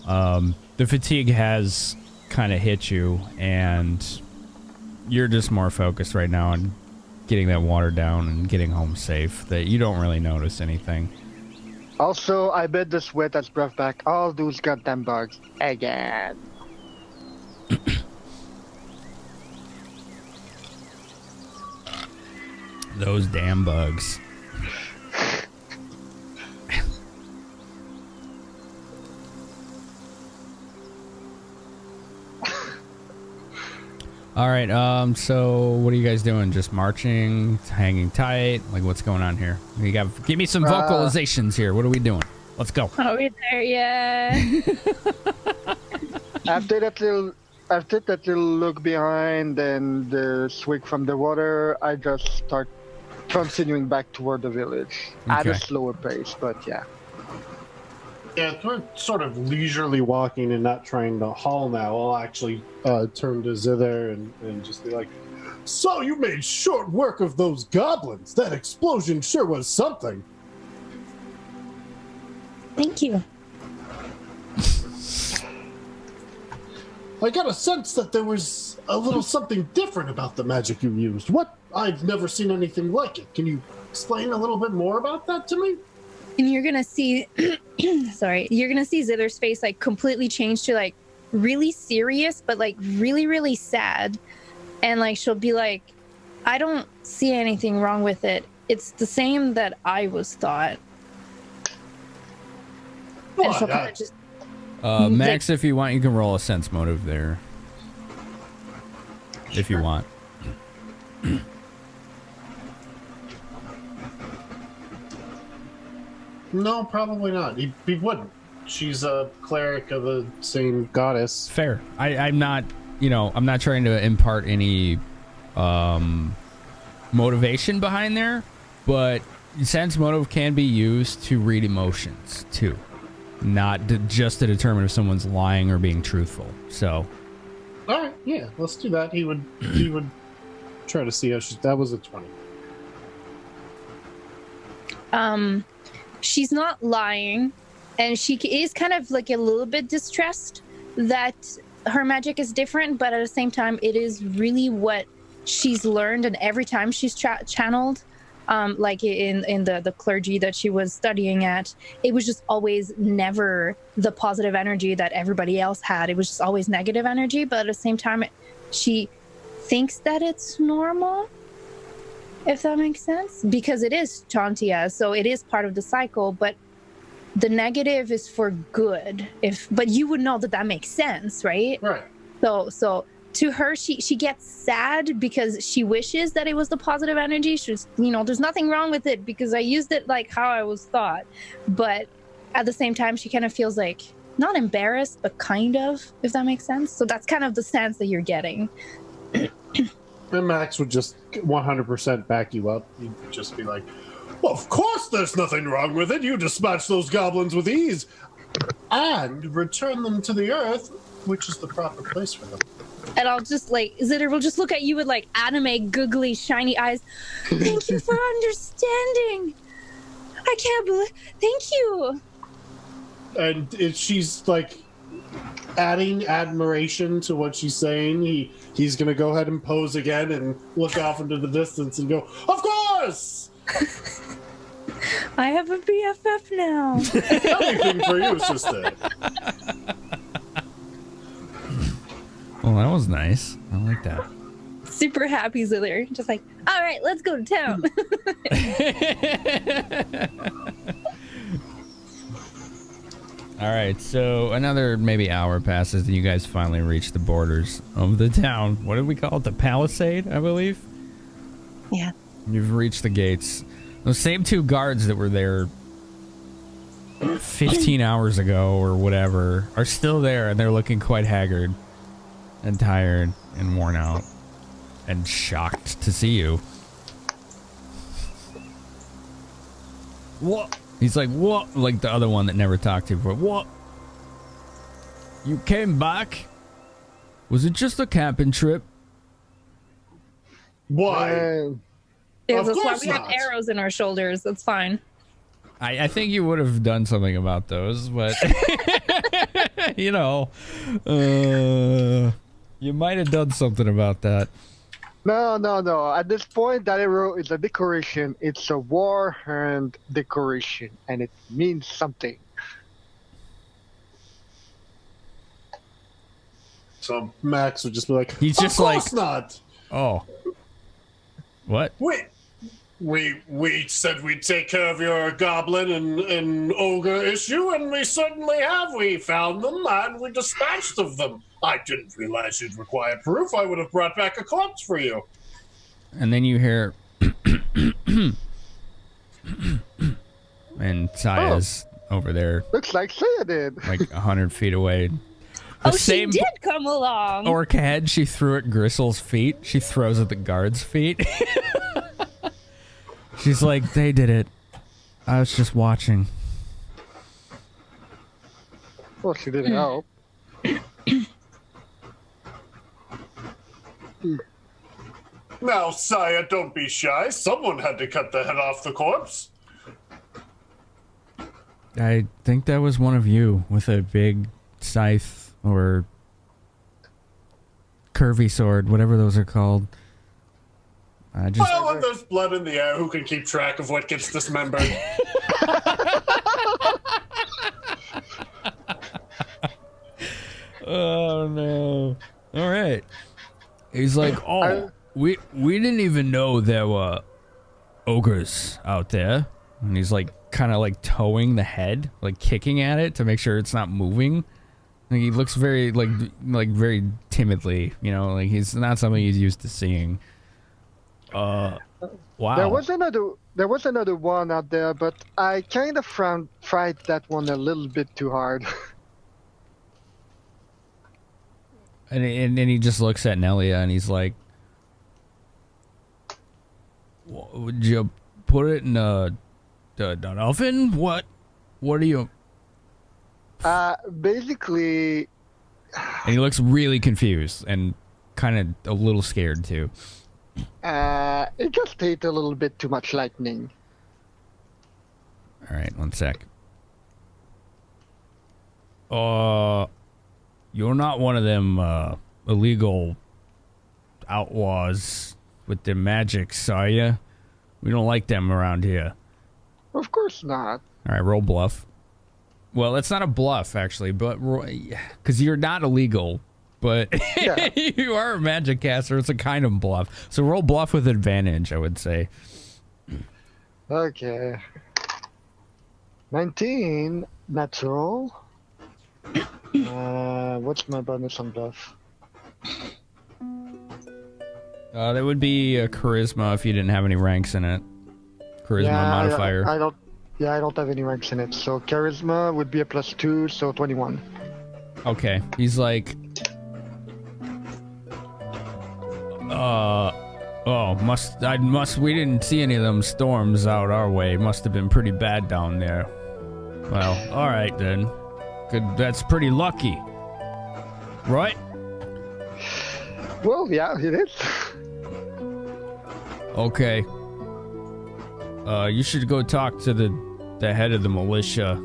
B: the fatigue has kind of hit you, and you're just more focused right now on getting that water down and getting home safe, that you don't really notice anything.
E: Also, I bet the sweat has brought back all those goddamn bugs again.
B: Those damn bugs. All right, so what are you guys doing? Just marching, hanging tight? Like, what's going on here? Give me some vocalizations here. What are we doing? Let's go.
C: Are we there yet?
E: After that little look behind and the swig from the water, I just start continuing back toward the village at a slower pace, but yeah.
D: Yeah, we're sort of leisurely walking and not trying to haul now. I'll actually turn to Zither and just be like, "So you made short work of those goblins. That explosion sure was something."
C: Thank you.
D: I got a sense that there was a little something different about the magic you used. What? I've never seen anything like it. Can you explain a little bit more about that to me?
C: And you're gonna see, you're gonna see Zither's face like completely change to like really serious, but like really, really sad. And like she'll be like, "I don't see anything wrong with it. It's the same that I was taught." And she'll kind of just
B: Max, if you want, you can roll a sense motive there. If you want.
D: No, probably not. He wouldn't. She's a cleric of the same goddess.
B: Fair. I'm not, I'm not trying to impart any motivation behind there, but sense motive can be used to read emotions too, not just to determine if someone's lying or being truthful. So,
D: all right, yeah, let's do that. He would try to see how that was a 20.
C: She's not lying, and she is kind of like a little bit distressed that her magic is different, but at the same time, it is really what she's learned, and every time she's channeled, like in the clergy that she was studying at, it was just always never the positive energy that everybody else had. It was just always negative energy, but at the same time, she thinks that it's normal. If that makes sense, because it is Chantia, so it is part of the cycle, but the negative is for good. But you would know that makes sense, right?
D: Right.
C: So to her, she gets sad because she wishes that it was the positive energy. She's, there's nothing wrong with it because I used it like how I was taught. But at the same time, she kind of feels like not embarrassed, but kind of, if that makes sense. So that's kind of the sense that you're getting.
D: And Max would just 100% back you up. He'd just be like, "Well, of course there's nothing wrong with it. You dispatch those goblins with ease and return them to the earth, which is the proper place for them."
C: And I'll just Zitter will just look at you with like anime, googly, shiny eyes. "Thank you for understanding. I can't believe. Thank you."
D: And she's like, adding admiration to what she's saying, he's going to go ahead and pose again and look off into the distance and go, "Of course!"
C: I have a BFF now.
D: Anything for you, sister.
B: Well, that was nice. I like that.
C: Super happy Ziller. Just like, all right, let's go to town.
B: All right, so another maybe hour passes and you guys finally reach the borders of the town. What did we call it? The Palisade, I believe?
G: Yeah.
B: You've reached the gates. Those same two guards that were there 15 hours ago or whatever are still there, and they're looking quite haggard and tired and worn out and shocked to see you. What? He's like, what? Like the other one that never talked to you before. What? You came back? Was it just a camping trip?
D: Why?
C: Yeah,
D: Of
C: that's why
D: course
C: we have
D: not.
C: arrows in our shoulders. That's fine.
B: I think you would have done something about those, but you know, you might have done something about that.
E: No. At this point, that arrow is a decoration. It's a war and decoration, and it means something.
D: So Max would just be like,
B: He's just
D: "Of course
B: like-
D: not.
B: Oh. What?
D: We said we'd take care of your goblin and ogre issue, and we certainly have. We found them and we dispatched of them. I didn't realize you'd require proof. I would have brought back a corpse for you."
B: And then you hear and Saya's over there
E: Looks like Saya did.
B: like 100 feet away.
C: Oh, she did come along.
B: orc head she threw at Grissul's feet, she throws at the guard's feet. She's like, they did it. I was just watching.
E: Well, she didn't help.
D: Now, Saya, don't be shy. Someone had to cut the head off the corpse.
B: I think that was one of you with a big scythe or curvy sword, whatever those are called. I just
D: Well, when there's blood in the air, who can keep track of what gets dismembered?
B: Oh no. All right. He's like, "Oh, we didn't even know there were ogres out there." And he's like kind of like towing the head, like kicking at it to make sure it's not moving. Like he looks very like very timidly, you know, like he's not something he's used to seeing. Wow.
E: There was another one out there, but I kind of tried that one a little bit too hard.
B: And then he just looks at Nelia and he's like, "Would you put it in the oven? What are you?"
E: Basically.
B: And he looks really confused and kind of a little scared too.
E: It just ate a little bit too much lightning.
B: All right, one sec. You're not one of them illegal outlaws with the magics, are you? We don't like them around here.
E: Of course not.
B: All right, roll bluff. Well, it's not a bluff, actually, but because you're not illegal, but
E: Yeah.
B: you are a magic caster. It's a kind of bluff. So roll bluff with advantage, I would say.
E: Okay. 19 natural. What's my bonus on bluff?
B: That would be a charisma if you didn't have any ranks in it. Charisma modifier.
E: I don't have any ranks in it. So charisma would be a +2, so 21.
B: Okay. He's like, we didn't see any of them storms out our way. Must have been pretty bad down there. Well, all right then. Good. That's pretty lucky. Right?
E: Well, yeah, it is.
B: Okay. You should go talk to the head of the militia.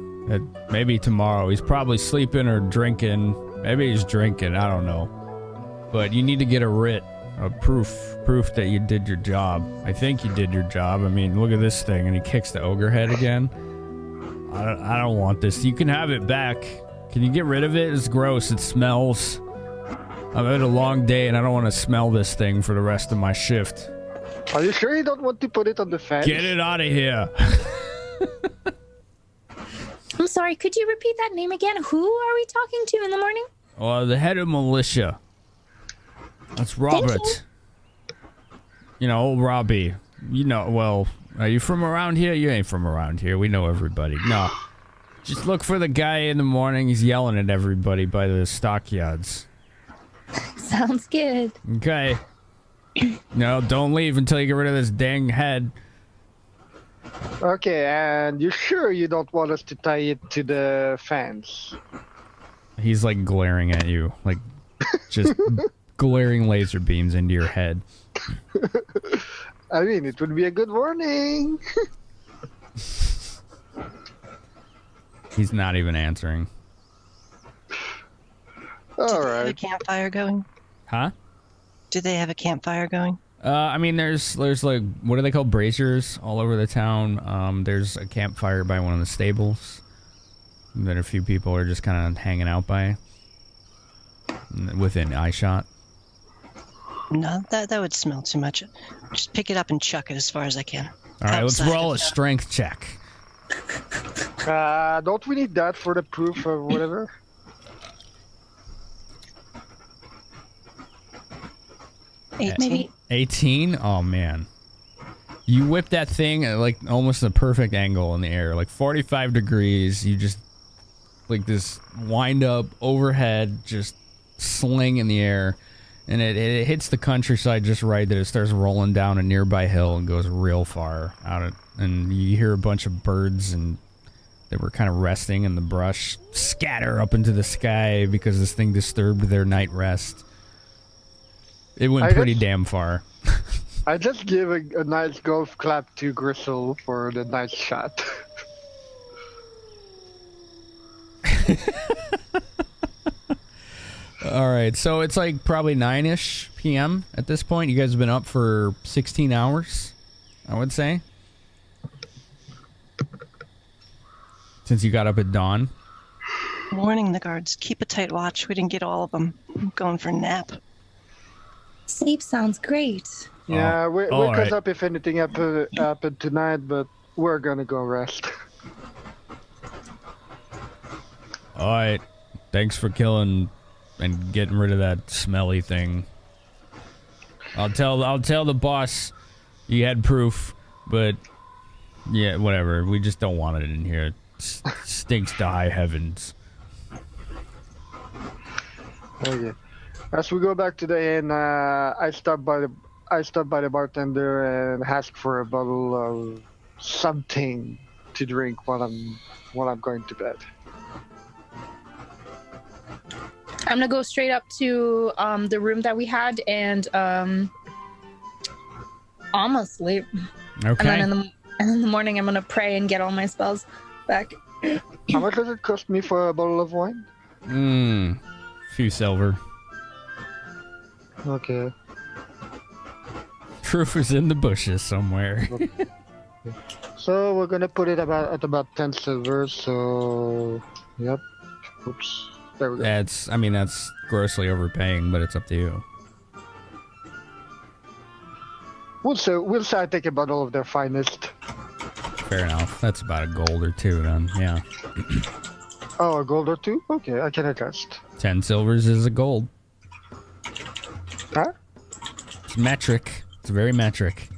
B: Maybe tomorrow. He's probably sleeping or drinking. Maybe he's drinking. I don't know. But you need to get a writ, a proof that you did your job. I think you did your job. I mean, look at this thing, and he kicks the ogre head again. I don't want this. You can have it back. Can you get rid of it? It's gross. It smells. I've had a long day, and I don't want to smell this thing for the rest of my shift.
E: Are you sure you don't want to put it on the fence?
B: Get it out of here.
C: I'm sorry, could you repeat that name again? Who are we talking to in the morning?
B: The head of militia. That's Robert. You know, old Robbie. You know, well, are you from around here? You ain't from around here. We know everybody. No. Just look for the guy in the morning. He's yelling at everybody by the stockyards.
C: Sounds good.
B: Okay. No, don't leave until you get rid of this dang head.
E: Okay, and you sure you don't want us to tie it to the fence?
B: He's like glaring at you, like just glaring laser beams into your head.
E: I mean, it would be a good warning.
B: He's not even answering.
E: All
G: Do they have a
E: right.
G: campfire going?
B: Huh?
G: Do they have a campfire going?
B: I mean, there's like, what are they called? Braziers all over the town. There's a campfire by one of the stables that a few people are just kind of hanging out by within eye shot.
G: No, that would smell too much. Just pick it up and chuck it as far as I can.
B: All right, let's
G: Outside
B: roll
G: of
B: a strength check.
E: Don't we need that for the proof or whatever?
G: Maybe
B: 18? Oh, man. You whip that thing at like almost a perfect angle in the air, like 45 degrees. You just like this wind up overhead, just sling in the air. And it hits the countryside just right that it starts rolling down a nearby hill and goes real far out. And you hear a bunch of birds and that were kind of resting in the brush scatter up into the sky because this thing disturbed their night rest. It went pretty damn far.
E: I just give a nice golf clap to Grissul for the nice shot.
B: All right, so it's like probably 9-ish p.m. at this point. You guys have been up for 16 hours, I would say. Since you got up at dawn.
G: warning the guards. Keep a tight watch. We didn't get all of them. I'm going for a nap.
C: Sleep sounds great.
E: Yeah, wake us up if anything happened tonight, but we're gonna go rest.
B: All right. Thanks for killing and getting rid of that smelly thing. I'll tell the boss you had proof, but yeah, whatever. We just don't want it in here. It stinks to high heavens.
E: Okay. As we go back today, and I stopped by the bartender and asked for a bottle of something to drink while I'm going to bed.
C: I'm gonna go straight up to the room that we had and almost sleep.
B: Okay.
C: And then in the morning, I'm gonna pray and get all my spells back.
E: How much does it cost me for a bottle of wine?
B: Few silver.
E: Okay.
B: Proof is in the bushes somewhere.
E: So we're gonna put it at about 10 silver. So, yep. Oops. There we go.
B: That's grossly overpaying, but it's up to you.
E: We'll say I take a bottle of their finest.
B: Fair enough. That's about a gold or two then. Yeah.
E: Oh, a gold or two? Okay, I can adjust.
B: 10 silvers is a gold.
E: Huh?
B: It's metric. It's very metric.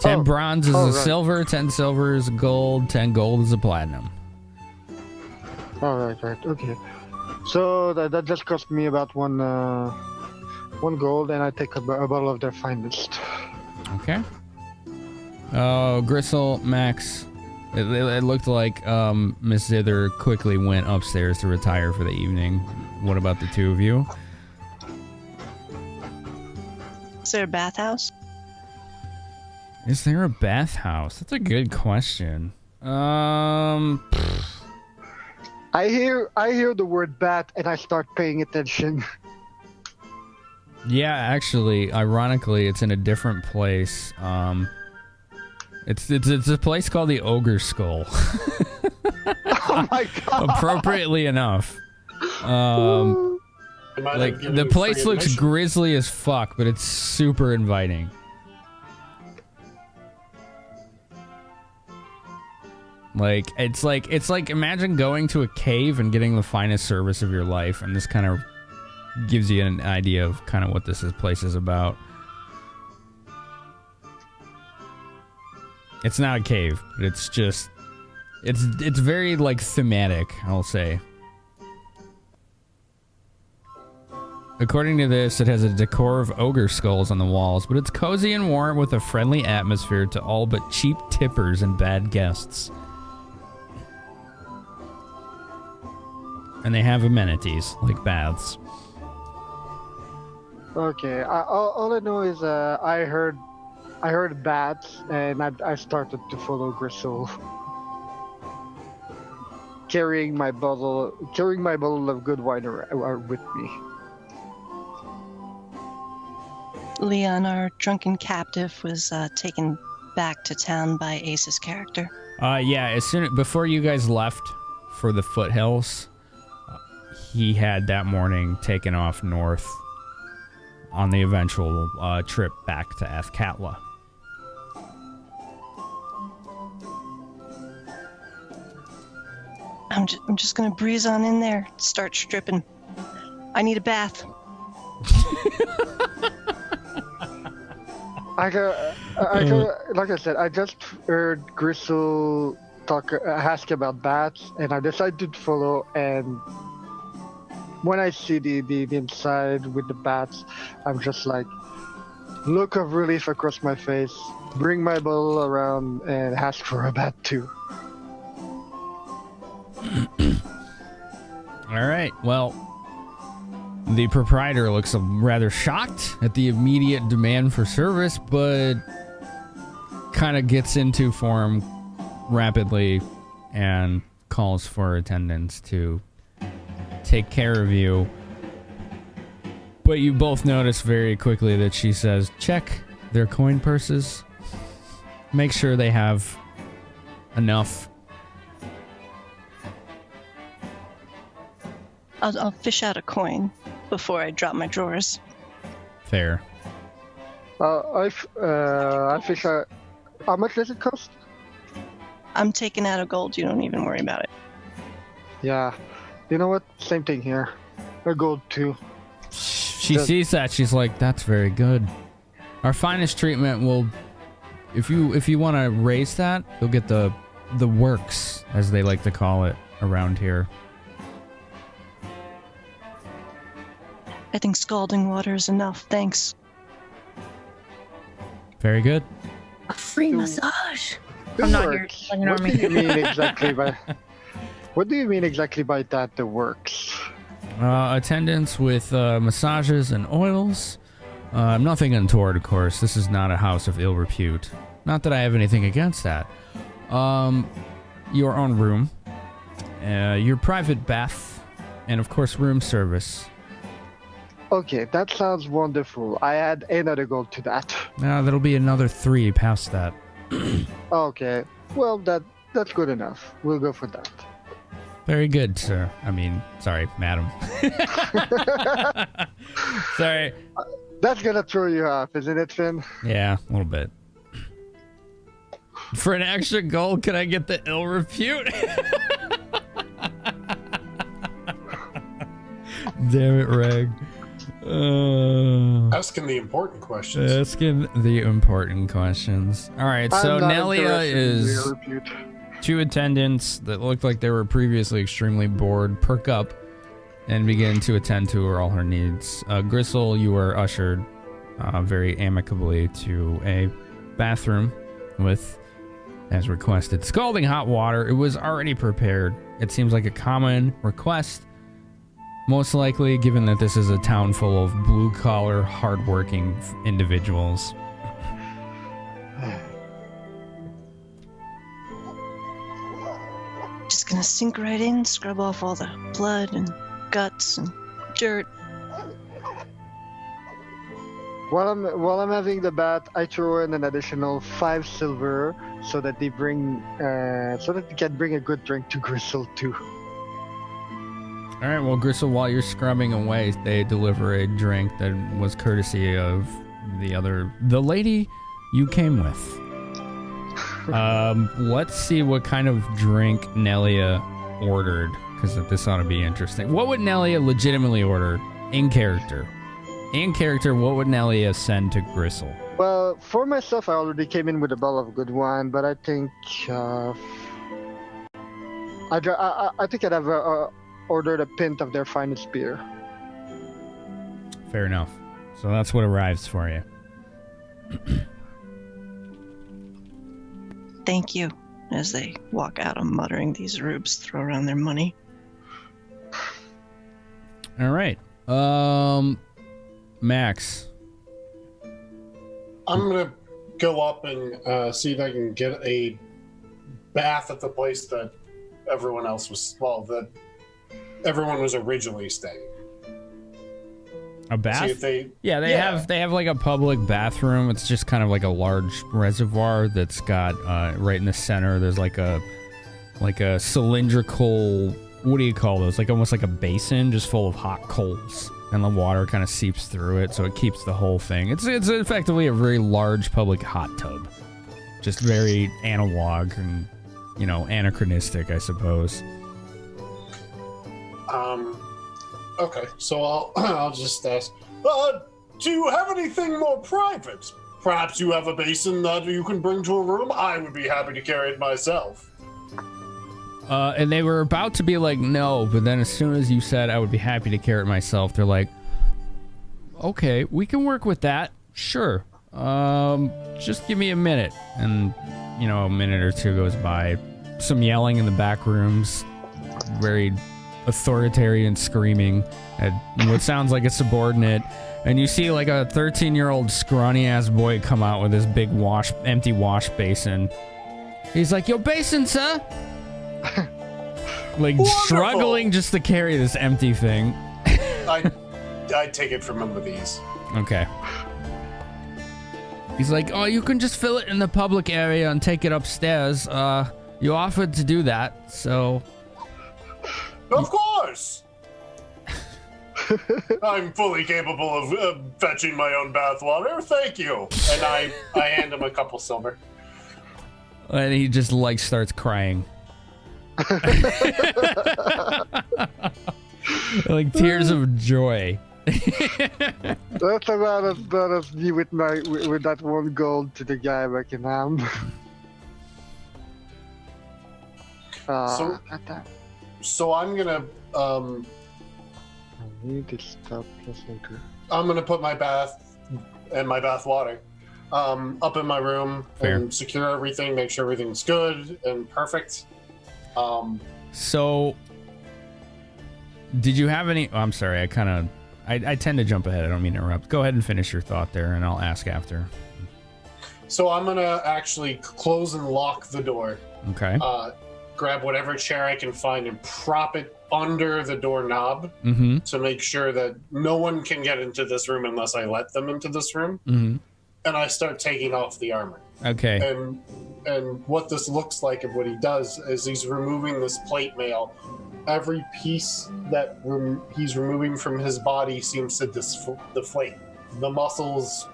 B: 10 bronze is a
E: right.
B: silver, 10 silver is a gold, 10 gold is a platinum.
E: Right, okay. So that just cost me about one gold, and I take a bottle of their finest.
B: Okay. Oh, Grissul, Max. It looked like Miss Zither quickly went upstairs to retire for the evening. What about the two of you?
G: Is there a bathhouse?
B: Is there a bathhouse? That's a good question.
E: I hear the word bat and I start paying attention.
B: Yeah, actually, ironically, it's in a different place. It's a place called the Ogre Skull.
E: Oh my god!
B: Appropriately enough. Like the place looks grisly as fuck, but it's super inviting. Like it's like imagine going to a cave and getting the finest service of your life, and this kind of gives you an idea of kind of what place is about. It's not a cave, but it's just it's very like thematic, I'll say. According to this, it has a decor of ogre skulls on the walls, but it's cozy and warm with a friendly atmosphere to all but cheap tippers and bad guests. And they have amenities, like baths.
E: Okay, all I know is I heard bats, and I started to follow Grissul, carrying my bottle of good wine with me.
G: Leon, our drunken captive, was taken back to town by Ace's character.
B: Yeah, before you guys left for the foothills, he had that morning taken off north on the eventual trip back to Athkatla.
G: I'm just gonna breeze on in there, start stripping. I need a bath.
E: Like I said, I just heard Grissul ask about bats, and I decided to follow. And when I see the inside with the bats, I'm just like, look of relief across my face, bring my bottle around, and ask for a bat too.
B: All right, well, the proprietor looks rather shocked at the immediate demand for service, but kind of gets into form rapidly and calls for attendants to take care of you. But you both notice very quickly that she says, check their coin purses. Make sure they have enough.
G: I'll fish out a coin before I drop my drawers.
B: Fair.
E: I fish out. How much does it cost?
G: I'm taking out a gold. You don't even worry about it.
E: Yeah. You know what? Same thing here. A gold too.
B: She sees that. She's like, that's very good. Our finest treatment will, if you want to raise that, you'll get the works, as they like to call it around here.
G: I think scalding water is enough. Thanks.
B: Very good.
C: A free massage.
E: I'm not here. What do you mean exactly by? What do you mean exactly by that? The works.
B: Attendance with massages and oils. Nothing untoward, of course. This is not a house of ill repute. Not that I have anything against that. Your own room, your private bath, and of course room service.
E: Okay, that sounds wonderful. I add another gold to that.
B: That'll be another 3 past that.
E: Okay, well that's good enough. We'll go for that.
B: Very good, sir. I mean, sorry, madam. Sorry.
E: That's gonna throw you off, isn't it, Finn?
B: Yeah, a little bit. For an extra gold, can I get the ill repute? Damn it, Reg.
D: Asking the important questions.
B: Asking the important questions. All right, so Nelia is 2 attendants that looked like they were previously extremely bored perk up and begin to attend to all her needs. Grissul, you are ushered very amicably to a bathroom with, as requested, scalding hot water. It was already prepared. It seems like a common request. Most likely, given that this is a town full of blue-collar, hard-working individuals.
G: Just gonna sink right in, scrub off all the blood and guts and dirt.
E: While I'm having the bath, I throw in an additional 5 silver so that they can bring a good drink to Grissul too.
B: All right, well, Grissul, while you're scrubbing away, they deliver a drink that was courtesy of the lady you came with. Let's see what kind of drink Nelia ordered, because this ought to be interesting. What would Nelia legitimately order in character? In character, what would Nelia send to Grissul?
E: Well, for myself, I already came in with a bottle of good wine, but I think I'd have ordered a pint of their finest beer.
B: Fair enough. So that's what arrives for you.
G: Thank you. As they walk out, I'm muttering these rubes, throw around their money.
B: All right. Max.
D: I'm gonna go up and see if I can get a bath at the place that everyone else was. Well, that everyone was originally staying.
B: A bath?
D: See if they,
B: they have like a public bathroom. It's just kind of like a large reservoir that's got right in the center. There's like a cylindrical. What do you call those? Like almost like a basin, just full of hot coals, and the water kind of seeps through it, so it keeps the whole thing. It's effectively a very large public hot tub, just very analog and anachronistic, I suppose.
D: Okay, so I'll just ask. Do you have anything more private? Perhaps you have a basin that you can bring to a room. I would be happy to carry it myself.
B: And they were about to be like, no, but then as soon as you said I would be happy to carry it myself, they're like, okay, we can work with that. Sure. Just give me a minute. And, a minute or two goes by. Some yelling in the back rooms. Very authoritarian screaming at what sounds like a subordinate. And you see like a 13-year-old scrawny-ass boy come out with this big empty wash basin. He's like, yo, basin, sir? Like, wonderful. Struggling just to carry this empty thing.
D: I take it from him with ease.
B: Okay. He's like, oh, you can just fill it in the public area and take it upstairs. You offered to do that, so...
D: Of course! I'm fully capable of fetching my own bathwater. Thank you. And I hand him a couple silver.
B: And he just starts crying. Like tears of joy.
E: That's about as bad as me with that 1 gold to the guy back in Ham.
D: So I'm gonna
E: I need to stop listening to.
D: I'm gonna put my bath and my bath water up in my room.
B: Fair.
D: And secure everything, make sure everything's good and perfect.
B: So did you have any... Oh, I'm sorry, I tend to jump ahead. I don't mean to interrupt. Go ahead and finish your thought there, and I'll ask after.
D: So I'm gonna actually close and lock the door.
B: Okay.
D: Grab whatever chair I can find and prop it under the doorknob to make sure that no one can get into this room unless I let them into this room. And I start taking off the armor.
B: Okay.
D: And what this looks like and what he does is he's removing this plate mail. Every piece that he's removing from his body seems to deflate. The muscles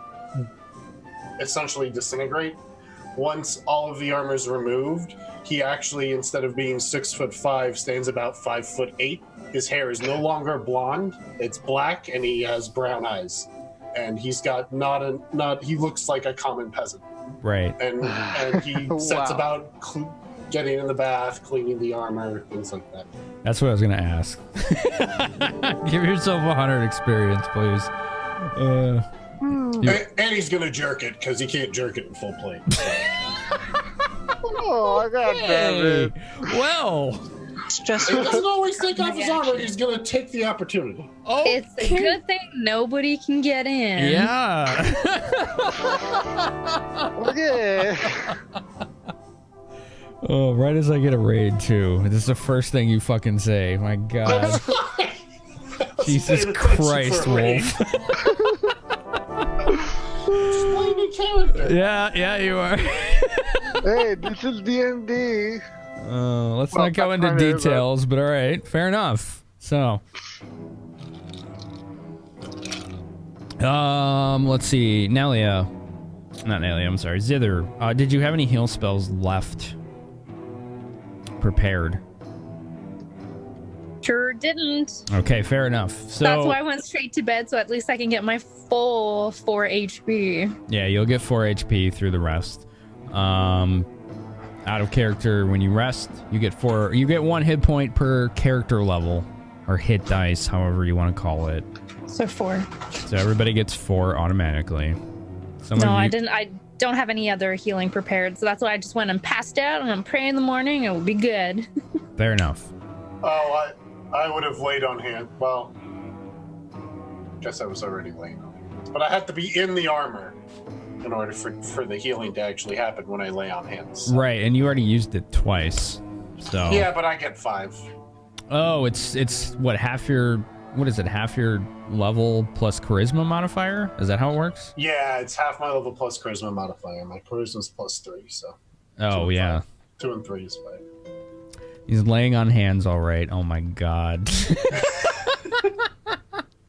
D: essentially disintegrate. Once all of the armor is removed, he actually, instead of being 6'5", stands about 5'8". His hair is no longer blonde; it's black, and he has brown eyes. And he's got he looks like a common peasant.
B: Right.
D: And he sets about getting in the bath, cleaning the armor, things like that.
B: That's what I was gonna ask. Give yourself 100 experience, please.
D: And he's gonna jerk it because he can't jerk it in full plate.
E: Oh, I got that.
B: Well,
D: he doesn't always take off his armor. He's gonna take the opportunity.
C: Oh, it's a good thing nobody can get in.
B: Yeah.
E: Okay.
B: Oh, right as I get a raid, too. This is the first thing you fucking say. My God. Jesus Christ, Wolf. Yeah, you are.
E: Hey, this is DnD.
B: Let's not go into details, but all right, fair enough. So, let's see, Nelia. Not Nelia, I'm sorry, Zither. Did you have any heal spells left? Prepared.
C: Sure didn't.
B: Okay, fair enough. So
C: That's why I went straight to bed, so at least I can get my full 4 HP.
B: yeah, you'll get 4 HP through the rest. Out of character, when you rest, you get 1 hit point per character level, or hit dice, however you want to call it.
C: So 4.
B: So everybody gets 4 automatically.
C: I didn't. I don't have any other healing prepared, so that's why I just went and passed out, and I'm praying in the morning. It will be good.
B: Fair enough.
D: Oh, I would have laid on hand. Well, guess I was already laying on hands. But I have to be in the armor in order for the healing to actually happen when I lay on hands.
B: Right, and you already used it twice. So
D: Yeah, but I get 5.
B: Oh, it's what, half your level plus charisma modifier? Is that how it works?
D: Yeah, it's half my level plus charisma modifier. My charisma's +3, so.
B: Oh, yeah.
D: 2 and 3 is 5.
B: He's laying on hands, all right. Oh my God.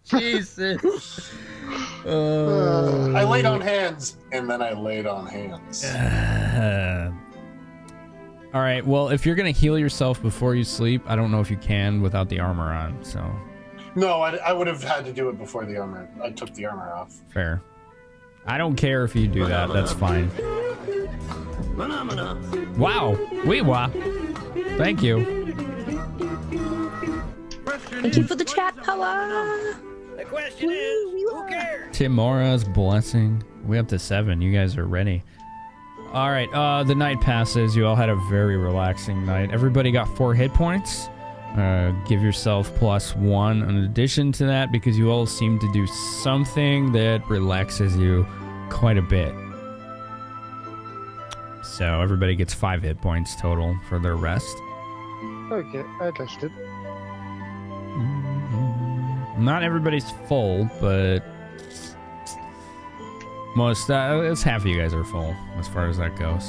B: Jesus.
D: I laid on hands, and then I laid on hands.
B: All right. Well, if you're gonna heal yourself before you sleep, I don't know if you can without the armor on. So.
D: No, I would have had to do it before the armor. I took the armor off.
B: Fair. I don't care if you do that. That's fine. Wow. Wee-wah. Thank you.
C: Thank you for the chat, Pella.
F: The question is, who cares?
B: Timora's blessing. We up to 7. You guys are ready. All right. The night passes. You all had a very relaxing night. Everybody got 4 hit points. Give yourself +1 in addition to that, because you all seem to do something that relaxes you quite a bit. So everybody gets 5 hit points total for their rest.
E: Okay, I tested.
B: Not everybody's full, but most, it's half of you guys are full as far as that goes.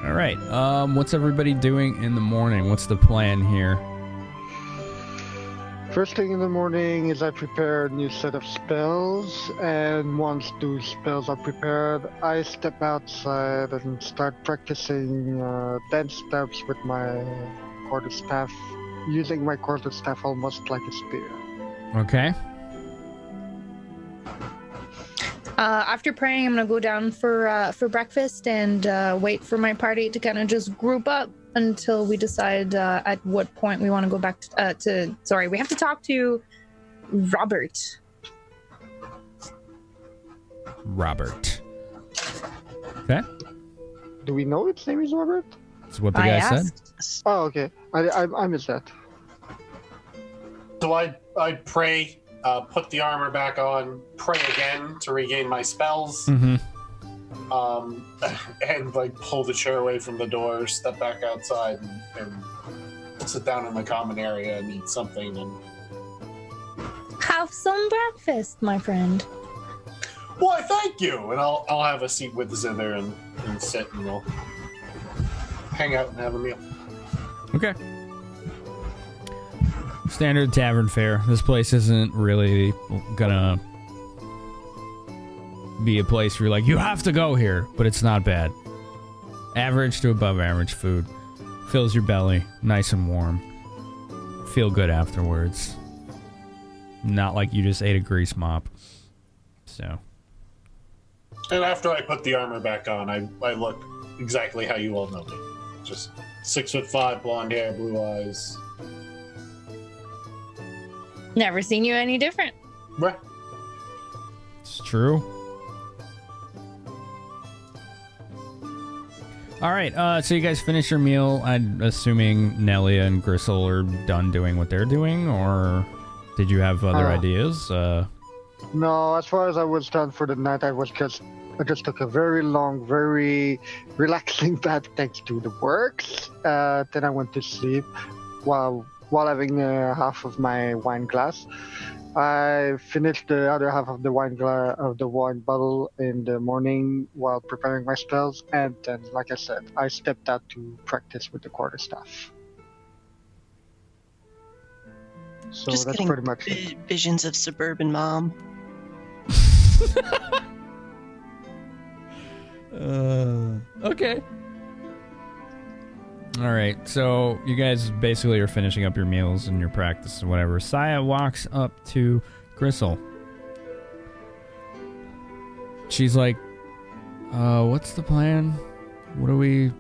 B: All right. What's everybody doing in the morning? What's the plan here?
E: First thing in the morning is I prepare a new set of spells, and once those spells are prepared, I step outside and start practicing dance steps with my quarterstaff, using my quarterstaff almost like a spear.
B: Okay.
C: After praying, I'm gonna go down for breakfast and wait for my party to kind of just group up until we decide at what point we want to go back to. Sorry, we have to talk to Robert.
B: Robert. Okay.
E: Do we know its name is Robert?
B: That's what the guy said.
E: Oh, okay. I missed that.
D: So I pray, put the armor back on, pray again to regain my spells,
B: Mm-hmm.
D: and like pull the chair away from the door, step back outside, and sit down in the common area and eat something. And
C: Have some breakfast, my friend.
D: why, thank you. And I'll have a seat with Zither and sit, and we'll hang out and have a meal.
B: Okay. Standard tavern fare. This place isn't really gonna be a place where you're like, you have to go here, but it's not bad. Average to above average food. Fills your belly, nice and warm. Feel good afterwards. Not like you just ate a grease mop. So.
D: And after I put the armor back on, I look exactly how you all know me. Just 6'5", blonde hair, blue eyes.
C: Never seen you any different.
D: Right.
B: It's true. All right, so you guys finish your meal. I'm assuming Nelia and Grissul are done doing what they're doing, or did you have other ideas?
E: No, as far as I was done for the night, I just took a very long, very relaxing bath thanks to the works. Then I went to sleep while having half of my wine glass. I finished the other half of the wine bottle in the morning while preparing my spells, and then, like I said, I stepped out to practice with the quarterstaff. So
G: Just
E: that's
G: getting
E: pretty much it.
G: visions of suburban mom.
B: Okay. All right, so you guys basically are finishing up your meals and your practice and whatever. Saya walks up to Grissul. She's like, what's the plan? What do we...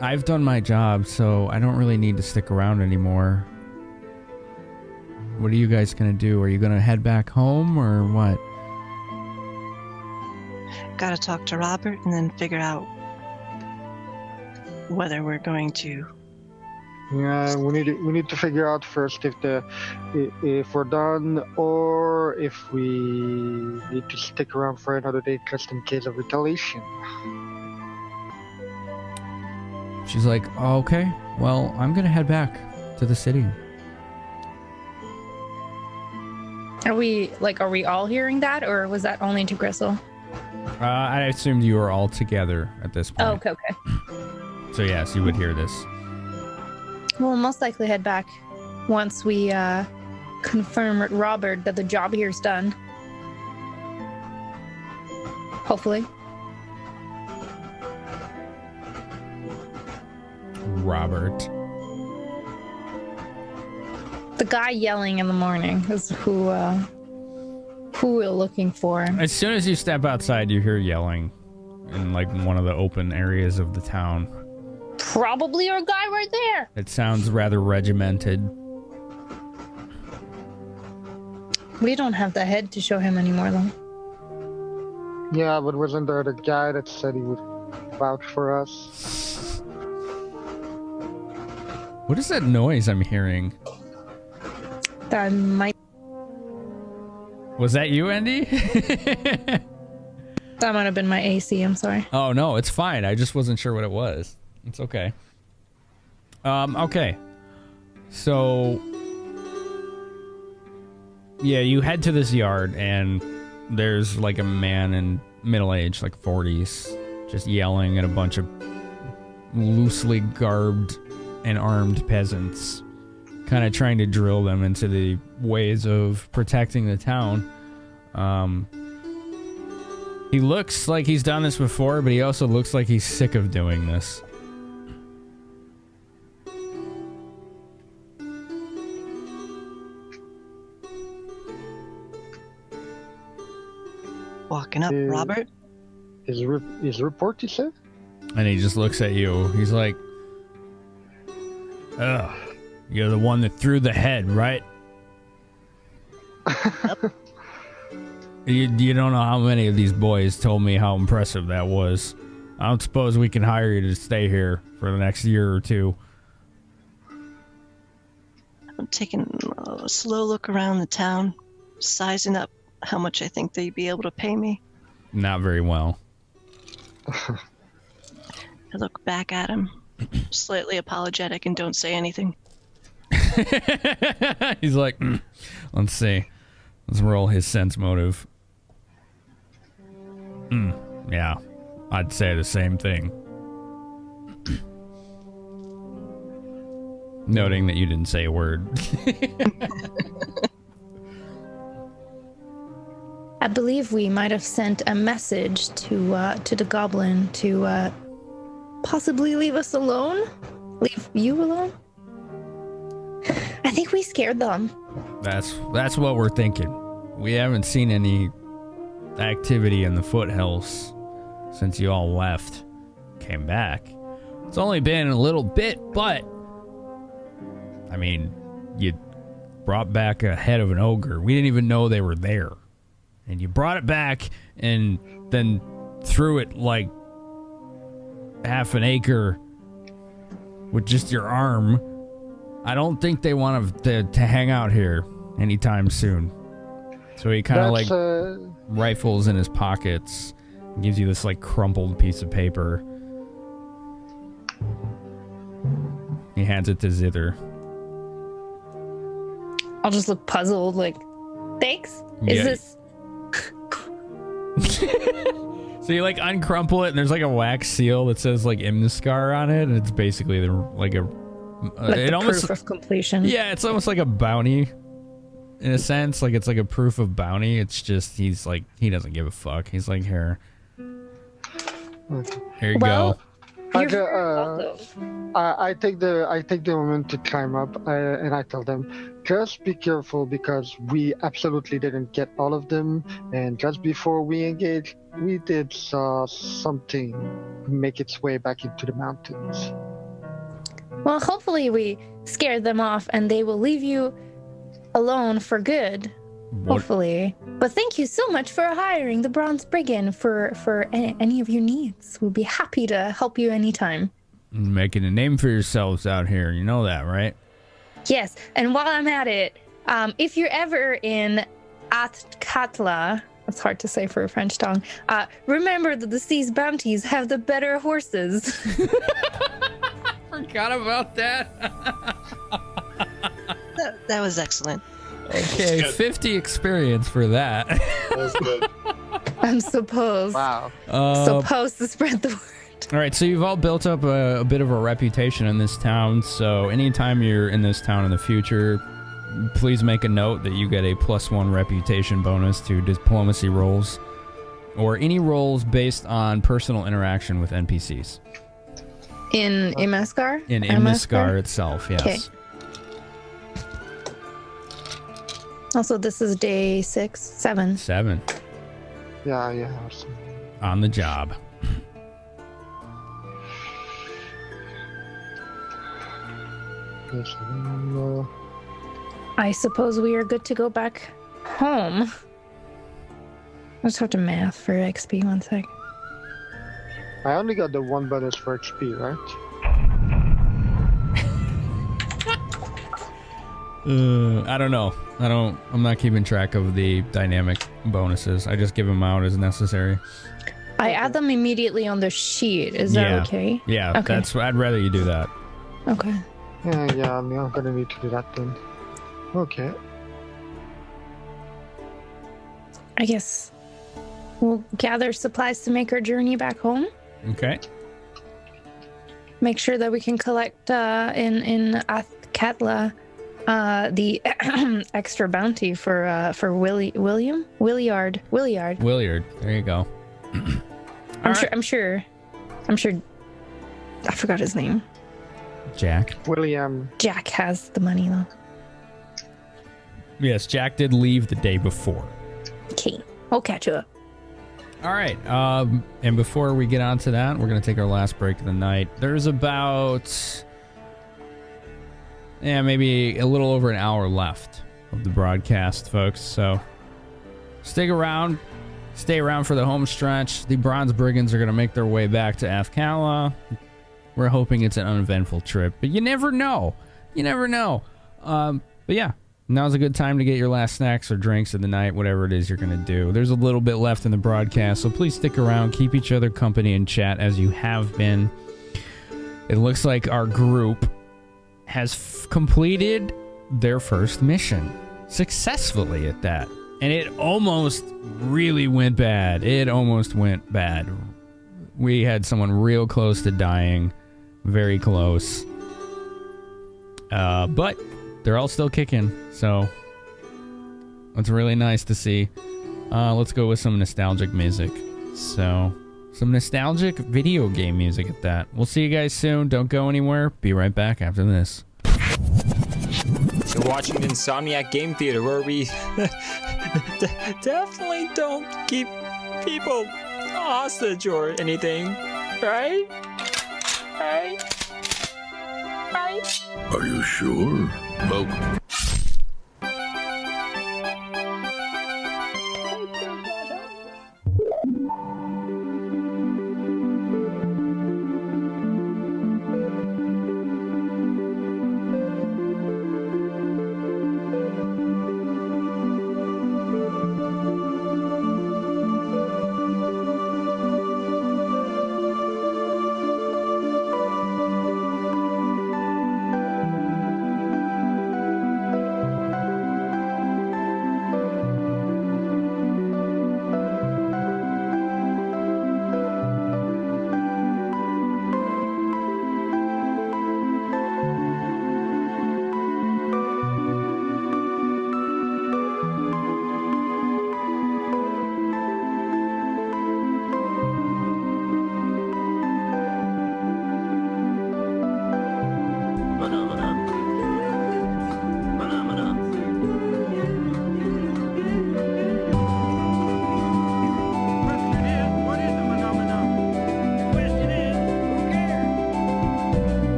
B: I've done my job, so I don't really need to stick around anymore. What are you guys gonna do? Are you gonna head back home, or what?
G: Gotta talk to Robert and then figure out whether we're going to.
E: Yeah, we need to figure out first if we're done or if we need to stick around for another day just in case of retaliation.
B: She's like, oh, okay, well, I'm gonna head back to the city.
C: Are we all hearing that, or was that only to Grissul?
B: I assumed you were all together at this point.
C: Oh, okay.
B: So yes, you would hear this.
C: We'll most likely head back once we confirm with Robert that the job here's done. Hopefully.
B: Robert.
C: The guy yelling in the morning is who we're looking for.
B: As soon as you step outside, you hear yelling in like one of the open areas of the town.
C: Probably our guy right there.
B: It sounds rather regimented.
C: We don't have the head to show him anymore, though.
E: Yeah, but wasn't there the guy that said he would vouch for us?
B: What is that noise I'm hearing?
C: That might.
B: Was that you, Andy?
C: That might have been my AC. I'm sorry.
B: Oh no, it's fine. I just wasn't sure what it was. It's okay. Okay. So yeah, you head to this yard and there's like a man in middle age, like 40s, just yelling at a bunch of loosely garbed and armed peasants, kind of trying to drill them into the ways of protecting the town. He looks like he's done this before, but he also looks like he's sick of doing this.
G: Walking up, Robert.
E: His report, you said?
B: And he just looks at you. He's like, ugh, you're the one that threw the head, right? You don't know how many of these boys told me how impressive that was. I don't suppose we can hire you to stay here for the next year or two.
G: I'm taking a slow look around the town, sizing up how much I think they'd be able to pay me.
B: Not very well.
G: I look back at him, slightly apologetic, and don't say anything.
B: He's like, let's see. Let's roll his sense motive. Yeah, I'd say the same thing. Noting that you didn't say a word.
C: I believe we might have sent a message to the goblin to possibly leave us alone. Leave you alone. I think we scared them.
B: That's what we're thinking. We haven't seen any activity in the foothills since you all left, came back. It's only been a little bit, but I mean, you brought back a head of an ogre. We didn't even know they were there. And you brought it back and then threw it like half an acre with just your arm. I don't think they want to hang out here anytime soon. So he kind of like
E: That's,
B: rifles in his pockets, gives you this like crumpled piece of paper. He hands it to Zither.
C: I'll just look puzzled, like, thanks? Is
B: Yeah.
C: this...
B: So you like uncrumple it, and there's like a wax seal that says like Imniskar on it, and it's basically like a
C: like
B: it
C: the
B: almost
C: proof of completion?
B: yeah, it's almost like a bounty in a sense. Like it's like a proof of bounty. It's just he's like he doesn't give a fuck. He's like here you go.
E: I take the moment to climb up and I tell them, just be careful because we absolutely didn't get all of them, and just before we engaged, we did saw something make its way back into the mountains.
C: Well, hopefully we scared them off and they will leave you alone for good. Hopefully. But thank you so much for hiring the Bronze Brigand for any of your needs. We'll be happy to help you anytime.
B: Making a name for yourselves out here. You know that, right?
C: Yes, and while I'm at it, if you're ever in Athkatla, it's hard to say for a French tongue, remember that the sea's bounties have the better horses.
B: Forgot about that.
G: That was excellent.
B: Okay, 50 experience for that.
D: That was good.
C: I'm supposed.
E: Wow.
C: Supposed to spread the word.
B: All right, so you've all built up a bit of a reputation in this town. So anytime you're in this town in the future, please make a note that you get a +1 reputation bonus to diplomacy rolls or any rolls based on personal interaction with NPCs.
C: In Imniskar?
B: In Imniskar itself, yes.
C: Okay. Also, this is day 6, 7.
B: 7.
E: Yeah.
B: On the job.
E: Yes,
C: I suppose we are good to go back home. I just have to math for XP 1 sec.
E: I only got the 1 bonus for XP, right?
B: I don't know. I'm not keeping track of the dynamic bonuses. I just give them out as necessary.
C: I add them immediately on the sheet. Is that okay?
B: Yeah,
C: Okay.
B: I'd rather you do that.
C: Okay.
E: Yeah, I'm gonna need to do that then. Okay.
C: I guess we'll gather supplies to make our journey back home.
B: Okay.
C: Make sure that we can collect in Athkatla the extra bounty for Williard.
B: There you go.
C: I'm sure. I forgot his name.
B: Jack.
E: William.
C: Jack has the money though.
B: Yes, Jack did leave the day before.
C: Okay, I'll catch you up.
B: All right. And before we get on to that, we're going to take our last break of the night. There's about, maybe a little over an hour left of the broadcast, folks. So stick around. Stay around for the home stretch. The Bronze Brigands are going to make their way back to Athkatla. We're hoping it's an uneventful trip, but you never know. But yeah, now's a good time to get your last snacks or drinks of the night, whatever it is you're going to do. There's a little bit left in the broadcast, so please stick around. Keep each other company and chat as you have been. It looks like our group has completed their first mission successfully at that. And it almost really went bad. We had someone real close to dying. Very close. But they're all still kicking. So it's really nice to see. Let's go with some nostalgic music. So some nostalgic video game music at that. We'll see you guys soon. Don't go anywhere. Be right back after this.
R: You're watching Insomniac Game Theater, where we definitely don't keep people hostage or anything, right?
I: Are you sure? Welcome.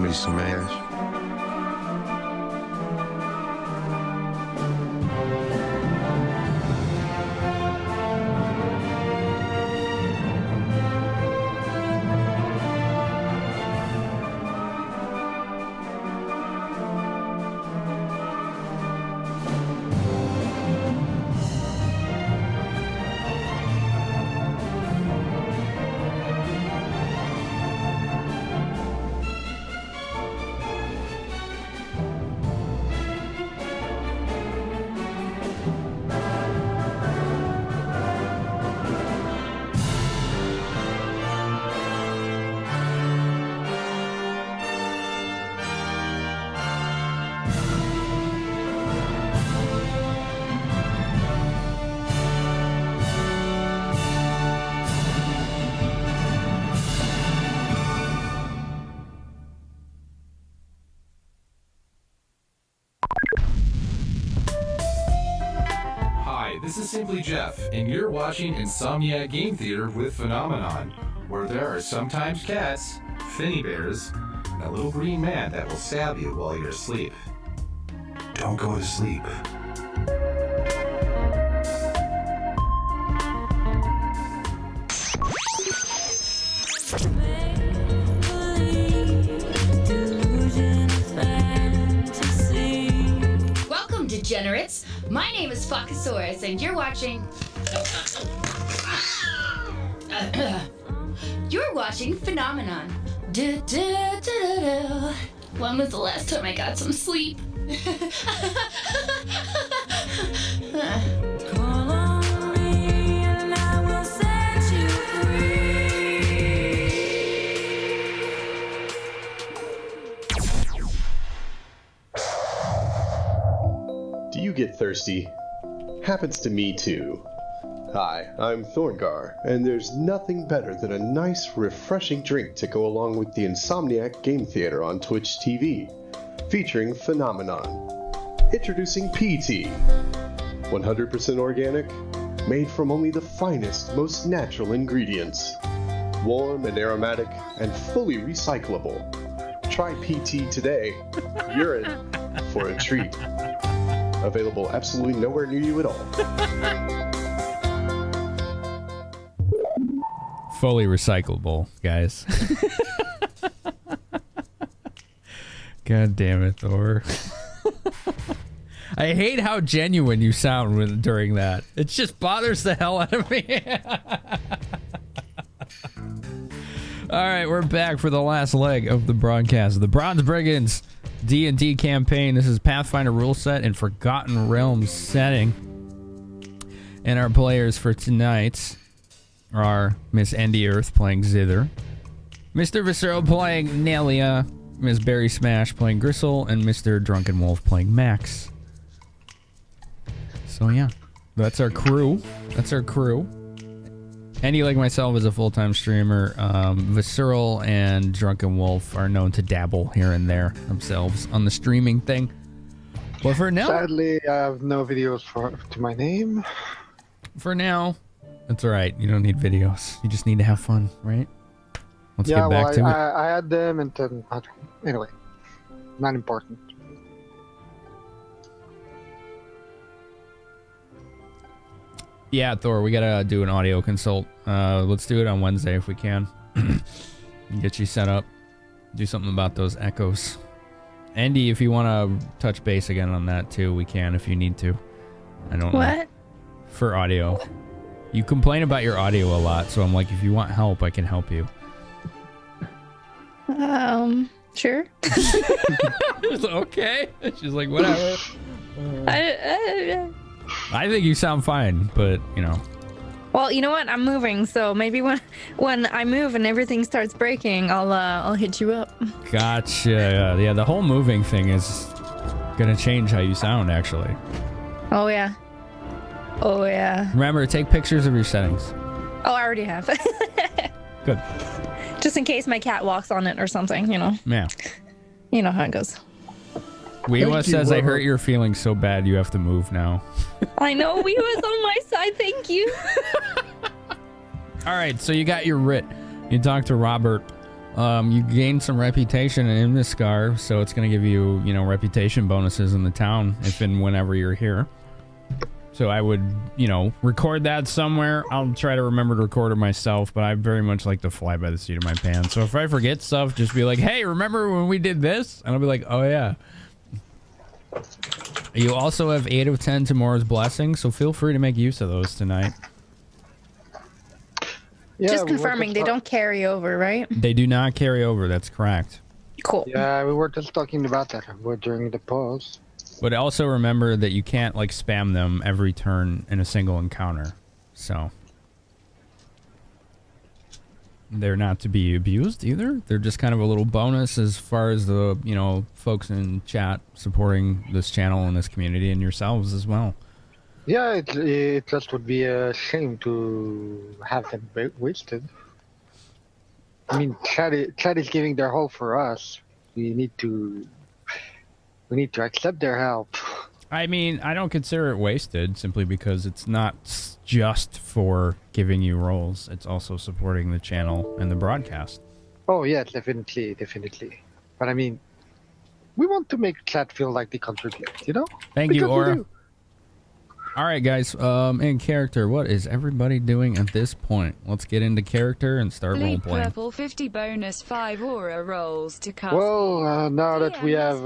L: me some ass?
S: This is Simply Jeff, and you're watching Insomniac Game Theater with Finamenon, where there are sometimes cats, finny bears, and a little green man that will stab you while you're asleep. Don't go to sleep.
T: Welcome, degenerates. My name is Focosaurus, and you're watching. You're watching Finamenon. When was the last time I got some sleep? Call on me and I will set you
A: free. Do you get thirsty? Happens to me too. Hi, I'm Thorngar, and there's nothing better than a nice, refreshing drink to go along with the Insomniac Game Theater on Twitch TV, featuring Finamenon. Introducing PT. 100% organic, made from only the finest, most natural ingredients. Warm and aromatic, and fully recyclable. Try PT today. You're in for a treat. Available absolutely nowhere near you at all.
B: Fully recyclable, guys. God damn it, Thor. I hate how genuine you sound during that. It just bothers the hell out of me. All right, we're back for the last leg of the broadcast. The Bronze Brigands D&D campaign. This is Pathfinder rule set in Forgotten Realms setting. And our players for tonight are Miss Endy Earth playing Zither, Mr. Vaserl playing Nelia, Miss Berrismash playing Grissul, and Mr. Drunken Wolf playing Max. So yeah, that's our crew. Endy, like myself, is a full-time streamer. Vaserl and Drunken Wolf are known to dabble here and there themselves on the streaming thing. But for now,
E: sadly, I have no videos to my name.
B: For now, that's all right. You don't need videos. You just need to have fun, right? Let's get back to it.
E: I had them and then anyway, not important.
B: Yeah, Thor, we gotta do an audio consult. Let's do it on Wednesday if we can. Get you set up. Do something about those echoes. Andy, if you want to touch base again on that too, we can if you need to. I don't know.
C: What?
B: For audio. You complain about your audio a lot, so I'm like, if you want help, I can help you.
C: Sure.
B: Okay. She's like, whatever. I think you sound fine, but you know.
C: Well, you know what? I'm moving, so maybe when I move and everything starts breaking, I'll hit you up.
B: Gotcha. Yeah, the whole moving thing is gonna change how you sound, actually.
C: Oh yeah. Oh yeah.
B: Remember, take pictures of your settings.
C: Oh, I already have.
B: Good.
C: Just in case my cat walks on it or something, you know.
B: Yeah.
C: You know how it goes.
B: Weewa says, I hurt your feelings so bad you have to move now.
C: I know, Weewa's on my side, thank you.
B: All right, so you got your writ. You talked to Robert You gain some reputation in Imniscar, so it's going to give you, reputation bonuses in the town if and whenever you're here. So I would, record that somewhere. I'll try to remember to record it myself, but I very much like to fly by the seat of my pants. So if I forget stuff, just be like, hey, remember when we did this? And I'll be like, oh, yeah. You also have 8 of 10 Tomorrow's Blessing, so feel free to make use of those tonight.
E: Yeah,
C: Just confirming, they don't carry over, right?
B: They do not carry over, that's correct.
C: Cool.
E: Yeah, we were just talking about that during the pause.
B: But also remember that you can't, spam them every turn in a single encounter. So they're not to be abused either. They're just kind of a little bonus as far as the, folks in chat supporting this channel and this community and yourselves as well.
E: Yeah, it just would be a shame to have them wasted. I mean, chat is giving their whole for us. We need to accept their help.
B: I mean, I don't consider it wasted simply because it's not just for giving you roles. It's also supporting the channel and the broadcast.
E: Oh, yeah, definitely. But I mean, we want to make chat feel like they contribute,
B: Thank you, Aura. All right, guys. In character, what is everybody doing at this point? Let's get into character and start role
N: Bleed
B: playing.
N: purple 50 bonus 5 aura rolls to cast.
E: Well, now that we have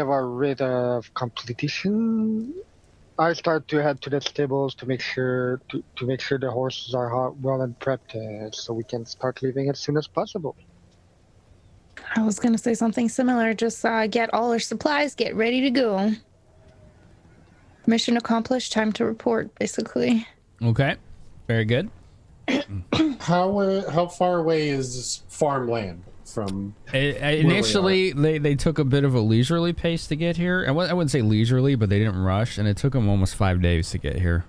E: our rate of completion, I start to head to the stables to make sure the horses are well and prepped, so we can start leaving as soon as possible.
C: I was going to say something similar. Just get all our supplies, get ready to go. Mission accomplished, time to report, basically.
B: Okay, very good.
D: How far away is this farmland from?
B: Initially, they took a bit of a leisurely pace to get here. I wouldn't say leisurely, but they didn't rush, and it took them almost 5 days to get here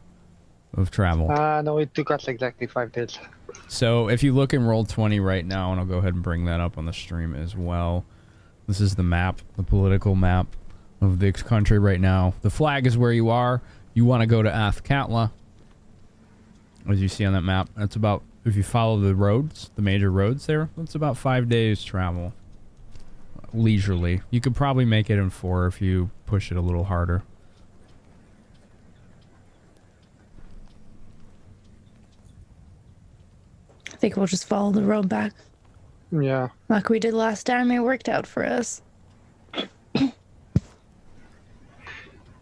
B: of travel.
E: No, it took us exactly 5 days.
B: So if you look in Roll20 right now, and I'll go ahead and bring that up on the stream as well. This is the map, the political map of the country right now. The flag is where you are. You want to go to Athkatla, as you see on that map. That's about, if you follow the roads, the major roads there, that's about 5 days travel. Leisurely. You could probably make it in 4 if you push it a little harder.
C: I think we'll just follow the road back.
E: Yeah.
C: Like we did last time, it worked out for us.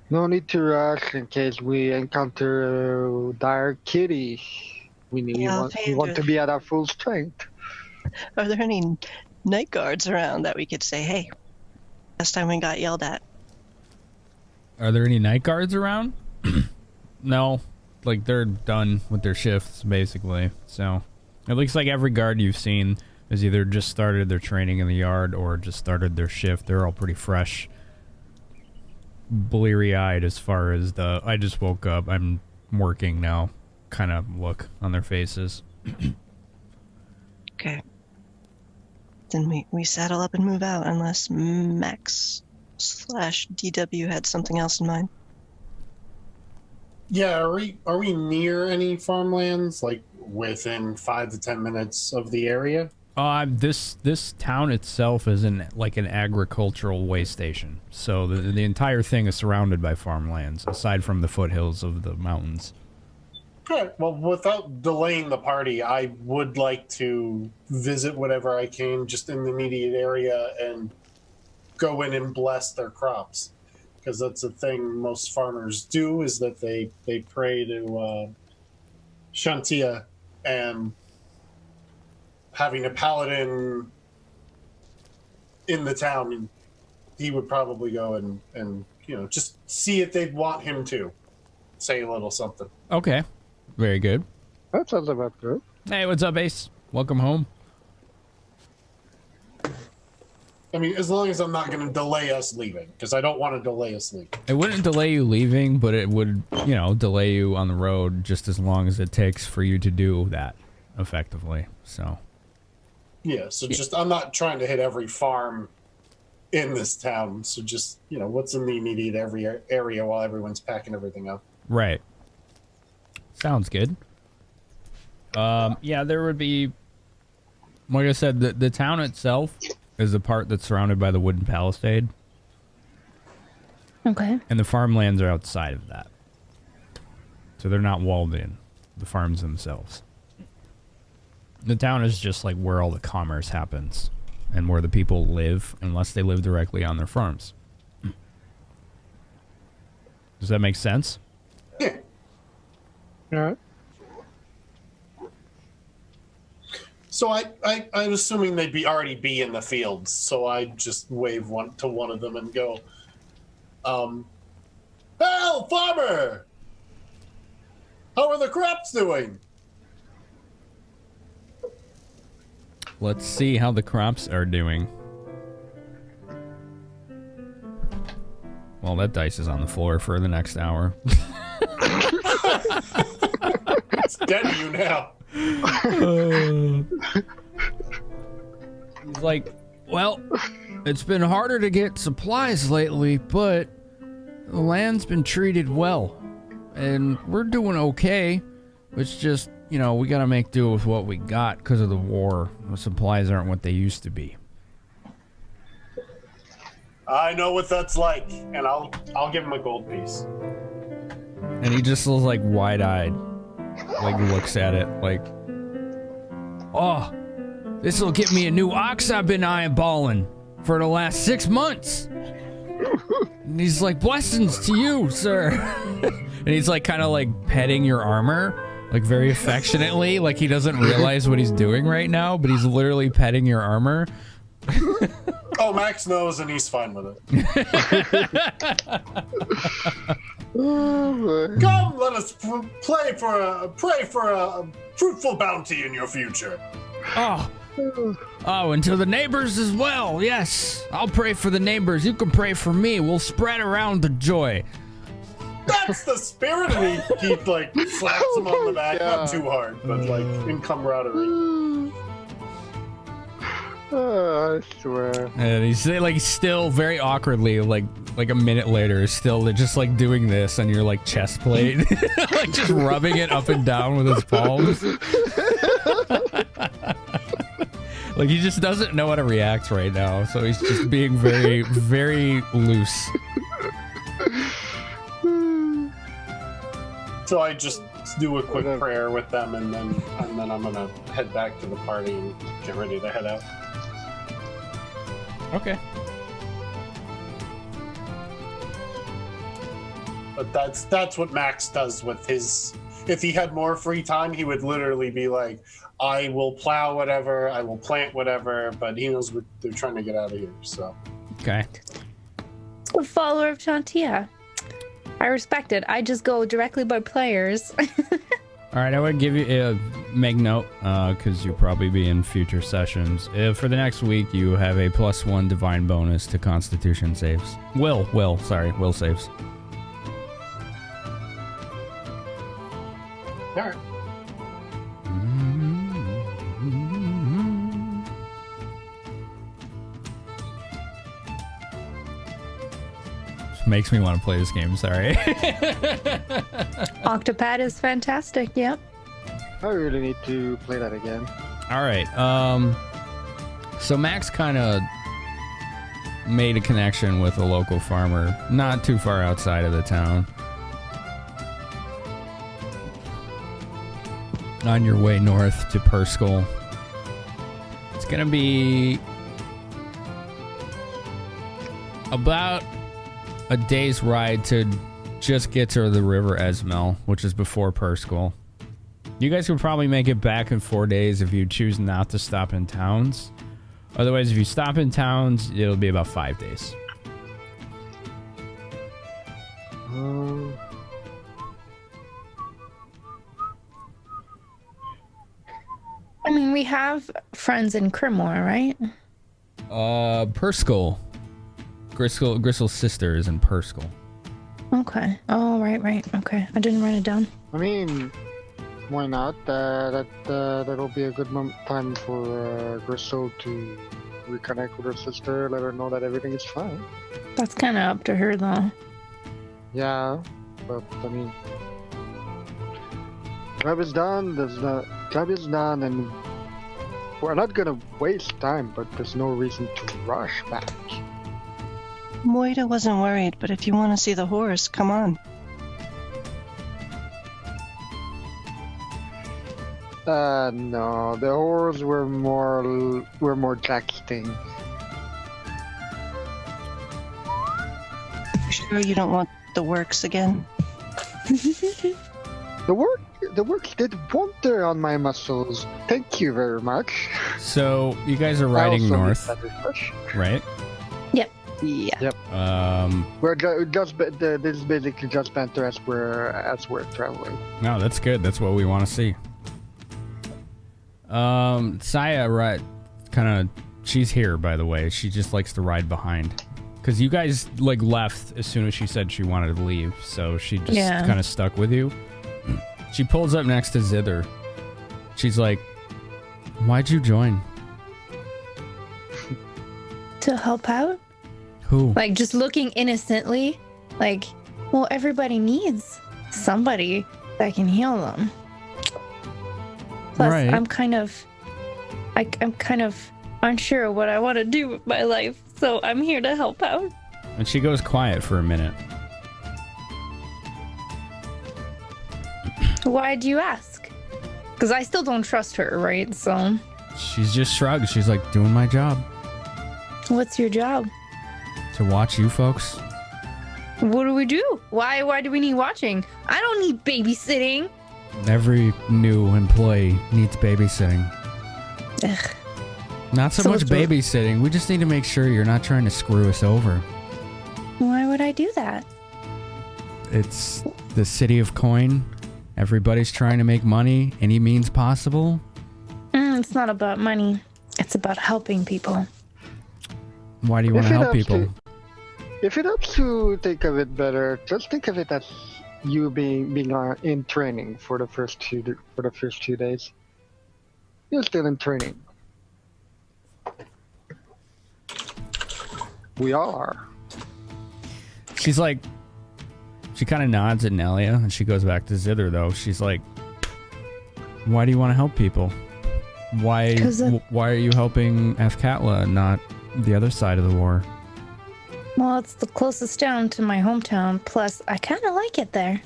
E: No need to rush in case we encounter dire kitty. We want to be at our full strength.
G: Are there any night guards around that we could say, hey, last time we got yelled at?
B: Are there any night guards around? No. They're done with their shifts, basically. So, it looks like every guard you've seen has either just started their training in the yard or just started their shift. They're all pretty fresh. Bleary-eyed as far as the I just woke up, I'm working now kind of look on their faces.
G: Okay. Then we saddle up and move out unless Max/DW had something else in mind.
D: Yeah, are we near any farmlands, within 5 to 10 minutes of the area?
B: This town itself is an agricultural way station. So the entire thing is surrounded by farmlands, aside from the foothills of the mountains.
D: Good. Well, without delaying the party, I would like to visit whatever I can just in the immediate area and go in and bless their crops. Because that's the thing most farmers do, is that they pray to Shantia, and having a paladin in the town, he would probably go and just see if they'd want him to say a little something.
B: Okay. Very good.
E: That sounds about good.
B: Hey, what's up, Ace? Welcome home.
D: I mean, as long as I'm not going to delay us leaving, because I don't want to delay us leaving.
B: It wouldn't delay you leaving, but it would, delay you on the road just as long as it takes for you to do that effectively. So.
D: Yeah, so just, I'm not trying to hit every farm in this town. So just, what's in the immediate area while everyone's packing everything up.
B: Right. Sounds good. Yeah, there would be Like I said, the town itself is the part that's surrounded by the wooden palisade.
C: Okay.
B: And the farmlands are outside of that. So they're not walled in, the farms themselves. The town is just like where all the commerce happens and where the people live, unless they live directly on their farms. Does that make sense?
D: Yeah.
E: Yeah.
D: So I'm assuming they'd already be in the fields. So I just wave one of them and go, "Hell, farmer! How are the crops doing?"
B: Let's see how the crops are doing. Well, that dice is on the floor for the next hour.
D: It's dead to you now.
B: He's like, well, it's been harder to get supplies lately, but the land's been treated well. And we're doing okay. It's just, you know, we gotta make do with what we got because of the war. The supplies aren't what they used to be.
D: I know what that's like, and I'll give him a gold piece.
B: And he just looks like wide-eyed. Like looks at it like, oh, this'll get me a new ox I've been eyeballing for the last 6 months. And he's like, blessings to you, sir. And he's like kind of like petting your armor, like very affectionately, like he doesn't realize what he's doing right now, but he's literally petting your armor.
D: Oh, Max knows, and he's fine with it. Come, let us pray for a fruitful bounty in your future.
B: Oh, and to the neighbors as well. Yes, I'll pray for the neighbors. You can pray for me. We'll spread around the joy.
D: That's the spirit, and he like slaps him on the back, not too hard, but like in camaraderie.
E: I swear.
B: And he's like still very awkwardly, like a minute later, is still just like doing this on your like chest plate, like just rubbing it up and down with his palms. Like he just doesn't know how to react right now, so he's just being very, very loose.
D: So I just do a quick prayer with them, and then I'm gonna head back to the party and get ready to head out.
B: Okay.
D: But that's what Max does with his. If he had more free time, he would literally be like, "I will plow whatever, I will plant whatever," but he knows they're trying to get out of here. So.
B: Okay.
C: A follower of Chantia. I respect it. I just go directly by players.
B: All right, I would give you make note because you'll probably be in future sessions. For the next week, you have a +1 divine bonus to Constitution saves. Will saves.
D: All right.
B: Makes me want to play this game, sorry.
C: Octopad is fantastic, yep.
E: I really need to play that again.
B: Alright, so Max kind of made a connection with a local farmer, not too far outside of the town. On your way north to Perskul. It's gonna be about a day's ride to just get to the River Esmel, which is before Perskul. You guys could probably make it back in 4 days if you choose not to stop in towns. Otherwise, if you stop in towns, it'll be about 5 days.
C: I mean, we have friends in Crimor, right?
B: Perskul. Grissul's sister is in Perskul.
C: Okay. Oh, right. Okay. I didn't write it down.
E: I mean, why not? That'll be a good time for Grissul to reconnect with her sister, let her know that everything is fine.
C: That's kind of up to her, though.
E: Yeah, but I mean, job is done, and we're not gonna waste time, but there's no reason to rush back.
G: Moira wasn't worried, but if you want to see the horse, come on.
E: No, the horrors were more Jack's thing.
G: Sure you don't want the works again?
E: The works did wonder on my muscles. Thank you very much.
B: So you guys are riding north, right?
C: Yep.
G: Yeah.
E: Yep. We're this is basically just banter as we're traveling.
B: No, that's good. That's what we want to see. Saya, right? Kind of. She's here, by the way. She just likes to ride behind. Because you guys like left as soon as she said she wanted to leave, so she just kind of stuck with you. She pulls up next to Zither. She's like, "Why'd you join?"
C: To help out?
B: Who?
C: Like just looking innocently, like, well, everybody needs somebody that can heal them. Plus,
B: Right.
C: I'm kind of unsure what I want to do with my life, so I'm here to help out.
B: And she goes quiet for a minute.
C: Why do you ask? Because I still don't trust her, right? So,
B: She's just shrugged. She's like, "Doing my job.
C: what's your job?
B: To watch you folks."
C: What do we do? Why do we need watching? I don't need babysitting.
B: Every new employee needs babysitting.
C: Ugh.
B: Not so much
C: it's what-
B: babysitting. We just need to make sure you're not trying to screw us over.
C: Why would I do that?
B: It's the city of coin. Everybody's trying to make money any means possible.
C: It's not about money. It's about helping people.
B: Why do you want to help people?
E: If it helps to think of it better, just think of it as you being in training for the first 2 days. You're still in training. We all are.
B: She's like, she kind of nods at Nelia, and she goes back to Zither, though. She's like, "Why do you want to help people? Why are you helping Afkatla and not the other side of the war?"
C: Well, it's the closest town to my hometown. Plus, I kind of like it there.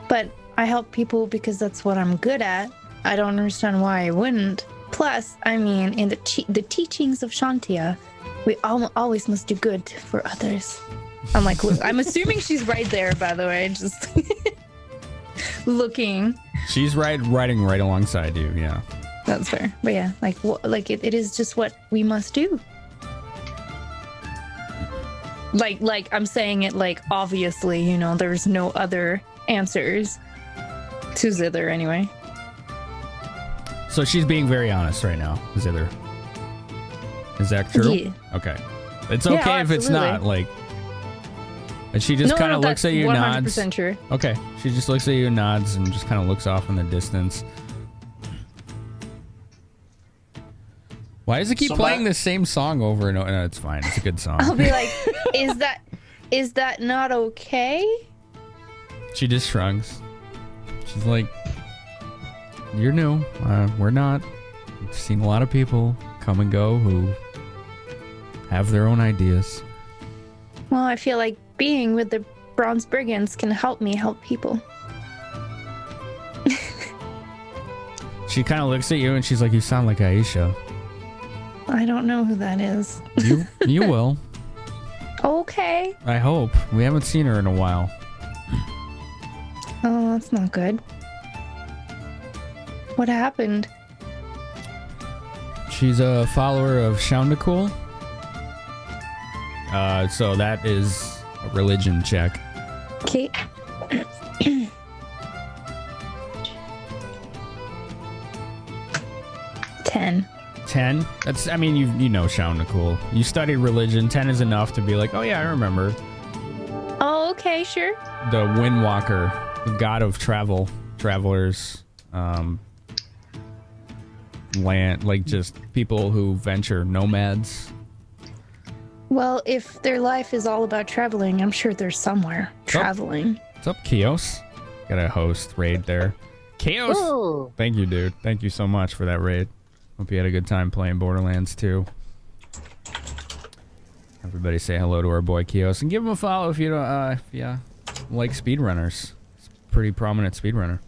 C: But I help people because that's what I'm good at. I don't understand why I wouldn't. Plus, I mean, in the teachings of Shantia, we always must do good for others. I'm like, look, I'm assuming she's right there, by the way, just looking.
B: She's riding right alongside you, yeah.
C: That's fair. But yeah, like it is just what we must do. Like I'm saying it like obviously, you know, there's no other answers to Zither anyway.
B: So she's being very honest right now, Zither. Is that true?
C: Yeah.
B: Okay. It's okay if it's not, like... And she just kind of looks at you,
C: 100%
B: nods.
C: 100% true.
B: Okay. She just looks at you, nods, and just kind of looks off in the distance. Why does it keep playing the same song over and over? No, it's fine. It's a good song.
C: I'll be like, is that not okay?
B: She just shrugs. She's like, "You're new. We're not. We've seen a lot of people come and go who have their own ideas."
C: Well, I feel like being with the Bronze Brigands can help me help people.
B: She kind of looks at you and she's like, "You sound like Aisha."
C: I don't know who that is.
B: You will.
C: Okay.
B: I hope. We haven't seen her in a while.
C: Oh, that's not good. What happened?
B: She's a follower of Shaundakul. So that is a religion check.
C: Okay. 10.
B: 10? That's, I mean, you know Shaundakul. You studied religion. 10 is enough to be like, "Oh yeah, I remember."
C: Oh, okay, sure.
B: The Windwalker, the god of travelers, land, like just people who venture, nomads.
C: Well, if their life is all about traveling, I'm sure they're somewhere traveling.
B: What's up, Kios? Got a host raid there. Kios!
E: Oh.
B: Thank you, dude. Thank you so much for that raid. Hope you had a good time playing Borderlands 2. Everybody say hello to our boy Kios and give him a follow if you don't, like speedrunners. He's a pretty prominent speedrunner.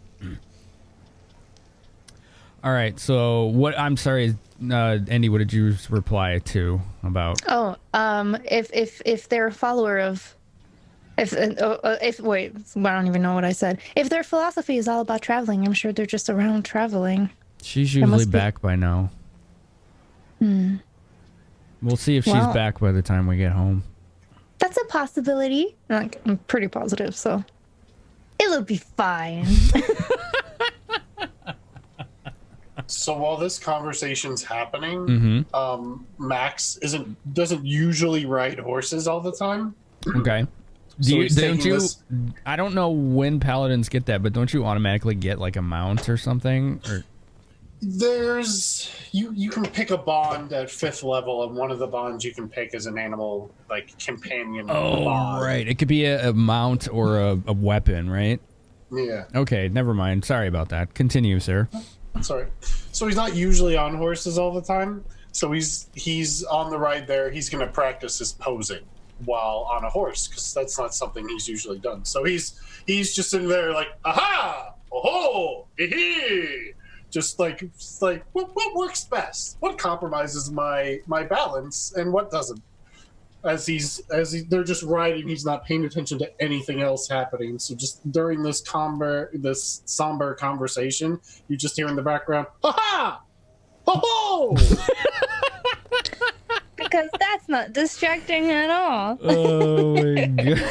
B: All right, so what? I'm sorry, Andy. What did you reply to about?
C: Oh, if they're a follower of, if wait, I don't even know what I said. If their philosophy is all about traveling, I'm sure they're just around traveling.
B: She's usually back by now.
C: Hmm.
B: We'll see if she's back by the time we get home.
C: That's a possibility. Like, I'm pretty positive, so it'll be fine.
D: So while this conversation's happening, Max doesn't usually ride horses all the time.
B: Okay. I don't know when paladins get that, but don't you automatically get like a mount or something? Or
D: you can pick a bond at 5th level, and one of the bonds you can pick is an animal like companion bond.
B: Right. It could be a mount or a weapon, right?
D: Yeah.
B: Okay, never mind. Sorry about that. Continue, sir.
D: Sorry. So he's not usually on horses all the time. So he's on the ride there. He's going to practice his posing while on a horse, because that's not something he's usually done. So he's just sitting there like, aha, oh, hee. Just like what works best? What compromises my balance and what doesn't? They're just riding, he's not paying attention to anything else happening. So just during this somber conversation, you just hear in the background, ha ha, ho ho.
C: Because that's not distracting at all.
B: Oh my god.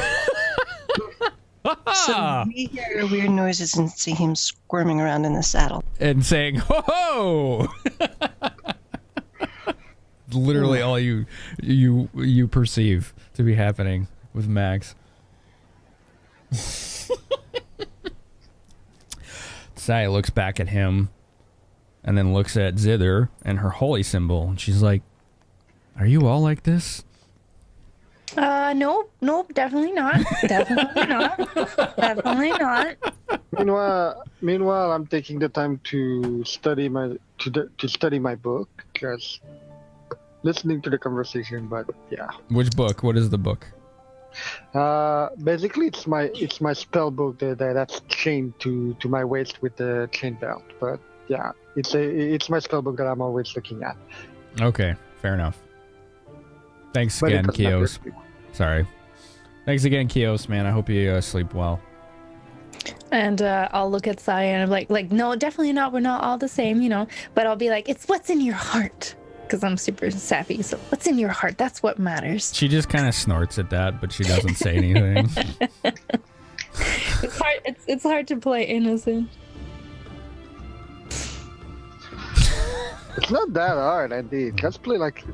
G: So we hear weird noises and see him squirming around in the saddle.
B: And saying, ho ho! Literally all you perceive to be happening with Max. Saya looks back at him and then looks at Zither and her holy symbol, and she's like, are you all like this?
C: Nope, definitely not. Definitely not.
E: Meanwhile, I'm taking the time to study my book, because listening to the conversation. But yeah.
B: Which book? What is the book?
E: Basically, it's my spell book that's chained to my waist with the chain belt. But yeah, it's my spell book that I'm always looking at.
B: Okay, fair enough. Thanks again, Kios. Sorry. Thanks again, Kios, man. I hope you sleep well.
C: And I'll look at Saya and I'm like, no, definitely not. We're not all the same, you know. But I'll be like, it's what's in your heart. Because I'm super sappy. So what's in your heart? That's what matters.
B: She just kind of snorts at that, but she doesn't say anything.
C: It's hard to play innocent.
E: It's not that hard, indeed. Just play like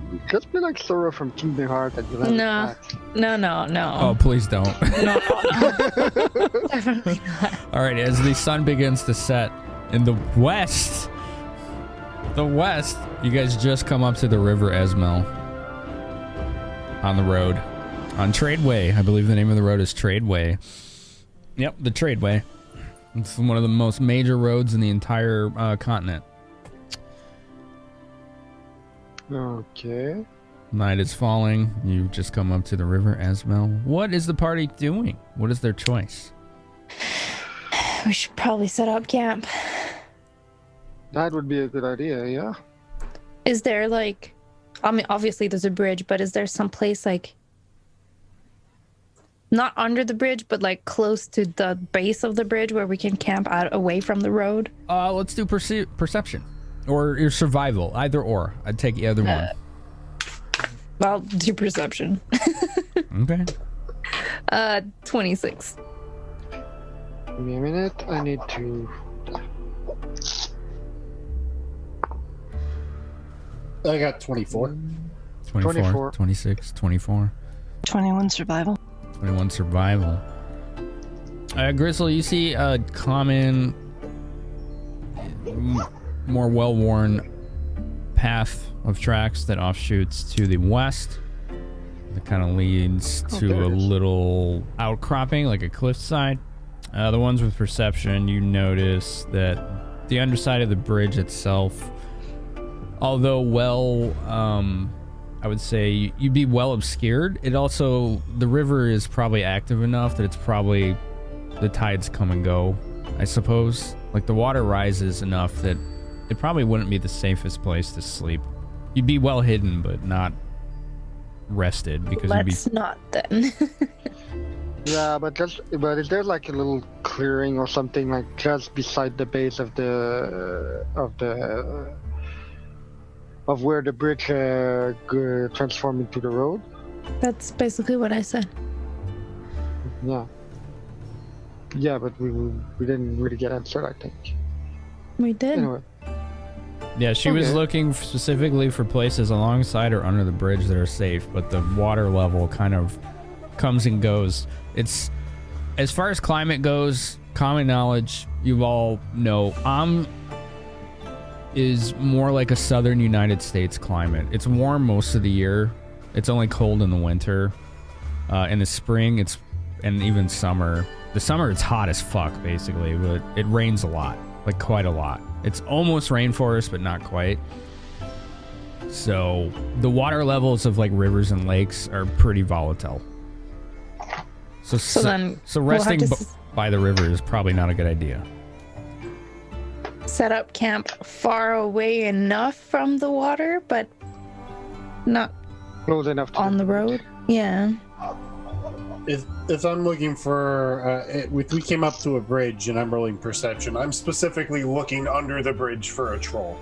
E: Sora from Kingdom Hearts and you'll have
C: No.
B: Oh, please don't.
C: No. Definitely not.
B: All right, as the sun begins to set in the west, you guys just come up to the River Esmel on the road, on Tradeway. I believe the name of the road is Tradeway. Yep, the Tradeway. It's one of the most major roads in the entire continent.
E: Okay.
B: Night is falling. You just come up to the River Esmel. What is the party doing? What is their choice?
C: We should probably set up camp.
E: That would be a good idea, yeah.
C: Is there like, I mean, obviously there's a bridge, but is there some place like, not under the bridge, but like close to the base of the bridge where we can camp out away from the road?
B: Let's do perception. Or your survival, either or. I'd take either one.
C: I'll do perception.
B: Okay.
C: 26.
E: Give me a minute. I need to.
D: I got 24.
B: 24. 26, 24.
G: 21 survival.
B: 21 survival. Grissul, you see a common, more well-worn path of tracks that offshoots to the west. That kind of leads to a little outcropping, like a cliffside. The ones with perception, you notice that the underside of the bridge itself although I would say you'd be well obscured. It also, the river is probably active enough that it's probably, the tides come and go, I suppose. Like the water rises enough that it probably wouldn't be the safest place to sleep. You'd be well hidden, but not rested because
C: Let's not then.
E: Yeah, but is there like a little clearing or something like just beside the base of where the bridge transformed into the road?
C: That's basically what I said.
E: Yeah. Yeah, but we didn't really get answered, I think.
C: We did.
E: Anyway.
B: Yeah, she was looking specifically for places alongside or under the bridge that are safe, but the water level kind of comes and goes. It's, as far as climate goes, common knowledge, you all know, is more like a southern United States climate. It's warm most of the year. It's only cold in the winter. In the spring, and even summer. The summer, it's hot as fuck, basically, but it rains a lot, like quite a lot. It's almost rainforest, but not quite. So the water levels of like rivers and lakes are pretty volatile. So resting by the river is probably not a good idea.
C: Set up camp far away enough from the water, but not
E: close enough
C: on the road. Yeah.
D: If I'm looking for, if we came up to a bridge and I'm rolling perception, I'm specifically looking under the bridge for a troll.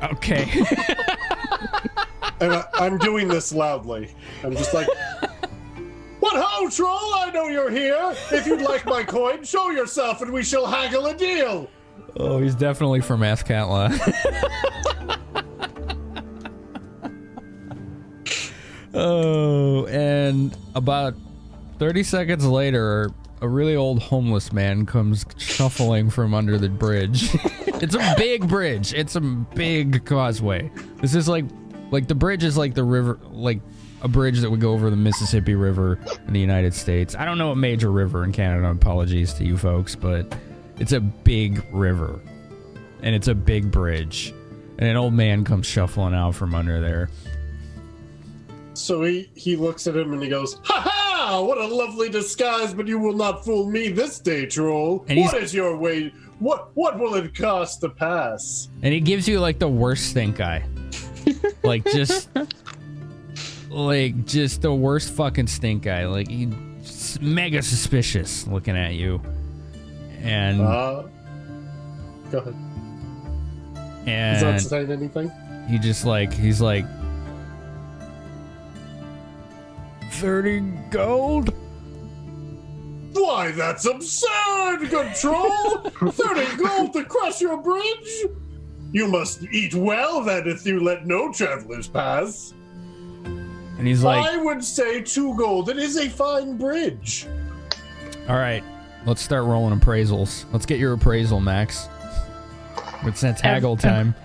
B: Okay.
D: And I'm doing this loudly. I'm just like, "What ho, troll! I know you're here. If you'd like my coin, show yourself and we shall haggle a deal."
B: Oh, he's definitely from Athkatla. Oh, and about 30 seconds later, a really old homeless man comes shuffling from under the bridge. It's a big bridge. It's a big causeway. This is like the bridge is like the river, like a bridge that would go over the Mississippi River in the United States. I don't know a major river in Canada. Apologies to you folks, but it's a big river, and it's a big bridge, and an old man comes shuffling out from under there.
D: So he looks at him and he goes, "Ha ha! What a lovely disguise, but you will not fool me this day, troll.
B: And
D: what is your way? What will it cost to pass?"
B: And he gives you like the worst stink eye. like just the worst fucking stink eye. Like he's mega suspicious looking at you. And
D: go ahead.
B: And
D: he's not saying anything?
B: He's like 30 gold?
D: Why, that's absurd, good troll! 30 gold to cross your bridge? You must eat well, then, if you let no travelers pass.
B: And he's like,
D: I would say 2 gold. It is a fine bridge.
B: All right, let's start rolling appraisals. Let's get your appraisal, Max. It's that haggle time.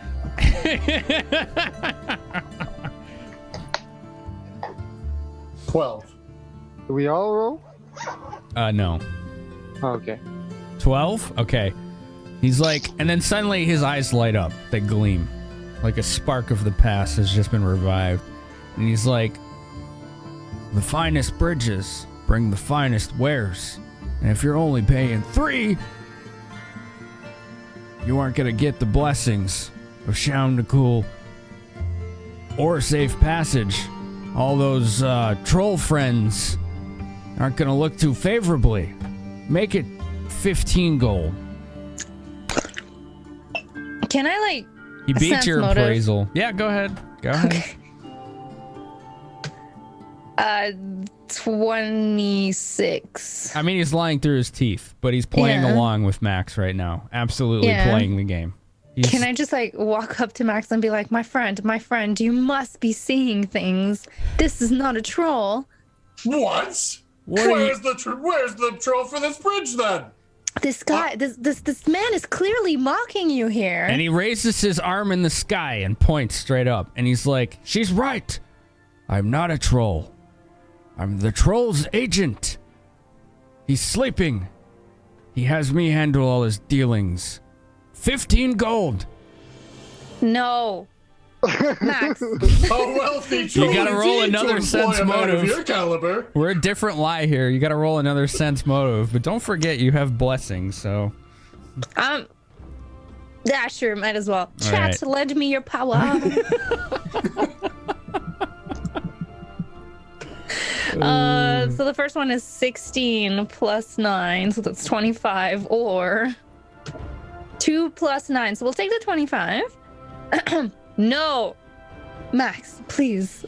D: 12.
E: Do we all roll?
B: No.
E: Oh, okay.
B: 12? Okay. He's like, and then suddenly his eyes light up. They gleam. Like a spark of the past has just been revived. And he's like, the finest bridges bring the finest wares. And if you're only paying 3, you aren't going to get the blessings of Shaundakul or safe passage. All those troll friends aren't going to look too favorably. Make it 15 gold.
C: Can I
B: He beat
C: sense
B: your
C: motive?
B: appraisal. Yeah, go ahead. Go ahead.
C: Okay. 26.
B: I mean, he's lying through his teeth, but he's playing
C: Yeah.
B: along with Max right now. Absolutely
C: Yeah.
B: playing the game.
C: Can I just walk up to Max and be like, my friend, you must be seeing things. This is not a troll.
D: What? Where's the troll for this bridge then?
C: This guy, this man is clearly mocking you here.
B: And he raises his arm in the sky and points straight up. And he's like, she's right. I'm not a troll. I'm the troll's agent. He's sleeping. He has me handle all his dealings. 15 gold.
C: No. Max.
D: A wealthy troll.
B: You gotta roll
D: indeed to
B: another
D: employ
B: sense
D: a man of
B: motive.
D: your caliber.
B: We're a different lie here. You gotta roll another sense motive, but don't forget you have blessings. So
C: Yeah, sure, might as well.
B: All
C: Chat,
B: right.
C: lend me your power. So the first one is 16 plus 9, so that's 25, or 2 plus 9. So we'll take the 25. No, Max, please.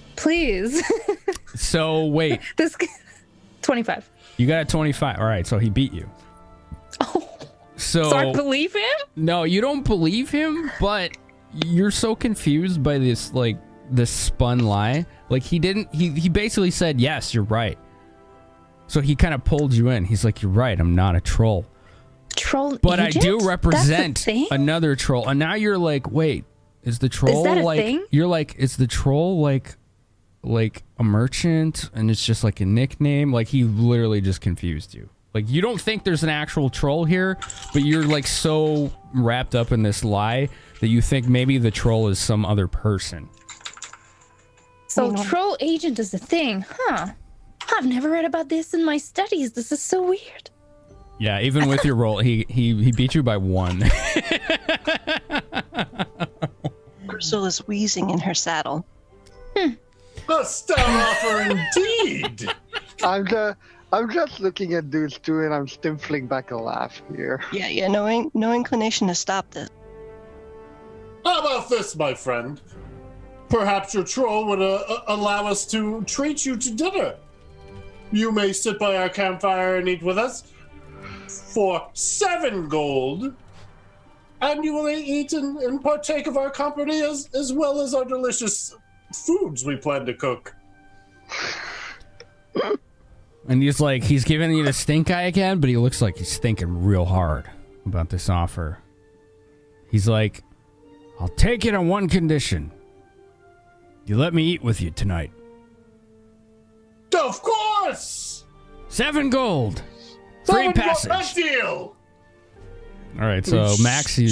B: So wait,
C: This 25.
B: you got a 25. All right, so he beat you.
C: So I believe him?
B: No, you don't believe him, but you're so confused by this spun lie. Like he basically said, yes, you're right. So he kind of pulled you in. He's like, you're right, I'm not a troll.
C: Troll
B: But
C: agent?
B: I do
C: That's a
B: represent
C: thing?
B: another troll. And now you're like, wait, is the troll
C: that a
B: like
C: thing?
B: you're like, is the troll like a merchant and it's just like a nickname? Like he literally just confused you. Like you don't think there's an actual troll here, but you're like so wrapped up in this lie that you think maybe the troll is some other person.
C: So troll agent is a thing, huh? I've never read about this in my studies. This is so weird.
B: Yeah, even with your roll, he beat you by 1.
G: Grissul is wheezing in her saddle.
D: A stout offer indeed.
E: I'm just looking at these two and I'm stifling back a laugh here.
G: Yeah, no inclination to stop this.
D: How about this, my friend? Perhaps your troll would allow us to treat you to dinner. You may sit by our campfire and eat with us for 7 gold, and you will eat and partake of our company as well as our delicious foods we plan to cook.
B: And he's giving you the stink eye again, but he looks like he's thinking real hard about this offer. He's like, I'll take it on one condition. You let me eat with you tonight.
D: Of course!
B: 7 gold. Free passage.
D: That deal!
B: All right, so Max, you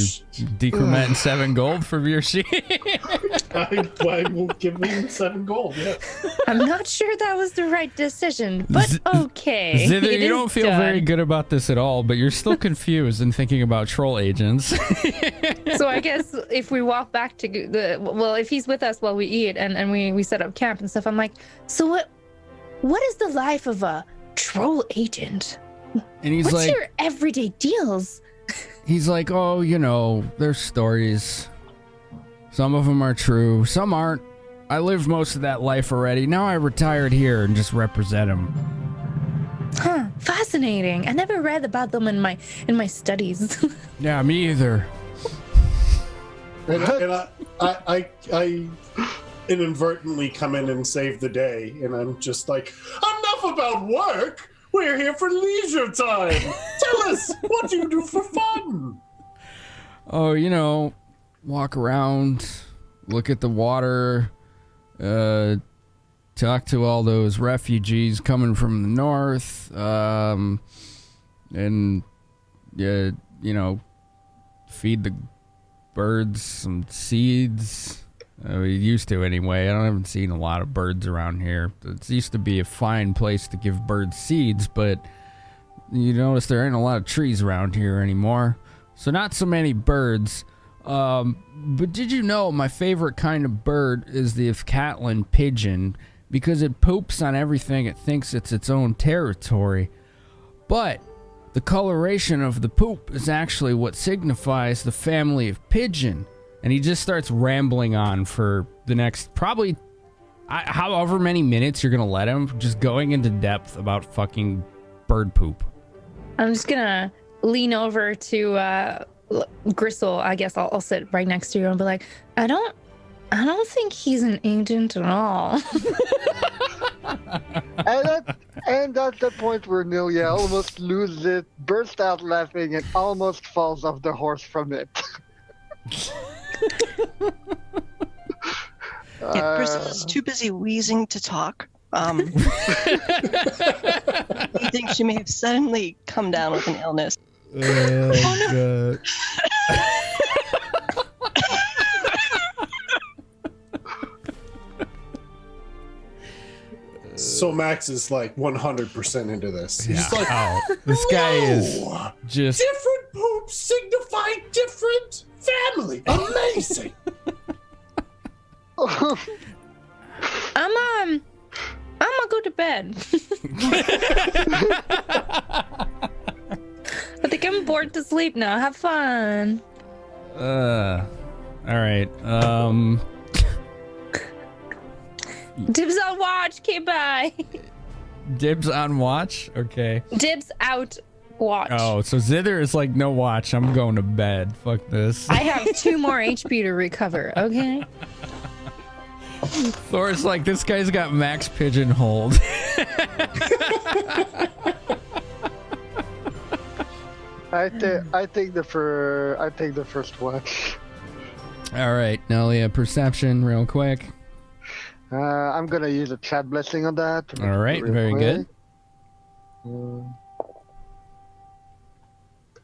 B: decrement 7 gold for your sheet.
D: I will give him 7 gold, yeah.
C: I'm not sure that was the right decision, but okay.
B: Zither,
C: It
B: you
C: is
B: don't feel
C: done.
B: very good about this at all, but you're still confused and thinking about troll agents.
C: So I guess if we walk back to if he's with us while we eat and we set up camp and stuff, I'm like, so what is the life of a troll agent?
B: And he's
C: What's
B: like,
C: your everyday deals?
B: he's like, oh, there's stories. Some of them are true, some aren't. I lived most of that life already. Now I retired here and just represent them.
C: Huh, fascinating. I never read about them in my studies.
B: Yeah, me either.
D: And I inadvertently come in and save the day, and I'm just like, enough about work! We're here for leisure time! Tell us, what do you do for fun?
B: Oh, walk around, look at the water, talk to all those refugees coming from the north, and, feed the birds some seeds. We used to anyway. I haven't seen a lot of birds around here. It used to be a fine place to give birds seeds, but you notice there ain't a lot of trees around here anymore. So not so many birds. But did you know my favorite kind of bird is the Catlin pigeon because it poops on everything it thinks it's its own territory. But the coloration of the poop is actually what signifies the family of pigeon. And he just starts rambling on for the next probably however many minutes you're going to let him, just going into depth about fucking bird poop.
C: I'm just gonna lean over to Grissul. I guess I'll sit right next to you and be like, I don't think he's an agent at all.
E: and at the point where Nelia almost loses it, bursts out laughing, and almost falls off the horse from it.
G: Grissul is too busy wheezing to talk. He thinks she may have suddenly come down with an illness.
B: Oh, God.
D: So Max is like 100% into this.
B: Yeah.
D: He's like,
B: This guy is
D: "Whoa,
B: just
D: different poops signify different family. Amazing.
C: I'm gonna go to bed. I think I'm bored to sleep now. Have fun.
B: all right.
C: Dibs on watch. Okay, bye.
B: Dibs on watch. Okay.
C: Dibs out. Watch.
B: Oh, so Zither is like, no watch. I'm going to bed. Fuck this.
C: I have 2 more HP to recover. Okay.
B: Thor's like, this guy's got max pigeonholed.
E: I take the first watch.
B: All right, Nelia, perception, real quick.
E: I'm gonna use a chat blessing on that.
B: All right, very good.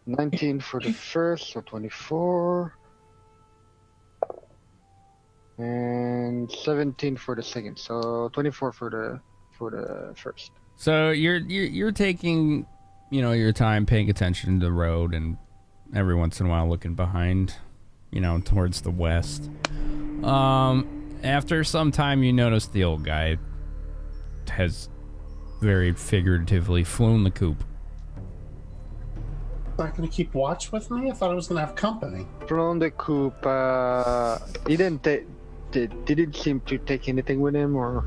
E: 19 for the first, so 24. And 17 for the second, so 24 for the first.
B: So you're taking, your time, paying attention to the road, and every once in a while looking behind, towards the west. After some time, you notice the old guy has very figuratively flown the coop.
D: Not gonna keep watch with me? I thought I was gonna have company.
E: From the coop, he didn't seem to take anything with him, or?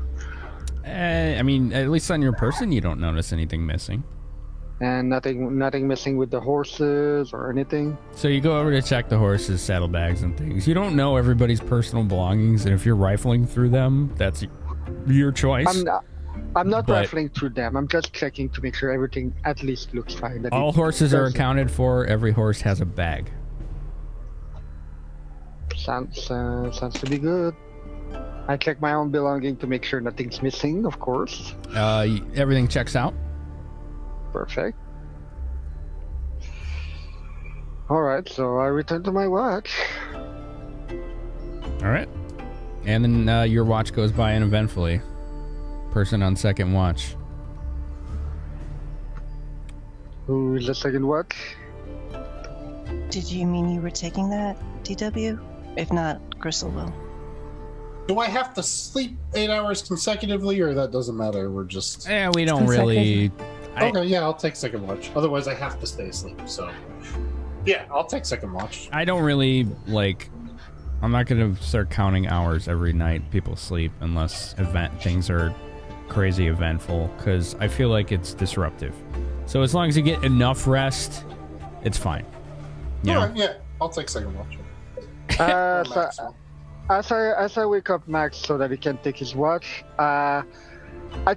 B: I mean, at least on your person, you don't notice anything missing.
E: And nothing missing with the horses or anything.
B: So you go over to check the horses, saddlebags, and things. You don't know everybody's personal belongings, and if you're rifling through them, that's your choice.
E: I'm not rifling through them. I'm just checking to make sure everything at least looks fine.
B: All horses are accounted for. Every horse has a bag.
E: Sounds to be good. I check my own belonging to make sure nothing's missing, of course.
B: Everything checks out.
E: Perfect. All right, so I return to my watch.
B: All right. And then your watch goes by uneventfully. Person on second watch.
E: Who is the second watch?
G: Did you mean you were taking that, DW? If not, Grissul will.
D: Do I have to sleep 8 hours consecutively, or that doesn't matter? We're just...
B: Yeah, we don't really...
D: Okay, yeah, I'll take second watch. Otherwise, I have to stay asleep, so... Yeah, I'll take second watch.
B: I don't really, I'm not going to start counting hours every night people sleep unless things are crazy eventful, because I feel like it's disruptive. So as long as you get enough rest, it's fine.
D: Alright, yeah, I'll take second watch.
E: As I wake up Max so that he can take his watch, I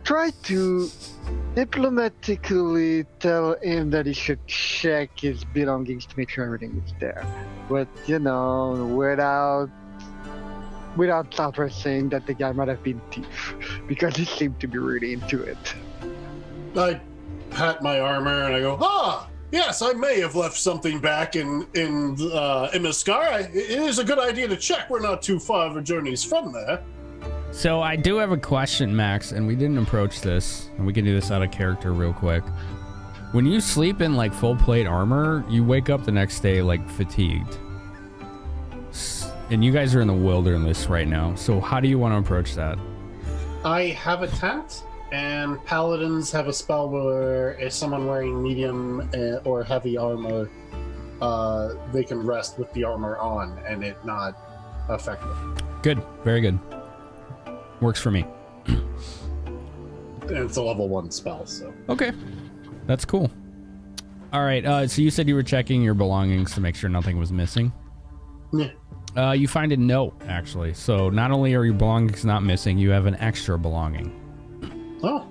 E: try to diplomatically tell him that he should check his belongings to make sure everything is there. But, without outright saying that the guy might have been thief, because he seemed to be really into it.
D: I pat my armor and I go, yes, I may have left something back in Imiskar. It is a good idea to check. We're not too far of a journeys from there.
B: So I do have a question, Max, and we didn't approach this, and we can do this out of character real quick. When you sleep in full plate armor, you wake up the next day fatigued. And you guys are in the wilderness right now, so how do you want to approach that?
D: I have a tent, and paladins have a spell where if someone wearing medium or heavy armor, they can rest with the armor on and it not affect them.
B: Good, very good. Works for me.
D: And it's a level 1 spell, so.
B: Okay, that's cool. All right, so you said you were checking your belongings to make sure nothing was missing?
D: Yeah.
B: You find a note, actually. So not only are your belongings not missing, you have an extra belonging.
D: Oh.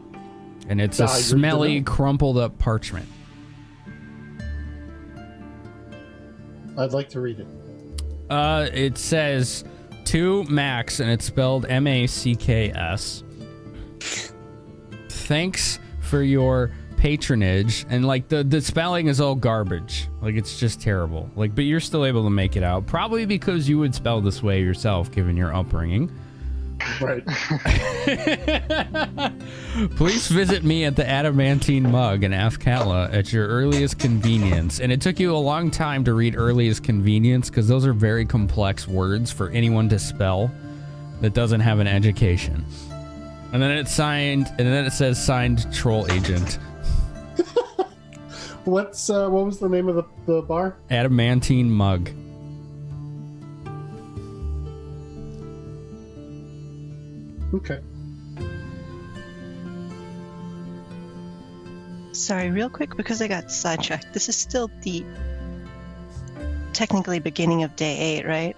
B: And it's a smelly, crumpled up parchment.
D: I'd like to read it.
B: It says to Max, and it's spelled M-A-C-K-S. Thanks for your patronage. And the spelling is all garbage. It's just terrible. But you're still able to make it out. Probably because you would spell this way yourself, given your upbringing.
D: Right.
B: Please visit me at the Adamantine Mug in Athkatla at your earliest convenience. And it took you a long time to read earliest convenience because those are very complex words for anyone to spell that doesn't have an education. And then it's signed, and then it says signed troll agent.
D: What was the name of the bar?
B: Adamantine Mug.
D: Okay.
G: Sorry, real quick, because I got sidetracked. This is still the technically beginning of day 8, right?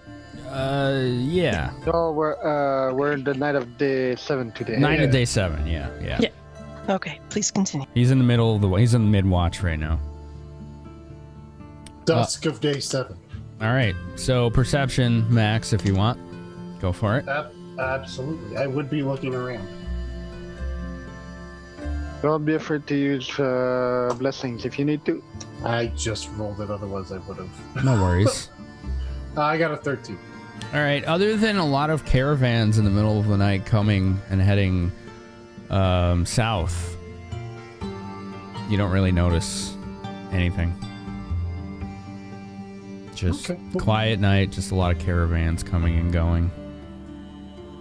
B: Yeah.
E: No, we're in the night of day 7 today.
B: Night of day 7, yeah.
G: Okay, please continue.
B: He's in the middle of he's in the mid-watch right now.
D: Dusk of day 7.
B: All right, so perception, Max, if you want. Go for it.
D: Absolutely. I would be looking around.
E: Don't be afraid to use blessings if you need to.
D: I just rolled it, otherwise I would have.
B: No worries.
D: I got a 13.
B: All right, other than a lot of caravans in the middle of the night coming and heading south, you don't really notice anything. Just quiet night, just a lot of caravans coming and going.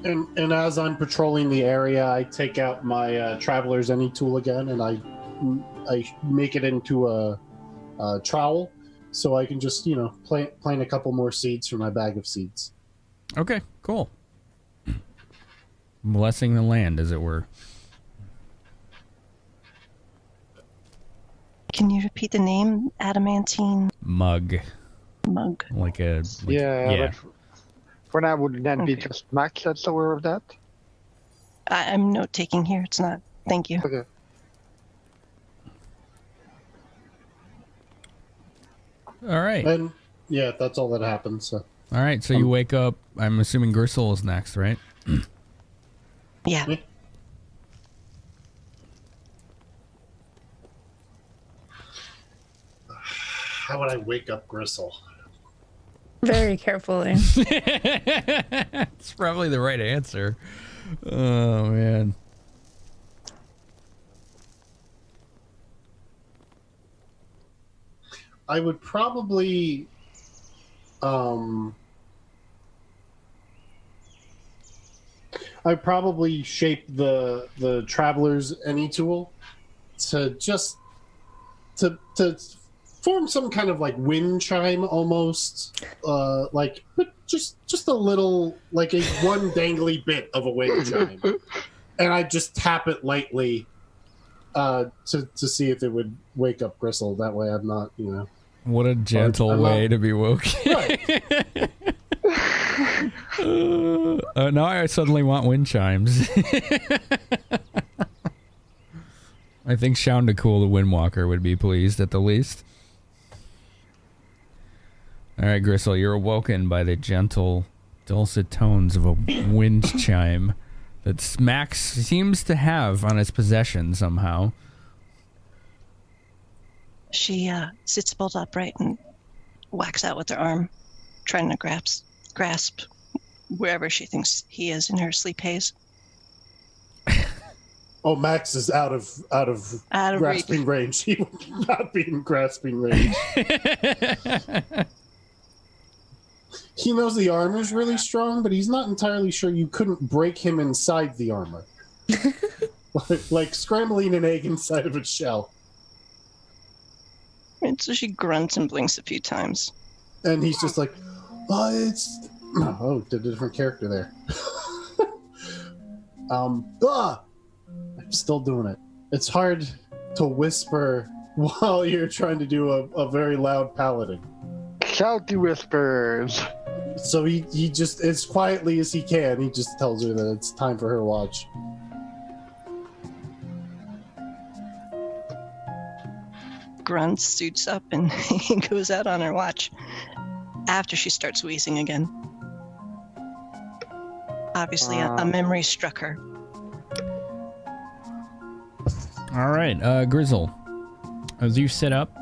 D: And as I'm patrolling the area, I take out my Traveler's Any tool again, and I make it into a trowel, so I can just plant a couple more seeds for my bag of seeds.
B: Okay, cool. Blessing the land, as it were.
G: Can you repeat the name? Adamantine
B: Mug. Like a...
E: But for now, would that be just Max that's aware of that?
G: I'm note-taking here. It's not. Thank you.
E: Okay.
B: All right.
D: And yeah, that's all that happens. So.
B: All right, so you wake up. I'm assuming Grissul is next, right?
G: Yeah.
D: How would I wake up Grissul?
C: Very carefully.
B: It's probably the right answer. Oh, man.
D: I would probably shape the Traveler's Any tool to form some kind of like wind chime almost, but just a little, like a one dangly bit of a wind chime, and I just tap it lightly to see if it would wake up Grissul. That way, I'm not,
B: What a gentle way to be woken.
D: Right.
B: Now I suddenly want wind chimes. I think Shoundacool the Windwalker would be pleased at the least. All right, Grissul, you're awoken by the gentle, dulcet tones of a wind chime that Max seems to have on his possession somehow.
G: She sits bolt upright and whacks out with her arm, trying to grasp wherever she thinks he is in her sleep haze.
D: Oh, Max is out of grasping range. He would not be in grasping range. He knows the armor's really strong, but he's not entirely sure you couldn't break him inside the armor. like scrambling an egg inside of its shell.
G: And so she grunts and blinks a few times.
D: And he's just like, oh, did a different character there. I'm still doing it. It's hard to whisper while you're trying to do a very loud paladin.
E: Shouty whispers.
D: So he just, as quietly as he can, he just tells her that it's time for her watch.
G: Grunts, suits up, and goes out on her watch after she starts wheezing again. Obviously, a memory struck her.
B: All right, Grissul, as you sit up,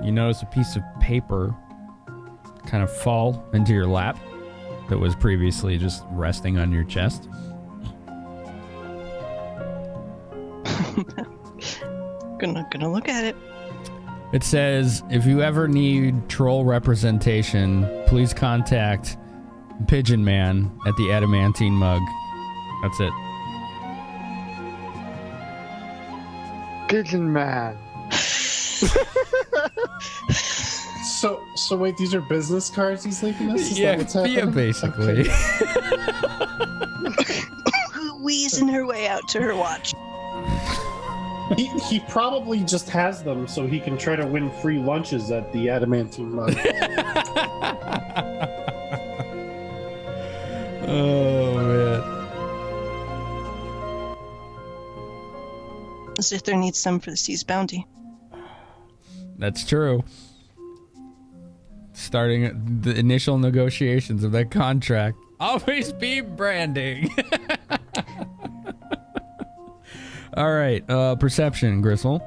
B: you notice a piece of paper kind of fall into your lap. that was previously just resting on your chest.
G: Gonna look at it.
B: It says, if you ever need troll representation, please contact Pigeon Man at the Adamantine Mug. That's it.
E: Pigeon Man.
D: So wait, these are business cards he's leaving us? Is that what's happening?
B: Yeah, basically.
G: Wheezing her way out to her watch.
D: He probably just has them so he can try to win free lunches at the Adamantine Mug.
B: Oh, man.
G: Zither needs some for the sea's bounty.
B: That's true. Starting the initial negotiations of that contract. Always be branding. All right, perception, Grissul.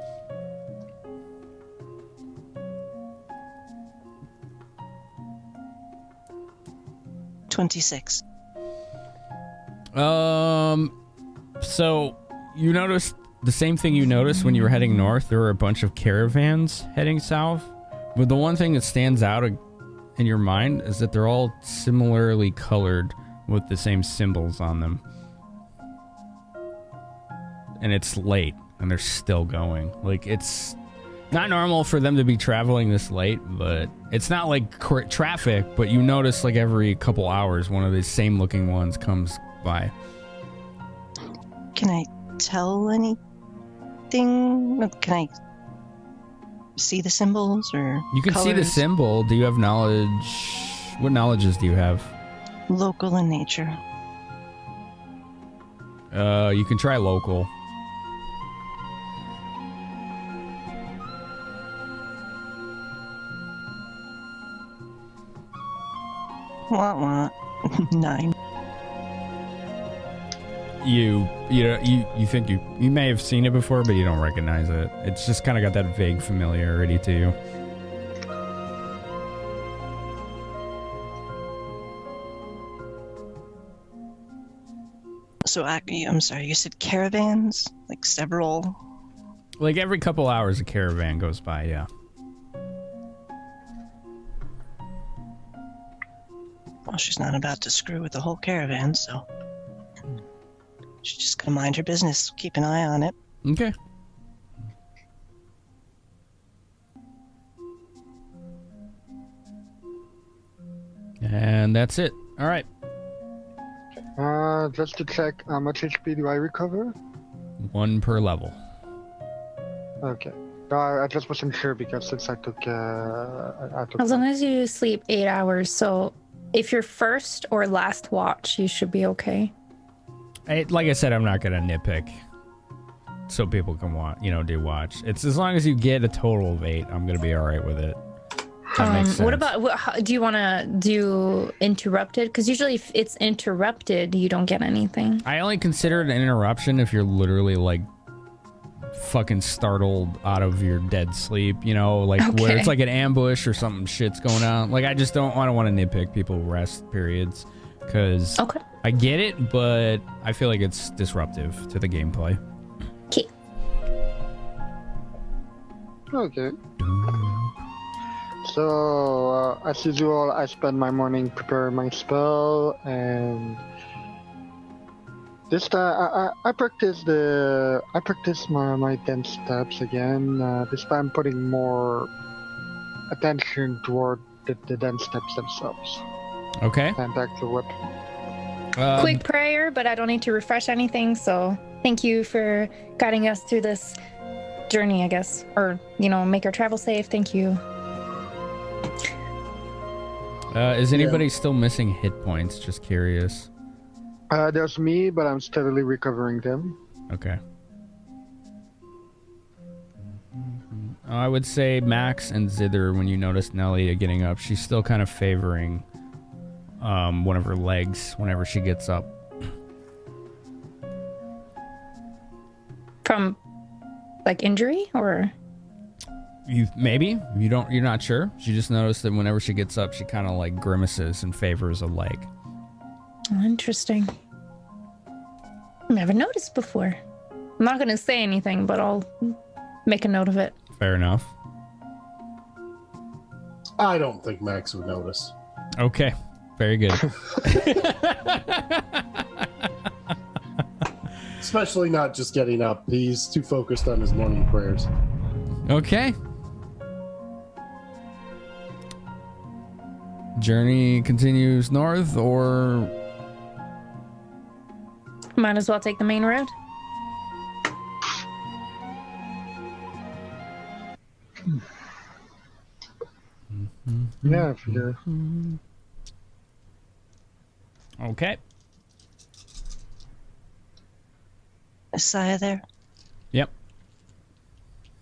G: $26.
B: So you noticed the same thing you noticed when you were heading north. There were a bunch of caravans heading south. But the one thing that stands out in your mind is that they're all similarly colored with the same symbols on them. And it's late, and they're still going. Like, it's not normal for them to be traveling this late, but it's not like traffic, but you notice like every couple hours one of these same looking ones comes by.
G: Can I tell anything? Can I see the symbols or
B: You can see the
G: colors?
B: symbol. Do you have knowledge? What knowledges do you have?
G: Local in nature.
B: You can try local.
G: Wah. 9.
B: You think you may have seen it before, but you don't recognize it. It's just kind of got that vague familiarity to you.
G: So I'm sorry, you said caravans? Like several?
B: Like every couple hours a caravan goes by, yeah.
G: Well, she's not about to screw with the whole caravan, so she's just gonna mind her business, keep an eye on it.
B: Okay. And that's it. All right.
E: Just to check, how much HP do I recover?
B: 1 per level.
E: Okay. No, I just wasn't sure because since I took
C: As long as you sleep 8 hours, so if you're first or last watch, you should be okay.
B: Like I said, I'm not gonna nitpick, so people can do watch. It's as long as you get a total of 8, I'm gonna be all right with it. That makes sense.
C: What about? Do you want to do interrupted? Because usually, if it's interrupted, you don't get anything.
B: I only consider it an interruption if you're literally like fucking startled out of your dead sleep, where it's like an ambush or something shit's going on. Like I don't want to nitpick people rest periods because I get it, but I feel like it's disruptive to the gameplay.
E: Okay. So, as usual, I spend my morning preparing my spell, and this time I practice my dense steps again. This time, putting more attention toward the dense steps themselves.
B: Okay.
E: And back to weapon.
C: Quick prayer, but I don't need to refresh anything. So, thank you for guiding us through this journey, I guess, or make our travel safe. Thank you.
B: Is anybody still missing hit points? Just curious.
E: There's me, but I'm steadily recovering them.
B: Okay. I would say Max and Zither, when you notice Nelia getting up, she's still kind of favoring one of her legs whenever she gets up.
C: From like injury or?
B: You're not sure. She just noticed that whenever she gets up, she kind of like grimaces and favors a leg.
C: Oh, interesting. Never noticed before. I'm not going to say anything, but I'll make a note of it.
B: Fair enough.
D: I don't think Max would notice.
B: Okay. Very good.
D: Especially not just getting up. He's too focused on his morning prayers.
B: Okay. Journey continues north, or
C: might as well take the main road.
E: Yeah, if you
B: okay.
G: Isaiah there?
B: Yep.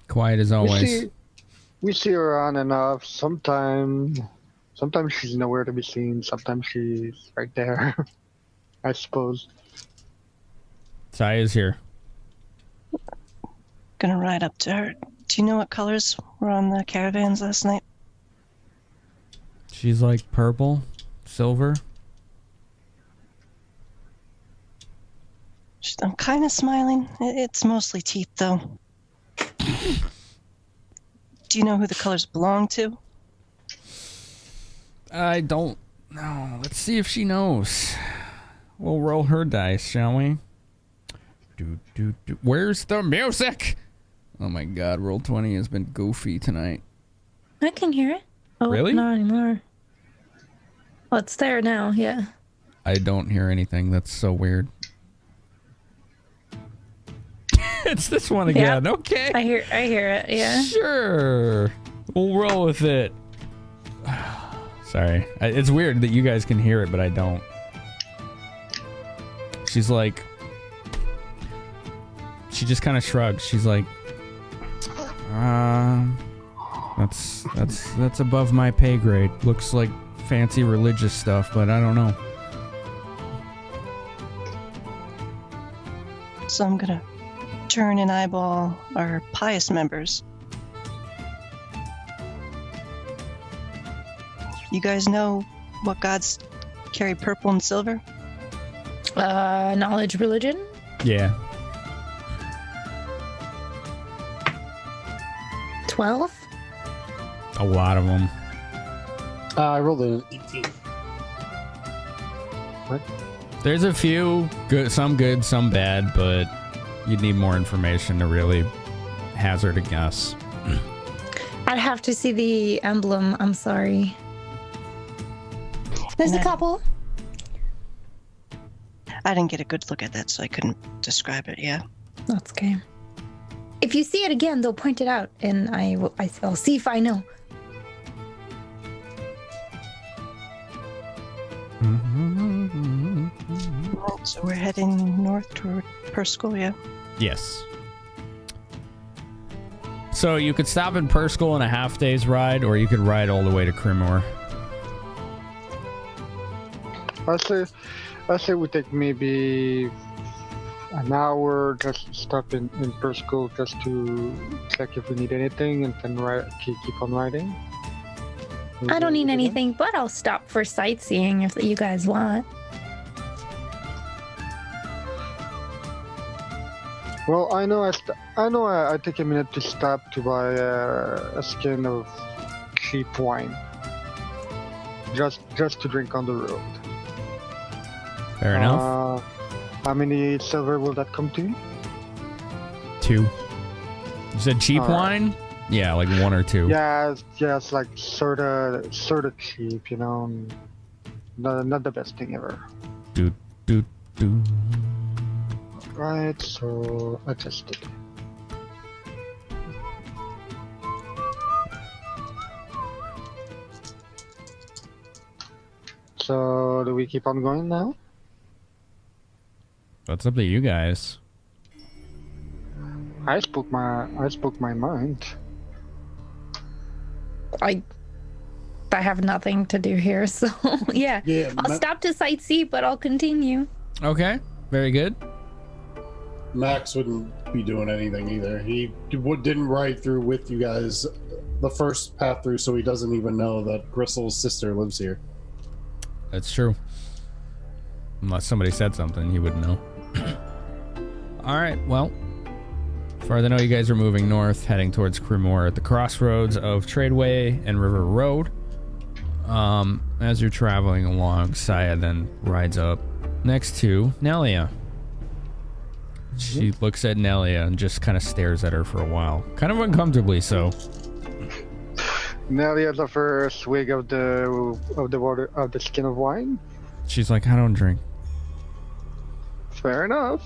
B: Quiet as always.
E: We see her on and off. Sometimes she's nowhere to be seen. Sometimes she's right there. I suppose.
B: Saya's here.
G: Gonna ride up to her. Do you know what colors were on the caravans last night?
B: She's like purple, silver.
G: I'm kind of smiling. It's mostly teeth, though. Do you know who the colors belong to?
B: I don't know. Let's see if she knows. We'll roll her dice, shall we? Where's the music? Oh my god, roll 20 has been goofy tonight.
C: I can hear it. Oh,
B: really?
C: Not anymore. Oh, it's there now, yeah.
B: I don't hear anything. That's so weird. It's this one again.
C: Yeah.
B: Okay.
C: I hear it, yeah.
B: Sure. We'll roll with it. Sorry. It's weird that you guys can hear it, but I don't. She's like... She just kind of shrugs. She's like... That's above my pay grade. Looks like fancy religious stuff, but I don't know.
G: So I'm gonna turn and eyeball our pious members. You guys know what gods carry purple and silver?
C: Knowledge religion?
B: Yeah.
C: 12?
B: A lot of them.
D: I rolled an 18.
E: What?
B: There's a few, some good, some bad, but you'd need more information to really hazard a guess.
C: I'd have to see the emblem. I'm sorry. There's a couple.
G: I didn't get a good look at that, so I couldn't describe it, yeah.
C: That's okay. If you see it again, they'll point it out, and I'll see if I know.
G: So we're heading north toward Perskul, yeah?
B: Yes. So you could stop in Perskul in a half day's ride, or you could ride all the way to Crimor.
E: I say we take maybe an hour, just stop in Perskul just to check if we need anything, and then keep on riding.
C: I don't need anything, but I'll stop for sightseeing if you guys want.
E: Well, I know I take a minute to stop to buy a skin of cheap wine, just to drink on the road.
B: Fair enough.
E: How many silver will that come to?
B: 2. You said cheap wine? Yeah, like 1 or 2.
E: Yeah, it's like sort of cheap, you know. Not the best thing ever.
B: Do.
E: Right, so adjusted. So do we keep on going now?
B: That's up to you guys.
E: I spoke my mind.
C: I have nothing to do here, so yeah. I'll stop to sightsee, but I'll continue.
B: Okay, very good.
D: Max wouldn't be doing anything either. He didn't ride through with you guys the first path through, so he doesn't even know that Grissul's sister lives here.
B: That's true. Unless somebody said something, he wouldn't know. All right, well, as far as I know, you guys are moving north, heading towards Cremor at the crossroads of Tradeway and River Road. As you're traveling along, Saya then rides up next to Nelia. She looks at Nelia and just kind of stares at her for a while, kind of uncomfortably so.
E: Nelia offers a swig of the water of the skin of wine.
B: She's like, I don't drink.
E: Fair enough.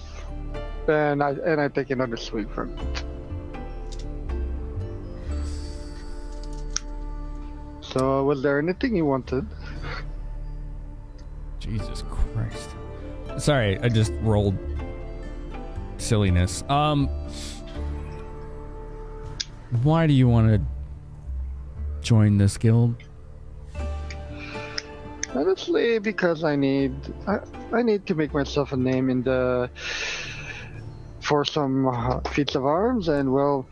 E: And I take another swig from it. So, was there anything you wanted?
B: Jesus Christ. Sorry, I just rolled silliness. Why do you want to join this guild?
E: Honestly, because I need to make myself a name in the for some feats of arms, and well,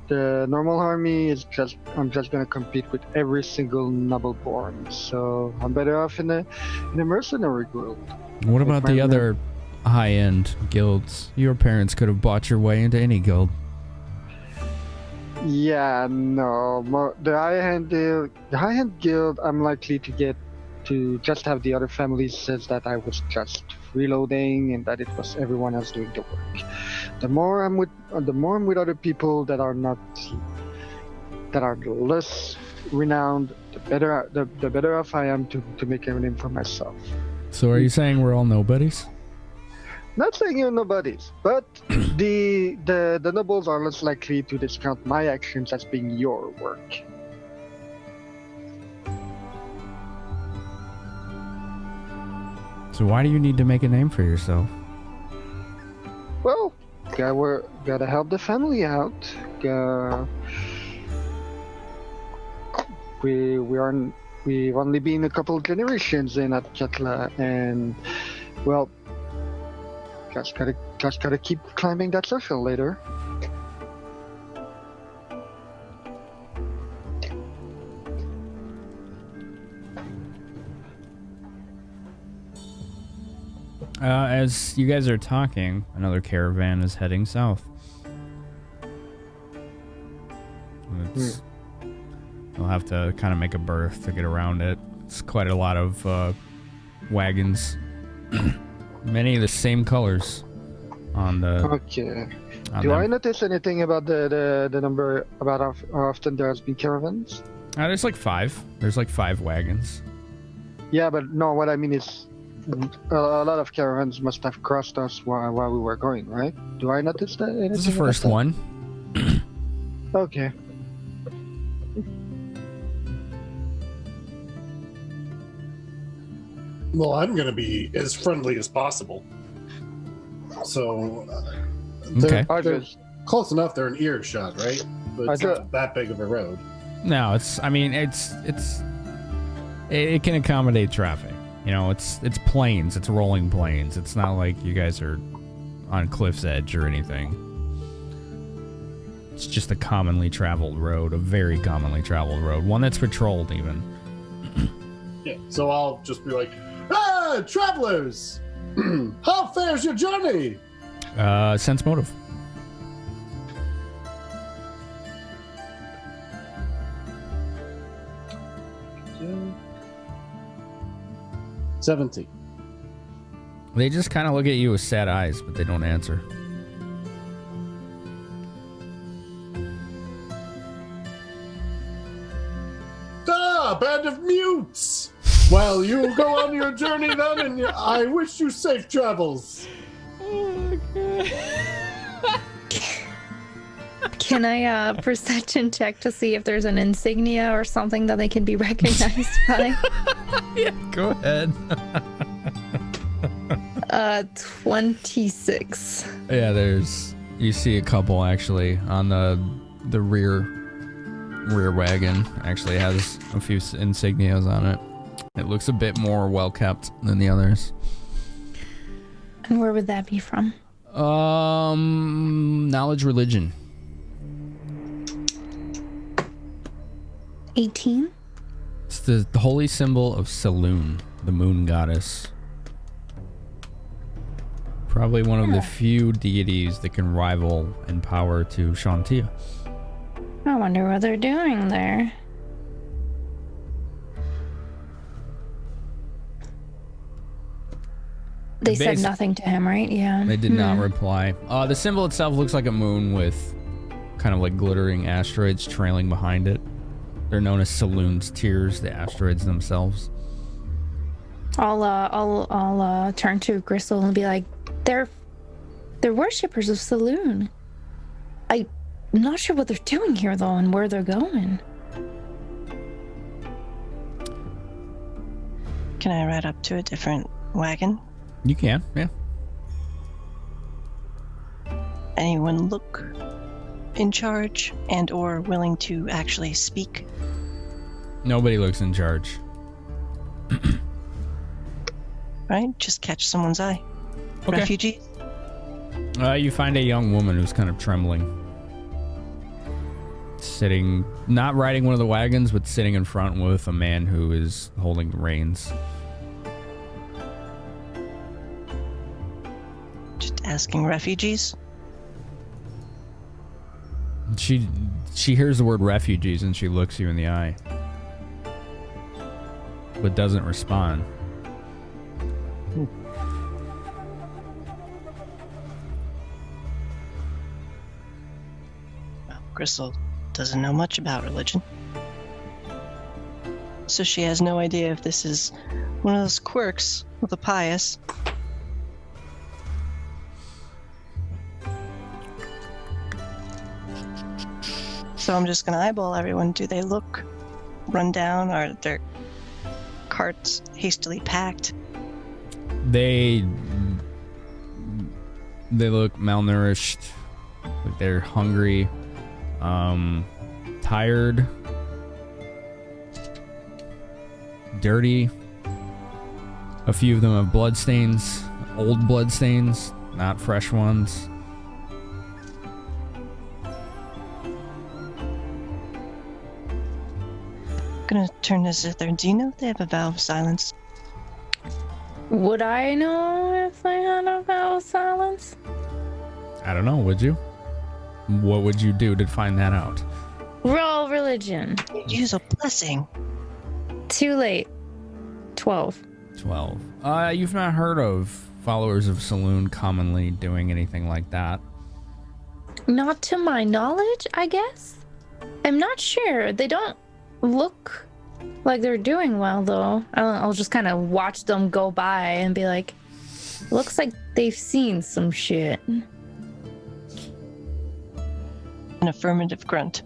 E: the normal army is I'm just gonna compete with every single noble-born, so I'm better off in a mercenary guild.
B: What about the other high-end guilds? Your parents could have bought your way into any guild.
E: Yeah, no, the high-end guild, I'm likely to get to just have the other families says that I was just reloading and that it was everyone else doing the work. The more I'm with other people that are less renowned, the better off I am to make a name for myself.
B: So are you saying we're all nobodies?
E: Not saying you're nobodies, but the nobles are less likely to discount my actions as being your work.
B: So why do you need to make a name for yourself?
E: Well, gotta help the family out. We've only been a couple of generations in Atkatla, and well, just gotta keep climbing that social ladder.
B: As you guys are talking, another caravan is heading south. You'll have to kind of make a berth to get around it. It's quite a lot of wagons. Many of the same colors on the...
E: Okay. Do I notice anything about the number, about how often there has been caravans?
B: There's like 5. There's like 5 wagons.
E: Yeah, but no, what I mean is a lot of caravans must have crossed us while we were going, right? Do I notice that?
B: This is the first one.
E: Okay.
D: Well, I'm going to be as friendly as possible. So, they're close enough. They're an earshot, right? But it's not that big of a road.
B: No, it can accommodate traffic. You know, it's plains. It's rolling plains. It's not like you guys are on cliff's edge or anything. It's just a commonly traveled road, a very commonly traveled road, one that's patrolled even.
D: Yeah. So I'll just be like, "Ah, travelers, how fares your journey?"
B: Sense motive.
D: Okay. 17.
B: They just kind of look at you with sad eyes, but they don't answer.
D: Ah, band of mutes! Well, you go on your journey then, and I wish you safe travels.
C: Oh, God. Can I perception check to see if there's an insignia or something that they can be recognized by?
B: Yeah, go ahead.
C: 26.
B: Yeah, you see a couple actually on the rear wagon. Actually has a few insignias on it. It looks a bit more well kept than the others.
C: And where would that be from?
B: Knowledge religion.
C: 18.
B: It's the holy symbol of Saloon, the moon goddess. Probably one of the few deities that can rival in power to Shantia.
C: I wonder what they're doing there. They said nothing to him, right? Yeah.
B: They did not reply. The symbol itself looks like a moon with kind of like glittering asteroids trailing behind it. They're known as Saloon's Tears, the asteroids themselves.
C: I'll turn to Grissul and be like, they're worshippers of Saloon. I'm not sure what they're doing here though, and where they're going.
G: Can I ride up to a different wagon?
B: You can, yeah.
G: Anyone look in charge and or willing to actually speak?
B: Nobody looks in charge.
G: Right? Just catch someone's eye.
B: Okay.
G: Refugee?
B: You find a young woman who's kind of trembling. Sitting, not riding one of the wagons, but sitting in front with a man who is holding reins.
G: Just asking refugees?
B: She hears the word refugees and she looks you in the eye. But doesn't respond.
G: Well, Grissul doesn't know much about religion. So she has no idea if this is one of those quirks of the pious. So I'm just going to eyeball everyone. Do they look run down? Are their carts hastily packed?
B: They look malnourished. Like they're hungry. Tired. Dirty. A few of them have bloodstains. Old bloodstains, not fresh ones.
G: Gonna turn to Zither. Do you know if they have a vow of silence?
C: Would I know if I had a vow of silence?
B: I don't know, would you? What would you do to find that out?
C: Roll religion.
G: Use a blessing.
C: Too late. 12.
B: 12. You've not heard of followers of Saloon commonly doing anything like that.
C: Not to my knowledge, I guess. I'm not sure. They don't look like they're doing well, though. I'll just kind of watch them go by and be like, looks like they've seen some shit.
G: An affirmative grunt.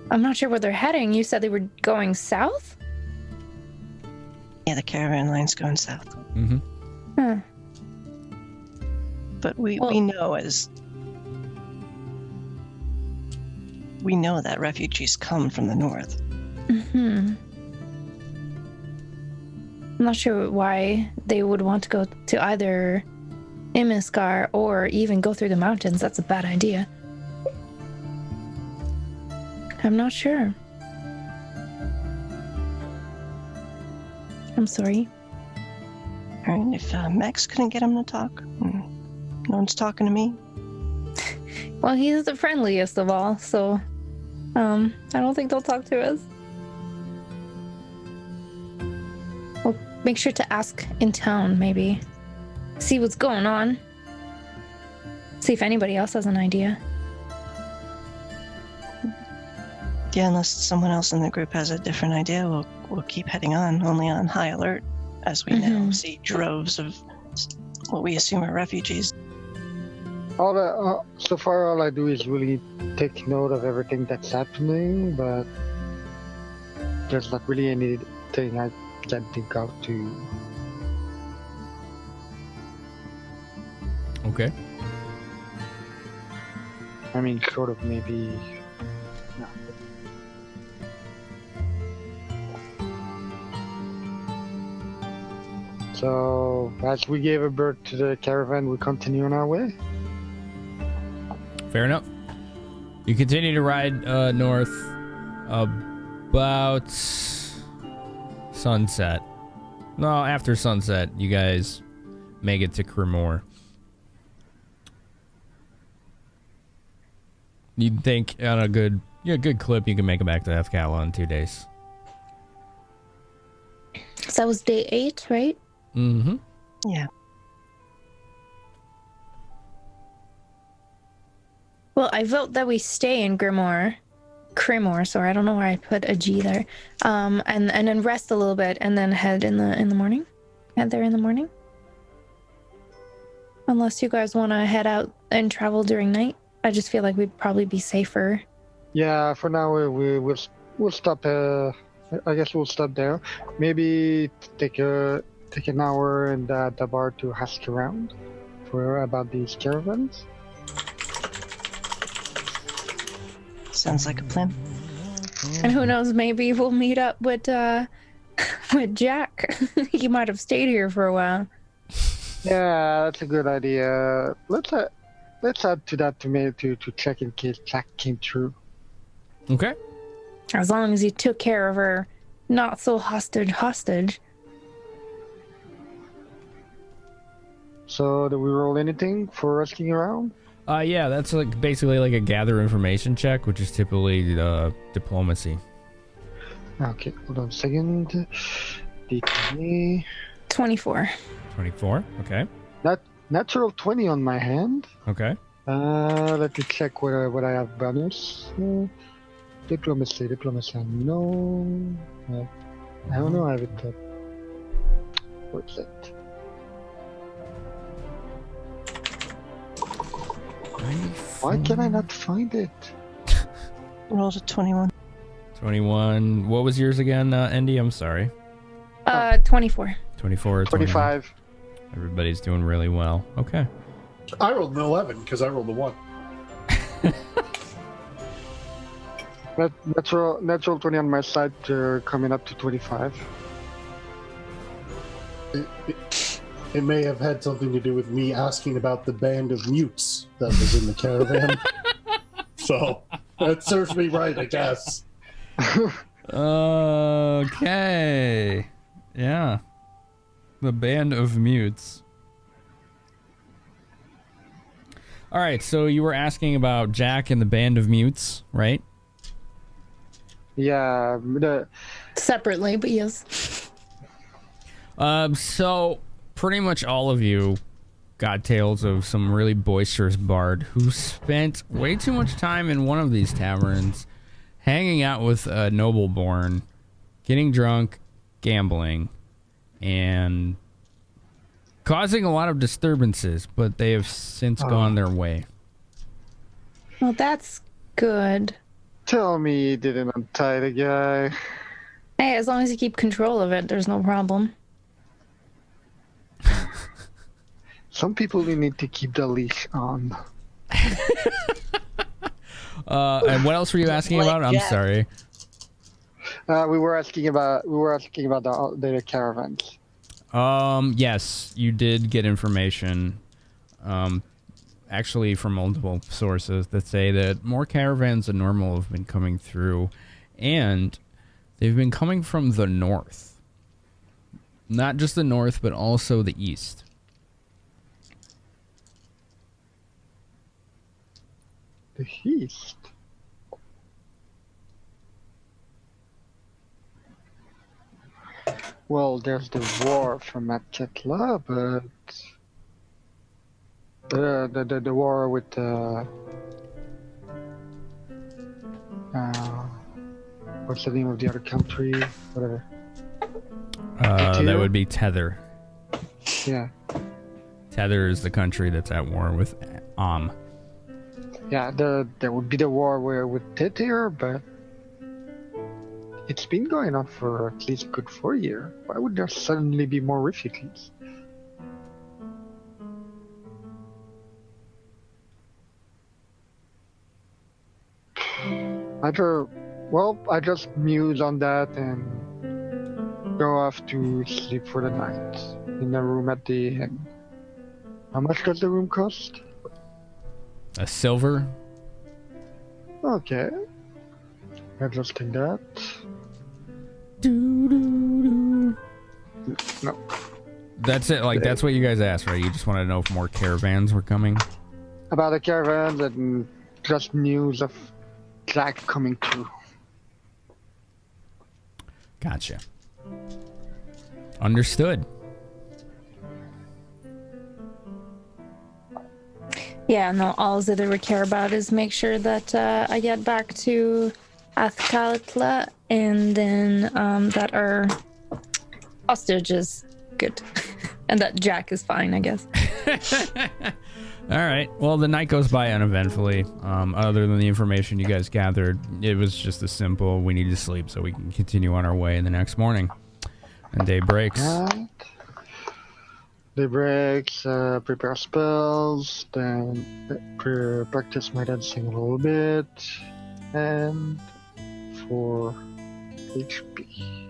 C: I'm not sure where they're heading. You said they were going south?
G: Yeah, the caravan line's going south.
B: Mm-hmm.
C: Huh.
G: But we know that refugees come from the north.
C: Mm-hmm. I'm not sure why they would want to go to either Imiskar or even go through the mountains. That's a bad idea. I'm not sure. I'm sorry.
G: All right, if Max couldn't get him to talk, no one's talking to me.
C: Well, he's the friendliest of all, so I don't think they'll talk to us. We'll make sure to ask in town, maybe. See what's going on. See if anybody else has an idea.
G: Yeah, unless someone else in the group has a different idea, we'll keep heading on, only on high alert, as we now see droves of what we assume are refugees.
E: So far, all I do is really take note of everything that's happening, but there's not really anything I can think of to.
B: Okay.
E: I mean, sort of maybe. No. So, as we gave a birth to the caravan, we continue on our way.
B: Fair enough. You continue to ride north about sunset. No, after sunset, you guys make it to Cremor. You'd think on a good clip, you can make it back to Athkatla in 2 days.
C: So that was day 8, right?
B: Mm-hmm.
G: Yeah.
C: Well, I vote that we stay in Cremor, sorry, I don't know where I put a G there. And then rest a little bit and then head in the morning. Head there in the morning. Unless you guys want to head out and travel during night. I just feel like we'd probably be safer.
E: Yeah, for now we'll stop. I guess we'll stop there. Maybe take an hour in the bar to ask around for about these caravans.
G: Sounds like a plan.
C: And who knows, maybe we'll meet up with Jack. He might have stayed here for a while.
E: Yeah, that's a good idea. Let's add to that to check in case Jack came through.
B: Okay.
C: As long as he took care of her not so hostage.
E: So do we roll anything for asking around?
B: Yeah, that's basically like a gather information check, which is typically diplomacy.
E: Okay, hold on a second. D20.
C: 24.
B: 24, okay.
E: Natural 20 on my hand.
B: Okay.
E: Let me check what I have bonus. Diplomacy, no. I don't know, I have it. What's it? Why can I not find it?
G: Rolled a 21.
B: 21. What was yours again, Andy? I'm sorry.
C: 24.
B: 24.
E: 25.
B: Everybody's doing really well. Okay.
D: I rolled an 11 because I rolled a 1.
E: Natural 20 on my side, coming up to 25.
D: It may have had something to do with me asking about the band of mutes that was in the caravan. So that serves me right, I guess.
B: Okay. Yeah. The band of mutes. All right, so you were asking about Jack and the band of mutes, right?
E: Yeah.
C: Separately, but yes.
B: So pretty much all of you got tales of some really boisterous bard who spent way too much time in one of these taverns, hanging out with a nobleborn, getting drunk, gambling, and causing a lot of disturbances, but they have since gone their way.
C: Well, that's good.
E: Tell me you didn't untie the guy.
C: Hey, as long as you keep control of it, there's no problem.
E: Some people you need to keep the leash on.
B: And what else were you asking about? I'm sorry.
E: We were asking about the caravans.
B: Yes, you did get information, actually from multiple sources that say that more caravans than normal have been coming through, and they've been coming from the north. Not just the north, but also the east.
E: The east? Well, there's the war from Athkatla, but the war with what's the name of the other country? Whatever.
B: That would be Tether.
E: Yeah.
B: Tether is the country that's at war with
E: Yeah, there would be the war with Tether, but it's been going on for at least a good 4 years. Why would there suddenly be more refugees? I just muse on that and go off to sleep for the night in a room at the inn. How much does the room cost?
B: a silver.
E: Okay. Adjusting that. No.
B: That's it. Like, that's what you guys asked, right? You just wanted to know if more caravans were coming?
E: About the caravans and just news of Jack coming through.
B: Gotcha. Understood.
C: Yeah, no, all that I would care about is make sure that I get back to Athkatla and then that our hostage is good. And that Jack is fine, I guess.
B: All right. Well, the night goes by uneventfully. Other than the information you guys gathered, it was just a simple, we need to sleep so we can continue on our way the next morning. And day breaks.
E: Right. Day breaks, prepare spells, then practice my dancing a little bit, and 4 HP.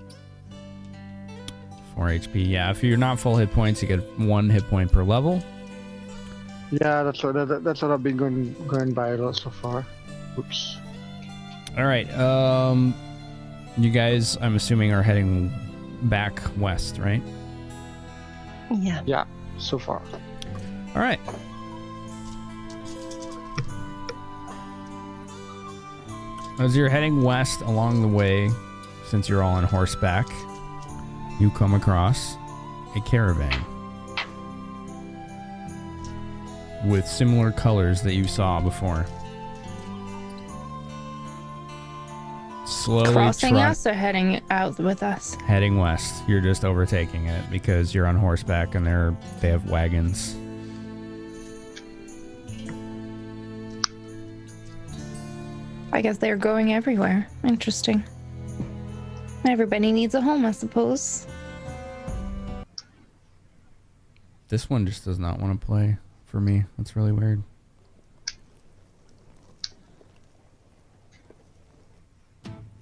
B: 4 HP, yeah. If you're not full hit points, you get 1 hit point per level.
E: Yeah, that's what I've been going by so far. Oops.
B: All right. You guys, I'm assuming, are heading back west, right?
G: Yeah.
E: Yeah, so far.
B: All right. As you're heading west along the way, since you're all on horseback, you come across a caravan with similar colors that you saw before. Slowly
C: Crossing us or heading out with us?
B: heading west. You're just overtaking it because you're on horseback and they have wagons.
C: I guess they're going everywhere. Interesting. Everybody needs a home, I suppose.
B: This one just does not want to play for me. That's really weird.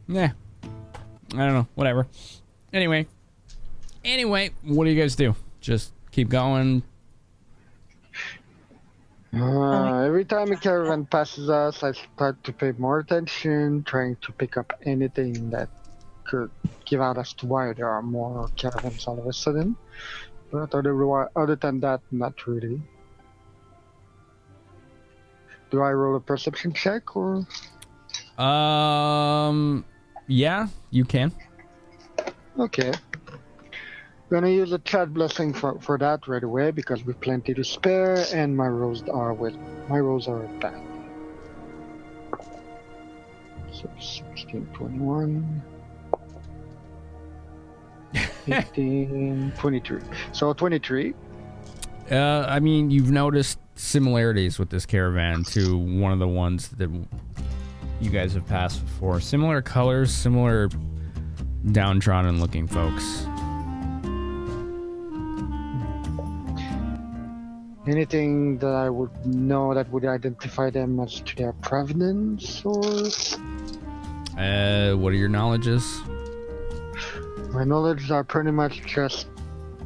B: Yeah. I don't know. Whatever. Anyway, what do you guys do? Just keep going?
E: Every time a caravan passes us, I start to pay more attention, trying to pick up anything that could give out as to why there are more caravans all of a sudden. But other than that, not really. Do I roll a perception check or?
B: Yeah, you can.
E: Okay. Gonna use a chat blessing for that right away because we've plenty to spare and my rolls are bad. So 16, 21, 15, 23. So 23.
B: I mean, you've noticed similarities with this caravan to one of the ones that you guys have passed before. Similar colors, similar downtrodden looking folks.
E: Anything that I would know that would identify them as to their provenance or?
B: What are your knowledges?
E: My knowledge are pretty much just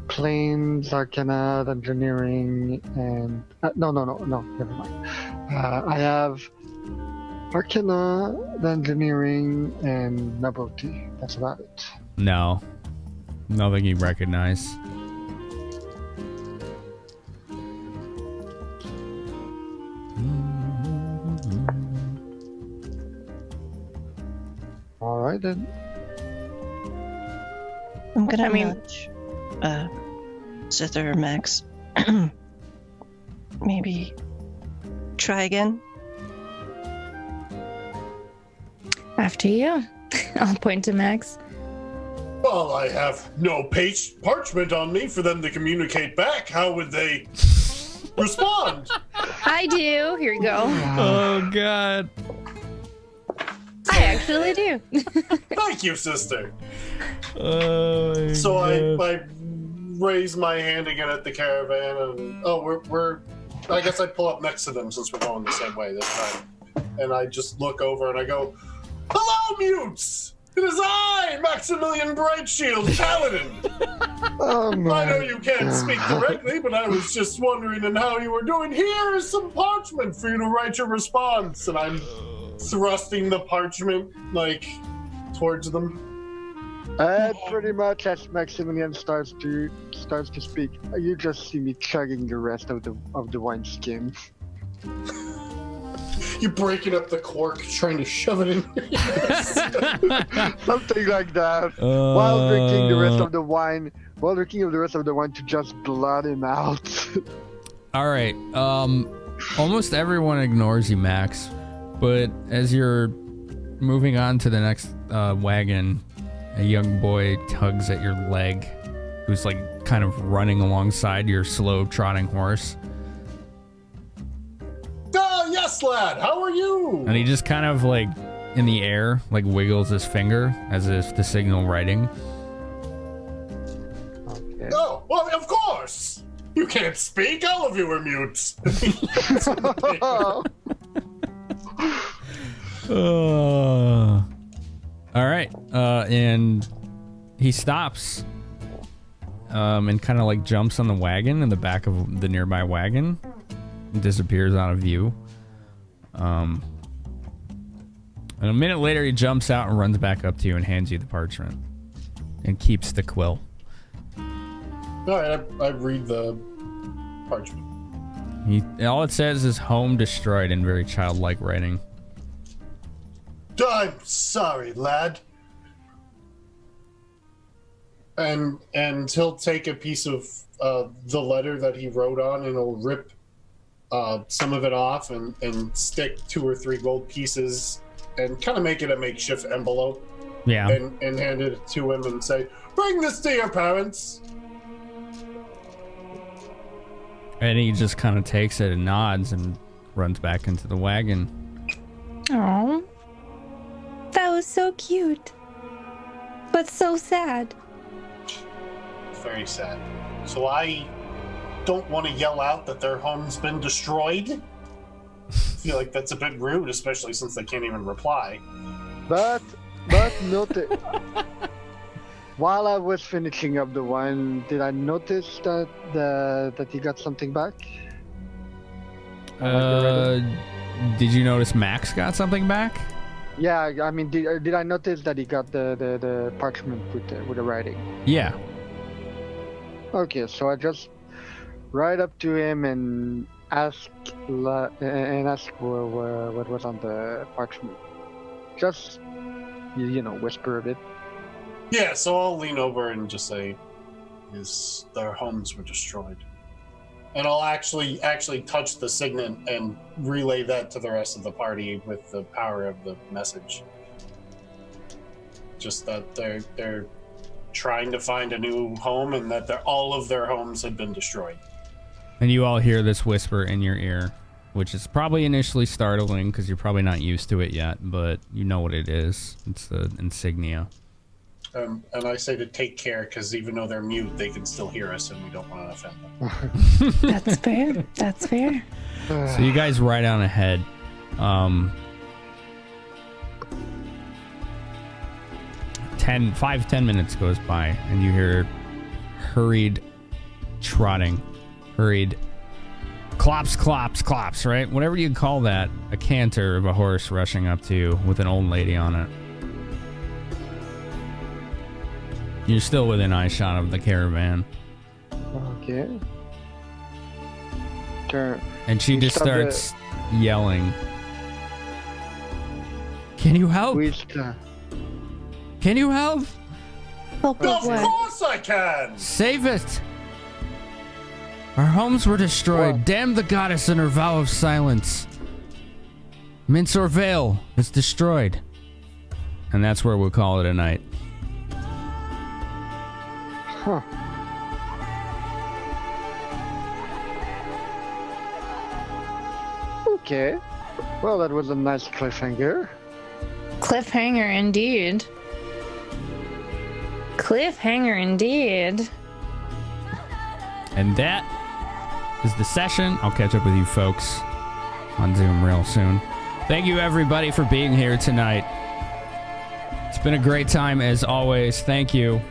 E: planes, arcana, engineering, and no, never mind. I have arcana, engineering, and nobility. That's about it.
B: No, nothing you recognize.
E: All right then.
G: I'm gonna nudge Zither or Max. Maybe try again.
C: After you. I'll point to Max.
D: Well, I have no parchment on me for them to communicate back. How would they respond?
C: I do. Here you go.
B: Oh, God.
C: I actually do.
D: Thank you, sister.
B: Oh,
D: so I raise my hand again at the caravan, and we're. I guess I pull up next to them since we're going the same way this time, and I just look over and I go, "Hello, mutes! It is I, Maximilian Brightshield, Paladin.
E: Oh my
D: I know you can't speak directly, but I was just wondering and how you were doing. Here is some parchment for you to write your response." And I'm thrusting the parchment towards them.
E: And pretty much as Maximilian starts to speak, you just see me chugging the rest of the wineskin.
D: You're breaking up the cork, trying to shove it in.
E: Something like that. While drinking the rest of the wine, to just blot him out.
B: All right. Almost everyone ignores you, Max. But as you're moving on to the next wagon, a young boy tugs at your leg, who's like kind of running alongside your slow trotting horse.
D: Oh, yes, lad. How are you?
B: And he just kind of like in the air, like wiggles his finger as if to signal riding.
E: Okay.
D: Oh, well, of course. You can't speak. All of you are mutes.
B: All right. And he stops and kind of like jumps on the wagon in the back of the nearby wagon and disappears out of view. And a minute later, he jumps out and runs back up to you and hands you the parchment and keeps the quill.
D: All right, I read the parchment.
B: All it says is home destroyed in very childlike writing.
D: I'm sorry, lad. And he'll take a piece of the letter that he wrote on and he'll rip some of it off and stick 2 or 3 gold pieces and kind of make it a makeshift envelope.
B: Yeah.
D: And hand it to him and say, "Bring this to your parents."
B: And he just kind of takes it and nods and runs back into the wagon.
C: Oh, that was so cute, but so sad.
D: Very sad. So I don't want to yell out that their home's been destroyed. I feel like that's a bit rude, especially since they can't even reply.
E: But note it. While I was finishing up the wine, did I notice that he got something back?
B: Did you notice Max got something back?
E: Yeah, I mean, did I notice that he got the parchment with the writing?
B: Yeah.
E: Okay, so I just ride up to him and ask what was on the parchment. Just whisper a bit.
D: Yeah, so I'll lean over and just say, their homes were destroyed. And I'll actually touch the signet and relay that to the rest of the party with the power of the message. Just that they're trying to find a new home and that all of their homes had been destroyed.
B: And you all hear this whisper in your ear, which is probably initially startling because you're probably not used to it yet, but you know what it is. It's the insignia.
D: And I say to take care because even though they're mute, they can still hear us and we don't want to offend them.
C: That's fair. That's fair.
B: So you guys ride on ahead. 10 minutes goes by and you hear hurried trotting. Hurried clops, right? Whatever you call that. A canter of a horse rushing up to you with an old lady on it. You're still within eyeshot of the caravan.
E: Okay.
B: And she just starts yelling. Can you help? Can you help?
C: Help
D: of course I can!
B: Save it! Our homes were destroyed. What? Damn the goddess and her vow of silence. Mincer Vale is destroyed. And that's where we'll call it a night.
E: Huh. Okay. Well, that was a nice cliffhanger.
C: Cliffhanger indeed. Cliffhanger indeed.
B: And that is the session. I'll catch up with you folks on Zoom real soon. Thank you everybody for being here tonight. It's been a great time as always. Thank you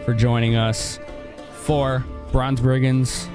B: for joining us for Bronze Brigands.